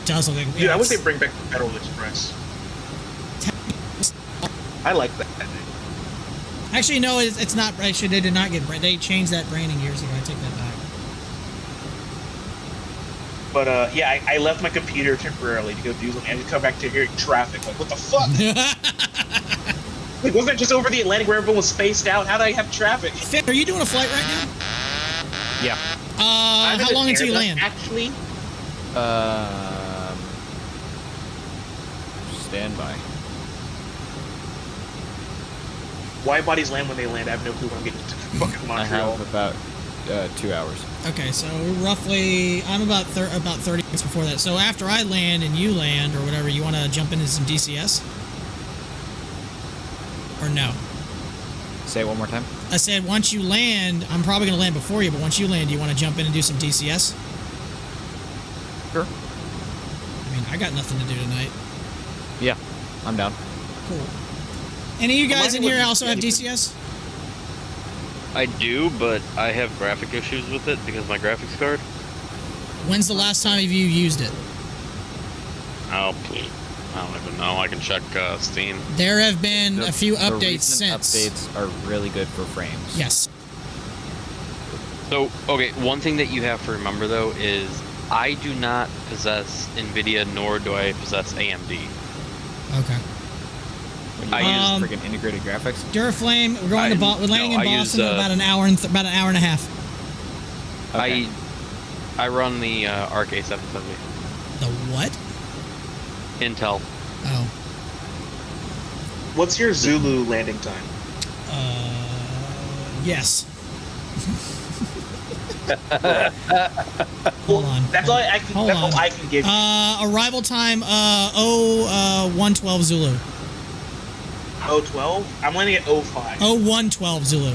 Does look like, Dude, I would say bring back the Federal Express. I like that. Actually, no, it's not. Actually, they did not get. They changed that branding years ago. I take that back. But yeah, I left my computer temporarily to go do something and to come back to hearing traffic. Like, what the fuck? Like, wasn't it just over the Atlantic where everyone was spaced out? How did I have traffic? Finn, are you doing a flight right now? Yeah. How long until you land? Actually, Stand by. wide bodies land when they land. I have no clue when I'm getting to fucking I Montreal. have about 2 hours. Okay, so roughly, I'm about 30 minutes before that. So after I land and you land, or whatever, you want to jump into some DCS? Or no? Say it one more time. I said once you land, I'm probably going to land before you, but once you land, do you want to jump in and do some DCS? Sure. I mean, I got nothing to do tonight. Yeah, I'm down. Cool. Any of you guys in here also have DCS? I do, but I have graphic issues with it because of my graphics card. When's the last time you used it? Oh, I don't even know. I can check Steam. There have been a few The updates recent since. Updates are really good for frames. Yes. So, okay, one thing that you have to remember, though, is I do not possess NVIDIA, nor do I possess AMD. Okay. I use freaking integrated graphics. Duraflame, we're going we're landing in Boston in about an hour and a half. Okay. I run the ARC A770. The what? Intel. Oh. What's your Zulu landing time? Yes. Hold on. That's all I can. That's all I can give you. Arrival time 112 Zulu. 012? I'm landing at 05. 112 Zulu.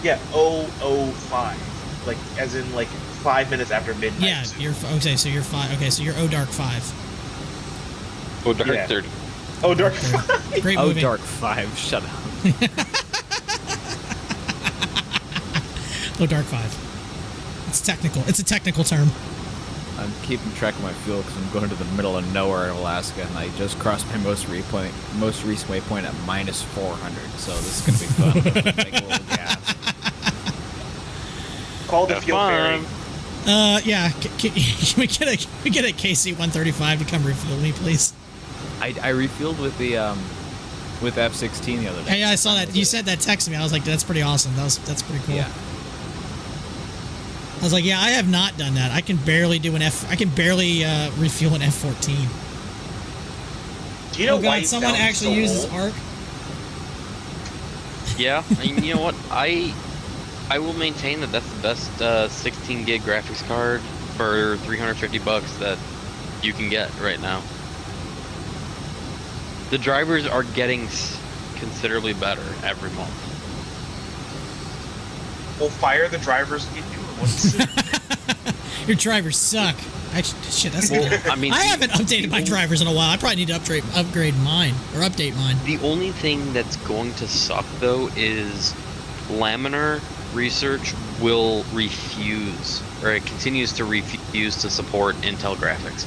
Yeah, 005. Like, as in, like, 5 minutes after midnight. Yeah, you're okay. So you're 5. Okay, so you're O Dark 5. O Dark 30. Oh, Dark 5. Great movie. Oh, Dark 5. Shut up. Oh, Dark 5. It's technical. It's a technical term. I'm keeping track of my fuel because I'm going to the middle of nowhere in Alaska, and I just crossed my most recent waypoint at minus 400. So this is gonna be fun. Take a little gas. Call the fuel ferry. Yeah. Can we get a KC-135 to come refuel me, please? I refueled with the with F-16 the other day. Hey, I saw that. You said that text me. I was like, that's pretty awesome. That's pretty cool. Yeah. I was like, yeah, I have not done that. I can barely do I can barely refuel an F-14. Do you know why someone actually uses ARC? Yeah, and you know what? I will maintain that that's the best 16 gig graphics card for $350 that you can get right now. The drivers are getting considerably better every month. We'll fire the drivers and get newer ones. Your drivers suck. Shit, that's Well, I mean, I haven't updated my drivers in a while. I probably need to upgrade mine or update mine. The only thing that's going to suck though is Laminar Research will refuse, or it continues to refuse to support Intel graphics.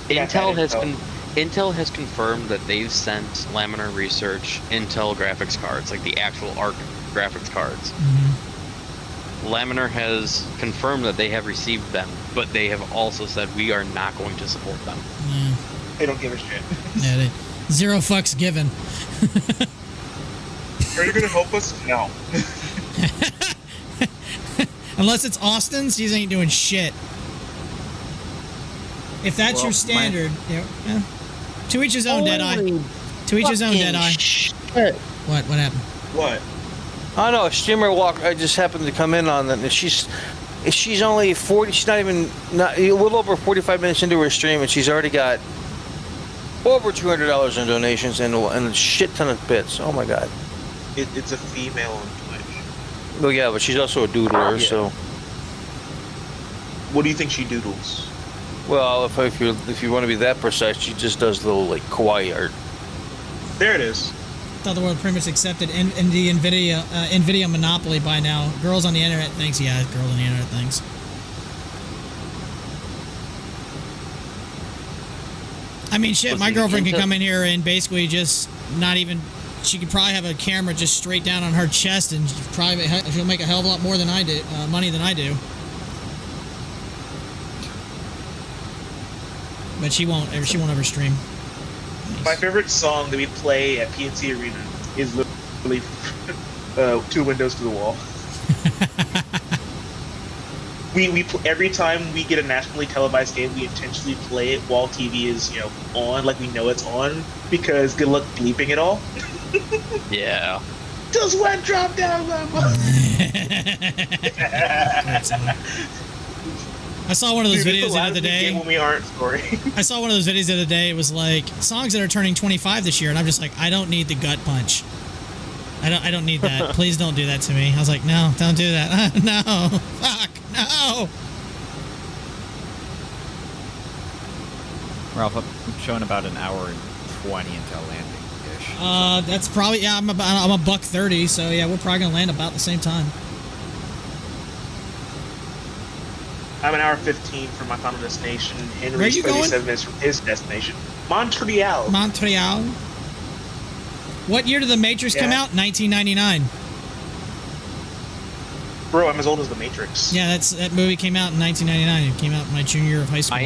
Yeah, Intel has confirmed that they've sent Laminar Research Intel graphics cards, like the actual ARC graphics cards. Mm-hmm. Laminar has confirmed that they have received them, but they have also said we are not going to support them. Yeah. They don't give a shit. Yeah, zero fucks given. Are you gonna help us? No. Unless it's Austin's, he ain't doing shit. If that's your standard, to each his own, Deadeye. To each his own, Deadeye. What happened? What? I don't know. A streamer I just happened to come in on that. And she's only 40. She's not a little over 45 minutes into her stream, and she's already got over $200 in donations and a shit ton of bits. Oh my god. It's a female on Twitch. Well, yeah, but she's also a doodler. Yeah. So. What do you think she doodles? Well, if you want to be that precise, she just does little like kawaii art. There it is. thought the world pretty much accepted in the NVIDIA monopoly by now. Girls on the internet things. Yeah, girls on the internet things. I mean, shit, my girlfriend can come in here and basically just not even... She could probably have a camera just straight down on her chest, and she'll make a hell of a lot more than I do, money than I do. But she won't ever stream. Nice. My favorite song that we play at PNC Arena is literally Two Windows to the Wall. Every time we get a nationally televised game, we intentionally play it while TV is, on, like we know it's on, because good luck bleeping it all. Yeah. Just one drop down, mama. I saw one of those videos the other day. When we aren't scoring. I saw one of those videos the other day. It was like songs that are turning 25 this year, and I'm just like, I don't need the gut punch. I don't need that. Please don't do that to me. I was like, no, don't do that. No, fuck, no. Ralph, I'm showing about an hour and 20 until landing-ish. That's probably, I'm a $1:30, so yeah, we're probably gonna land about the same time. I'm an hour 15 from my final destination. Where are you 37 going? minutes from his destination. Montreal. Montreal. What year did The Matrix come out? 1999. Bro, I'm as old as The Matrix. Yeah, that movie came out in 1999. It came out my junior year of high school. I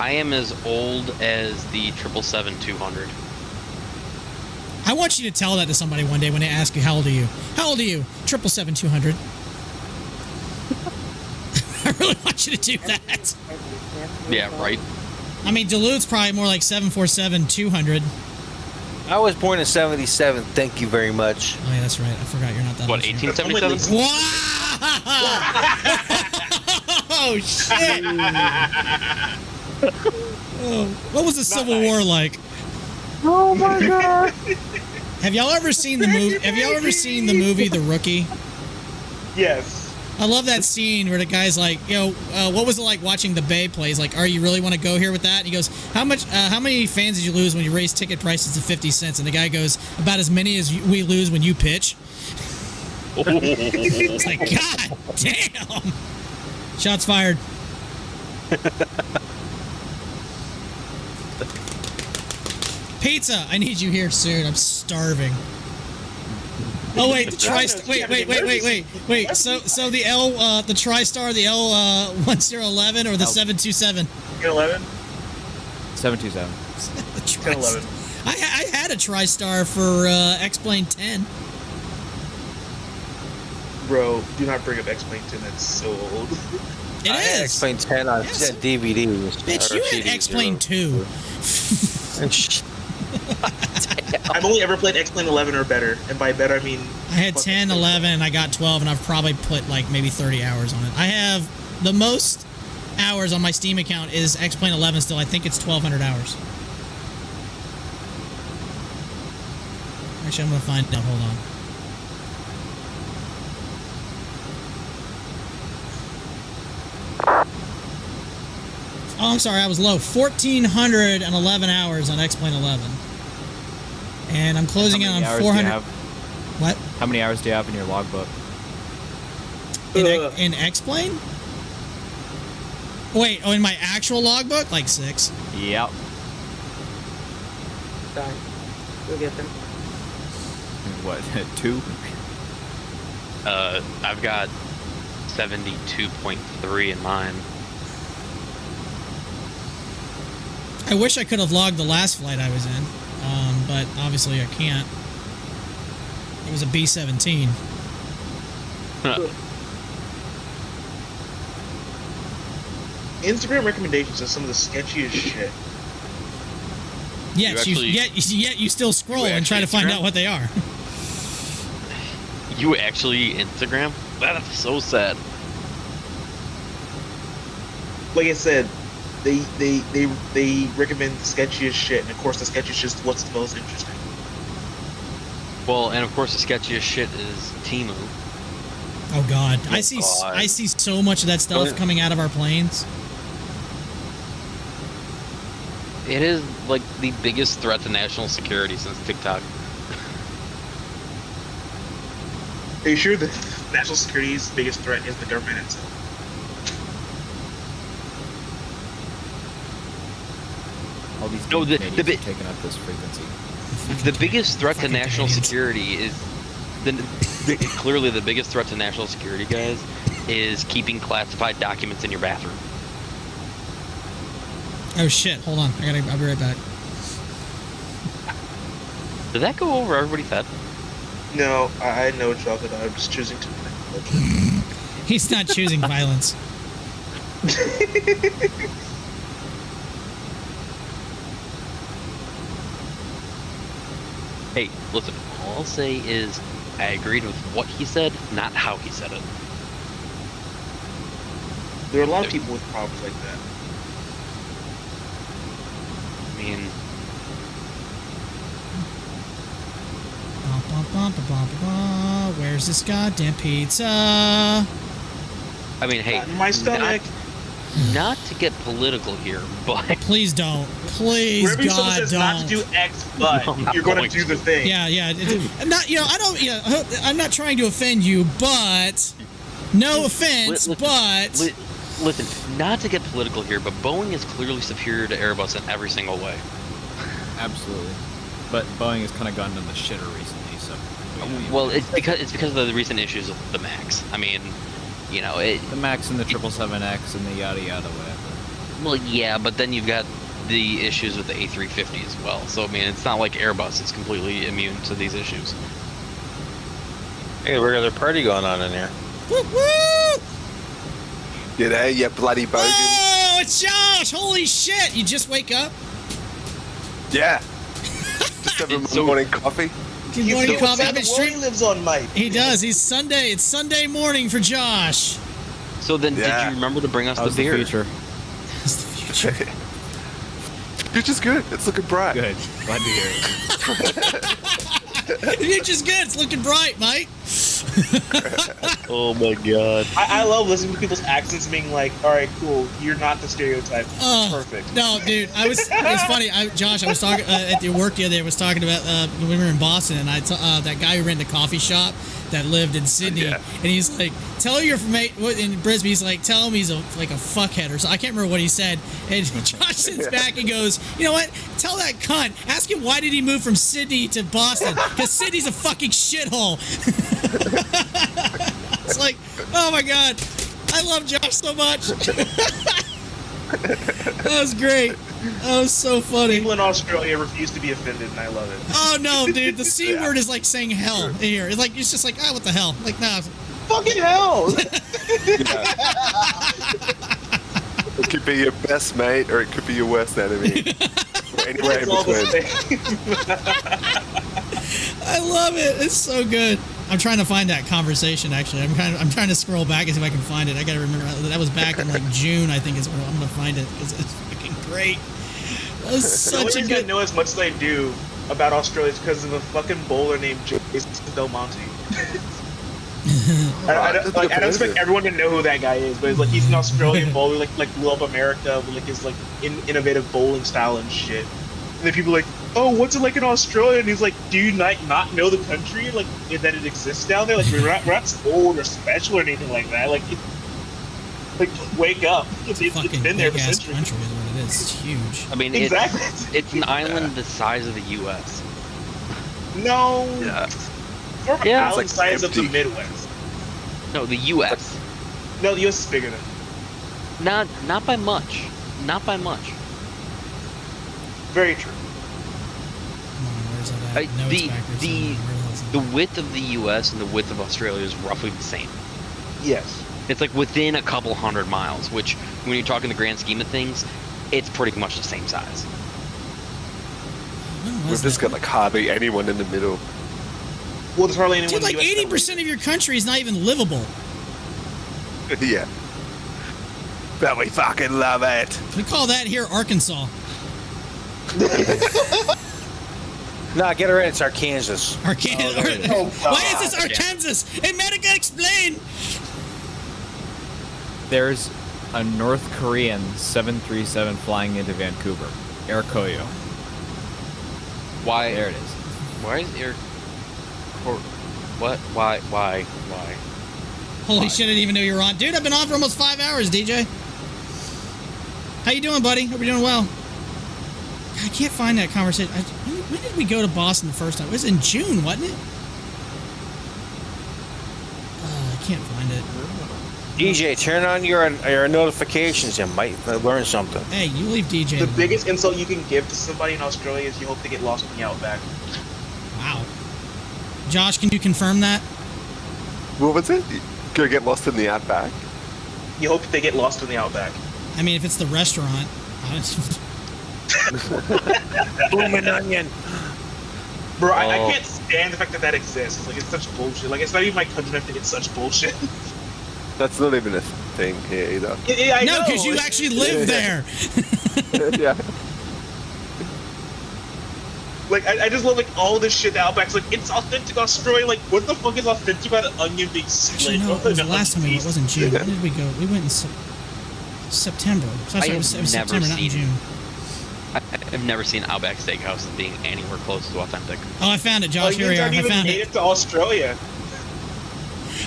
am as old as the 777-200. I want you to tell that to somebody one day when they ask you, how old are you? How old are you? 777-200. I really want you to do that. Yeah, right. I mean, Duluth's probably more like 747-200. I was born in 77. Thank you very much. Oh, yeah, that's right. I forgot you're not that What, 1877? Wow! Oh, shit! Oh, what was the Civil War like? Oh, my God. Have y'all ever seen the movie? Have y'all ever seen the movie The Rookie? Yes. I love that scene where the guy's like, what was it like watching the Bay plays? Like, are you really want to go here with that? And he goes, how many fans did you lose when you raised ticket prices to 50 cents? And the guy goes, about as many as we lose when you pitch. It's like, God damn. Shots fired. Pizza, I need you here soon. I'm starving. Oh wait, the TriStar. Wait. So the the TriStar, the L1011 or the 727? 11. 727. The TriStar. I had a TriStar for X-Plane 10. Bro, do not bring up X-Plane 10. That's so old. It is. Had X-Plane 10 on DVD. Bitch, you had X-Plane 2. I've only ever played X-Plane 11 or better, and by better I mean... I had 10, 11, I got 12, and I've probably put like maybe 30 hours on it. I have the most hours on my Steam account is X-Plane 11 still. I think it's 1,200 hours. Actually, I'm going to find out. Hold on. Oh, I'm sorry, I was low. 1,411 hours on X-Plane 11. And I'm closing in on 400. What? How many hours do you have in your logbook? In X-Plane? Wait, in my actual logbook? Like 6. Yep. Sorry. We'll get them. What, 2? I've got 72.3 in mine. I wish I could have logged the last flight I was in, but obviously I can't. It was a B-17. Instagram recommendations are some of the sketchiest shit. Yes, yet you still scroll and try to find out what they are. You actually Instagram? That's so sad. Like I said, they recommend the sketchiest shit, and of course the sketchiest is what's the most interesting. Well, and of course the sketchiest shit is Temu. Oh God, I see so much of that stuff coming out of our planes. It is like the biggest threat to national security since TikTok. Are you sure the national security's biggest threat is the government itself? All these No, Canadians are taking up this frequency. The biggest threat to national security is clearly the biggest threat to national security, guys, is keeping classified documents in your bathroom. Oh shit! Hold on, I'll be right back. Did that go over everybody's head? No, I know what y'all did. I'm just choosing to. He's not choosing violence. Hey, listen, all I'll say is I agreed with what he said, not how he said it. There are a lot of people with problems like that. I mean, where's this goddamn pizza? I mean, hey, my stomach. Not to get political here, but please don't. Please, wherever God, someone says don't. not to do X, but you're going to do the thing. Yeah. Not, I don't. I'm not trying to offend you, but no offense, but listen, not to get political here, but Boeing is clearly superior to Airbus in every single way. Absolutely, but Boeing has kind of gotten in the shitter recently. So, well, it's because of the recent issues with the Max. I mean, the Max and the 777X and the yada yada whatever. Well, yeah, but then you've got the issues with the A350 as well. So I mean, it's not like Airbus is completely immune to these issues. Hey, we got a party going on in here. Woo woo! G'day, you bloody bogan. Oh, it's Josh! Holy shit! You just wake up? Yeah. Just having my morning coffee. Good morning, coffee. I've been street lives on, Mike. He does. He's Sunday. It's Sunday morning for Josh. So then, did you remember to bring us the beer? Future? How's the future? Future's good. It's looking bright. Good. Glad to hear The future's good. It's looking bright, Mike. Oh my god. I love listening to people's accents being like, all right, cool, you're not the stereotype. Perfect. No, dude, it's funny. Josh, I was talking at the work the other day. I was talking about when we were in Boston, and that guy who ran the coffee shop that lived in Sydney, and he's like, tell your mate in Brisbane, he's like, tell him he's like a fuckhead or something. I can't remember what he said. And Josh sits back and goes, you know what? Tell that cunt. Ask him why did he move from Sydney to Boston? Because Sydney's a fucking shithole. It's like, oh my god, I love Josh so much. That was great. That was so funny. People in Australia refuse to be offended, and I love it. Oh no, dude, the C word is like saying hell here. It's like it's just like, what the hell? Like, nah. Fucking hell. It could be your best mate, or it could be your worst enemy. Or anywhere in between. I love it. It's so good. I'm trying to find that conversation. Actually, I'm trying to scroll back and see if I can find it. I gotta remember that was back in like June, I think is when I'm gonna find it because it's fucking great. That was such a good. I know as much as I do about Australia is because of a fucking bowler named Jason Del Monte. I don't expect everyone to know who that guy is, but it's like he's an Australian bowler, like blew up America with like his like innovative bowling style and shit. And then people are like, oh, what's it like in Australia? And he's like, do you not know the country, like that it exists down there? Like we're not old or special or anything like that. Like wake up. It's been there for centuries. Country is what it is. It's huge. I mean, exactly. It's an island the size of the U.S. No. Yeah. More of an Yeah, island like size empty. of the Midwest. No, the U.S. No, the U.S. is bigger than. Not by much. Not by much. Very true. Come on, where's that at? No, it's backwards. The width of the U.S. and the width of Australia is roughly the same. Yes. It's like within a couple 100 miles, which when you're talking the grand scheme of things, it's pretty much the same size. We've just got like hardly anyone in the middle. Well, there's hardly anyone. Dude, like 80% of your country is not even livable. Yeah. But we fucking love it. We call that here Arkansas. Nah, get her in. It's Arkansas. Arkansas. Why is this Arkansas? America, explain. There's a North Korean 737 flying into Vancouver. Air Koyo. Why? There it is. Why is What? Why? Holy shit, I didn't even know you were on. Dude, I've been on for almost 5 hours, DJ. How you doing, buddy? Hope you're doing well. I can't find that conversation. When did we go to Boston the first time? It was in June, wasn't it? I can't find it. DJ, turn on your notifications. You might learn something. Hey, you leave DJ. The biggest insult you can give to somebody in Australia is you hope they get lost in the outback. Wow. Josh, can you confirm that? What was it? Gonna get lost in the outback? You hope they get lost in the outback. I mean, if it's the restaurant. Bloomin' onion. Bro, I can't stand the fact that exists. It's like, it's such bullshit. Like, it's not even my country, I think it's such bullshit. That's not even a thing here either. Yeah, I know. No, because you actually live there. Yeah. Like, I just love, like, all this shit the Outback's like, it's authentic Australia. Like, what the fuck is authentic about an onion being Actually, split? no, it was the last time we went. It wasn't June. When did we go? We went in September. So it was September, not in June. I've never seen Outback Steakhouse as being anywhere close to authentic. Oh, I found it, Josh. Here we are. I found made it to Australia.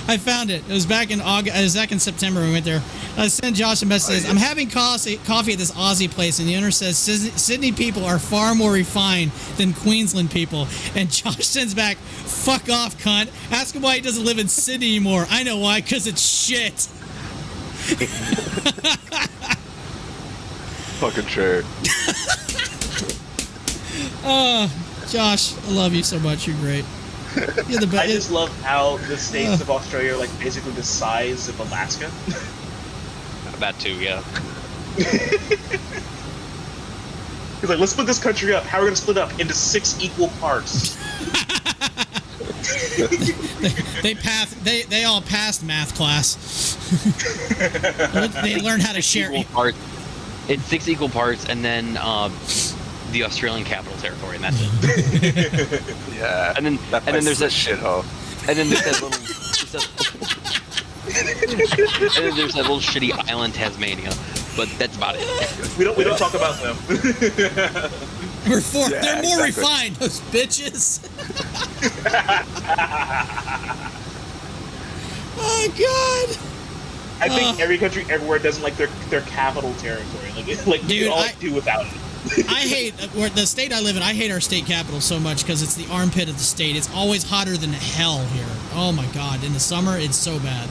I found it. It was back in August. It was back in September when we went there. I sent Josh a message. Says, I'm having coffee at this Aussie place, and the owner says Sydney people are far more refined than Queensland people. And Josh sends back, "Fuck off, cunt. Ask him why he doesn't live in Sydney anymore. I know why, because it's shit." Fucking true. Oh, Josh, I love you so much. You're great. You're the best. I just love how the states of Australia are like basically the size of Alaska. That too, yeah. He's like, let's split this country up. How are we gonna split up into 6 equal parts? They all passed math class. They learned how to share. It's 6 equal parts, and then the Australian Capital Territory, and that's it. Yeah. And then there's that shithole. And then there's that little. And then there's that little shitty island, Tasmania, but that's about it. We don't talk about them. They're more refined, those bitches. Oh God. I think every country everywhere doesn't like their capital territory. Like dude, we all do without it. I hate the state I live in. I hate our state capital so much because it's the armpit of the state. It's always hotter than hell here. Oh my God! In the summer, it's so bad.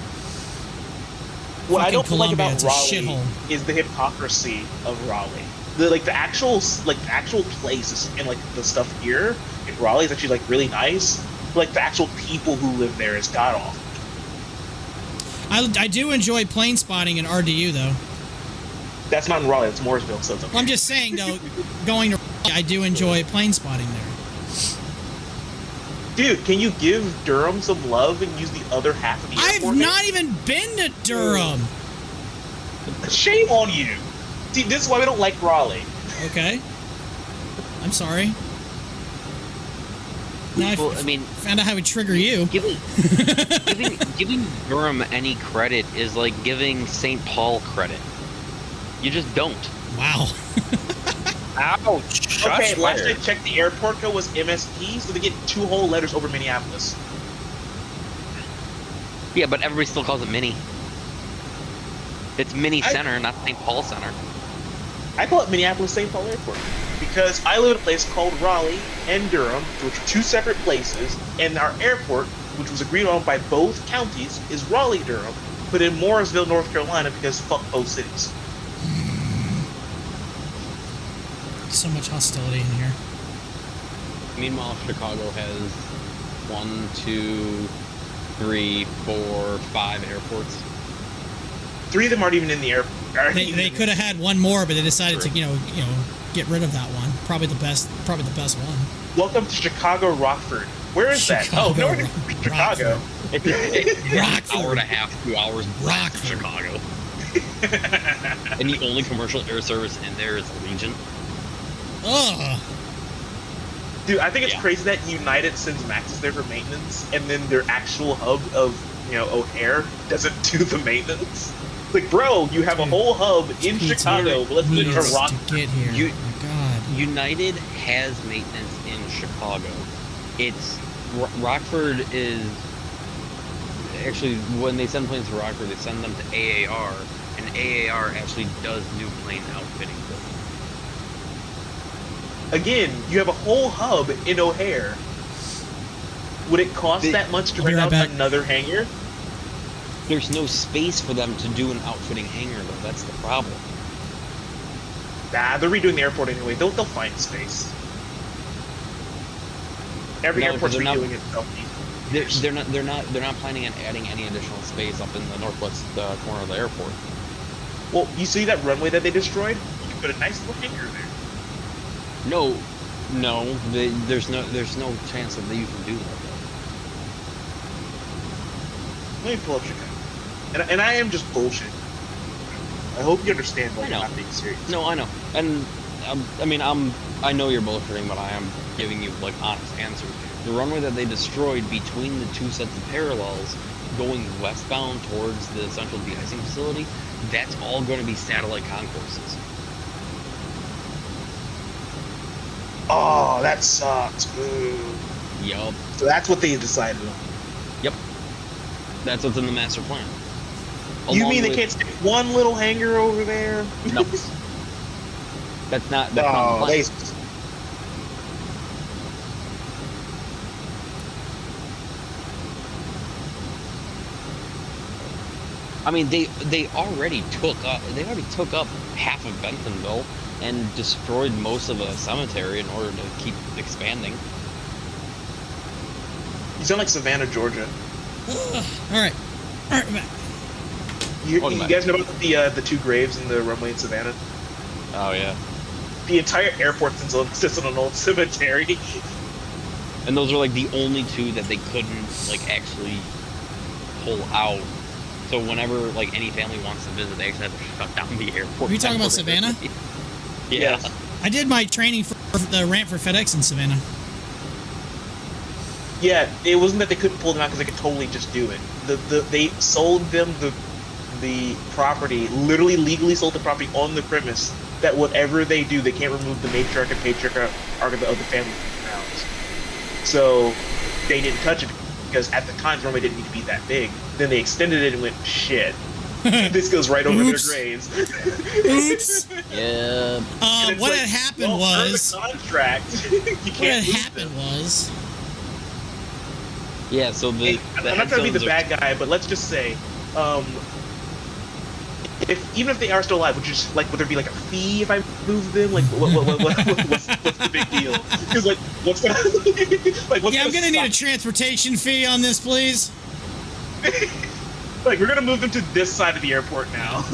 What I don't like about it's Raleigh is the hypocrisy of Raleigh. The actual place and like the stuff here in Raleigh is actually like really nice. But, like the actual people who live there is god awful. I do enjoy plane spotting in RDU though. That's not in Raleigh. It's Mooresville. So it's okay. Well, I'm just saying though, going to Raleigh, I do enjoy plane spotting there. Dude, can you give Durham some love and use the other half of the airport? I've not even been to Durham. Shame on you. See, this is why we don't like Raleigh. Okay. I'm sorry. Now Well, I mean, found out how we trigger you. Giving Durham any credit is like giving St. Paul credit. You just don't. Wow. Ouch. Okay, last I checked, the airport code was MSP, so they get 2 whole letters over Minneapolis. Yeah, but everybody still calls it Mini. It's Mini Center, not St. Paul Center. I call it Minneapolis St. Paul Airport because I live in a place called Raleigh and Durham, which are 2 separate places, and our airport, which was agreed on by both counties, is Raleigh-Durham, but in Mooresville, North Carolina, because fuck both cities. So much hostility in here. Meanwhile, Chicago has 1, 2, 3, 4, 5 airports. 3 of them aren't even in the airport. They could have had one more, but they decided to get rid of that one. Probably the best one. Welcome to Chicago Rockford. Where is that? Oh, no, Chicago. It's an hour and a half, 2 hours back to Chicago. And the only commercial air service in there is Allegiant. Ugh. Dude, I think it's crazy that United sends Maxes there for maintenance, and then their actual hub of, O'Hare doesn't do the maintenance. Like, bro, you have a whole hub in Chicago, but let's do it to Rockford. To get here. Oh my God. United has maintenance in Chicago. It's Rockford is actually, when they send planes to Rockford, they send them to AAR, and AAR actually does new plane outfitting for them. Again, you have a whole hub in O'Hare. Would it cost that much to rent out another hangar? There's no space for them to do an outfitting hangar, though. That's the problem. Nah, they're redoing the airport anyway. They'll find space. Every airport's redoing itself. They're not planning on adding any additional space up in the northwest corner of the airport. Well, you see that runway that they destroyed? You can put a nice little hangar there. No, there's no chance that you can do that. Let me pull up Chicago. And I am just bullshit. I hope you understand why I'm not being serious. No, I know. And I know you're bullshitting, but I am giving you like honest answers. The runway that they destroyed between the two sets of parallels going westbound towards the central de-icing facility, that's all going to be satellite concourses. Oh, that sucks. Ooh. Yup. So that's what they decided on. Yep. That's what's in the master plan. You mean they can't stick one little hangar over there? No. That's not the plan. I mean, they already took up half of Bentonville and destroyed most of a cemetery in order to keep expanding. You sound like Savannah, Georgia. All right, we're back. You guys know about the two graves in the runway in Savannah? Oh yeah. The entire airport sits on an old cemetery. And those are like the only two that they couldn't like actually pull out. So whenever like any family wants to visit, they actually have to shut down the airport. Are you talking about Savannah? Yeah. I did my training for the ramp for FedEx in Savannah. Yeah, it wasn't that they couldn't pull them out because they could totally just do it. They sold them the property, literally legally sold the property on the premise that whatever they do, they can't remove the matriarch and patriarch of the family from the grounds. So they didn't touch it because at the time the runway didn't need to be that big. Then they extended it and went, shit. This goes right over their graves. Oops. Yeah. What had happened was. The contract. What had happened was. Yeah. So I'm not trying to be the bad guy, but let's just say, even if they are still alive, would there be like a fee if I move them? Like, what's the big deal? Because what's gonna I'm gonna need a transportation fee on this, please. Like, we're gonna move them to this side of the airport now.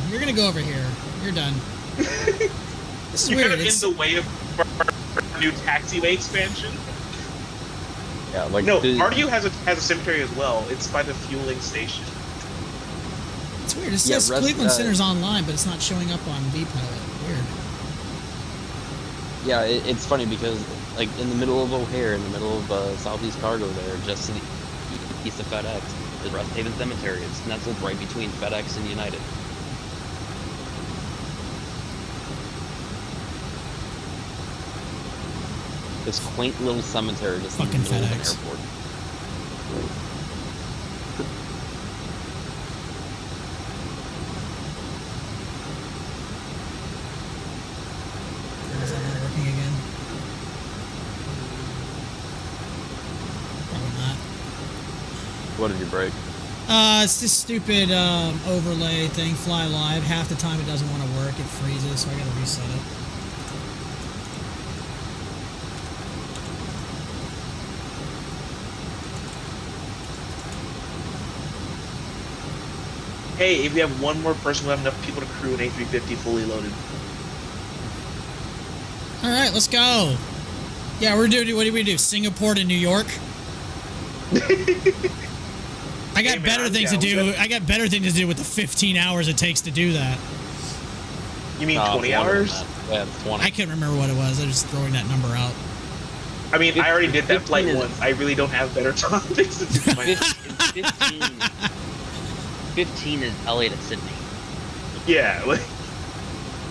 You're gonna go over here. You're done. This is You're weird. Kind of in the way of our new taxiway expansion. Yeah, like no, RDU has a cemetery as well. It's by the fueling station. It's weird. It says Cleveland Center's online, but it's not showing up on vPilot. Weird. Yeah, it's funny because like in the middle of O'Hare, in the middle of Southeast Cargo, there, just to the east of FedEx, is Rest Haven Cemetery. It's nestled right between FedEx and United. This quaint little cemetery just in the middle of an airport. Is that not working again? Probably not. What did you break? It's this stupid overlay thing, Fly Live. Half the time it doesn't want to work, it freezes, so I gotta reset it. Hey, if we have one more person, we'll have enough people to crew an A350 fully loaded. Alright, let's go. Yeah, what do we do? Singapore to New York? I got better things to do. I got better things to do with the 15 hours it takes to do that. You mean 20 hours? Yeah, 20. I can't remember what it was. I'm just throwing that number out. I mean, I already did that flight once. I really don't have better things to do. 15 is LA to Sydney. Yeah. Like,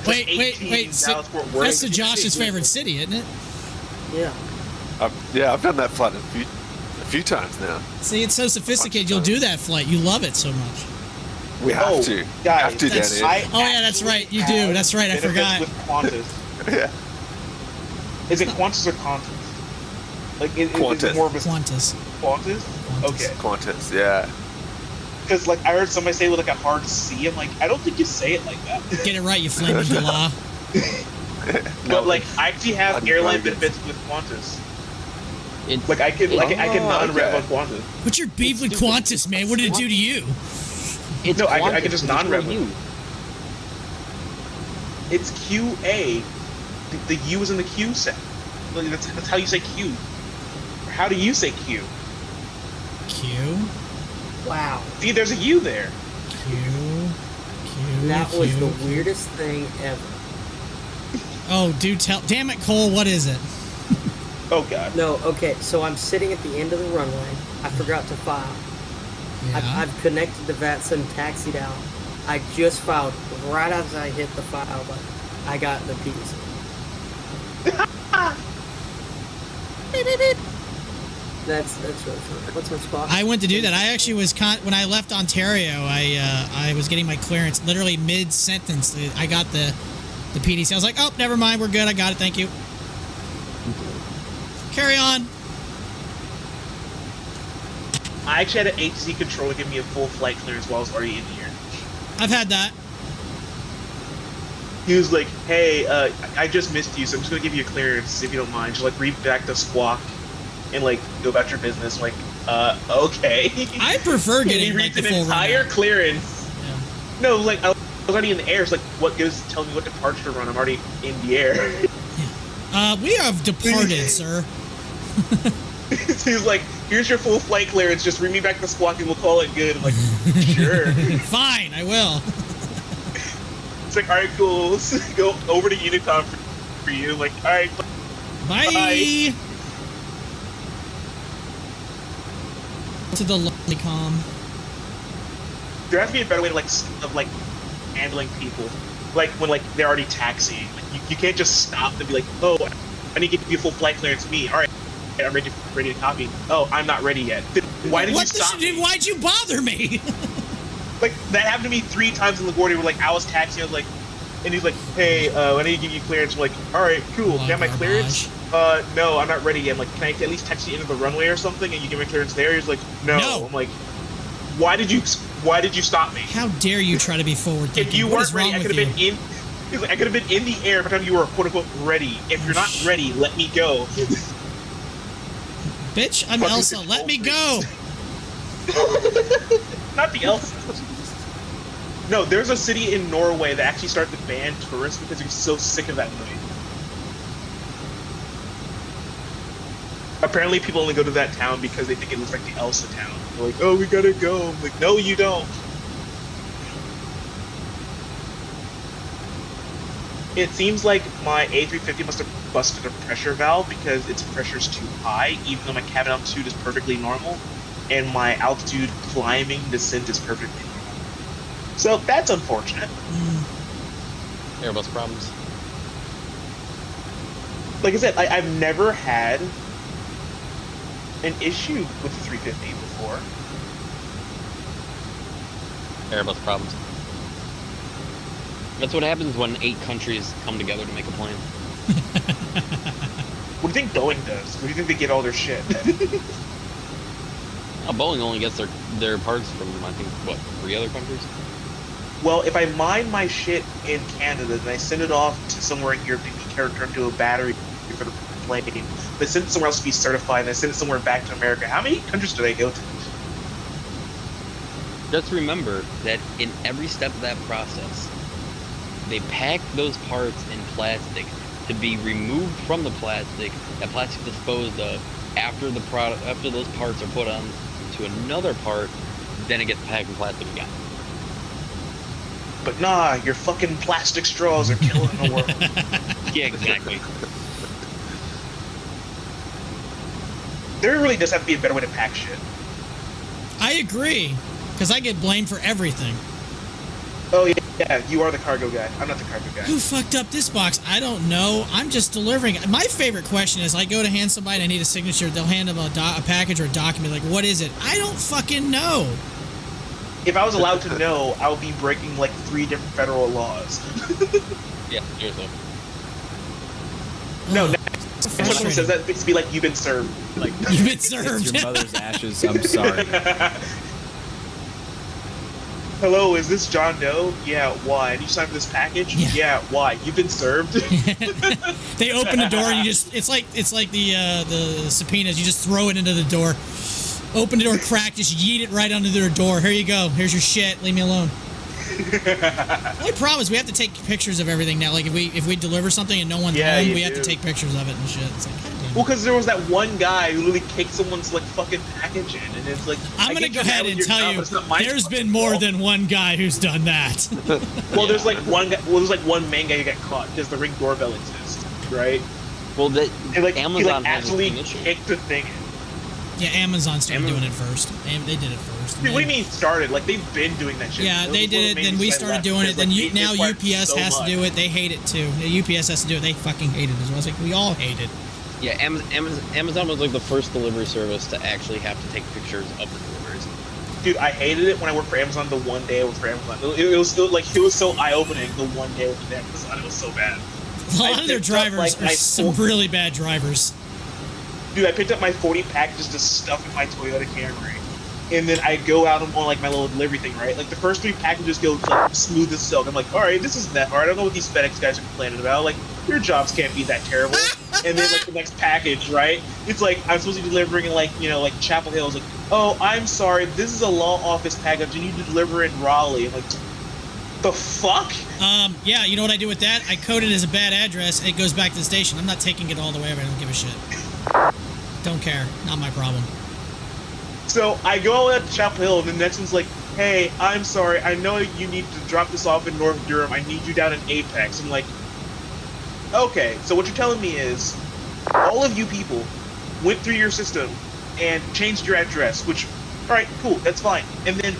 wait. That's the Josh's favorite city, isn't it? Yeah. Yeah, I've done that flight a few times now. See, it's so sophisticated. You'll do that flight. You love it so much. We have to. Guys, have to, Danny. Oh yeah, that's right. You do. That's right. I forgot. With Qantas. Yeah. Is it Qantas or Qantas? Like, is Qantas. it more of a Qantas. Qantas? Okay. Qantas, yeah. Because like I heard somebody say with like a hard C, I'm like, I don't think you say it like that. Get it right, you flaming galah. But like I actually have airline benefits with Qantas. Like I can non-rev on Qantas. What's your beef with Qantas, man? What did it do to you? No, I can just non-rev you. It's QA. The U is in the Q set. Like, that's how you say Q. How do you say Q? Q? Wow. See, there's a U there. Q. That was the weirdest thing ever. Oh, do tell. Damn it, Cole, what is it? Oh, God. No, okay, so I'm sitting at the end of the runway. I forgot to file. Yeah. I've connected the VATS and taxied out. I just filed right as I hit the file button. I got the PDC. Beep, beep, beep. That's really funny. What's my spot? I went to do that. I actually was when I left Ontario. I was getting my clearance literally mid sentence. I got the PDC. I was like, oh, never mind, we're good. I got it. Thank you. Carry on. I actually had an ATC controller give me a full flight clearance while I was already in the air. I've had that. He was like, hey, I just missed you, so I'm just going to give you a clearance, if you don't mind. Just, like, read back the squawk and, like, go about your business. I'm like, okay. I prefer getting, like, the full entire clearance. Yeah. No, like, I was already in the air. It's like, what goes to tell me what departure to run? I'm already in the air. We have departed, sir. He's like, here's your full flight clearance. Just read me back the squawk and we'll call it good. I'm like, sure. Fine, I will. It's like, all right, cool. Let's go over to Unicom for you. I'm like, all right, bye. Bye. To the Unicom. There has to be a better way to like handling people. Like when like they're already taxiing. Like, you can't just stop and be like, oh, I need to give you full flight clearance. Me, all right. I'm ready to copy. Oh, I'm not ready yet. Why did you stop me? Why'd you bother me? Like, that happened to me 3 times in LaGuardia where, like, I was taxiing, I was like, and he's like, hey, I need to give you clearance. I'm like, alright, cool. You have my clearance? No, I'm not ready yet. I'm like, can I at least text you into the runway or something and you give me clearance there? He's like, no. I'm like, why did you stop me? How dare you try to be forward thinking? If you weren't ready, I could have been in. He's like, I could have been in the air by the time you were quote unquote ready. If you're not ready, let me go. Bitch, I'm Elsa. Let me go. Not the Elsa. No, there's a city in Norway that actually started to ban tourists because they're so sick of that movie. Apparently, people only go to that town because they think it looks like the Elsa town. They're like, oh, we gotta go. I'm like, no, you don't. It seems like my A350 must have busted a pressure valve because its pressure's too high, even though my cabin altitude is perfectly normal, and my altitude climbing descent is perfectly normal. So that's unfortunate. Airbus problems. Like I said, I've never had an issue with the 350 before. Airbus problems. That's what happens when 8 countries come together to make a plane. What do you think Boeing does? Where do you think they get all their shit? Boeing only gets their parts from, I think, what, 3 other countries? Well, if I mine my shit in Canada, then I send it off to somewhere in Europe to be characterized into a battery for the plane. But send it somewhere else to be certified, and I send it somewhere back to America. How many countries do they go to? Just remember that in every step of that process, they pack those parts in plastic to be removed from the plastic. That plastic disposed of after the product, after those parts are put on to another part, then it gets packed in plastic again. But nah, your fucking plastic straws are killing the world. Yeah, exactly. There really does have to be a better way to pack shit. I agree, because I get blamed for everything. Oh yeah. Yeah, you are the cargo guy. I'm not the cargo guy. Who fucked up this box? I don't know. I'm just delivering. My favorite question is I go to hand somebody and I need a signature. They'll hand them a package or a document. Like, what is it? I don't fucking know. If I was allowed to know, I would be breaking like 3 different federal laws. Yeah, seriously. No, when someone says that, it's to be like, you've been served. Like, you've been served. It's your mother's ashes. I'm sorry. Hello, is this John Doe? Yeah, why? Did you sign for this package? Yeah, why? You've been served. They open the door and you just—it's like the subpoenas. You just throw it into the door. Open the door, crack, just yeet it right under their door. Here you go. Here's your shit. Leave me alone. The only problem is we have to take pictures of everything now. Like if we deliver something and no one's home, we have to take pictures of it and shit. It's like, well, because there was that one guy who literally kicked someone's like fucking package in, and it's like I'm gonna go ahead and tell you, there's been more than one guy who's done that. Well, there's like one guy. Well, there's like one main guy who got caught because the Ring doorbell exists, right? Well, that Amazon he actually kicked the thing. Yeah, Amazon started doing it first. They did it first. Dude, what do you mean started? Like, they've been doing that shit. Yeah, they did it, then we started doing it, then now UPS has to do it. They hate it, too. UPS has to do it. They fucking hate it as well. It's like, we all hate it. Yeah, Amazon was like the first delivery service to actually have to take pictures of the deliveries. Dude, I hated it when I worked for Amazon the one day I worked for Amazon. It was so eye-opening the one day I worked for Amazon. It was so bad. A lot of their drivers are some really bad drivers. Dude, I picked up my 40 packages to stuff in my Toyota Camry. And then I go out on like my little delivery thing, right? Like the first 3 packages go like smooth as silk. I'm like, all right, this isn't that hard. I don't know what these FedEx guys are complaining about. Like, your jobs can't be that terrible. And then like the next package, right? It's like I'm supposed to be delivering in like, you know, like Chapel Hill. It's like, oh, I'm sorry, this is a law office package. You need to deliver in Raleigh. I'm like, the fuck? Yeah, you know what I do with that? I code it as a bad address. It goes back to the station. I'm not taking it all the way over. I don't give a shit. Don't care. Not my problem. So I go out to Chapel Hill, and the next one's like, hey, I'm sorry. I know you need to drop this off in North Durham. I need you down in Apex. I'm like, okay. So what you're telling me is all of you people went through your system and changed your address, which, all right, cool. That's fine. And then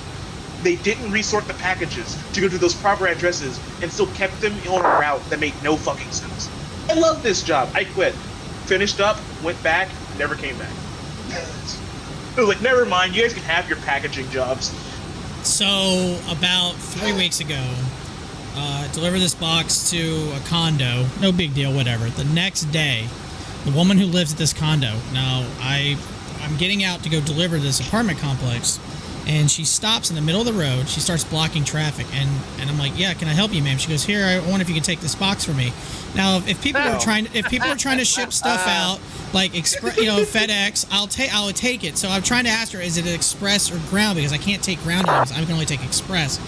they didn't resort the packages to go to those proper addresses and still kept them on a route that made no fucking sense. I love this job. I quit. Finished up, went back, never came back. It was like, never mind, you guys can have your packaging jobs. So, about 3 weeks ago, delivered this box to a condo. No big deal, whatever. The next day, the woman who lives at this condo, now, I'm getting out to go deliver this apartment complex, and she stops in the middle of the road. She starts blocking traffic, and I'm like, yeah, can I help you, ma'am? She goes, here, I wonder if you can take this box for me. Now, if people are trying to ship stuff out, like FedEx, I'll take it. So I'm trying to ask her, is it express or ground? Because I can't take ground items. I can only take express.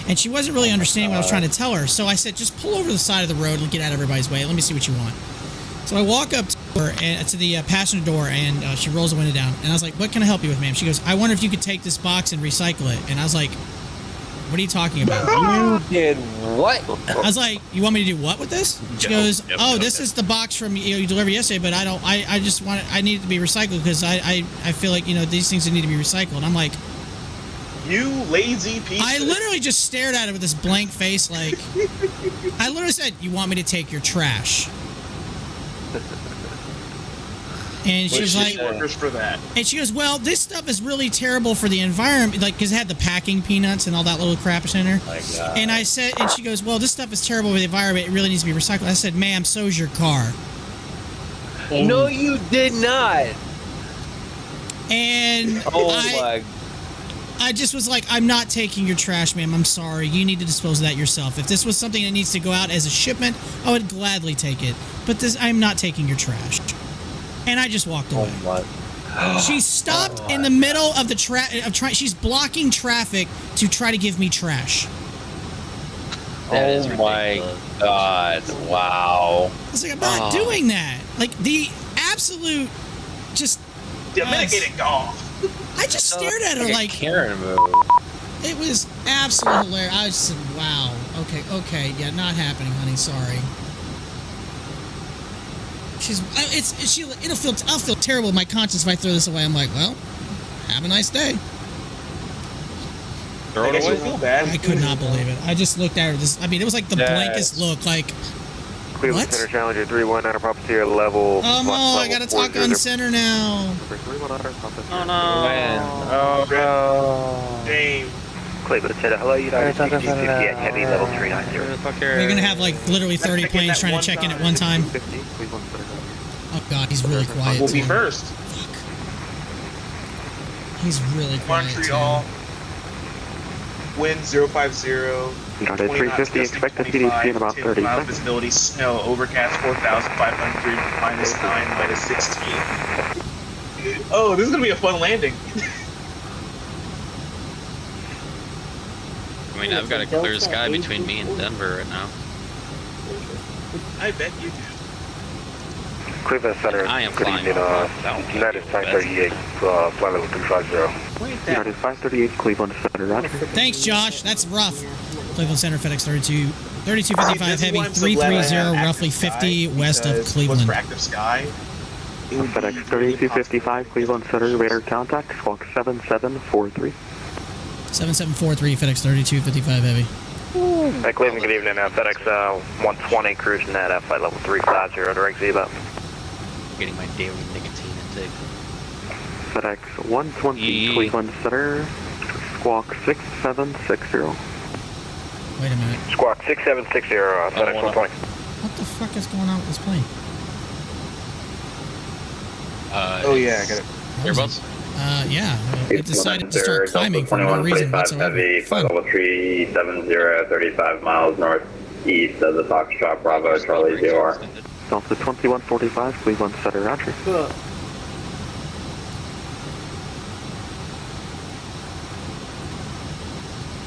And she wasn't really understanding what I was trying to tell her. So I said, just pull over to the side of the road and get out of everybody's way. Let me see what you want. So I walk up to her and to the passenger door, and she rolls the window down. And I was like, what can I help you with, ma'am? She goes, I wonder if you could take this box and recycle it. And I was like, what are you talking about? You did what? I was like, you want me to do what with this? She goes, this is the box from you delivered yesterday, but I just want it, I need it to be recycled because I feel like, these things need to be recycled. And I'm like, you lazy piece. I literally just stared at it with this blank face, like, I literally said, you want me to take your trash? And she was like, workers for that. And she goes, well, this stuff is really terrible for the environment, like, because it had the packing peanuts and all that little crap in there. My God. And I said, and she goes, well, this stuff is terrible for the environment. It really needs to be recycled. I said, ma'am, so's your car. No, you did not. And I just was like, I'm not taking your trash, ma'am. I'm sorry. You need to dispose of that yourself. If this was something that needs to go out as a shipment, I would gladly take it. But I'm not taking your trash. And I just walked away. She stopped in the middle of the she's blocking traffic to try to give me trash. That is my God! Wow. I was like, I'm not doing that. Like the absolute, just domesticated dog. I just stared at her like Karen move. It was absolutely hilarious. I just said, "Wow, okay, yeah, not happening, honey. Sorry." I'll feel terrible in my conscience if I throw this away. I'm like, well, have a nice day. Throw it I away. feel bad. I could not believe it. I just looked at it. I mean, it was like the blankest look. Like, Cleveland what? Center Challenger 3-1 out of property or level. Oh no, I gotta talk on center now. Oh no. Oh no. James. Cleveland Center, hello, United 6050 at heavy level 390. We're gonna have like literally 30 planes trying to check in at one time. Oh god, he's really quiet. We'll be too. first. He's really quiet. Montreal. Wind 050. United 350, expect the CDC in about 30 mile seconds. visibility, snow, overcast 4,500, -9, -16. Oh, this is gonna be a fun landing. I mean, I've got a clear sky between me and Denver right now. I bet you do. Cleveland Center, I am good flying evening, off United 538, flight level 350. United 538, Cleveland Center, roger. Thanks, Josh. That's rough. Cleveland Center, FedEx 3255 heavy 330, roughly 50 west of Cleveland. Active sky. FedEx 3255, Cleveland Center, radar contact, squawk 7743. 7743, FedEx 3255 heavy. Hey, Cleveland, good evening. FedEx 120 cruising at flight level 350, direct Z-about. Getting my daily nicotine intake. FedEx 120, Cleveland Center, squawk 6760. Wait a minute. Squawk 6760, FedEx 120. What the fuck is going on with this plane? Oh yeah, I got it. Earbuds? Yeah. It decided to start climbing for no reason whatsoever. Heavy, flight level 370, 35 miles northeast of the Foxtrot Bravo, Charlie ZOR. Delta 2145, Cleveland Center, roger.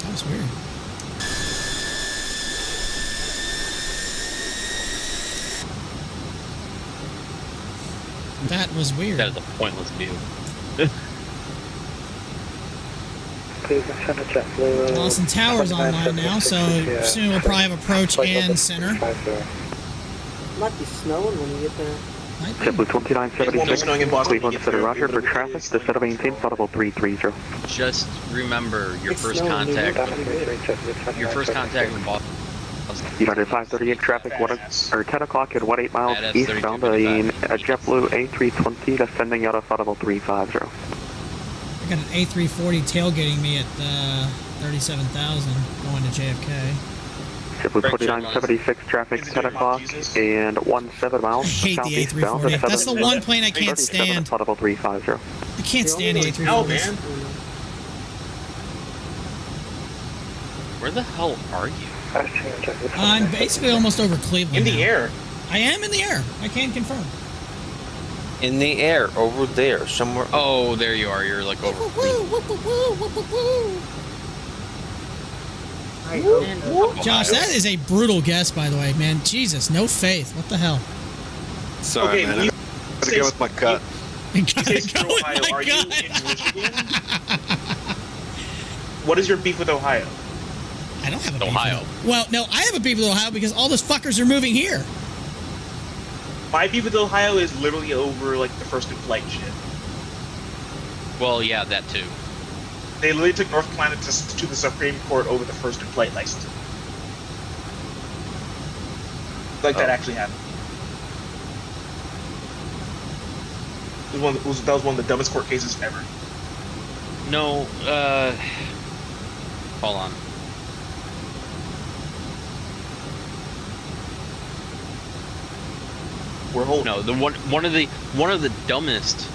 That was weird. That was weird. That is a pointless view. Lawson Tower's online now, so soon we'll probably have approach and center. Might be snowing when you get there. JetBlue 2976, Cleveland Center, roger. For traffic, descend maintain flight level 330. Just remember your first contact. Your first contact with Boston. United 538 traffic 10 o'clock at 18 miles eastbound of JetBlue A320 descending out of flight level 350. I got an A340 tailgating me at 37,000 going to JFK. JetBlue 2976 traffic 10 o'clock and 17 miles. I hate the A340. That's the one plane I can't stand. Flight level 350. I can't stand the A340. Oh man. Where the hell are you? I'm basically almost over Cleveland. In the air. I am in the air. I can confirm. In the air, over there, somewhere. Oh, there you are. You're like over. Josh, that is a brutal guess, by the way, man. Jesus, no faith. What the hell? Sorry, man. I gotta go with my gut. Ohio, are you in Michigan? What is your beef with Ohio? I don't have a beef Ohio. Well, no, I have a beef with Ohio because all those fuckers are moving here. My beef with Ohio is literally over like the first in flight shit. Well, yeah, that too. They literally took North Carolina to the Supreme Court over the first in flight license. Like that actually happened. That was one of the dumbest court cases ever. No, hold on. No, the one of the dumbest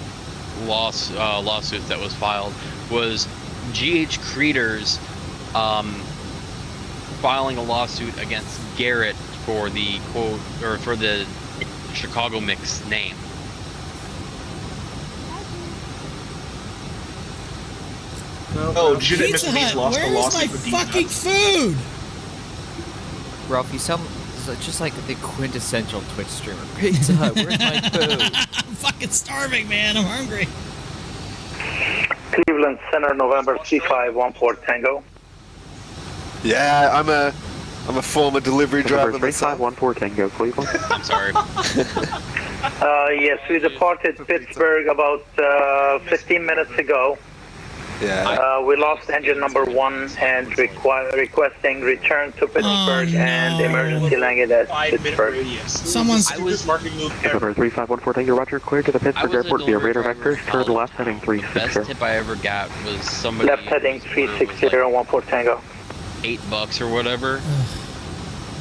lawsuits that was filed was GH Creators filing a lawsuit against Garrett for the quote or for the Chicago Mix name. Oh, Pizza Hut, where is my fucking food? Ralph, you sound just like the quintessential Twitch streamer. Pizza Hut, where's my food? I'm fucking starving, man. I'm hungry. Cleveland Center, November 3514 Tango. Yeah, I'm a former delivery driver. 3514 Tango, Cleveland. I'm sorry. Yes, we departed Pittsburgh about 15 minutes ago. Yeah. We lost engine number 1 and requesting return to Pittsburgh and emergency landing at Pittsburgh. Someone's. Number 3514 Tango, Roger, clear to the Pittsburgh Airport via radar vectors, turn left heading The 360. best tip I ever got was somebody Left heading 360, 14 Tango. $8 or whatever.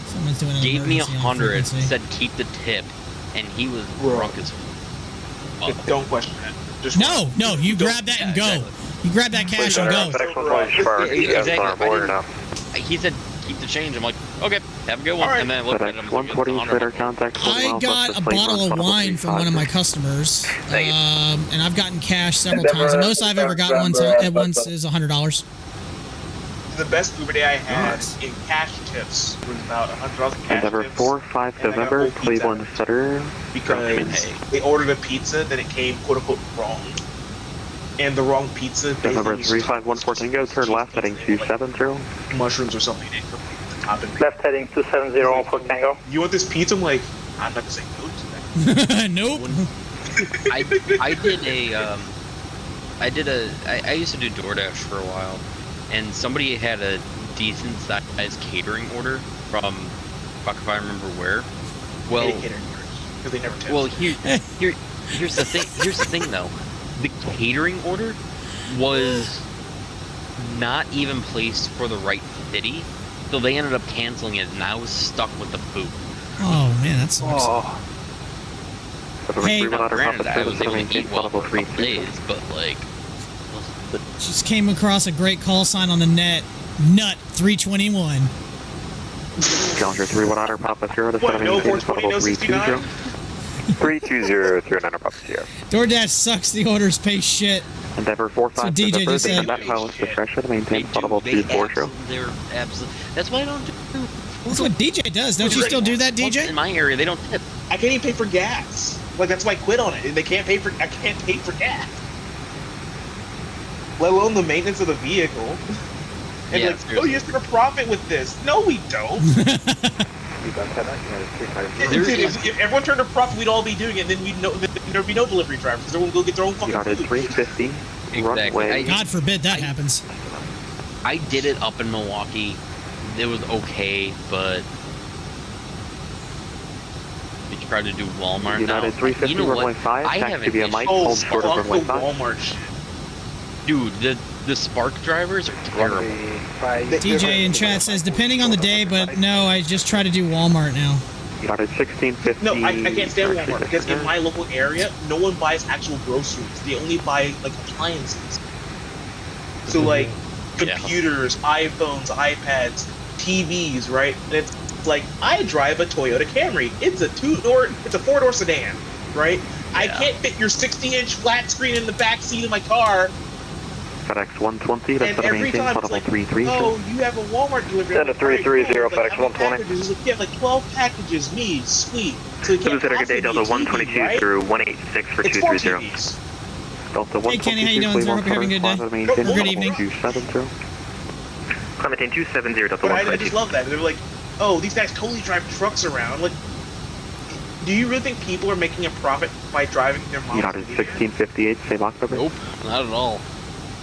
Someone's doing an Gave me emergency on 100, frequency. said keep the tip, and he was drunk as fuck. Don't question that. Just No, you grab that and go. You grab that cash and go. He said keep the change. I'm like, okay, have a good one. And then I looked at him. 140 radar contact. I got a bottle of wine from one of my customers, and I've gotten cash several times. The most I've ever got at once is $100. The best Uber day I had in cash tips was about $100 in cash Endeavor tips. 45 November, Cleveland Center. Because they ordered a pizza, then it came quote unquote wrong. And the wrong pizza. Number 3514 Tango, turn left heading 270. Mushrooms or something. Left heading 270 for Tango. You want this pizza? I'm like, I'm not gonna say no to that. Nope. I used to do DoorDash for a while, and somebody had a decent sized catering order from, fuck if I remember where. Well, because they never tip. well, here's the thing. Here's the thing, though. The catering order was not even placed for the right city, so they ended up canceling it, and I was stuck with the food. Oh man, that sucks. Hey, now, granted, I was able to eat well for a couple days, but like, just came across a great call sign on the net. Nut 321. Challenger 31 Papa 0 to 718, Audible 320. 320 Papa 0. DoorDash sucks. The orders pay shit. Endeavor That's what 45 DJ just said. that pilot's discretion to maintain Audible 240. they're absolutely. That's why I don't do. That's what DJ does. Don't you still do that, DJ? In my area, they don't tip. I can't even pay for gas. Like that's why I quit on it. They can't pay for. I can't pay for gas. Let alone the maintenance of the vehicle. And Yeah, like, oh, you have to profit with this. No, we don't. If everyone turned a profit, we'd all be doing it. Then there'd be no delivery drivers because everyone would go get their own fucking United food. 350. Exactly. God forbid that happens. I did it up in Milwaukee. It was okay, but we tried to do Walmart. United 350, you know what? runway 5, I taxi haven't via Mike, hold short of runway 5. Walmart shit. Dude, the Spark drivers are terrible. DJ in chat says, depending on the day, but no, I just try to do Walmart now. United 1650. No, I can't stand Walmart because in my local area, no one buys actual groceries. They only buy like appliances. So like computers, iPhones, iPads, TVs, right? And it's like I drive a Toyota Camry. It's a four-door sedan, right? I can't fit your 60-inch flat screen in the back seat of my car. FedEx 120 to And every 718, time it's Audible like, 330. oh, you have a Walmart delivery. Send a 330, FedEx 120. You have like 12 packages, me, sweet. So you can't Good day, Delta 122 right? through 186 for It's 230. Delta Hey, Kenny, how you doing, sir? Hope you're having a good day. Or good evening. 270. Clementine 270, Delta But I 122. just love that. They're like, oh, these guys totally drive trucks around. Like, do you really think people are making a profit by driving their models? United 1658, same October. Nope, not at all.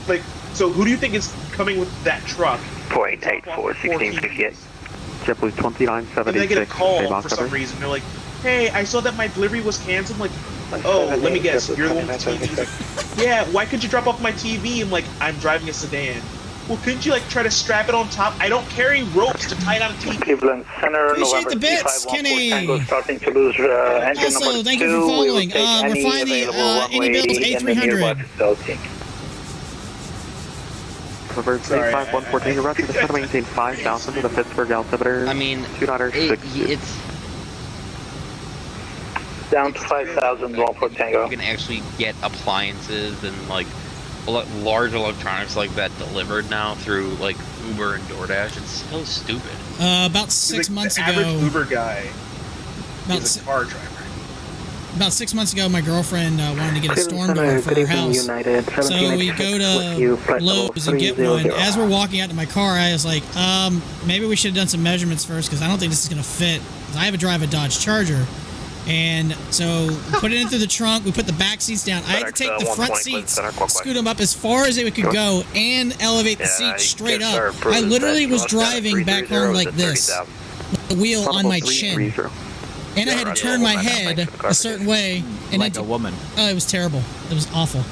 Like, so who do you think is coming with that truck? 4884, 1658. JetBlue And then I 2976, get a call same for some October. reason. They're like, hey, I saw that my delivery was canceled. I'm like, oh, let me guess, you're the one with the TV. He's like, yeah, why could you drop off my TV? I'm like, I'm driving a sedan. Well, couldn't you like try to strap it on top? I don't carry ropes to tie down a TV. Cleveland Center, Appreciate November the bits, 3514 Kenny. Tango, starting to lose engine Also, number thank 2. you for following. We will take We're any flying the available runway inibuilds in the nearby A300. facility. Cover 35114, route to the center, maintain 5000 to the Pittsburgh altimeter. I mean, it's down to 5,000, for Tango. You can actually get appliances and like large electronics like that delivered now through like Uber and DoorDash. It's so stupid. About 6 months the ago. average Uber guy is a car driver. About 6 months ago, my girlfriend wanted to get a storm door for her house. So we go to Lowe's and get one. As we're walking out to my car, I was like, maybe we should have done some measurements first because I don't think this is going to fit. I have to drive a Dodge Charger. And so we put it in through the trunk. We put the back seats down. I had to take the front seats, scoot them up as far as it could go, and elevate the seats straight up. I literally was driving back home like this, with the wheel on my chin. And I had to turn my head a certain way. And like a woman. Oh, it was terrible. It was awful.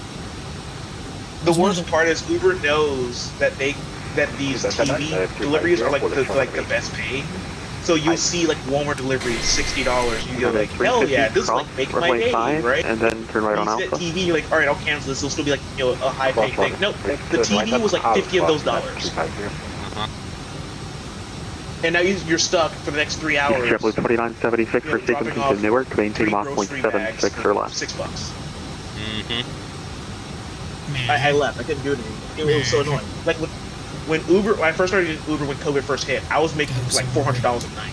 The worst part is Uber knows that these TV deliveries are like the best pay. So you'll see like Walmart deliveries $60. You go like, hell yeah, this is like making my day, right? And then turn right on Alpha. Alpha. TV, you're like, all right, I'll cancel this. It'll still be like a high pay thing. Nope, the TV was like 50 of those dollars. And now you're stuck for the next 3 hours. JetBlue 2976 for sequencing to Newark. Maintain Mach 0.76 or less. $6. I left. I couldn't do anything. It was so annoying. Like when I first started using Uber when COVID first hit, I was making like $400 a night.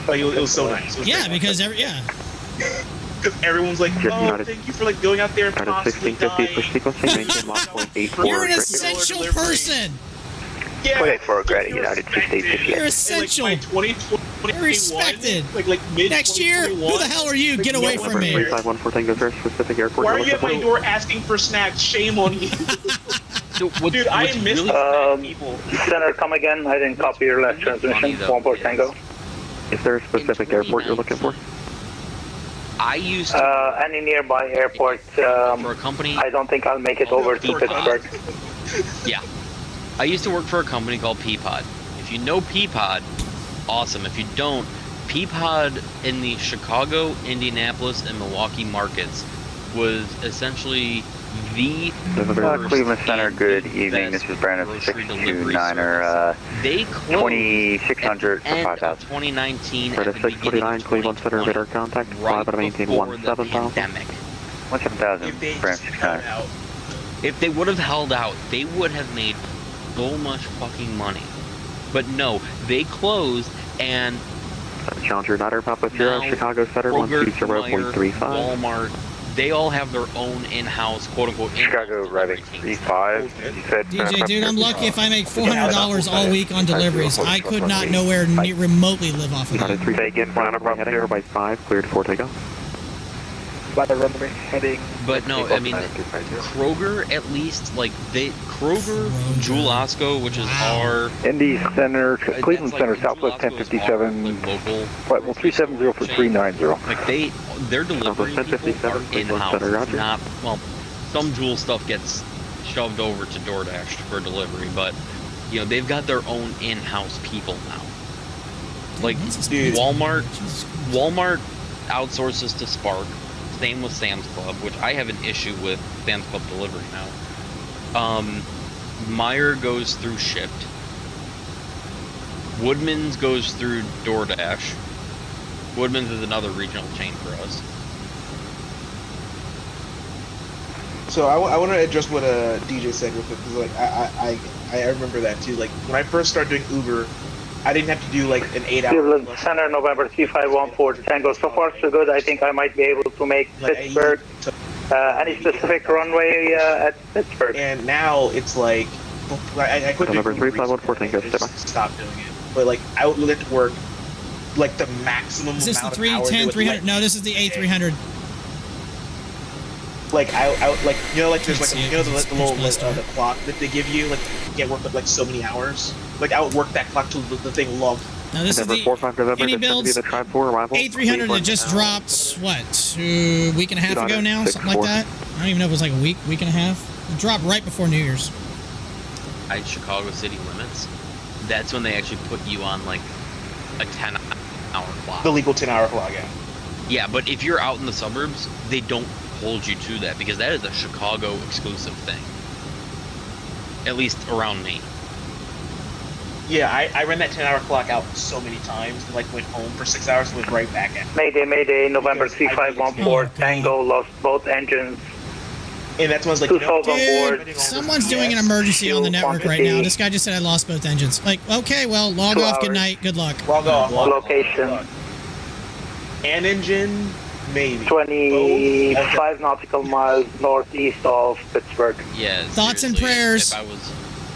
Like it was so nice. Yeah, because because everyone's like, oh, thank you for like going out there and constantly dying. You're an essential person. Yeah. 28 credit, United 6858. You're essential. Like You're respected. Like mid next year, who the hell are you? Get away from me. 3514 Tango First Pacific Airport. Why are you at my door asking for snacks? Shame on you. Dude, I miss people. Center, come again. I didn't copy your last transmission. 14 Tango. Is there a specific airport you're looking for? I used to any nearby airport. for a company. I don't think I'll make it over to Pittsburgh. Yeah. I used to work for a company called Peapod. If you know Peapod, awesome. If you don't, Peapod in the Chicago, Indianapolis, and Milwaukee markets was essentially the Cleveland Center, good evening. This is Brandon 629er. They closed 2600 for 5,000. 2019 for the 649 Cleveland Center radar contact. Fly about maintain 17,000. 17,000. Brandon 629er. If they would have held out, they would have made so much fucking money. But no, they closed and Challenger Nutter Papa Zero, Chicago Center 120.35. Walmart, they all have their own in-house, quote-unquote, Chicago Redding 35. DJ, dude, I'm lucky if I make $400 all week on deliveries. I could not nowhere remotely live off of that. Vegas, heading by 5, cleared for takeoff. By the runway heading. But no, I mean, Kroger at least, like, Kroger, Jewel Osco, which is our... Indy Center, Cleveland Center, Southwest 1057, flight 370 for 390. Like, their delivery people are in-house, not, well, some Jewel stuff gets shoved over to DoorDash for delivery, but, you know, they've got their own in-house people now. Like, Walmart outsources to Spark. Same with Sam's Club, which I have an issue with Sam's Club delivery now. Meijer goes through Shipt. Woodman's goes through DoorDash. Woodman's is another regional chain for us. So I want to address what DJ said real quick, because like I remember that too. Like when I first started doing Uber, I didn't have to do like an 8 hour. Cleveland Center, November 3514 Tango. So far, so good. I think I might be able to make Pittsburgh. Any specific runway at Pittsburgh? And now it's like I quit. November 3514 Tango. Stop doing it. But like I would let it work like the maximum. Is this the amount 310, 300? Like, no, this is the A300. Like I like there's like the little the clock that they give you, like you can't work like so many hours. Like I would work that clock till the thing logged. Now this is the inibuilds A300 that just dropped what, a week and a half ago now, something like that. I don't even know if it was like a week and a half. It dropped right before New Year's. At Chicago city limits, that's when they actually put you on like a 10-hour clock. The legal 10-hour clock, yeah. Yeah, but if you're out in the suburbs, they don't hold you to that because that is a Chicago exclusive thing. At least around me. Yeah, I ran that 10-hour clock out so many times and like went home for 6 hours and went right back at it. Mayday, November 3514 Tango, lost both engines. And that's when I was like, dude, someone's doing an emergency on the network right now. This guy just said I lost both engines. Like, okay, well, log off, good night, good luck. Log off. Location. An engine, maybe. 25 nautical miles northeast of Pittsburgh. Yeah. Thoughts and prayers.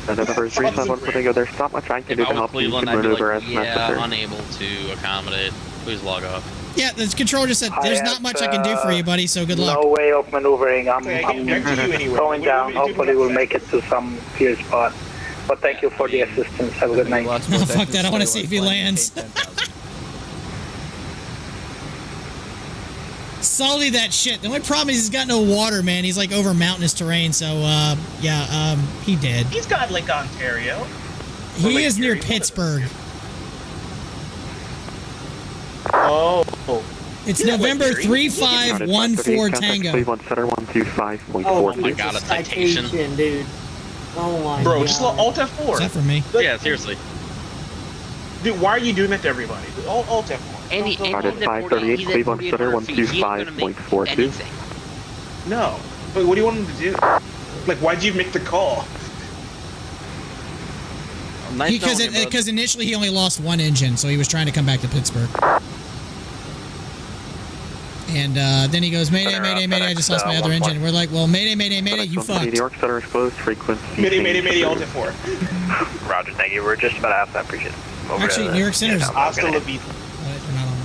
November 371 Flamingo, there's not much I can do If to I was help you. Cleveland, To I'd be maneuver like, as yeah, necessary. unable to accommodate. Please log off. Yeah, the controller just said, there's not much I can do for you, buddy, so good luck. No way of maneuvering. I'm Okay, I get back to you anyway. going down. Hopefully we'll make it to some clear spot. But thank you for the assistance. Have a good night. No, fuck that. I want to see if he lands. Sully that shit. The only problem is he's got no water, man. He's like over mountainous terrain, so yeah, he did. He's got Lake Ontario. He is near Pittsburgh. Oh. It's November 3514 Tango. Cleveland Center 125.42. Oh my god, a citation. Dude. Oh my Bro, god. just Alt F4. Is that for me? Yeah, seriously. Dude, why are you doing that to everybody? Alt F4. Any Started 538 Cleveland Center 125.42. No. But what do you want him to do? Like, why'd you make the call? Because initially he only lost one engine, so he was trying to come back to Pittsburgh. And then he goes, Mayday, Mayday, Mayday, I just lost my other engine. We're like, well, Mayday, Mayday, Mayday, you fucked. New York Center is closed. Frequency. Mayday, Mayday, Mayday, Alt F4. Roger, thank you. We're just about half that. Appreciate it. Over Actually, to New York Center's... Hasta la vida.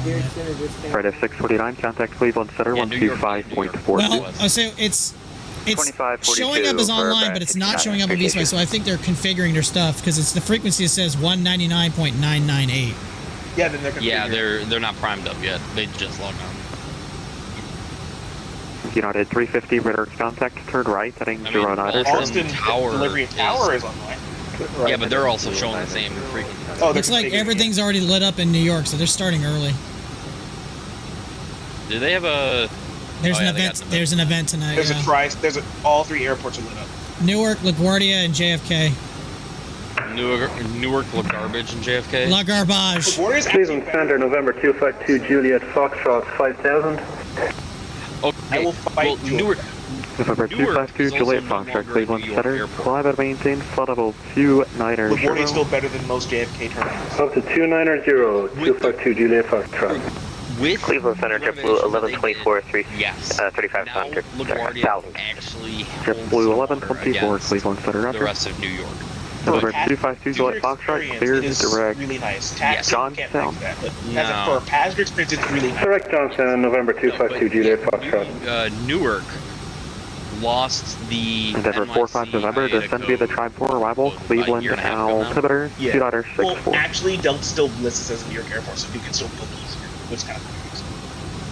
Right at 649, contact Cleveland Center 125.42. Well, so it's showing up as online, but it's not showing up on VSpy, so I think they're configuring their stuff, because it's the frequency that says 199.998. Yeah, then they're configuring. Yeah, they're not primed up yet. They just logged on. United 350, radar contact, turn right, heading to Oneida. Austin Delivery Tower is online. Yeah, but they're also showing the same frequency. Oh, Looks like everything's already lit up in New York, so they're starting early. Do they have a... There's an event. There's an event tonight. There's all three airports are lit up. Newark, LaGuardia, and JFK. Newark, LaGarbage, and JFK. La Garbage. Cleveland Center, November 252, Juliet Foxtrot 5000. Okay. I will fight Newark. November 252, Juliet Foxtrot, Cleveland Center. Fly by maintain, flight level 29er. LaGuardia is still better than most JFK terminals. Up to 290, 252, Juliet Foxtrot. With Cleveland Center, JetBlue 1124, 35 Thunder. LaGuardia actually JetBlue 1124, Cleveland Center, the Roger. rest of New York. November 252, Juliet Foxtrot, cleared direct. Really nice. Taxi, Johnstown. That, but for a passenger experience, it's really nice. Direct Johnstown, November 252, Juliet Foxtrot. Newark lost the Denver 45 November, descend via the Tri-4 arrival, Cleveland, altimeter, 2.64. Well, actually, Delta still lists it as a New York airport, so you can still book easier, which is kind of confusing.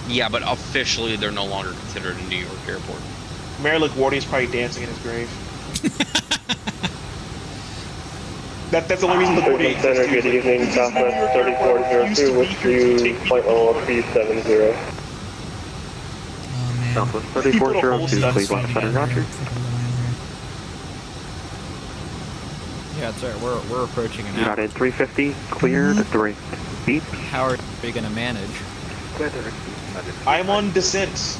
Yeah, but officially they're no longer considered a New York airport. Mayor LaGuardia is probably dancing in his grave. That's the only reason LaGuardia exists. Center, good evening, Southwest 3402, with you, flight level 370. Southwest 3402, Cleveland Center, Roger. Yeah, it's alright. We're approaching an hour. United 350, cleared, direct beep. How are we gonna manage? I'm on descent.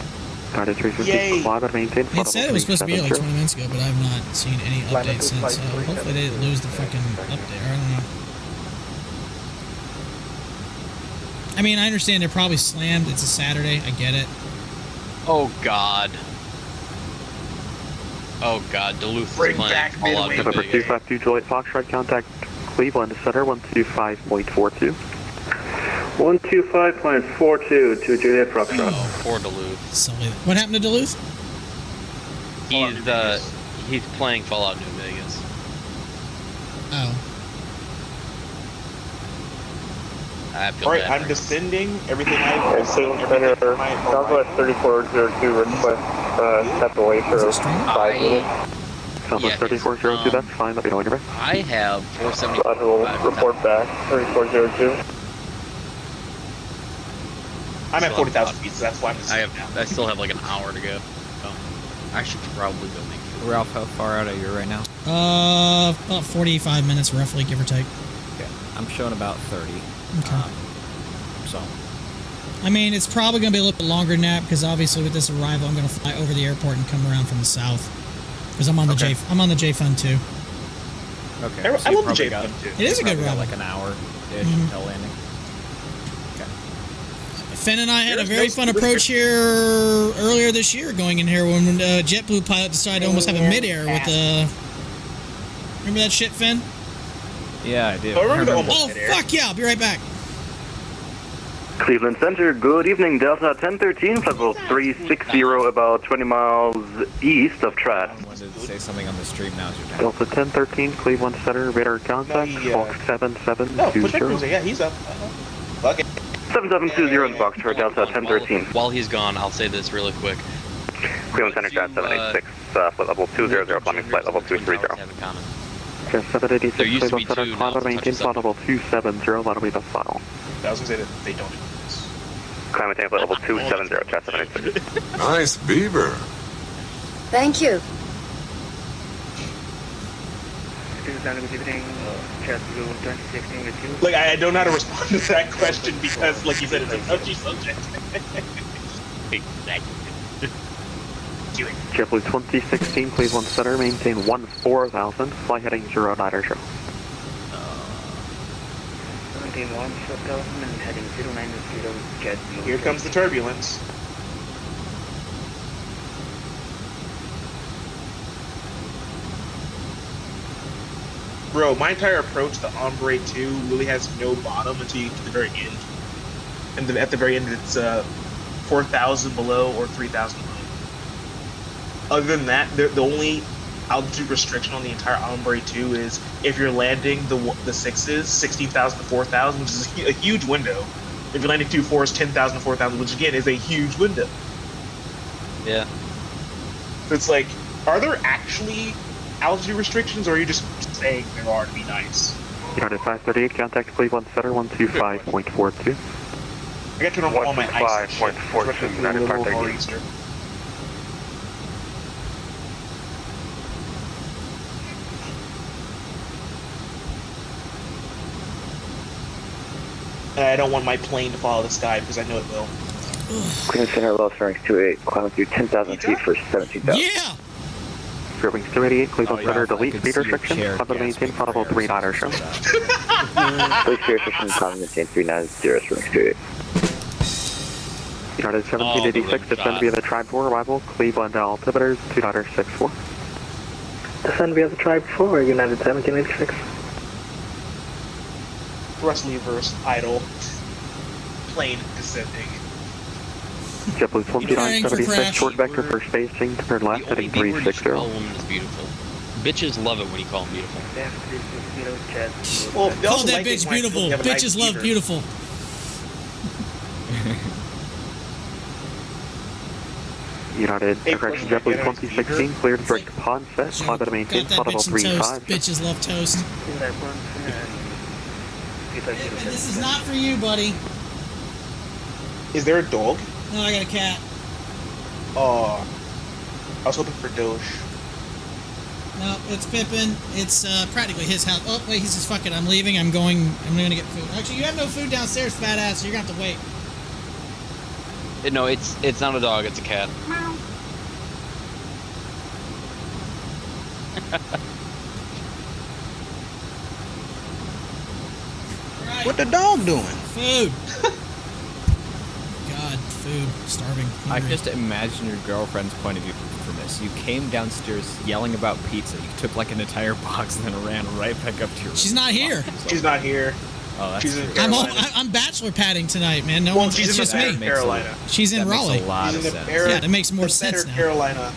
United 350, Yay. fly by maintain, It said it was supposed to be like 20 minutes ago, but I've not seen any updates since, so hopefully they didn't lose the fucking update. I don't know. I mean, I understand they're probably slammed. It's a Saturday. I get it. Oh God. Oh God, Duluth is playing Fallout New November Vegas. 252, Juliet Foxtrot, contact Cleveland Center 125.42. 125.42 to Juliet Foxtrot. Oh, poor Duluth. What happened to Duluth? He's playing Fallout New Vegas. Oh. Alright, I'm descending. Everything I Cleveland Center, Southwest 3402, request step away for 5 minutes. Southwest 3402, that's fine, let me know when you're back. I have 475. Roger, we'll report back, 3402. I'm at 40,000 feet, so that's why I'm I still have like an hour to go. So I should probably go make sure. Ralph, how far out are you right now? About 45 minutes roughly, give or take. Okay. I'm showing about 30. Okay. So. I mean, it's probably going to be a little bit longer than that, because obviously with this arrival, I'm going to fly over the airport and come around from the south. Because I'm on the I'm on the J-Fund too. Okay. I love the J-Fund too. It is a good ride. Like an hour-ish until landing. Finn and I had a very fun approach here earlier this year going in here when JetBlue pilot decided to almost have a mid-air with Remember that shit, Finn? Yeah, I do. Oh, fuck yeah, I'll be right back. Cleveland Center, good evening. Delta 1013, flight level 360, about 20 miles east of Trad. I wanted to say something on the stream. Now's your time. Delta 1013, Cleveland Center, radar contact, Fox 7720. No, push that cruiser. Yeah, he's up. Fuck it. 7720 in the box for Delta 1013. While he's gone, I'll say this really quick. Cleveland Center, Trad 786, flight level 200, climbing flight level 230. Trad 786, Cleveland Center, climb maintain flight level 270, that'll be the final. I was gonna say that they don't do this. Climb maintain flight level 270, Trad 786. Nice beaver. Thank you. Like, I don't know how to respond to that question because, like you said, it's a touchy subject. Exactly. JetBlue 2016, Cleveland Center, maintain 14,000, fly heading 09 show. 71, 4,000 and heading 090 JetBlue. Here comes the turbulence. Bro, my entire approach to Ombre 2 really has no bottom until you get to the very end. And then at the very end, it's 4,000 below or 3,000 below. Other than that, the only altitude restriction on the entire Ombre 2 is if you're landing the sixes, 16,000 to 4,000, which is a huge window. If you're landing 2-4s, 10,000 to 4,000, which again is a huge window. Yeah. So it's like, are there actually altitude restrictions, or are you just saying there are to be nice? United 538, contact Cleveland Center 125.42. I got to turn off all my ice. 125.42, United 538. And I don't want my plane to follow the sky because I know it will. Cleveland Center, Los Ranks 28, climbing through 10,000 feet for 17,000. Yeah! Fairwings 288, Cleveland Center, delete speed restriction, climb to maintain flight level 39 show. Delete speed restriction, climb to maintain 390, Fairwings 288. United 1786, descend via the Tribe 4, arrival, Cleveland altimeter 2.64. Descend via the Tribe 4, United 1786. Thrust levers, idle. Plane descending. JetBlue 2976, short vector for spacing, turn left, heading 360. Call a woman is beautiful. Bitches love it when you call them beautiful. Well, Call that bitch beautiful. Bitches love beautiful. United correction, JetBlue 2016, cleared direct upon set, climb to maintain Got that flight level bitch in toast. 35. Bitches love toast. This is not for you, buddy. Is there a dog? No, I got a cat. Oh, I was hoping for Doge. No, it's Pippin. It's practically his house. Oh, wait, he's just fucking. I'm leaving. I'm gonna get food. Actually, you have no food downstairs, fat ass, so you're gonna have to wait. No, it's not a dog, it's a cat. Right. What the dog doing? Food. God, food. Starving. I Hungry. just imagine your girlfriend's point of view from this. You came downstairs yelling about pizza. You took like an entire box and then ran right back up to your She's not here. She's not here. Oh, that's She's in true. Carolina. I'm bachelor padding tonight, man. No Well, one's. she's It's in just the me. Carolina. She's in That makes Raleigh. a lot of She's in sense. the Yeah, that makes more the sense better now. Carolina.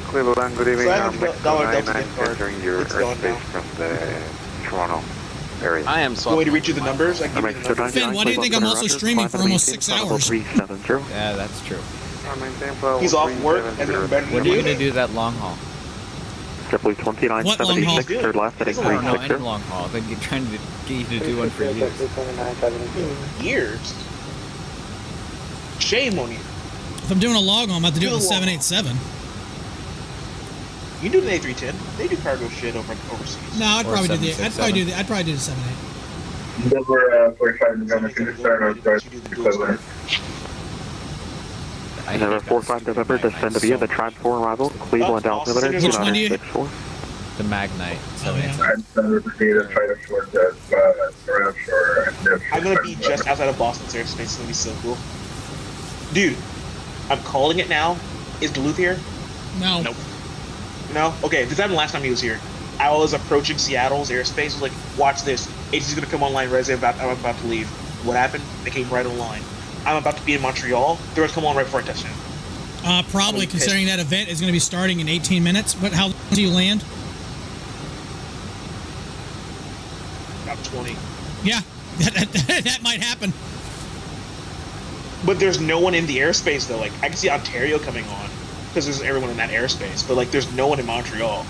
Cleveland, good evening. So I have a dollar Delta gift card. Entering your It's going airspace now. from the Toronto area. I am You so. want me to read you the numbers? I can give you the numbers. Finn, why do you think I'm also streaming for almost 6 hours? 370. Yeah, that's true. He's off work and then better When are you gonna do that long haul? JetBlue 2976, third left, heading No, any 360. long haul. I've been trying to get you to do one for years. Years. Shame on you. If I'm doing a log home, I have to do it with 787. You do the A310. They do cargo shit overseas. No, I'd Or probably do the 767. I'd probably do the 78. Denver 45 November, can you start on equivalent? November 45 November, descend via the Tribe 4 arrival, Cleveland altimeter Which one do you- 2964. The Magnite. Oh, yeah. I'm going to try to short that around shore. I'm gonna be just outside of Boston's airspace. It's gonna be so cool. Dude, I'm calling it now. Is Duluth here? No. Nope. No? Okay, this happened last time he was here. I was approaching Seattle's airspace. I was like, watch this. ATC's gonna come online, Resi, I'm about to leave. What happened? They came right online. I'm about to be in Montreal. They're gonna come on right before I touch down. Probably considering that event is going to be starting in 18 minutes. But how do you land? About 20. Yeah, that might happen. But there's no one in the airspace, though. Like, I can see Ontario coming on, because there's everyone in that airspace. But, like, there's no one in Montreal.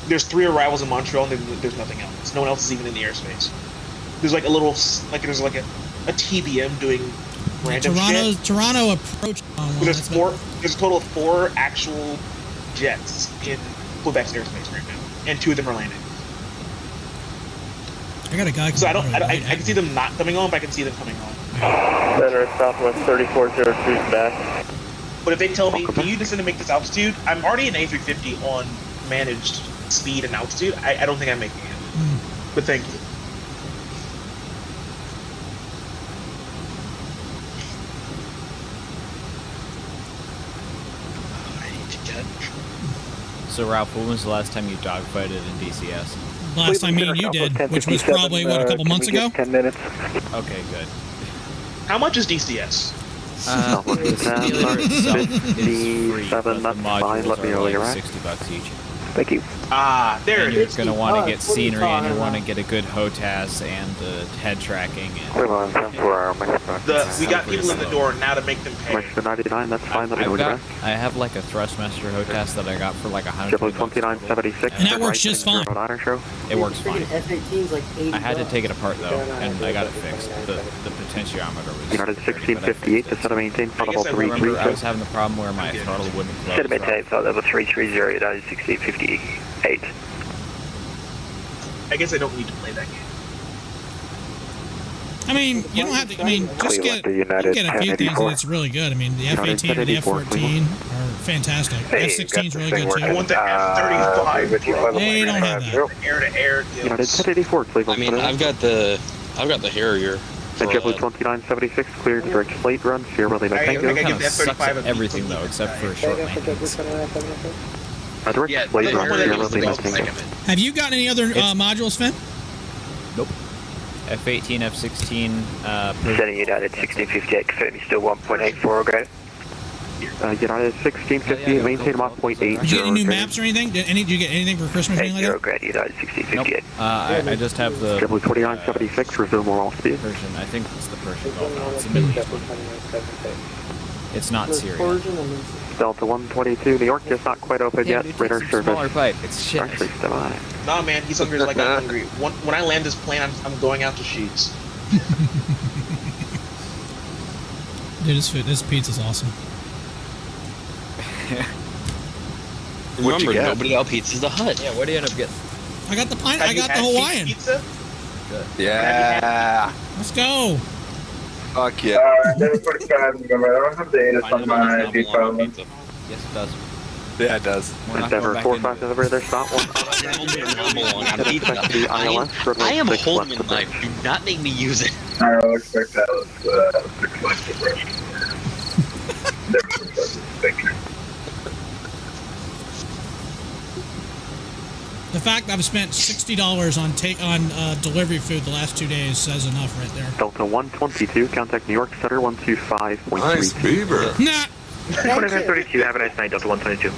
There's 3 arrivals in Montreal, and there's nothing else. No one else is even in the airspace. There's, like, a little, like, there's, like, a TBM doing random shit. Toronto approached online. There's a total of 4 actual jets in Quebec's airspace right now, and 2 of them are landing. I got a guy. So I can see them not coming on, but I can see them coming on. Center Southwest 3402 back. But if they tell me, can you descend to make this altitude? I'm already in A350 on managed speed and altitude. I don't think I'm making it. But thank you. So Ralph, when was the last time you dogfighted in DCS? Last time me and you did, which was probably, what, a couple months ago? 10 minutes. Okay, good. How much is DCS? The simulator itself is free, but the modules Let me know are where you're like at. $60 each. Thank you. There and it you're is. going to want to get scenery, and you want to get a good HOTAS and head tracking. And We got people in the door now to make them pay. 99, that's fine. Let me know when you're back. I have like a Thrustmaster HOTAS that I got for like $100. $29.76. And that works just fine. It works fine. F-18's like 80 I had to take it apart though, and I got it fixed. The potentiometer was... United 1658 to set a maintain for level 330. I was having the problem where my throttle wouldn't close. Set a maintain for level 330, United 1658. I guess I don't need to play that game. I mean, you don't have to. I mean, just get a few things, and it's really good. I mean, the F-18 and the F-14 are fantastic. F-16 is really good too. I want the F-35. They don't have that. Air-to-air United 1084, Cleveland. I mean, I've got the Harrier. JetBlue 2976, cleared direct flight run, Sierra Lima Tango. It kind of sucks at everything though, except for short landings. Direct flight run, Sierra Lima Tango. Have you got any other modules, Finn? Nope. F-18, F-16, Setting United 1658, confirm you still 1.84, okay? United 1658, maintain 1.8. Did you get any new maps or anything? Did you get anything for Christmas or anything like that? United 1658. Nope. I just have the... JetBlue 2976, resume normal speed. Persian. I think it's the Persian Gulf now. It's the Middle East one. It's not Syria. Delta 122, New York is not quite open yet. Radar service. Smaller pipe. It's shit. Actually, still on. Nah, man, he's hungry like I'm hungry. When I land this plane, I'm going out to Sheets. Dude, this pizza's awesome. Remember, nobody else pizza's the Hut. Yeah, what do you end up getting? I got the pine. I got the Hawaiian. Pizza? Good. Yeah. Let's go. Fuck yeah. Never 45, I don't have the ATIS on my default. Yes, it does. Yeah, it does. Endeavor 45 delivery, there's not one. I am holding the knife. Do not make me use it. I don't expect that was 6 months of rush. Thank you. The fact I've spent $60 on delivery food the last 2 days says enough right there. Delta 122, contact New York Center 125.3. Nice beaver. Nah. 2932, have a nice night, Delta 122.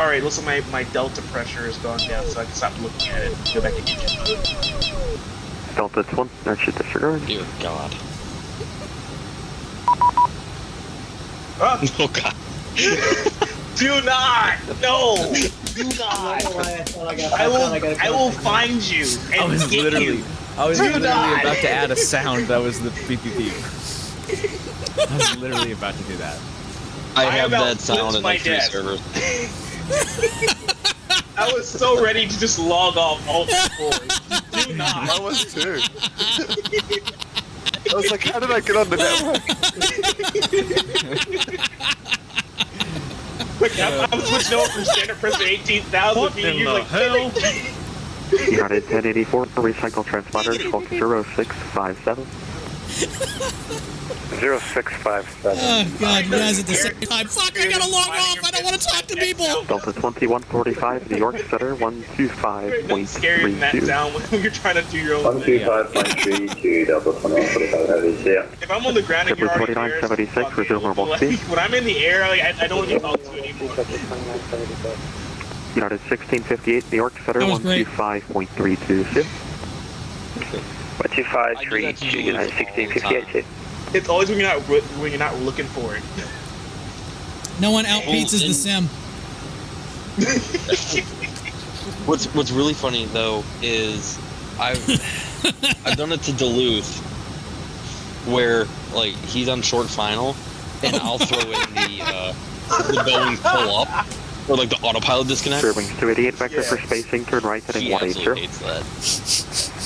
Alright, looks like my delta pressure has gone down, so I can stop looking at it. Go back to engine mode. Delta 20, that should disregard. Dear God. Oh God. Do not! No! Do not! I will find you and I was get literally you. about to add a sound that was the beep beep beep. I was literally about to do that. I have that sound in like 3 servers. I was so ready to just log off all before. Do not. I was too. I was like, how did I get on the network? Look, I'm switching over from standard press to 18,000. What in the hell? United 1084, recycle transponder, 0657. 0657. Oh, God, you guys at the same time. Fuck, I gotta log off. I don't want to talk to people. Delta 2145, New York Center, 125.32. Scaring that down when you're trying to do your own thing. 125.32, Delta 2145, heavy, see ya. If I'm on the ground and you're already there, 2976, resume normal like, speed. when I'm in the air, like, I don't want to talk to anymore. United 1658, New York Center, 125.32. 12532, United 1658. It's always when you're not looking for it. No one out-pizzas the sim. What's really funny though is I've done it to Duluth where like he's on short final and I'll throw in the Boeing pull up or like the autopilot disconnect. Sure, wings 288 vector for spacing, turn right heading 180. Hates that.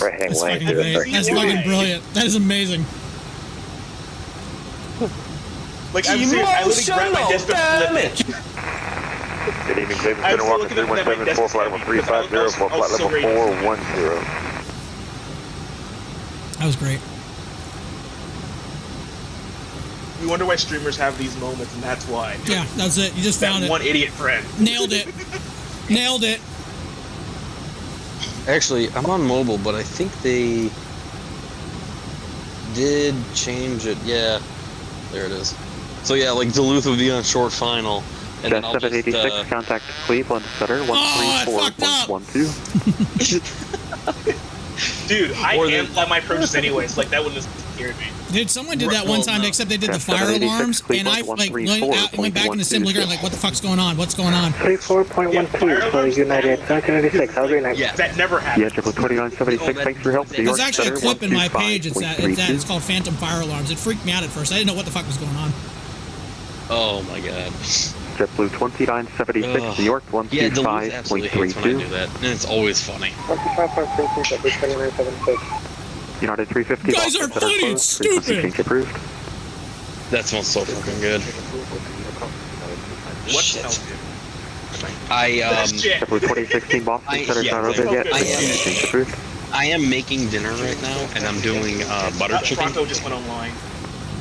Right heading That's 180. fucking great. That's fucking brilliant. That is amazing. Like I'm serious, I literally grabbed my desk and flipped it. Good evening, David Center, Walker 317, flight level 350, flight level 410. That was great. We wonder why streamers have these moments, and that's why. Yeah, that's it. You just found it. One idiot friend. Nailed it. Nailed it. Actually, I'm on mobile, but I think they did change it. Yeah, there it is. So yeah, like Duluth would be on short final, and then I'll just, 786, contact Cleveland Center, 134.12. Dude, I am at my purchase anyways. Like that wouldn't have scared me. Dude, someone did that one time, except they did the fire alarms, and I like went back into Assembly Ground, like, what the fuck's going on? What's going on? 34.12 for United 1996. Have a great night. Yeah, that never happened. Yeah, Triple 2976, thanks for your help. There's actually a clip in my page. It's called Phantom Fire Alarms. It freaked me out at first. I didn't know what the fuck was going on. Oh my god. JetBlue 2976, New York 125.32. Yeah, Duluth absolutely hates when I do that, and it's always funny. 2976. United 350. You guys are funny and stupid. Approved. That smells so fucking good. What Shit. else? JetBlue 2016 Boston Center, not open yet. Approved. I am making dinner right now, and I'm doing butter chicken. Bronco just went online.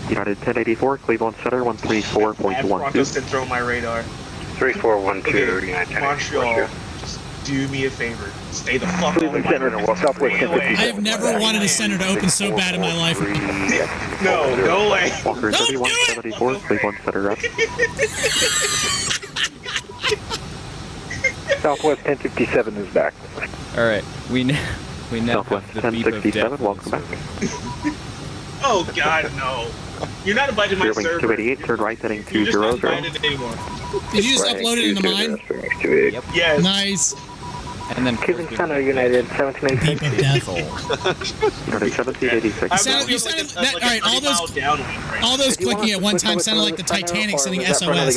United 1084, Cleveland Center, 134.12. Broncos didn't throw my radar. 3412, United Montreal, just do me a favor. Stay the fuck away. I've never wanted a center to open so bad in my life. No way. Walker 3174, Cleveland Center up. Southwest 1057 is back. Alright, we now Southwest have the beep of 1067, death. welcome back. Oh god, no. You're not invited to my server. 288, turn right heading You're just not 200. invited anymore. Did you just upload it into mine? Yep. Yes. Nice. And then Cleveland Center, United 1786. Beep of death. United 1786. You sounded that, all right, all those clicking at one time sounded like the Titanic sending SOS.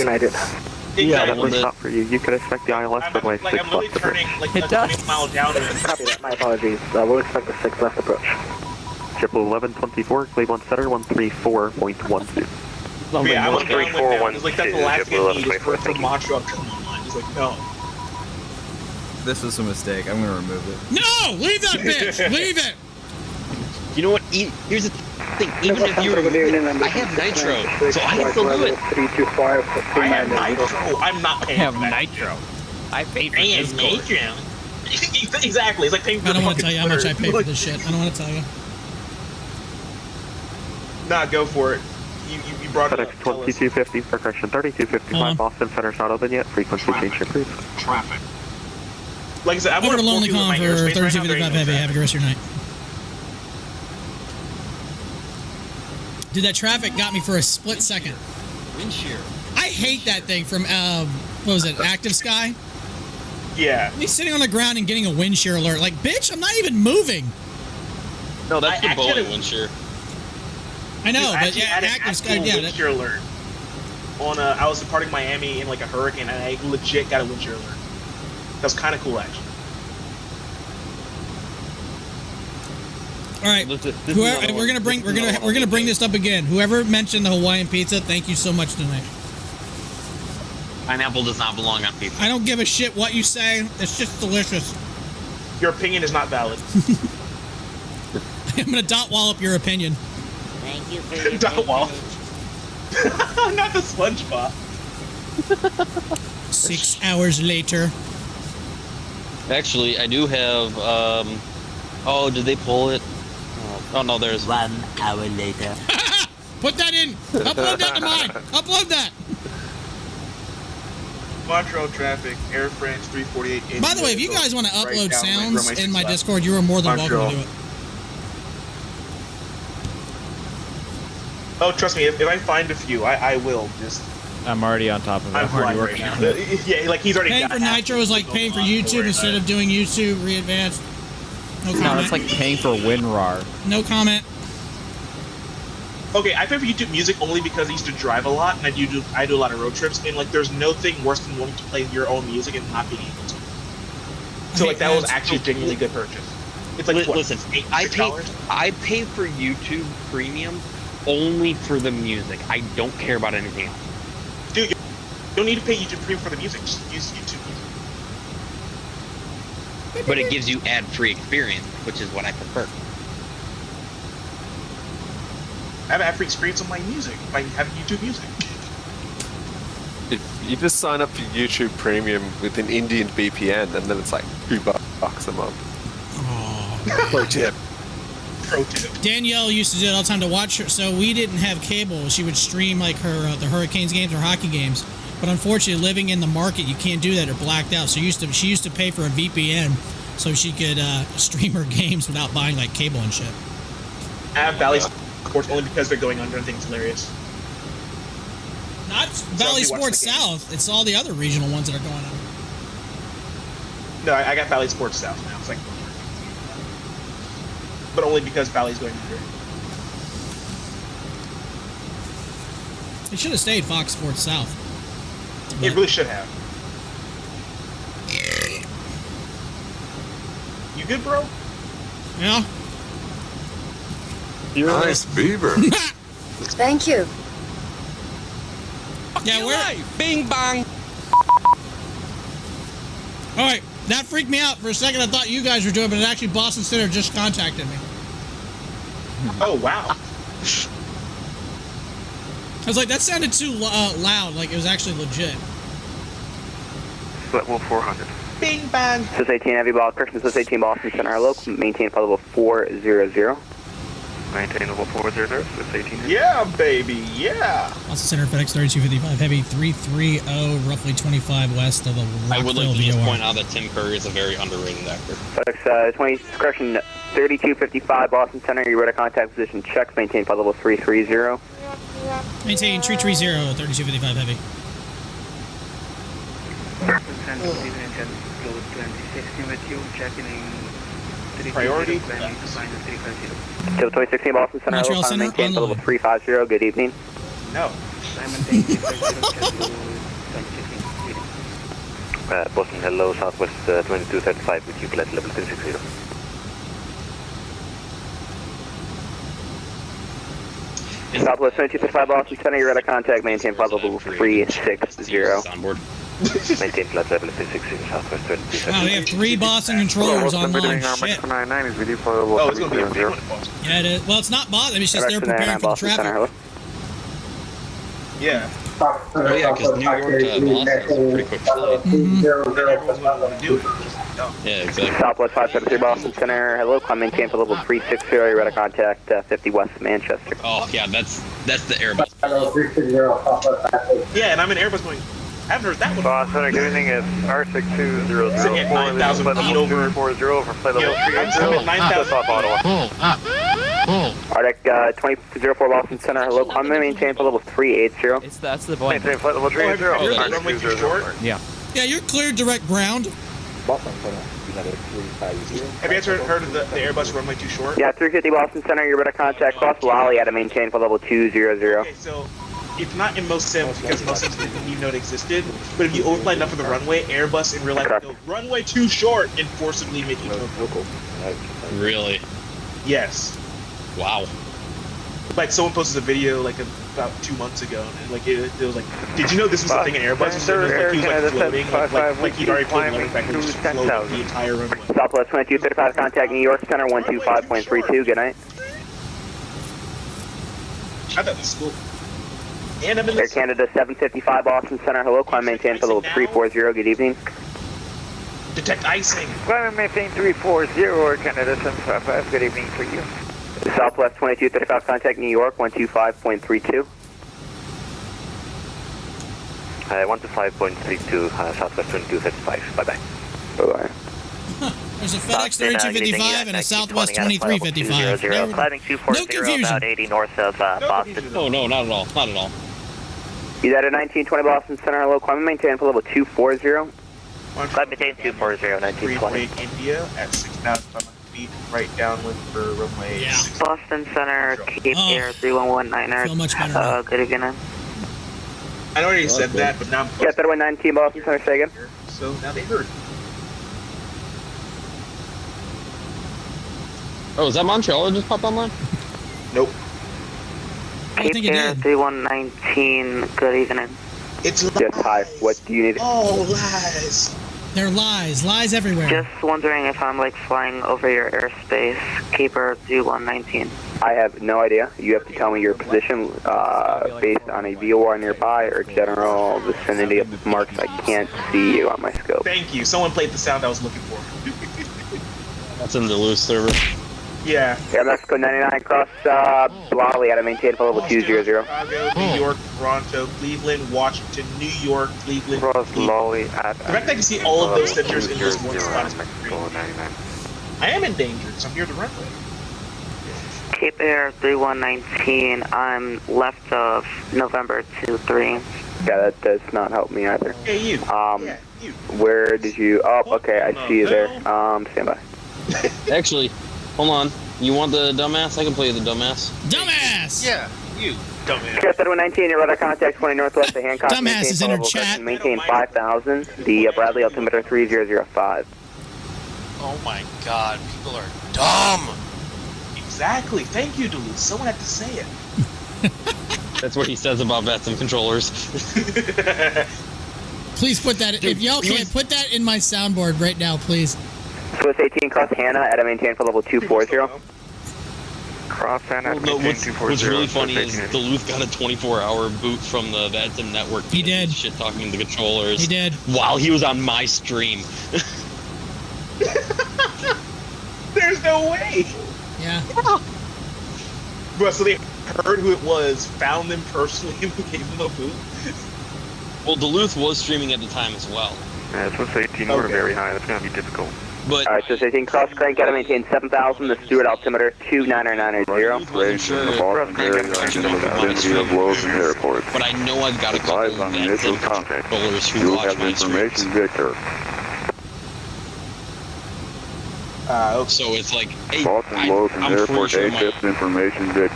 Yeah, that was not for you. You could expect the ILS for my 6 left approach. It does. Copy that, my apologies. We'll expect the 6 left approach. Triple 1124, Cleveland Center, 134.12. Yeah, I was down with him. It's like that's the last thing I need is for Montreal to come online. He's like, no. this was a mistake. I'm gonna remove it. No! Leave that bitch! Leave it! You know what? Here's the thing. Even if you're, I have nitro, so I can still do it. I have nitro. I'm not paying for that. nitro. I paid for I have nitro. Exactly. It's like paying for I don't want to fucking tell you how much I Twitter. paid for this shit. I don't want to tell you. Nah, go for it. You brought it up. FedEx 2250 for correction 3255, Boston Center's not open yet. Frequency change approved. Traffic. Like I said, I'm Over to gonna Lonely force you with Con my for airspace right now. 3255 Heavy. Have a good rest of your night. Dude, that traffic got me for a split second. Wind shear. I hate that thing from, what was it, Active Sky? Yeah. Me sitting on the ground and getting a wind shear alert. Like, bitch, I'm not even moving. No, that's the Boeing wind shear. I know, Dude, but yeah, had an Active Sky, actual yeah. wind shear alert. I was departing Miami in like a hurricane, and I legit got a wind shear alert. That was kind of cool, actually. All right, whoever, we're gonna bring this up again. Whoever mentioned the Hawaiian pizza, thank you so much tonight. Pineapple does not belong on pizza. I don't give a shit what you say. It's just delicious. Your opinion is not valid. I'm gonna dot wallop your opinion. Thank you for your Dot wall. patronage. Not the SpongeBob. 6 hours later. Actually, I do have. Oh, did they pull it? Oh no, there's 1 hour later. Put that in. Upload that to mine. Upload that. Montreal traffic, Air France 348. By the way, if you guys want to Right upload down sounds Runway in my 65. Discord, you are more than welcome Montreal. to do it. Oh, trust me, if I find a few, I will. Just I'm already on top of it. I'm already flying right now. Yeah, like he's already Paying got for half Nitro is like the paying for lot, don't YouTube worry instead about of doing YouTube re-advanced. No comment. No, it's like paying for WinRAR. No comment. it. Okay, I pay for YouTube Music only because I used to drive a lot, and I do a lot of road trips, and like there's no thing worse than wanting to play your own music and not being able to. So like that was actually a genuinely good purchase. It's like what, listen, $6? I pay for YouTube Premium only for the music. I don't care about anything else. Dude, you don't need to pay YouTube Premium for the music. Just use YouTube Music. But it gives you ad-free experience, which is what I prefer. I have ad-free experience on my music by having YouTube Music. If you just sign up for YouTube Premium with an Indian VPN, and then it's like $2 a month. Pro tip. Pro tip. Danielle used to do it all the time to watch her. So we didn't have cable. She would stream like her the Hurricanes games or hockey games. But unfortunately, living in the market, you can't do that. They're blacked out. So she used to pay for a VPN so she could stream her games without buying like cable and shit. I have Valley Sports only because they're going under and think it's hilarious. Not Valley Sports South. It's all the other regional ones that are going on. No, I got Valley Sports South now. It's like, but only because Valley's going under. It should have stayed Fox Sports South. It really should have. You good, bro? Yeah. Nice beaver. Thank you. Yeah, where? Bing bang. All right, that freaked me out for a second. I thought you guys were doing it, but actually Boston Center just contacted me. Oh, wow. I was like, that sounded too loud, like it was actually legit. Split 400. Bing bang. Swiss 18 Heavy Ball, Kirsten, Swiss 18 Boston Center, hello. Maintain flight level 400. Maintain level 400, Swiss 18. Yeah, baby, yeah. Boston Center, FedEx 3255, Heavy 330, roughly 25 west of the Rockville I would like to just VOR. point out that Tim Curry is a very underrated actor. FedEx 3255 Boston Center, you're ready to contact position checks. Maintain flight level 330. Maintain 330, 3255 Heavy. Priority. Table 2016 Boston Center, Montreal hello. Center, Maintain on flight level line. 350. Good evening. No. Boston, hello, Southwest 2235 with you, flight level 360. Southwest 2235 Boston Center, you're ready to contact. Maintain flight level 360. Maintain flight level 360, Southwest 2235. Wow, they have 3 Boston controllers online. Shit. 99 is with you for Oh, it's going to be a 300. big one. Yeah, it is. Well, it's not Boston. It's just they're preparing for the traffic. Yeah. Oh yeah, because New York to Boston is a pretty quick flight. Yeah, exactly. Southwest 573 Boston Center, hello. Climb maintain for level 360. You're ready to contact 50 West Manchester. Oh yeah, that's the Airbus. Yeah, and I'm in Airbus going, I haven't heard that one. Boston, good evening, it's R6200. Sitting at 9,000 feet over. 40 for flight level 380. I'm at 9,000 off Ottawa. Arctic 2004 Boston Center, hello. Climb maintain for level 380. That's the point. Maintain flight level 380. Runway too short. Yeah. Yeah, you're cleared direct ground. Have you guys heard of the Airbus runway too short? Yeah, 350 Boston Center, you're ready to contact Cross Lally at a maintain for level 200. Okay, so it's not in most sims because most sims didn't even know it existed. But if you overfly enough of the runway, Airbus in real life will go runway too short and forcibly make you go. Really? Yes. Wow. Like someone posted a video like about 2 months ago, and like it was like, did you know this was a thing in Airbus? And like, he was like floating, like he'd already put another back and just floated the entire runway. Southwest 2235, contact New York Center 125.32. Good night. I thought it was cool. And I'm in Air Canada 755 Boston Center, hello, climb maintain for level 340, good evening. Detect icing. Climb maintain 340, Air Canada 755, good evening for you. Southwest 2235, contact New York 125.32. 125.32, Southwest 2255, bye-bye. Bye-bye. There's a FedEx 3255 and a Southwest 2355. Climbing 240, about 80 north of Boston. Oh, no, not at all. Not at all. You at a 1920 Boston Center, hello, climb maintain for level 240. Climb maintain 240, 1920. India at 6,500 feet, right downwind for runway. Yeah. Boston Center, Cape Air 3119er. Feel much better. Good again. I already said that, but now I'm Yeah, 3119 Boston Center, say again. so now they heard. Oh, is that Montreal that just popped online? Nope. I think Cape it Air did. 3119, good evening. It's Yes, hi. What do you need? Oh, lies. They're lies. Lies everywhere. Just wondering if I'm like flying over your airspace, Cape Air 3119. I have no idea. You have to tell me your position based on a VOR nearby or general vicinity of marks. I can't see you on my scope. Thank you. Someone played the sound I was looking for. That's in the loose server. Yeah. Yeah, Mexico 99 cross Blolly at a maintain for level 200. Chicago, New York, Toronto, Cleveland, Washington, New York, Cleveland. Lolly at The fact that I can see all of those centers in this one spot is great. I am endangered, so I'm near the runway. Cape Air 3119, I'm left of November 23. Yeah, that does not help me either. Hey, you. You. Where did you? Oh, okay, I see you there. Stand by. Actually, hold on. You want the dumbass? I can play the dumbass. Dumbass! Yeah, you dumbass. Sierra 3119, your radar contact 20 northwest of Hancock. Dumbass is in her chat. Maintain 5,000. The Bradley altimeter 3005. Oh my god, people are dumb. Exactly. Thank you, Duluth. Someone had to say it. That's what he says about vets and controllers. Please put that. If y'all can't put that in my soundboard right now, please. Swiss 18 cross Hannah at a maintain for level 240. Cross Hannah at maintain 240. What's really funny is Duluth got a 24-hour boot from the vets and network. He did. Shit talking to the controllers. He did. While he was on my stream. There's no way. Yeah. Bro, so they heard who it was, found them personally, and gave them a boot? Well, Duluth was streaming at the time as well. Yeah, Swiss 18, we're very high. That's going to be difficult. But Alright, Swiss 18 cross crank at a maintain 7,000. The Stewart altimeter 29990. But I know I've got a couple of vets and controllers who watch my streams. So it's like, hey, I'm pretty sure my... information, Vic.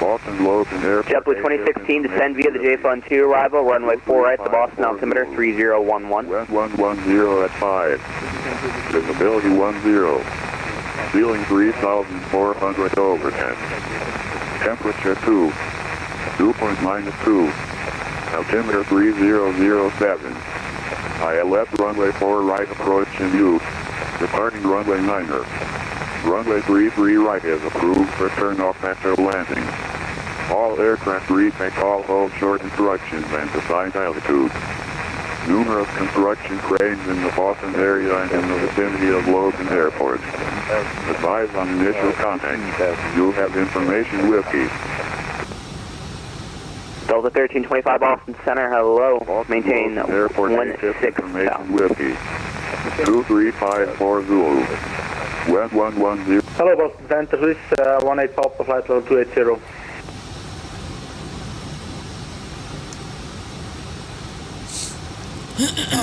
Boston Logan Airport. JetBlue 2016, descend via the J-Fund 2 arrival, runway 4 right, the Boston altimeter 3011. West 110 at 5. Visibility 10. Ceiling 3,400 over 10. Temperature 2. Dew point -2. Altimeter 3007. ILS runway 4 right approach in use. Departing runway 9er. Runway 33 right is approved for turn-off after landing. All aircraft retake all hold short instructions and assigned altitude. Numerous construction cranes in the Boston area and in the vicinity of Logan Airport. Advise on initial contact. You'll have information with you. Delta 1325 Boston Center, hello. maintain Airport 16 information with you. 2354 Zulu. West 110. Hello, Boston Center, who is 18 Papa, flight level 280.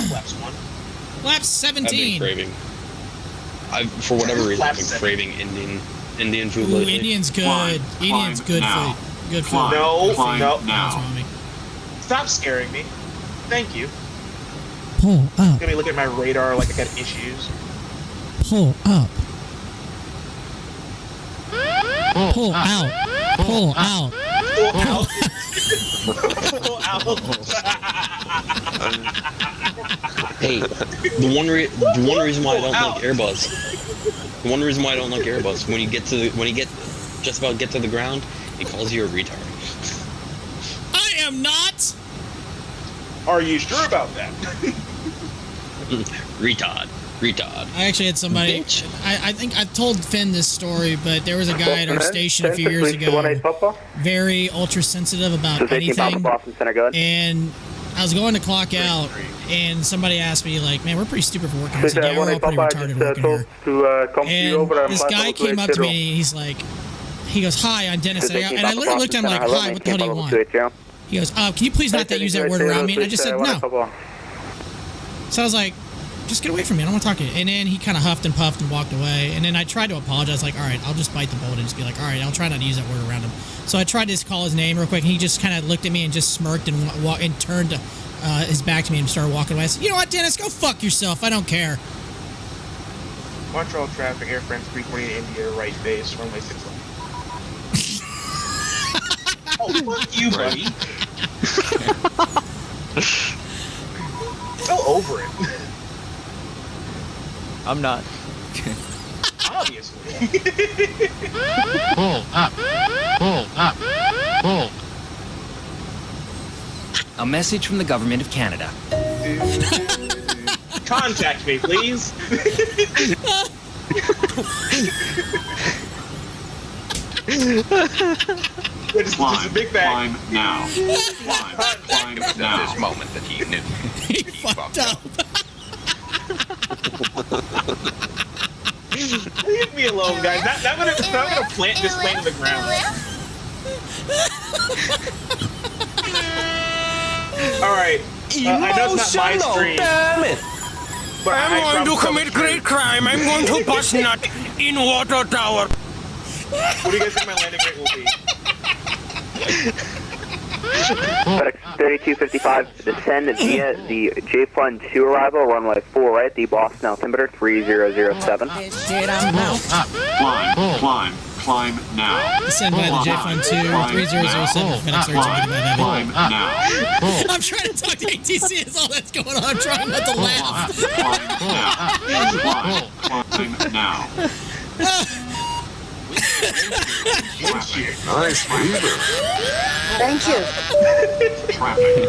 Flaps 1. Flaps 17. I've been craving. For whatever reason, I've been craving Indian food Ooh, lately. Indian's good. Indian's good food. Good food. No, no. What's wrong with me? Stop scaring me. Thank you. Pull up. Let me look at my radar like I got issues. Pull up. Pull out. Pull out. Pull out. Hey, the one reason why I don't like Airbus. The one reason why I don't like Airbus when you get just about get to the ground, He calls you a retard. I am not. Are you sure about that? Retard. I actually had somebody. I think I told Finn this story, but there was a guy at our station a few years ago, very ultra sensitive about anything. And I was going to clock out, and somebody asked me, like, "Man, we're pretty stupid for working." I said, "Yeah, we're all pretty retarded working here." And this guy came up to me, and he's like, he goes, "Hi, I'm Dennis," and I literally looked at him like, "Hi, what the hell do you want?" He goes, "Can you please not use that word around me?" And I just said, "No." So I was like, just get away from me. I don't want to talk to you. And then he kind of huffed and puffed and walked away. And then I tried to apologize, like, all right, I'll just bite the bullet and just be like, all right, I'll try not to use that word around him. So I tried to just call his name real quick, and he just kind of looked at me and just smirked and turned his back to me and started walking away. I said, "You know what, Dennis? Go fuck yourself. I don't care." Montreal traffic, Air France 348 India, right base, runway 61. Oh, fuck you, buddy. Go over it. I'm not. Obviously. Pull up. Pull up. Pull. A message from the government of Canada. Contact me, please. Climb, big bag. climb now. Climb now. This moment that he knew. He fucked up. Leave me alone, guys. Not gonna plant this plane in the ground. Alright. I know it's not my stream. Damn it. But I'm going to commit great crime. I'm going to bust nut in water tower. What do you guys think my landing rate will be? 3255, descend via the J-Fund 2 arrival, runway 4 right, the Boston altimeter 3007. Climb now. Descend by the J-Fund 2 3007. FedEx 13 Climb now. I'm trying to talk to ATC. Is all that's going on. I'm trying not to laugh. Climb now. Nice fever. Thank you. Traffic.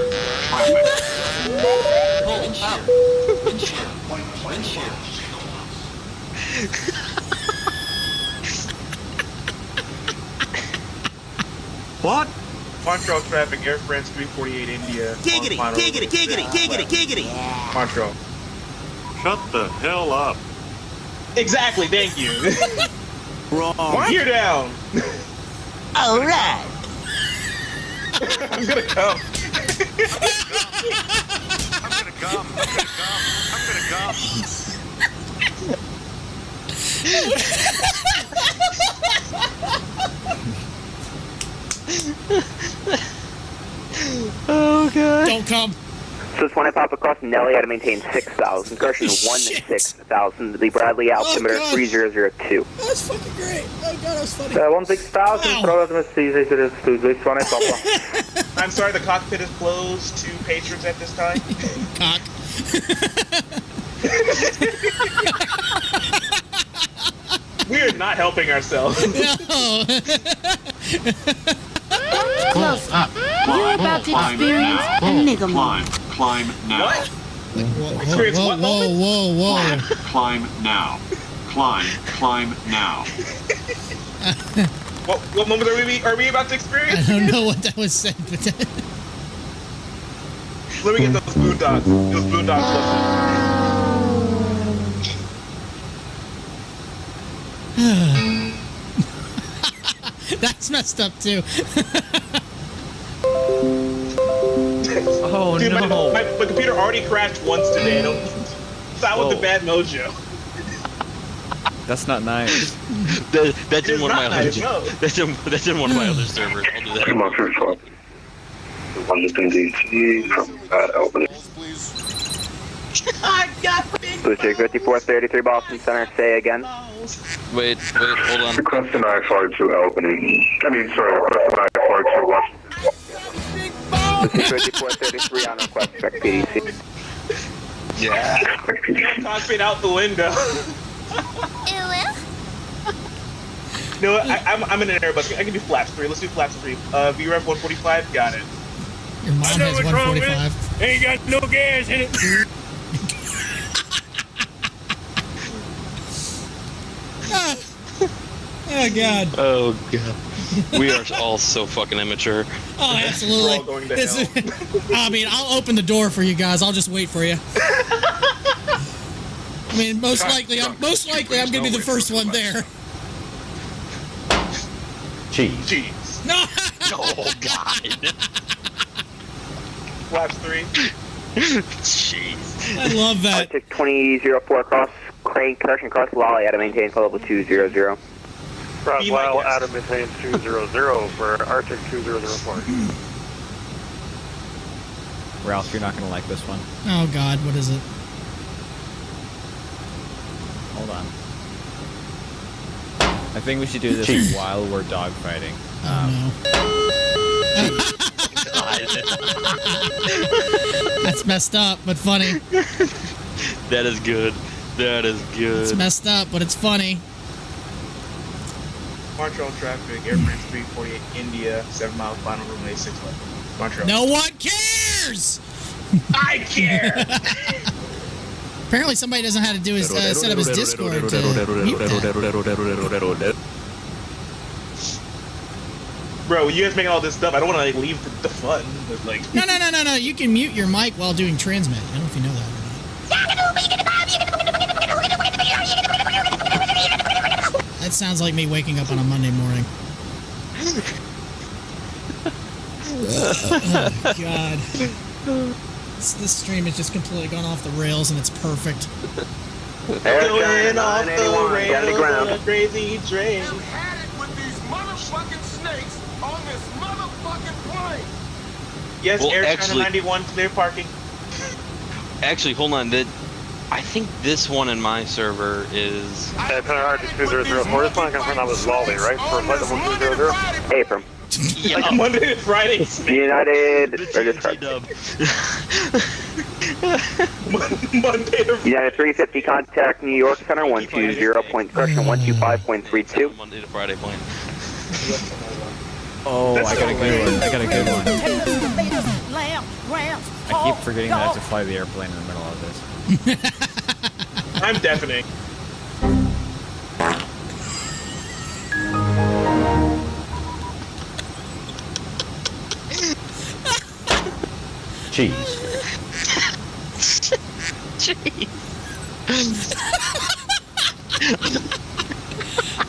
What? Montreal traffic, Air France 348 India. Giggity. Montreal. Shut the hell up. Exactly, thank you. Wrong. What? You're down. All right. I'm gonna come. Oh, God. Don't come. So it's 20 pop across Nelly, had to maintain 6,000. Correction, 16,000. The Bradley altimeter 3002. That was fucking great. Oh, God, that was funny. 16,000, probably 20 papa. I'm sorry, the cockpit is closed to patrons at this time. Cock. We're not helping ourselves. No. Close up. You're about to experience a nigga moment. Climb now. What? Experience what moment? Whoa. Climb now. Climb now. What moment are we about to experience? I don't know what that was said, but let me get those boondocks. Those boondocks that's messed up too. Oh, dude, no. My computer already crashed once today. That was the bad mojo. That's not nice. That's in one of my other. Nice, no. That's in one of my other servers. I'll do that. Come on, first one. The one that's in DC from Albany. I got big. Blue Jay 5433 Boston Center, say again. Wait, hold on. Request an I-FAR to Albany. Request an I-FAR to Washington. Blue Jay 5433 on request, check PDC. Yeah. Cockpit out the window. No, I'm in an error, but I can do flaps 3. Let's do flaps 3. VREF 145, got it. Your mom has 145. Ain't got no gas in it. Oh God. Oh God. We are all so fucking immature. Oh, absolutely. We're all going to hell. I mean, I'll open the door for you guys. I'll just wait for you. I mean, most likely I'm gonna be the first one there. Jeez. No. Oh God. Flaps 3. Jeez. I love that. Arctic 2004 cross, crane, correction cross Lolly, Adam maintain flight level 200. Roswell, Adam maintain 200 for Arctic 2004. Ralph, you're not going to like this one. Oh God, what is it? Hold on. I think we should do this while we're dogfighting. Oh no. That's messed up, but funny. That is good. That is good. It's messed up, but it's funny. Montreal traffic, airframe 348, India, 7 miles, final runway 6 left. Montreal. No one cares! I care! Apparently somebody doesn't know how to do his, set up his Discord to mute that. Bro, you guys making all this stuff, I don't want to like leave the fun, but like... No. You can mute your mic while doing transmit. I don't know if you know that or not. That sounds like me waking up on a Monday morning. Oh, God. This stream has just completely gone off the rails, and it's perfect. Going off the rails on a crazy train. You had it with these motherfucking snakes on this motherfucking plane. Yes, Well, Air China actually- 91, clear parking. Actually, hold on. I think this one in my server is. Arctic 2004, this one confirmed that was Lolly, right? For flight level 200? Abram. Like Monday to Friday. United, Monday to United 350, contact New York Center, 120, point, correction, 125.32. Monday to Friday plane. Oh, I got a good one. I keep forgetting that I have to fly the airplane in the middle of this. I'm deafening. Cheese.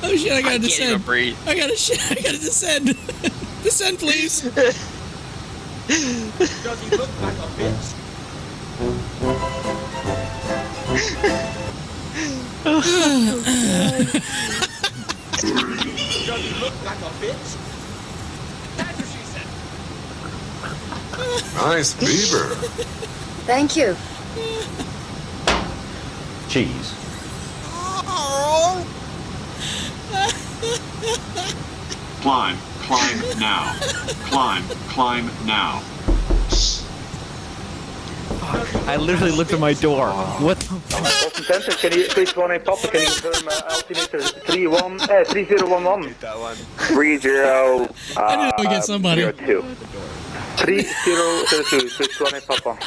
Oh shit, I gotta descend. Can't even breathe. I gotta descend. Descend, please. Does he look like a bitch? Does he look like a bitch? That's what she said. Nice beaver. Thank you. Cheese. Climb now. Climb now. I literally looked at my door. What the fuck? Boston Center, can you please one Papa, can you confirm altimeter 3011? 30, I knew we get somebody. 02. 3002, please one Papa.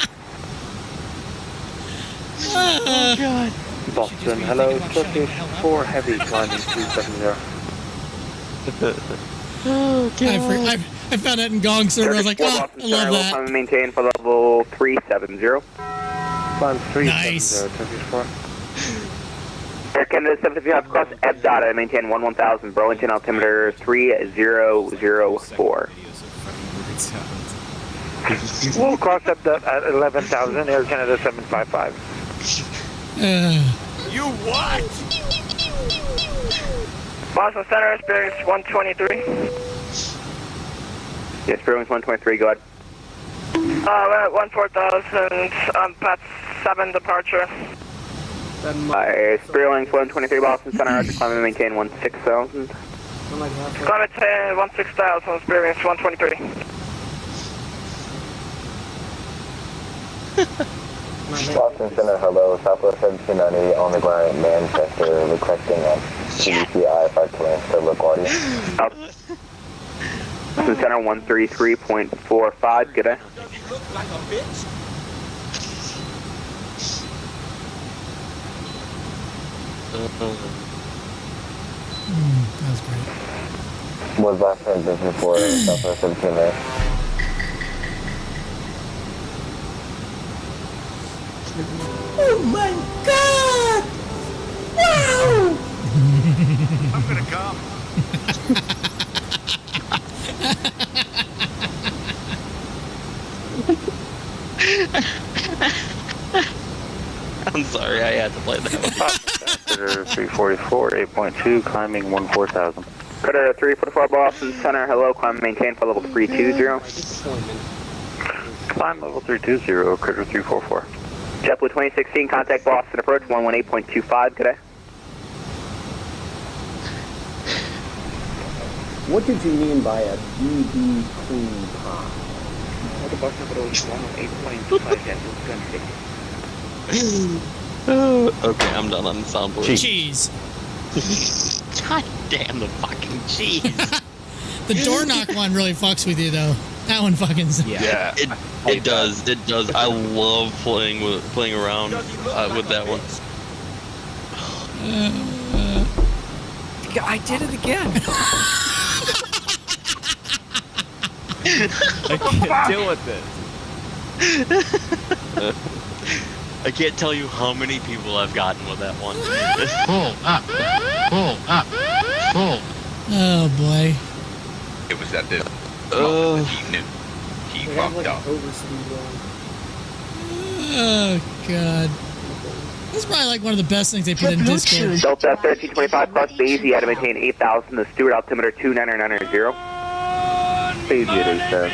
Oh, God. Boston, hello, Turkish 4 heavy, climbing 370. Oh, God. I found that in Gong server. I was like, oh, I love that. Climb and maintain for level 370. Climb 370, Nice. Turkish 4. Air Canada 755 cross Ebdata, maintain 1000, Burlington altimeter 3004. We'll cross Ebdata at 11,000, Air Canada 755. You what? Boston Center, experience 123. Yes, Burlington 123, go ahead. We're at 14,000, Pat 7 departure. Burlington 123, Boston Center, climb and maintain 16,000. Climate 16,000, experience 123. Boston Center, hello. Southwest 1790 on the ground at Manchester, requesting a CDC IFR clearance to LaGuardia. Boston Center 133.45, good day. Like a bitch. That was great. Was last transition for Southwest 1790. Oh my god! Wow! I'm gonna come. I'm sorry, I had to play that one. 344, 8.2, climbing 14,000. Cutter 344 Boston Center, hello, climb and maintain for level 320. Climb level 320, critter 344. JetBlue 2016, contact Boston approach 118.25, good day. What did you mean by a BB clean pond? Boston approach 118.25, Okay, I'm done on the soundboard. Cheese. God damn the fucking cheese. The door knock one really fucks with you though. That one fucking. Yeah, it does. It does. I love playing around with that one. I did it again. I can't deal with this. I can't tell you how many people I've gotten with that one. Oh boy. It was at the moment that he knew. He fucked up. Oh god. That's probably like one of the best things they put in Discord. Delta 1325 cross base, you had to maintain 8,000, the Stewart altimeter 29990. Phase at 87.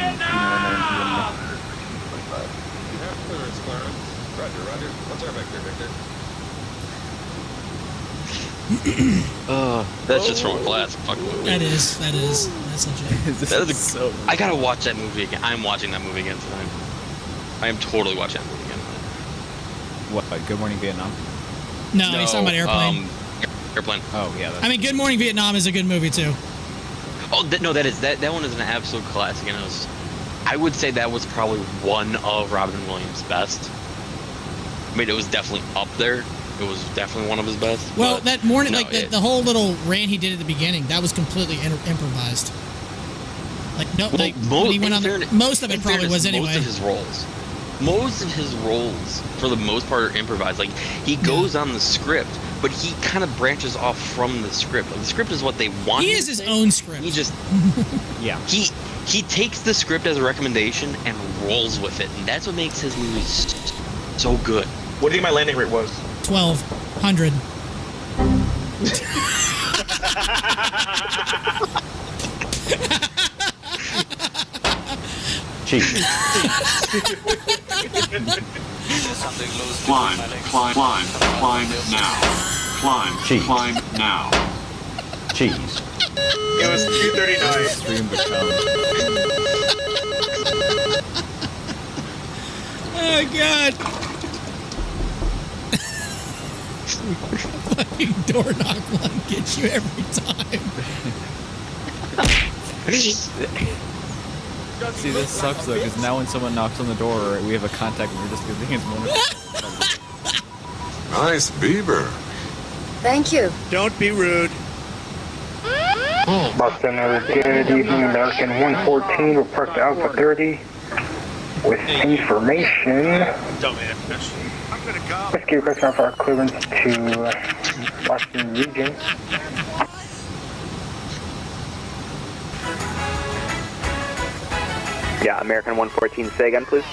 That's just from a classic fucking movie. That is. That's legit. I gotta watch that movie again. I'm watching that movie again tonight. I am totally watching that movie again tonight. What? Good Morning Vietnam? No, he's talking about Airplane. Airplane. Oh yeah. I mean, Good Morning Vietnam is a good movie too. Oh no, that one is an absolute classic, and I would say that was probably one of Robin Williams' best. I mean, it was definitely up there. It was definitely one of his best. Well, that morning, no, the whole little rant he did at the beginning, that was completely improvised. Like when he went on most of it probably was anyway. Most of his roles, for the most part, are improvised. Like he goes on the script, but he kind of branches off from the script. Like, the script is what they want. He is his own script. He just yeah. He takes the script as a recommendation and rolls with it, and that's what makes his movies so good. What do you think my landing rate was? 1,200. Cheese. Climb now. Climb now. Cheese. It was 239. Oh god. Fucking door knock one gets you every time. See, this sucks though, because now when someone knocks on the door, we have a contact and we're just giving his money. Nice beaver. Thank you. Don't be rude. Boston, good evening, American 114, we're parked Alpha 30 with information. Whiskey request for our clearance to Washington region. Yeah, American 114, say again, please.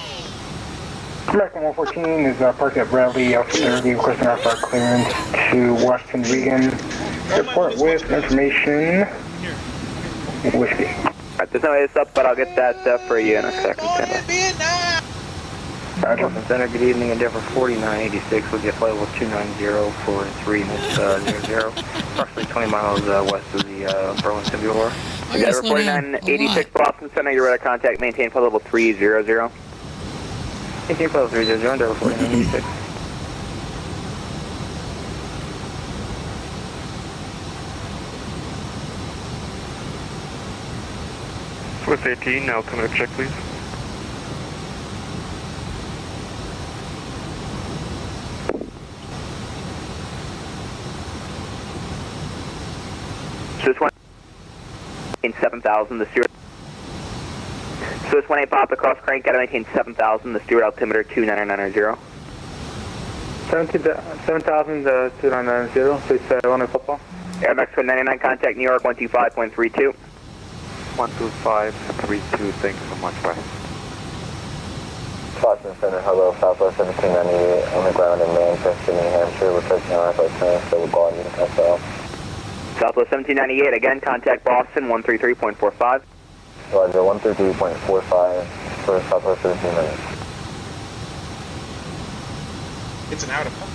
American 114 is parked at Bradley, Alpha 30, requesting our clearance to Washington region. Report with information. Whiskey. Alright, there's no AS up, but I'll get that for you in a second. Boston Center, good evening, Endeavor 4986, we'll get flight level 290 for 300, approximately 20 miles west of the Burlington Bureau. Endeavor 4986 Boston Center, you're ready to contact, maintain flight level 300. 18 plus 30, Delta 4986. Swift 18, now altimeter check, please. Swiss 1 in 7,000, the Stewart. Swiss 1-8 pop across crank, gotta maintain 7,000, the Stewart altimeter 29990. 7,000, 29990, please 1 pop. Air Max 199, contact New York 125.32. 12532, thanks so much, bye. Boston Center, hello, Southwest 1798 on the ground in Manchester, New Hampshire, requesting RFI transfer with Guardian SL. Southwest 1798, again, contact Boston 133.45. Roger, 133.45 for Southwest 17 minutes. It's an out of pump.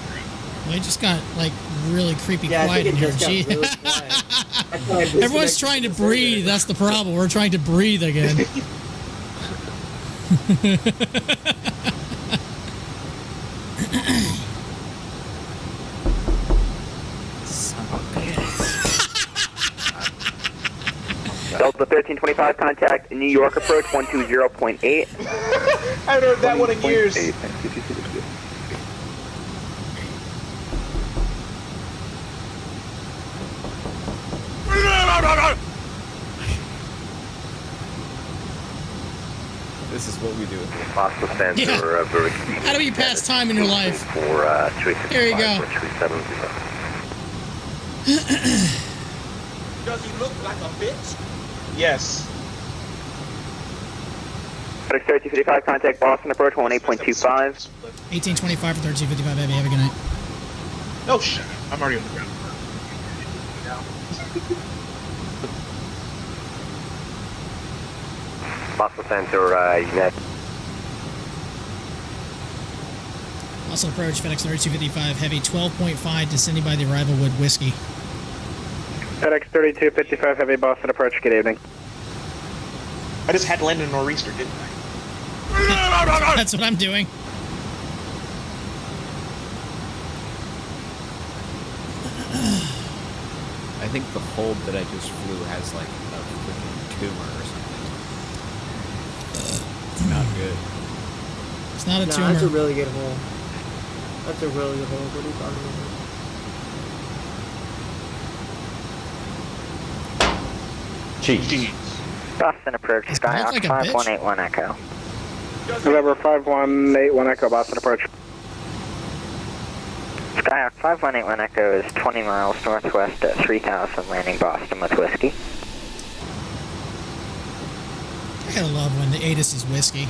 Well, it just got like really creepy Yeah, quiet in here. really Everyone's trying to breathe. That's the problem. We're trying to breathe again. Delta 1325, contact New York approach 120.8. I haven't heard that one in years. This is what we do. Boston Center, Yeah. How do you pass time in your life? For There you go. Does he look like a bitch? Yes. 1355, contact Boston approach 18.25. 1825 for 1355 Heavy. Have a good night. Oh shit! I'm already on the ground. Boston Center, United. Also approach FedEx 3255 Heavy 12.5 descending by the arrival wood whiskey. FedEx 3255 Heavy, Boston approach, good evening. I just had to land in a nor'easter, didn't I? That's what I'm doing. I think the hold that I just flew has like a freaking tumor or something. It's not good. It's not a tumor. That's a really good hole. That's a really good hole. What are you talking about? Cheese. Boston approach, Skyhawk like a 5181 Echo. November 5181 Echo, Boston approach. Skyhawk 5181 Echo is 20 miles northwest at 3000, landing Boston with whiskey. I gotta love when the ATIS is whiskey.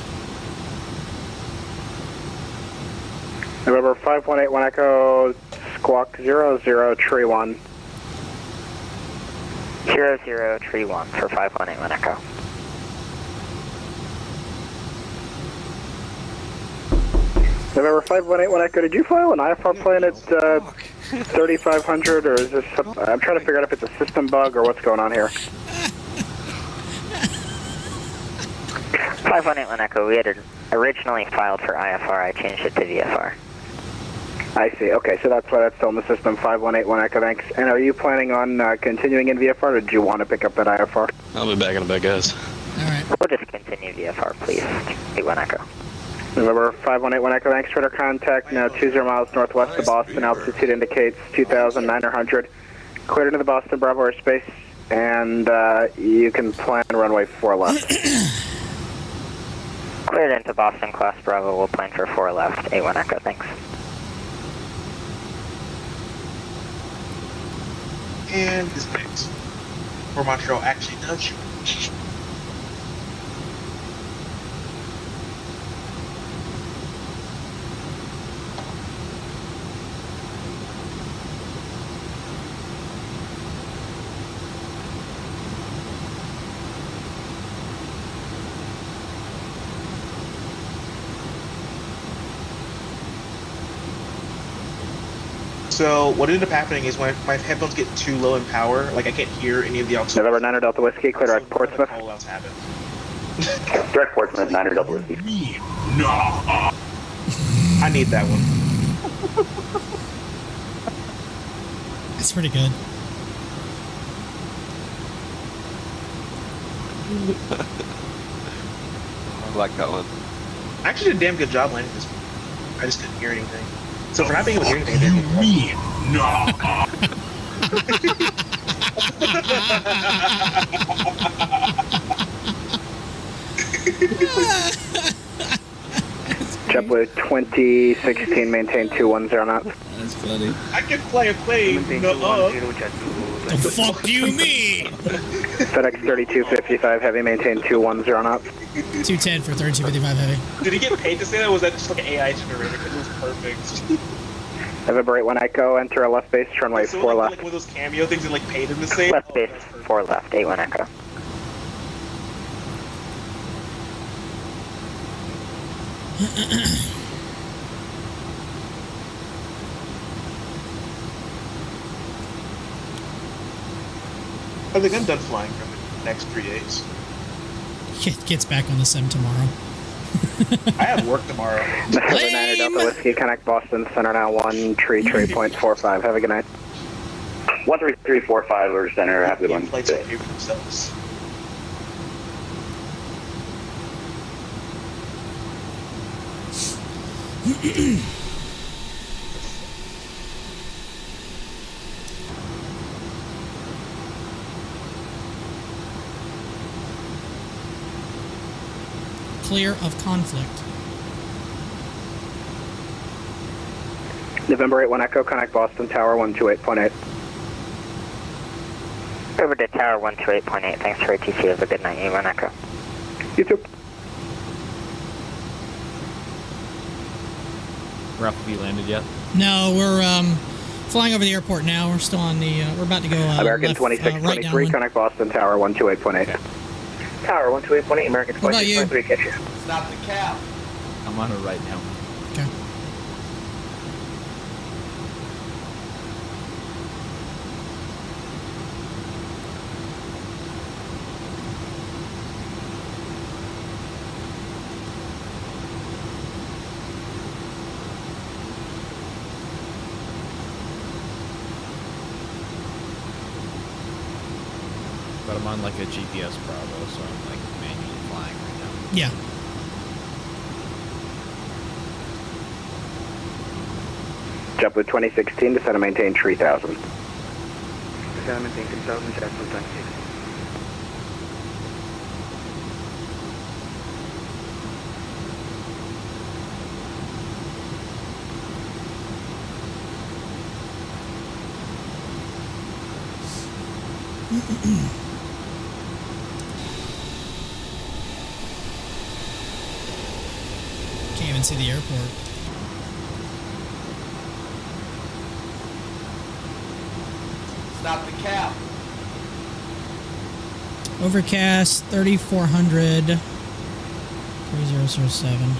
November 5181 Echo, squawk 00 tree 1. 00 tree 1 for 5181 Echo. November 5181 Echo, did you file an IFR plane at 3500 or is this, I'm trying to figure out if it's a system bug or what's going on here. 5181 Echo, we had originally filed for IFR, I changed it to VFR. I see, okay, so that's why that's still in the system, 5181 Echo, thanks. And are you planning on continuing in VFR or did you want to pick up that IFR? I'll be back in a bit, guys. Alright. We'll just continue VFR, please. 81 Echo. November 5181 Echo, thanks for the contact. Now 20 miles northwest of Boston. Altitude indicates 2,900. Cleared into the Boston Bravo airspace, and you can plan runway 4 left. Cleared into Boston Class Bravo, we'll plan for 4 left. 81 Echo, thanks. And disconnect. Or Montreal actually does shoot. So what ended up happening is when my headphones get too low in power, like I can't hear any of the auxiliary. November 9 Delta Whiskey, clear direct Portsmouth. Call-outs happen. Direct Portsmouth, 9 Delta Whiskey. I need that one. That's pretty good. I like that one. I actually did a damn good job landing this one. I just couldn't hear anything. So for not being able to hear anything, I didn't get JetBlue 2016, maintain 210 knots. That's funny. I can fly a plane. The fuck do you mean? FedEx 3255, heavy, maintain 210 knots. 210 for 3255 heavy. Did he get paid to say that, or was that just like an AI generator? Because it was perfect. November 81 Echo, enter a left base, runway So 4 like, left. like one of those cameo things and like paid him to say. Left base, 4 left, 81 Echo. I think I'm done flying for the next 3 days. Gets back on the sim tomorrow. I have work tomorrow. November 9 Delta Whiskey, connect Boston Center now, 133.45. Have a good night. 13345 or center, have a good one. Flights are pay for themselves. Clear of conflict. November 81 Echo, connect Boston Tower 128.8. Over to Tower 128.8, thanks for ATC, have a good night, 81 Echo. You too. Ralph, have you landed yet? No, we're flying over the airport now. We're still on the. We're about to go. American left, 2623, right connect Boston Tower 128.8. Okay. Tower 128.8, American What about you? 2623, catch you. Stop the cab. I'm on it right now. Okay. But I'm on like a GPS Bravo, so I'm like manually flying right now. Yeah. JetBlue 2016, descend and maintain 3000. Descend and maintain 3000, JetBlue 26. Can't even see the airport. Stop the cab. Overcast 3400 3007.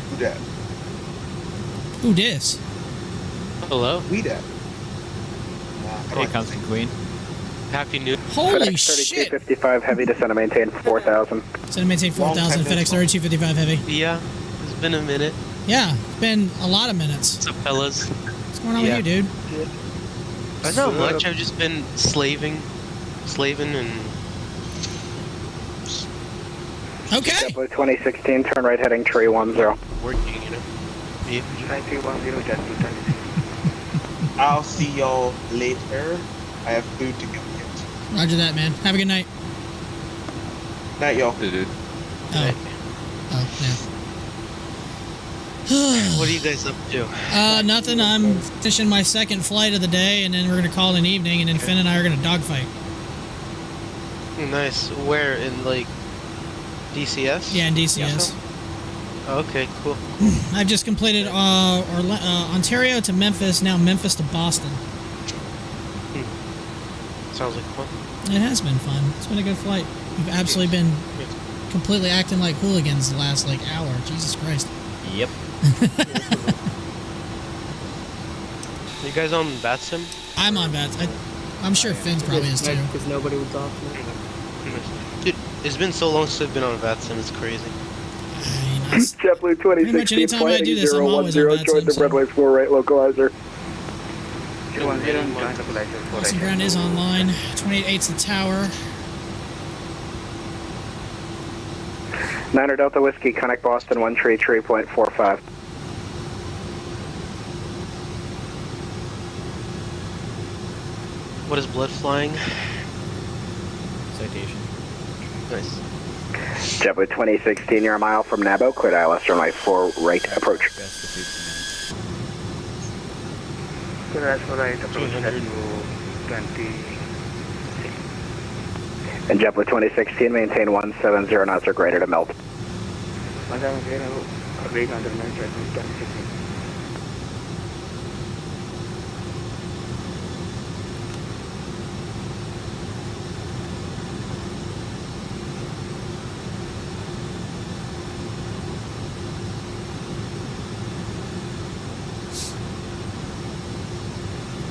Who dat? Who dis? Hello. We dat. Hey, Constant Queen. Happy New Holy FedEx shit! 3255, heavy, descend and maintain 4000. Send and maintain 4000. FedEx 3255 heavy. Yeah, it's been a minute. Yeah, it's been a lot of minutes. What's up, fellas? What's going on with you, dude? Not much. I've just been slaving and Okay. JetBlue 2016, turn right heading tree 10. working, you know. Yeah. 9310, JetBlue 26. I'll see y'all later. I have food to go get. Roger that, man. Have a good night. Night, y'all. Hey, dude. Oh. Oh, What are you guys up to? yeah. Nothing. I'm finishing my second flight of the day, and then we're gonna call it an evening, and then Finn and I are gonna dogfight. Nice. Where? In, like, DCS? Yeah, in DCS. Okay, cool. I've just completed Ontario to Memphis, now Memphis to Boston. Sounds like fun. It has been fun. It's been a good flight. We've absolutely been completely acting like hooligans the last, like, hour. Jesus Christ. Yep. You guys on Batsim? I'm on Bats. I'm sure Finn's probably is too. Because nobody would talk to me. Dude, it's been so long since I've been on Batsim, it's crazy. JetBlue 2016 flight 010, join the runway 4 right localizer. Boston ground is online. 28's the tower. 9er Delta Whiskey, connect Boston 133.45. What is blood flying? Citation. Nice. JetBlue 2016, you're a mile from Nabo, cleared ILS runway 4 right approach. Cleared ILS right approach 20. And JetBlue 2016, maintain 170 knots or greater to melt. 170, greater under melt, JetBlue 2016.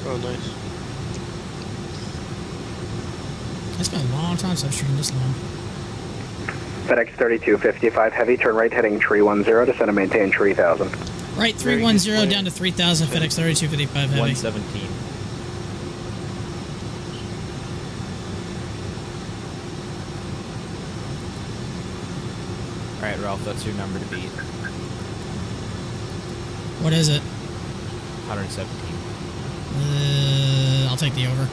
Oh, nice. It's been a long time since I've streamed this long. FedEx 3255 heavy, turn right heading tree 10, descend and maintain 3000. Right, 310 down to 3000, FedEx 3255 heavy. 117. Alright, Ralph, that's your number to beat. What is it? 117. I'll take the over.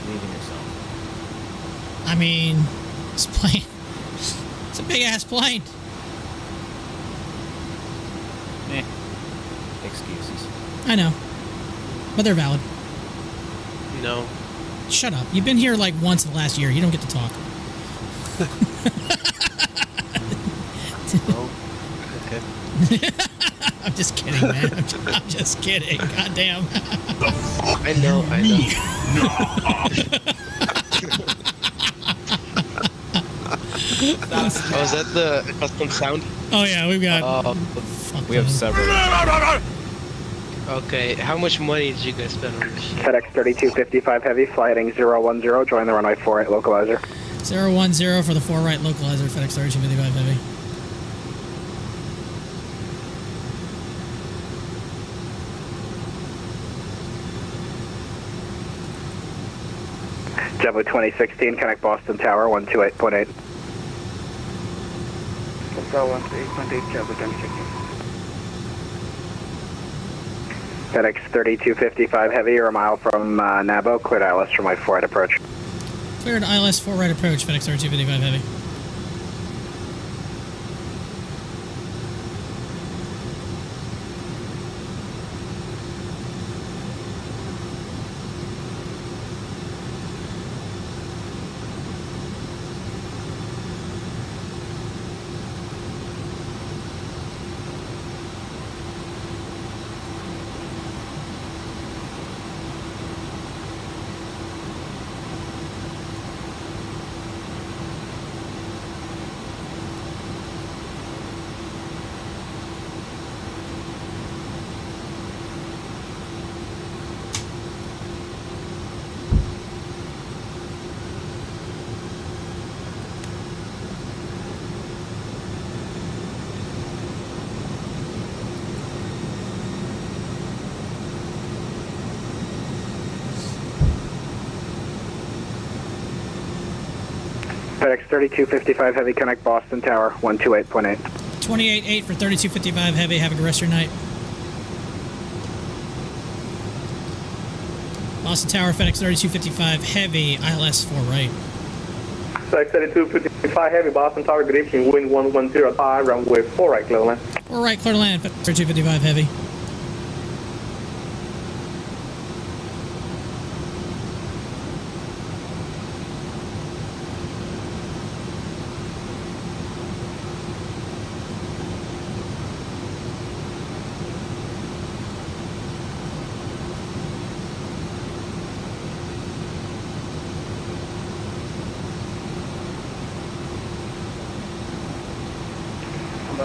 Leaving yourself. I mean, this plane. It's a big ass plane. Excuses. I know. But they're valid. No. Shut up. You've been here like once in the last year. You don't get to talk. Oh, okay. I'm just kidding, man. I'm just kidding. Goddamn. I know. Oh, is that the custom sound? Oh, yeah, we've got... we have several. Okay, how much money did you guys spend on this shit? FedEx 3255 heavy, fly heading 010, join the runway 4 right localizer. 010 for the 4 right localizer, FedEx 3255 heavy. JetBlue 2016, connect Boston Tower 128.8. Tower 128.8, JetBlue 2016. FedEx 3255 heavy, you're a mile from Nabo, cleared ILS from my 4 right approach. Cleared ILS 4 right approach, FedEx 3255 heavy. FedEx 3255 heavy, connect Boston Tower 128.8. 28.8 for 3255 heavy. Have a good rest of your night. Boston Tower, FedEx 3255 heavy, ILS 4 right. FedEx 3255 heavy, Boston Tower, good evening, wind 1105, runway 4 right, clear land. 4 right, clear to land, FedEx 3255 heavy.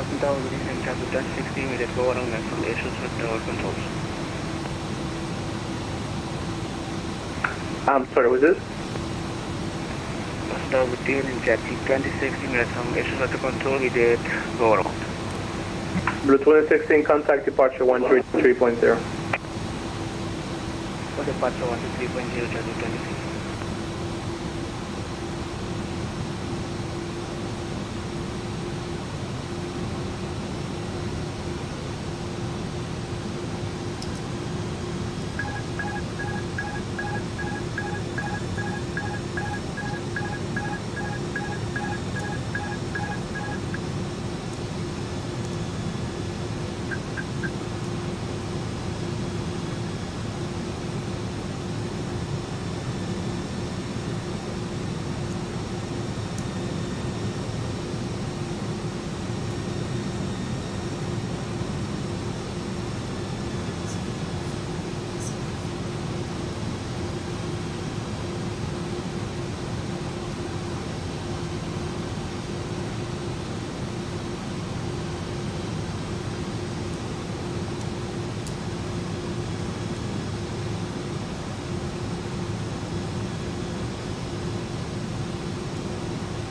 Boston Tower, good evening, Charlie 1060, immediate go around and some issues with tower controls. I'm sorry, was this? Boston Tower, good evening, Charlie 2060, we had some issues with the control, we did go around. Blue 2016, contact departure 133.0. For departure 123.0, Charlie 2060.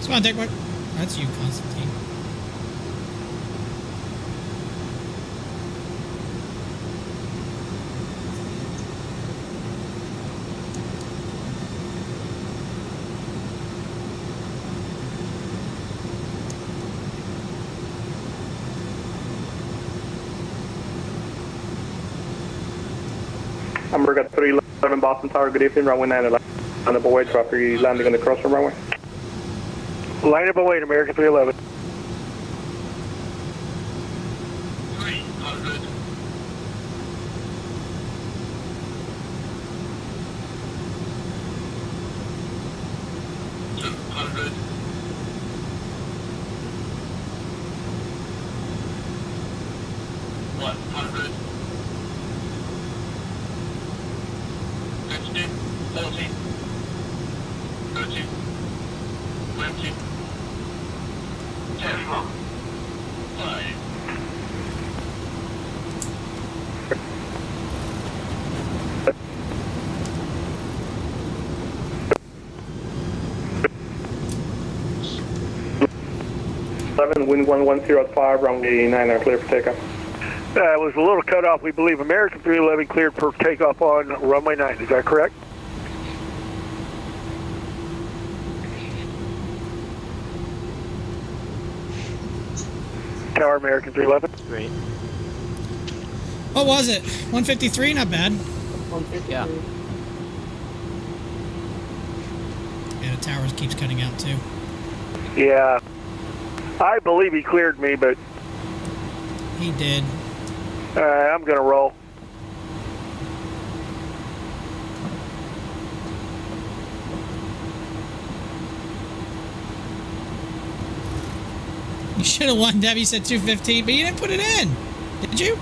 Come on, take one. That's you, Constantine. Hamburg at 311 Boston Tower, good evening, runway 911. On the way, drop your landing on the crossing runway. Line up and wait, American 311. Wind 110 at 5, runway 9 are clear for takeoff. It was a little cut off. We believe American 311 cleared for takeoff on runway 9. Is that correct? Tower American 311. Great. What was it? 153? Not bad. 153. Yeah. Yeah, the tower keeps cutting out too. Yeah. I believe he cleared me, but He did. I'm going to roll. You should have won, Debbie said 215, but you didn't put it in. Did you?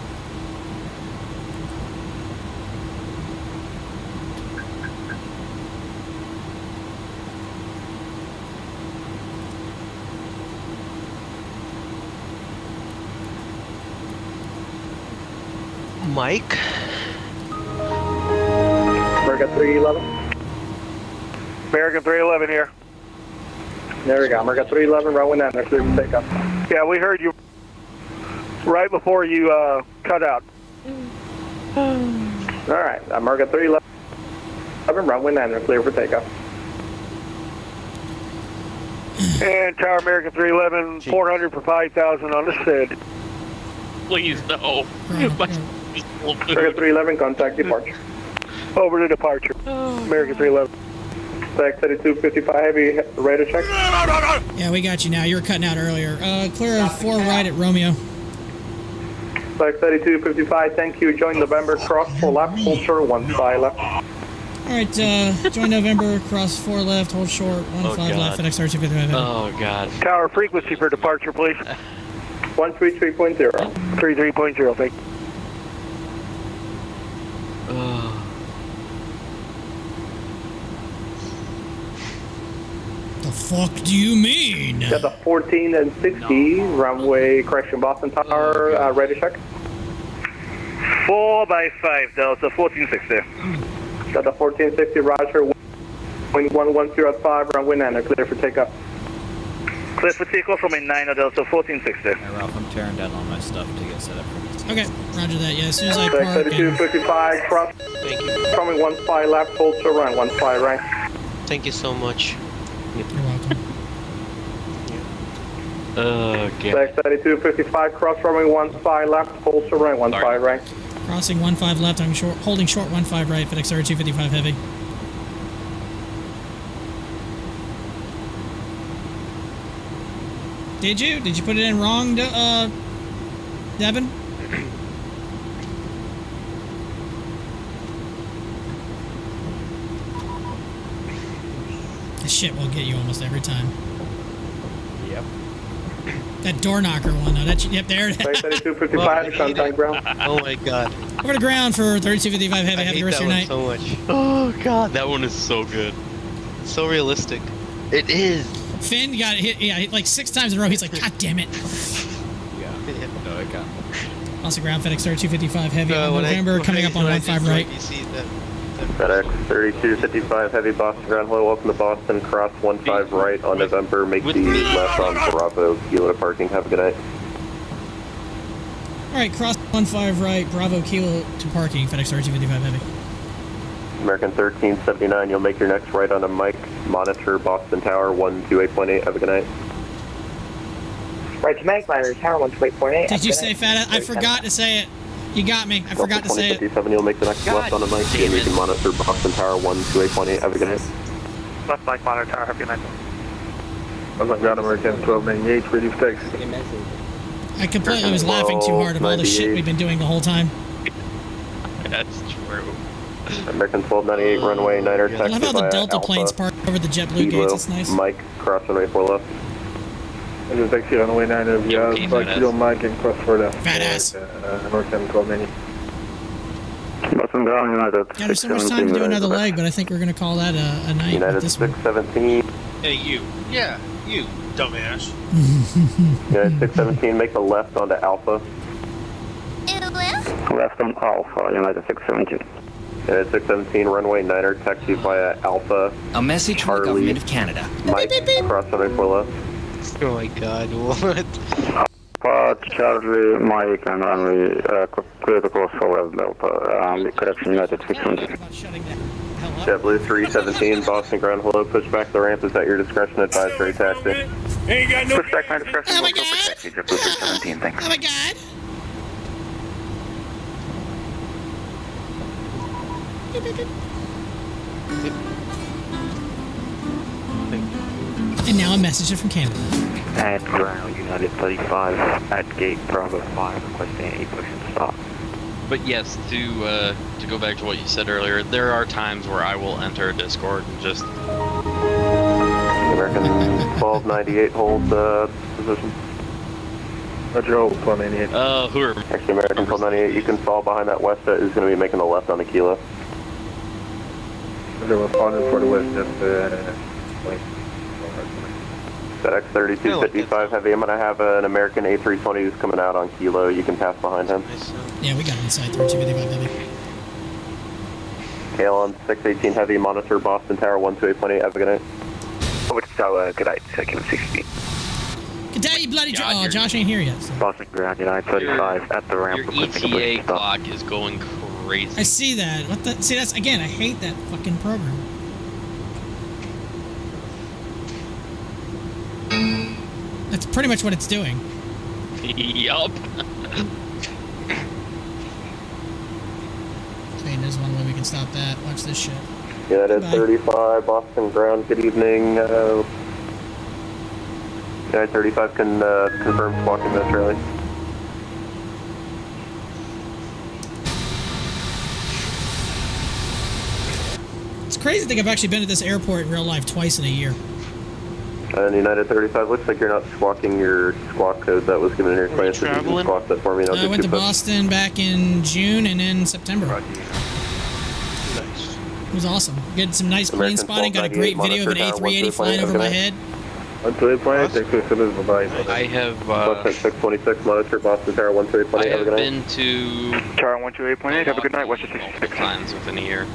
Mike? American 311. American 311 here. There we go, American 311, runway 9 are clear for takeoff. Yeah, we heard you right before you cut out. Alright, American 311, runway 9 are clear for takeoff. And Tower American 311, 400 for 5,000 on the SID. Please, no. American 311, contact departure. Over to departure. American 311. Stack 3255 heavy, radar check. Yeah, we got you now. You were cutting out earlier. Clear 4 right at Romeo. Stack 3255, thank you. Join November, cross 4 left, hold short, 15 left. Alright, join November, cross 4 left, hold short, 15 left, FedEx 3255. Oh, God. Tower frequency for departure, please. 133.0. 33.0, thank you. The fuck do you mean? Got the 14 and 60, runway correction Boston Tower, ready to check. 4x5, Delta 1460. Got the 1460, roger, wing 110 at 5, runway 9, clear for takeoff. Clear for takeoff from a 9 Delta 1460. Hey, Ralph, I'm tearing down all my stuff to get set up for this. Okay, roger that. Yeah, as soon as I park. 3255, cross. Thank you. Coming 15 left, hold to run, 15 right. Thank you so much. You're welcome. Okay. 3255, cross runway 15 left, hold to run, 15 right. Crossing 15 left. I'm short, holding short 15 right. FedEx 3255 heavy. Did you? Did you put it in wrong, Devin? This shit will get you almost every time. Yep. That door knocker one, though. That's, yep, there it is. 3255, contact ground. Oh my god. Over to ground for 3255 heavy. Have the rest of your night. So much. Oh god, that one is so good. It's so realistic. It is. Finn got hit, yeah, hit like 6 times in a row. He's like, God damn it. Yeah. No, it got me. Also ground FedEx 3255 heavy on November, coming up on 15 right. You see that? FedEx 3255 heavy Boston ground. Hello, welcome to Boston. Cross 15 right on November. Make the left on Bravo. Kilo to parking. Have a good night. Alright, cross 15 right, Bravo Kilo to parking, FedEx 3255 heavy. American 1379, you'll make your next right on a mic. Monitor Boston Tower 128.8. Have a good night. Right to Mag Monitor Tower 128.8. Did you say fat? I forgot to say it. You got me. I forgot to say it. 2057, you'll make the next left on a mic. And you can monitor Boston Tower 128.8. Have a good night. Left mic Monitor Tower, have a good night. I'm on ground American 1298, ready for taxi. I completely was laughing too hard of all the shit we've been doing the whole time. That's true. American 1298, runway 9er, I taxi love how the via Delta Alpha, planes park over the JetBlue gates. It's nice. Mike, cross runway 4 left. I'm just taxi runway 9er, via Kilo Mike and cross for left. Badass. American 1290. Boston ground, United. Yeah, there's so much time to do another leg, but I think we're going to call that a night. United this one. 617. Hey, you. Yeah, you, dumbass. United 617, make the left onto Alpha. Left on Alpha, United 617. United 617, runway 9er, taxi via Alpha. A message from the government of Canada. Mike, cross runway 4 left. Oh my god, what? Alpha, Charlie, Mike, and runway clear to cross for left Delta. Correction, United 617. JetBlue 317, Boston ground, hello, push back the ramp is at your discretion, advisory taxi. Ain't got no... Push back my discretion, Oh my local god! taxi, JetBlue 317, thanks. Oh my god! And now a message from Canada. At ground, United 35, at gate Bravo 5, requesting a push and stop. But yes, to go back to what you said earlier, there are times where I will enter Discord and just... American 1298, hold position. Roger, hold 1298. who are... Actually, American 1298, you can fall behind that west jet, who's going to be making the left on the Kilo. We're falling for the west jet, FedEx 3255 heavy, I'm going to have an American A320 who's coming out on Kilo, you can pass behind him. Yeah, we got it inside 3255 heavy. Kale on 618 heavy, monitor Boston Tower 128.8, have a good night. Tower, good night, second 60. Good day, you bloody oh, Josh ain't here yet. So. Boston ground, United 35 at the ramp. Your ETA clock is going crazy. I see that. What the? See, that's again. I hate that fucking program. That's pretty much what it's doing. Yup. Okay, there's one way we can stop that. Watch this shit. United 35, Boston ground, good evening. United 35 can confirm squawking momentarily. It's crazy to think I've actually been at this airport in real life twice in a year. And United 35, looks like you're not squawking your squawk code that was given in your class. If you can squawk that for me, I went to Boston back in June and in September. Nice. It was awesome. Get some nice plane spotting. Got a great video of an A380 flying over my head. 128.8, bye-bye. I have, 626, monitor Boston Tower 128.8. I have been to Tower 128.8, have a good night, Western 66. times within a year.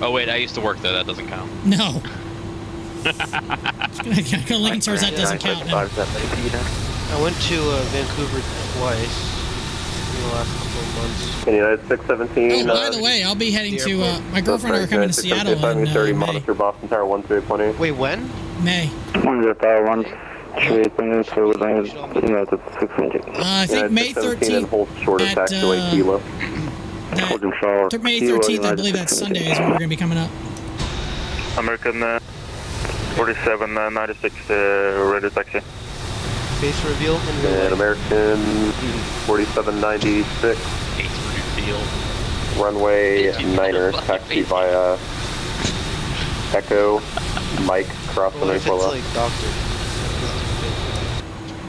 Oh wait, I used to work there, that doesn't count. No. Lincoln Stars, that doesn't count now. I went to Vancouver twice in the last couple of months. United 617. Oh, by the way, I'll be heading to, my girlfriend and I are coming to Seattle in May. Monitor Boston Tower 128.8. Wait, when? May. 128.8, so we're going to United 617. I think May 13th May 13th, I believe that's Sunday is when we're going to be coming up. American 4796, ready taxi. Base reveal and American 4796. Base reveal. Runway 9er, taxi via Echo, Mike, cross the Mayflower. Like doctor.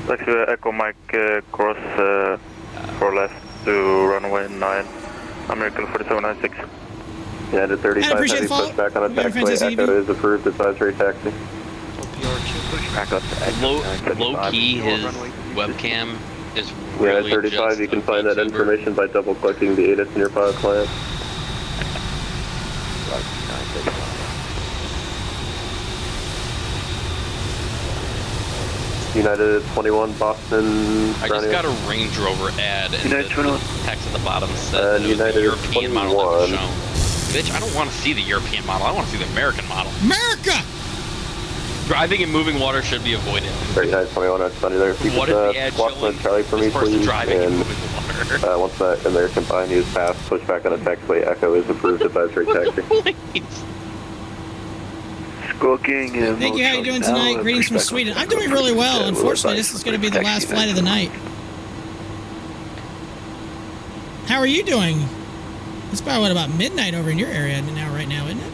Taxi Echo Mike, cross 4 left to runway 9, American 4796. United 35 heavy pushback on a taxiway. Echo is approved advisory taxi. Low key, his webcam is United really 35, just you can find that information by double clicking the ATIS in your file client. United 21 Boston. I just got a Range Rover ad and the text at the bottom said it was the European model that was shown. Bitch, I don't want to see the European model. I want to see the American model. America! Driving in moving water should be avoided. 3921 on Sunday there. What is the ad showing? Charlie for me, please. Driving in And moving water. once that American bind is passed, push back on a taxiway. Echo is approved advisory taxi. Squawking. Thank you. How you doing tonight? Greetings from Sweden. I'm doing really well. Unfortunately, this is going to be the last flight of the night. How are you doing? It's about midnight over in your area now, right now, isn't it?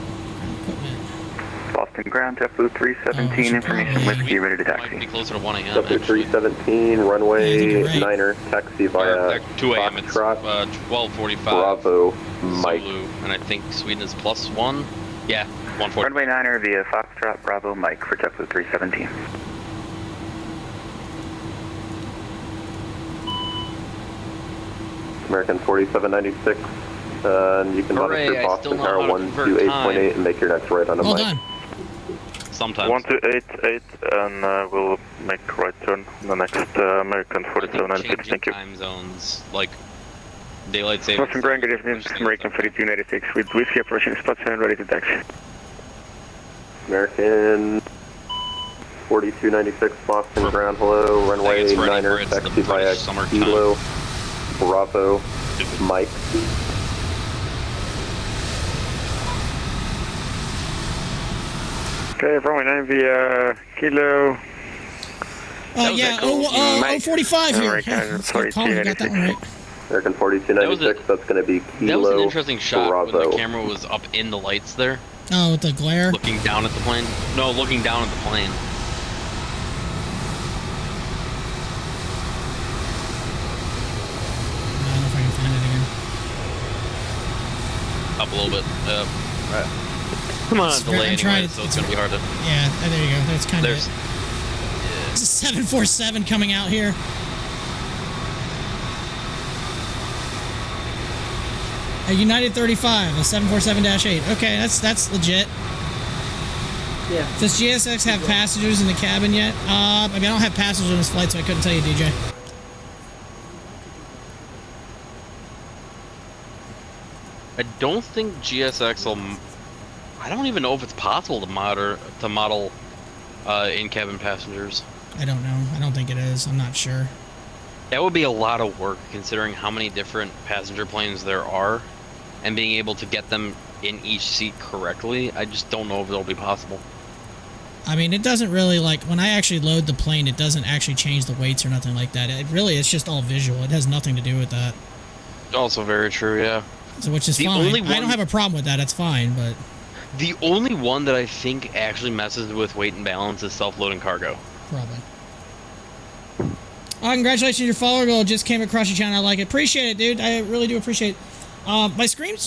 Boston ground, JetBlue 317, information whiskey, ready to taxi. Might be closer to 1 a.m. JetBlue 317, runway 9er, taxi via 2 a.m. It's 12:45. Bravo, Mike. Zulu, and I think Sweden is +1. Yeah, 140. Runway 9er via Foxtrot, Bravo, Mike for JetBlue 317. American 4796, and you can monitor Boston Tower 128.8 and make your next right on a Mike. Done. Sometimes. 1288, and we'll make right turn on the next American 4796. Thank you. Time zones, like daylight savings. Boston Grand, good evening. American 4296 with whiskey approaching spot 7, ready to taxi. American 4296 Boston ground, hello, runway 9er, taxi via Kilo, Bravo, Mike. Okay, runway 9 via Kilo. Yeah, 045 here. American 4296. American 4296, that's going to be Kilo, That was an interesting shot Bravo. when the camera was up in the lights there. Oh, with the glare? Looking down at the plane. No, looking down at the plane. I don't know if I can find it again. Up a little bit. Right. Come on, delay anyway, so it's going to be hard to... Yeah, there you go. That's kind of it. It's a 747 coming out here. A United 35, a 747-8. Okay, that's legit. Yeah. Does GSX have passengers in the cabin yet? I mean, I don't have passengers on this flight, so I couldn't tell you, DJ. I don't think GSX will... I don't even know if it's possible to model in-cabin passengers. I don't know. I don't think it is. I'm not sure. That would be a lot of work, considering how many different passenger planes there are, and being able to get them in each seat correctly. I just don't know if it'll be possible. I mean, it doesn't really, like, when I actually load the plane, it doesn't actually change the weights or nothing like that. It's just all visual. It has nothing to do with that. Also very true, yeah. So, which is fine. I don't have a problem with that. It's fine, but... The only one that I think actually messes with weight and balance is self-loading cargo. Probably. Congratulations, your follower goal just came across your channel. I like it. Appreciate it, dude. I really do appreciate it. My stream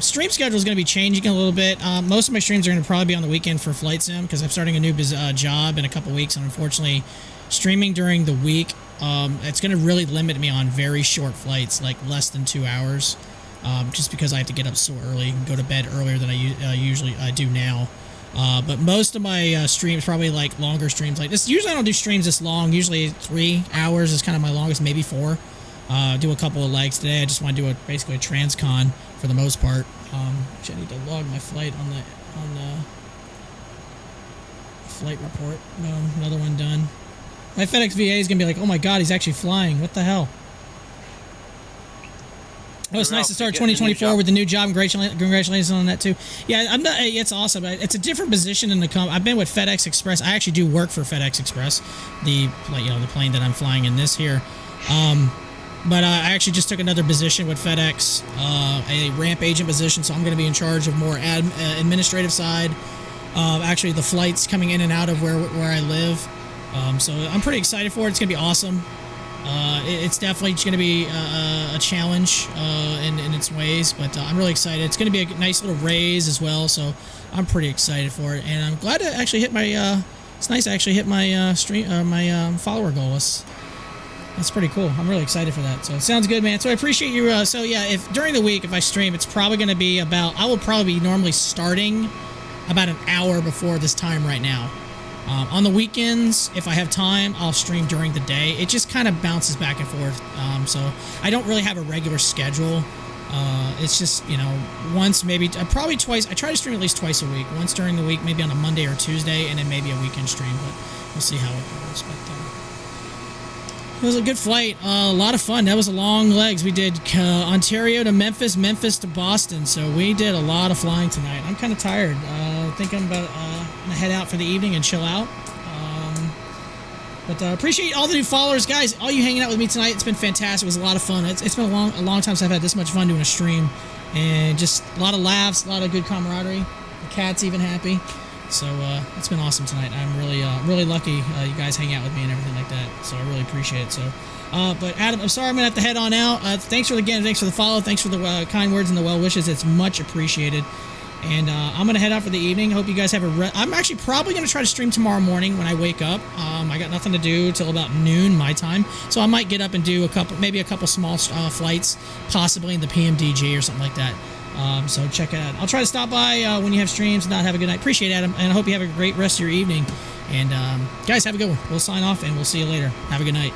schedule is going to be changing a little bit. Most of my streams are going to probably be on the weekend for Flight Sim because I'm starting a new job in a couple weeks, and unfortunately, streaming during the week, it's going to really limit me on very short flights, like less than 2 hours, just because I have to get up so early and go to bed earlier than I usually do now. But most of my streams, probably like longer streams like this. Usually I don't do streams this long. Usually 3 hours is kind of my longest, maybe 4. Do a couple of legs today. I just want to do basically a transcon for the most part. Actually, I need to log my flight on the flight report. Another one done. My FedEx VA is gonna be like, oh my god, he's actually flying. What the hell? Oh, it's nice to start 2024 with the new job. Congratulations on that too. Yeah, I'm not. It's awesome. It's a different position in the company. I've been with FedEx Express. I actually do work for FedEx Express, the plane that I'm flying in this here. But I actually just took another position with FedEx, a ramp agent position, so I'm going to be in charge of more administrative side, actually the flights coming in and out of where I live. So I'm pretty excited for it. It's going to be awesome. It's definitely going to be a challenge in its ways, but I'm really excited. It's going to be a nice little raise as well, so I'm pretty excited for it. And I'm glad to actually hit my. It's nice to actually hit my follower goal. That's pretty cool. I'm really excited for that. So it sounds good, man. So I appreciate you. So yeah, if during the week, if I stream, it's probably going to be about, I will probably be normally starting about an hour before this time right now. On the weekends, if I have time, I'll stream during the day. It just kind of bounces back and forth. So I don't really have a regular schedule. It's just, once, maybe, probably twice. I try to stream at least twice a week. Once during the week, maybe on a Monday or Tuesday, and then maybe a weekend stream. But we'll see how it goes. But it was a good flight. A lot of fun. That was a long legs. We did Ontario to Memphis, Memphis to Boston. So we did a lot of flying tonight. I'm kind of tired. I think I'm about going to head out for the evening and chill out. But appreciate all the new followers, guys. All you hanging out with me tonight. It's been fantastic. It was a lot of fun. It's been a long time since I've had this much fun doing a stream, and just a lot of laughs, a lot of good camaraderie. The cat's even happy. So it's been awesome tonight. I'm really lucky you guys hang out with me and everything like that. So I really appreciate it. So, but Adam, I'm sorry I'm gonna have to head on out. Thanks for the follow. Thanks for the kind words and the well wishes. It's much appreciated. And I'm gonna head out for the evening. Hope you guys have I'm actually probably gonna try to stream tomorrow morning when I wake up. I got nothing to do till about noon my time, so I might get up and do maybe a couple small flights, possibly in the PMDG or something like that. So check it out. I'll try to stop by when you have streams. Not have a good night. Appreciate it, Adam, and I hope you have a great rest of your evening. And guys, have a good one. We'll sign off and we'll see you later. Have a good night.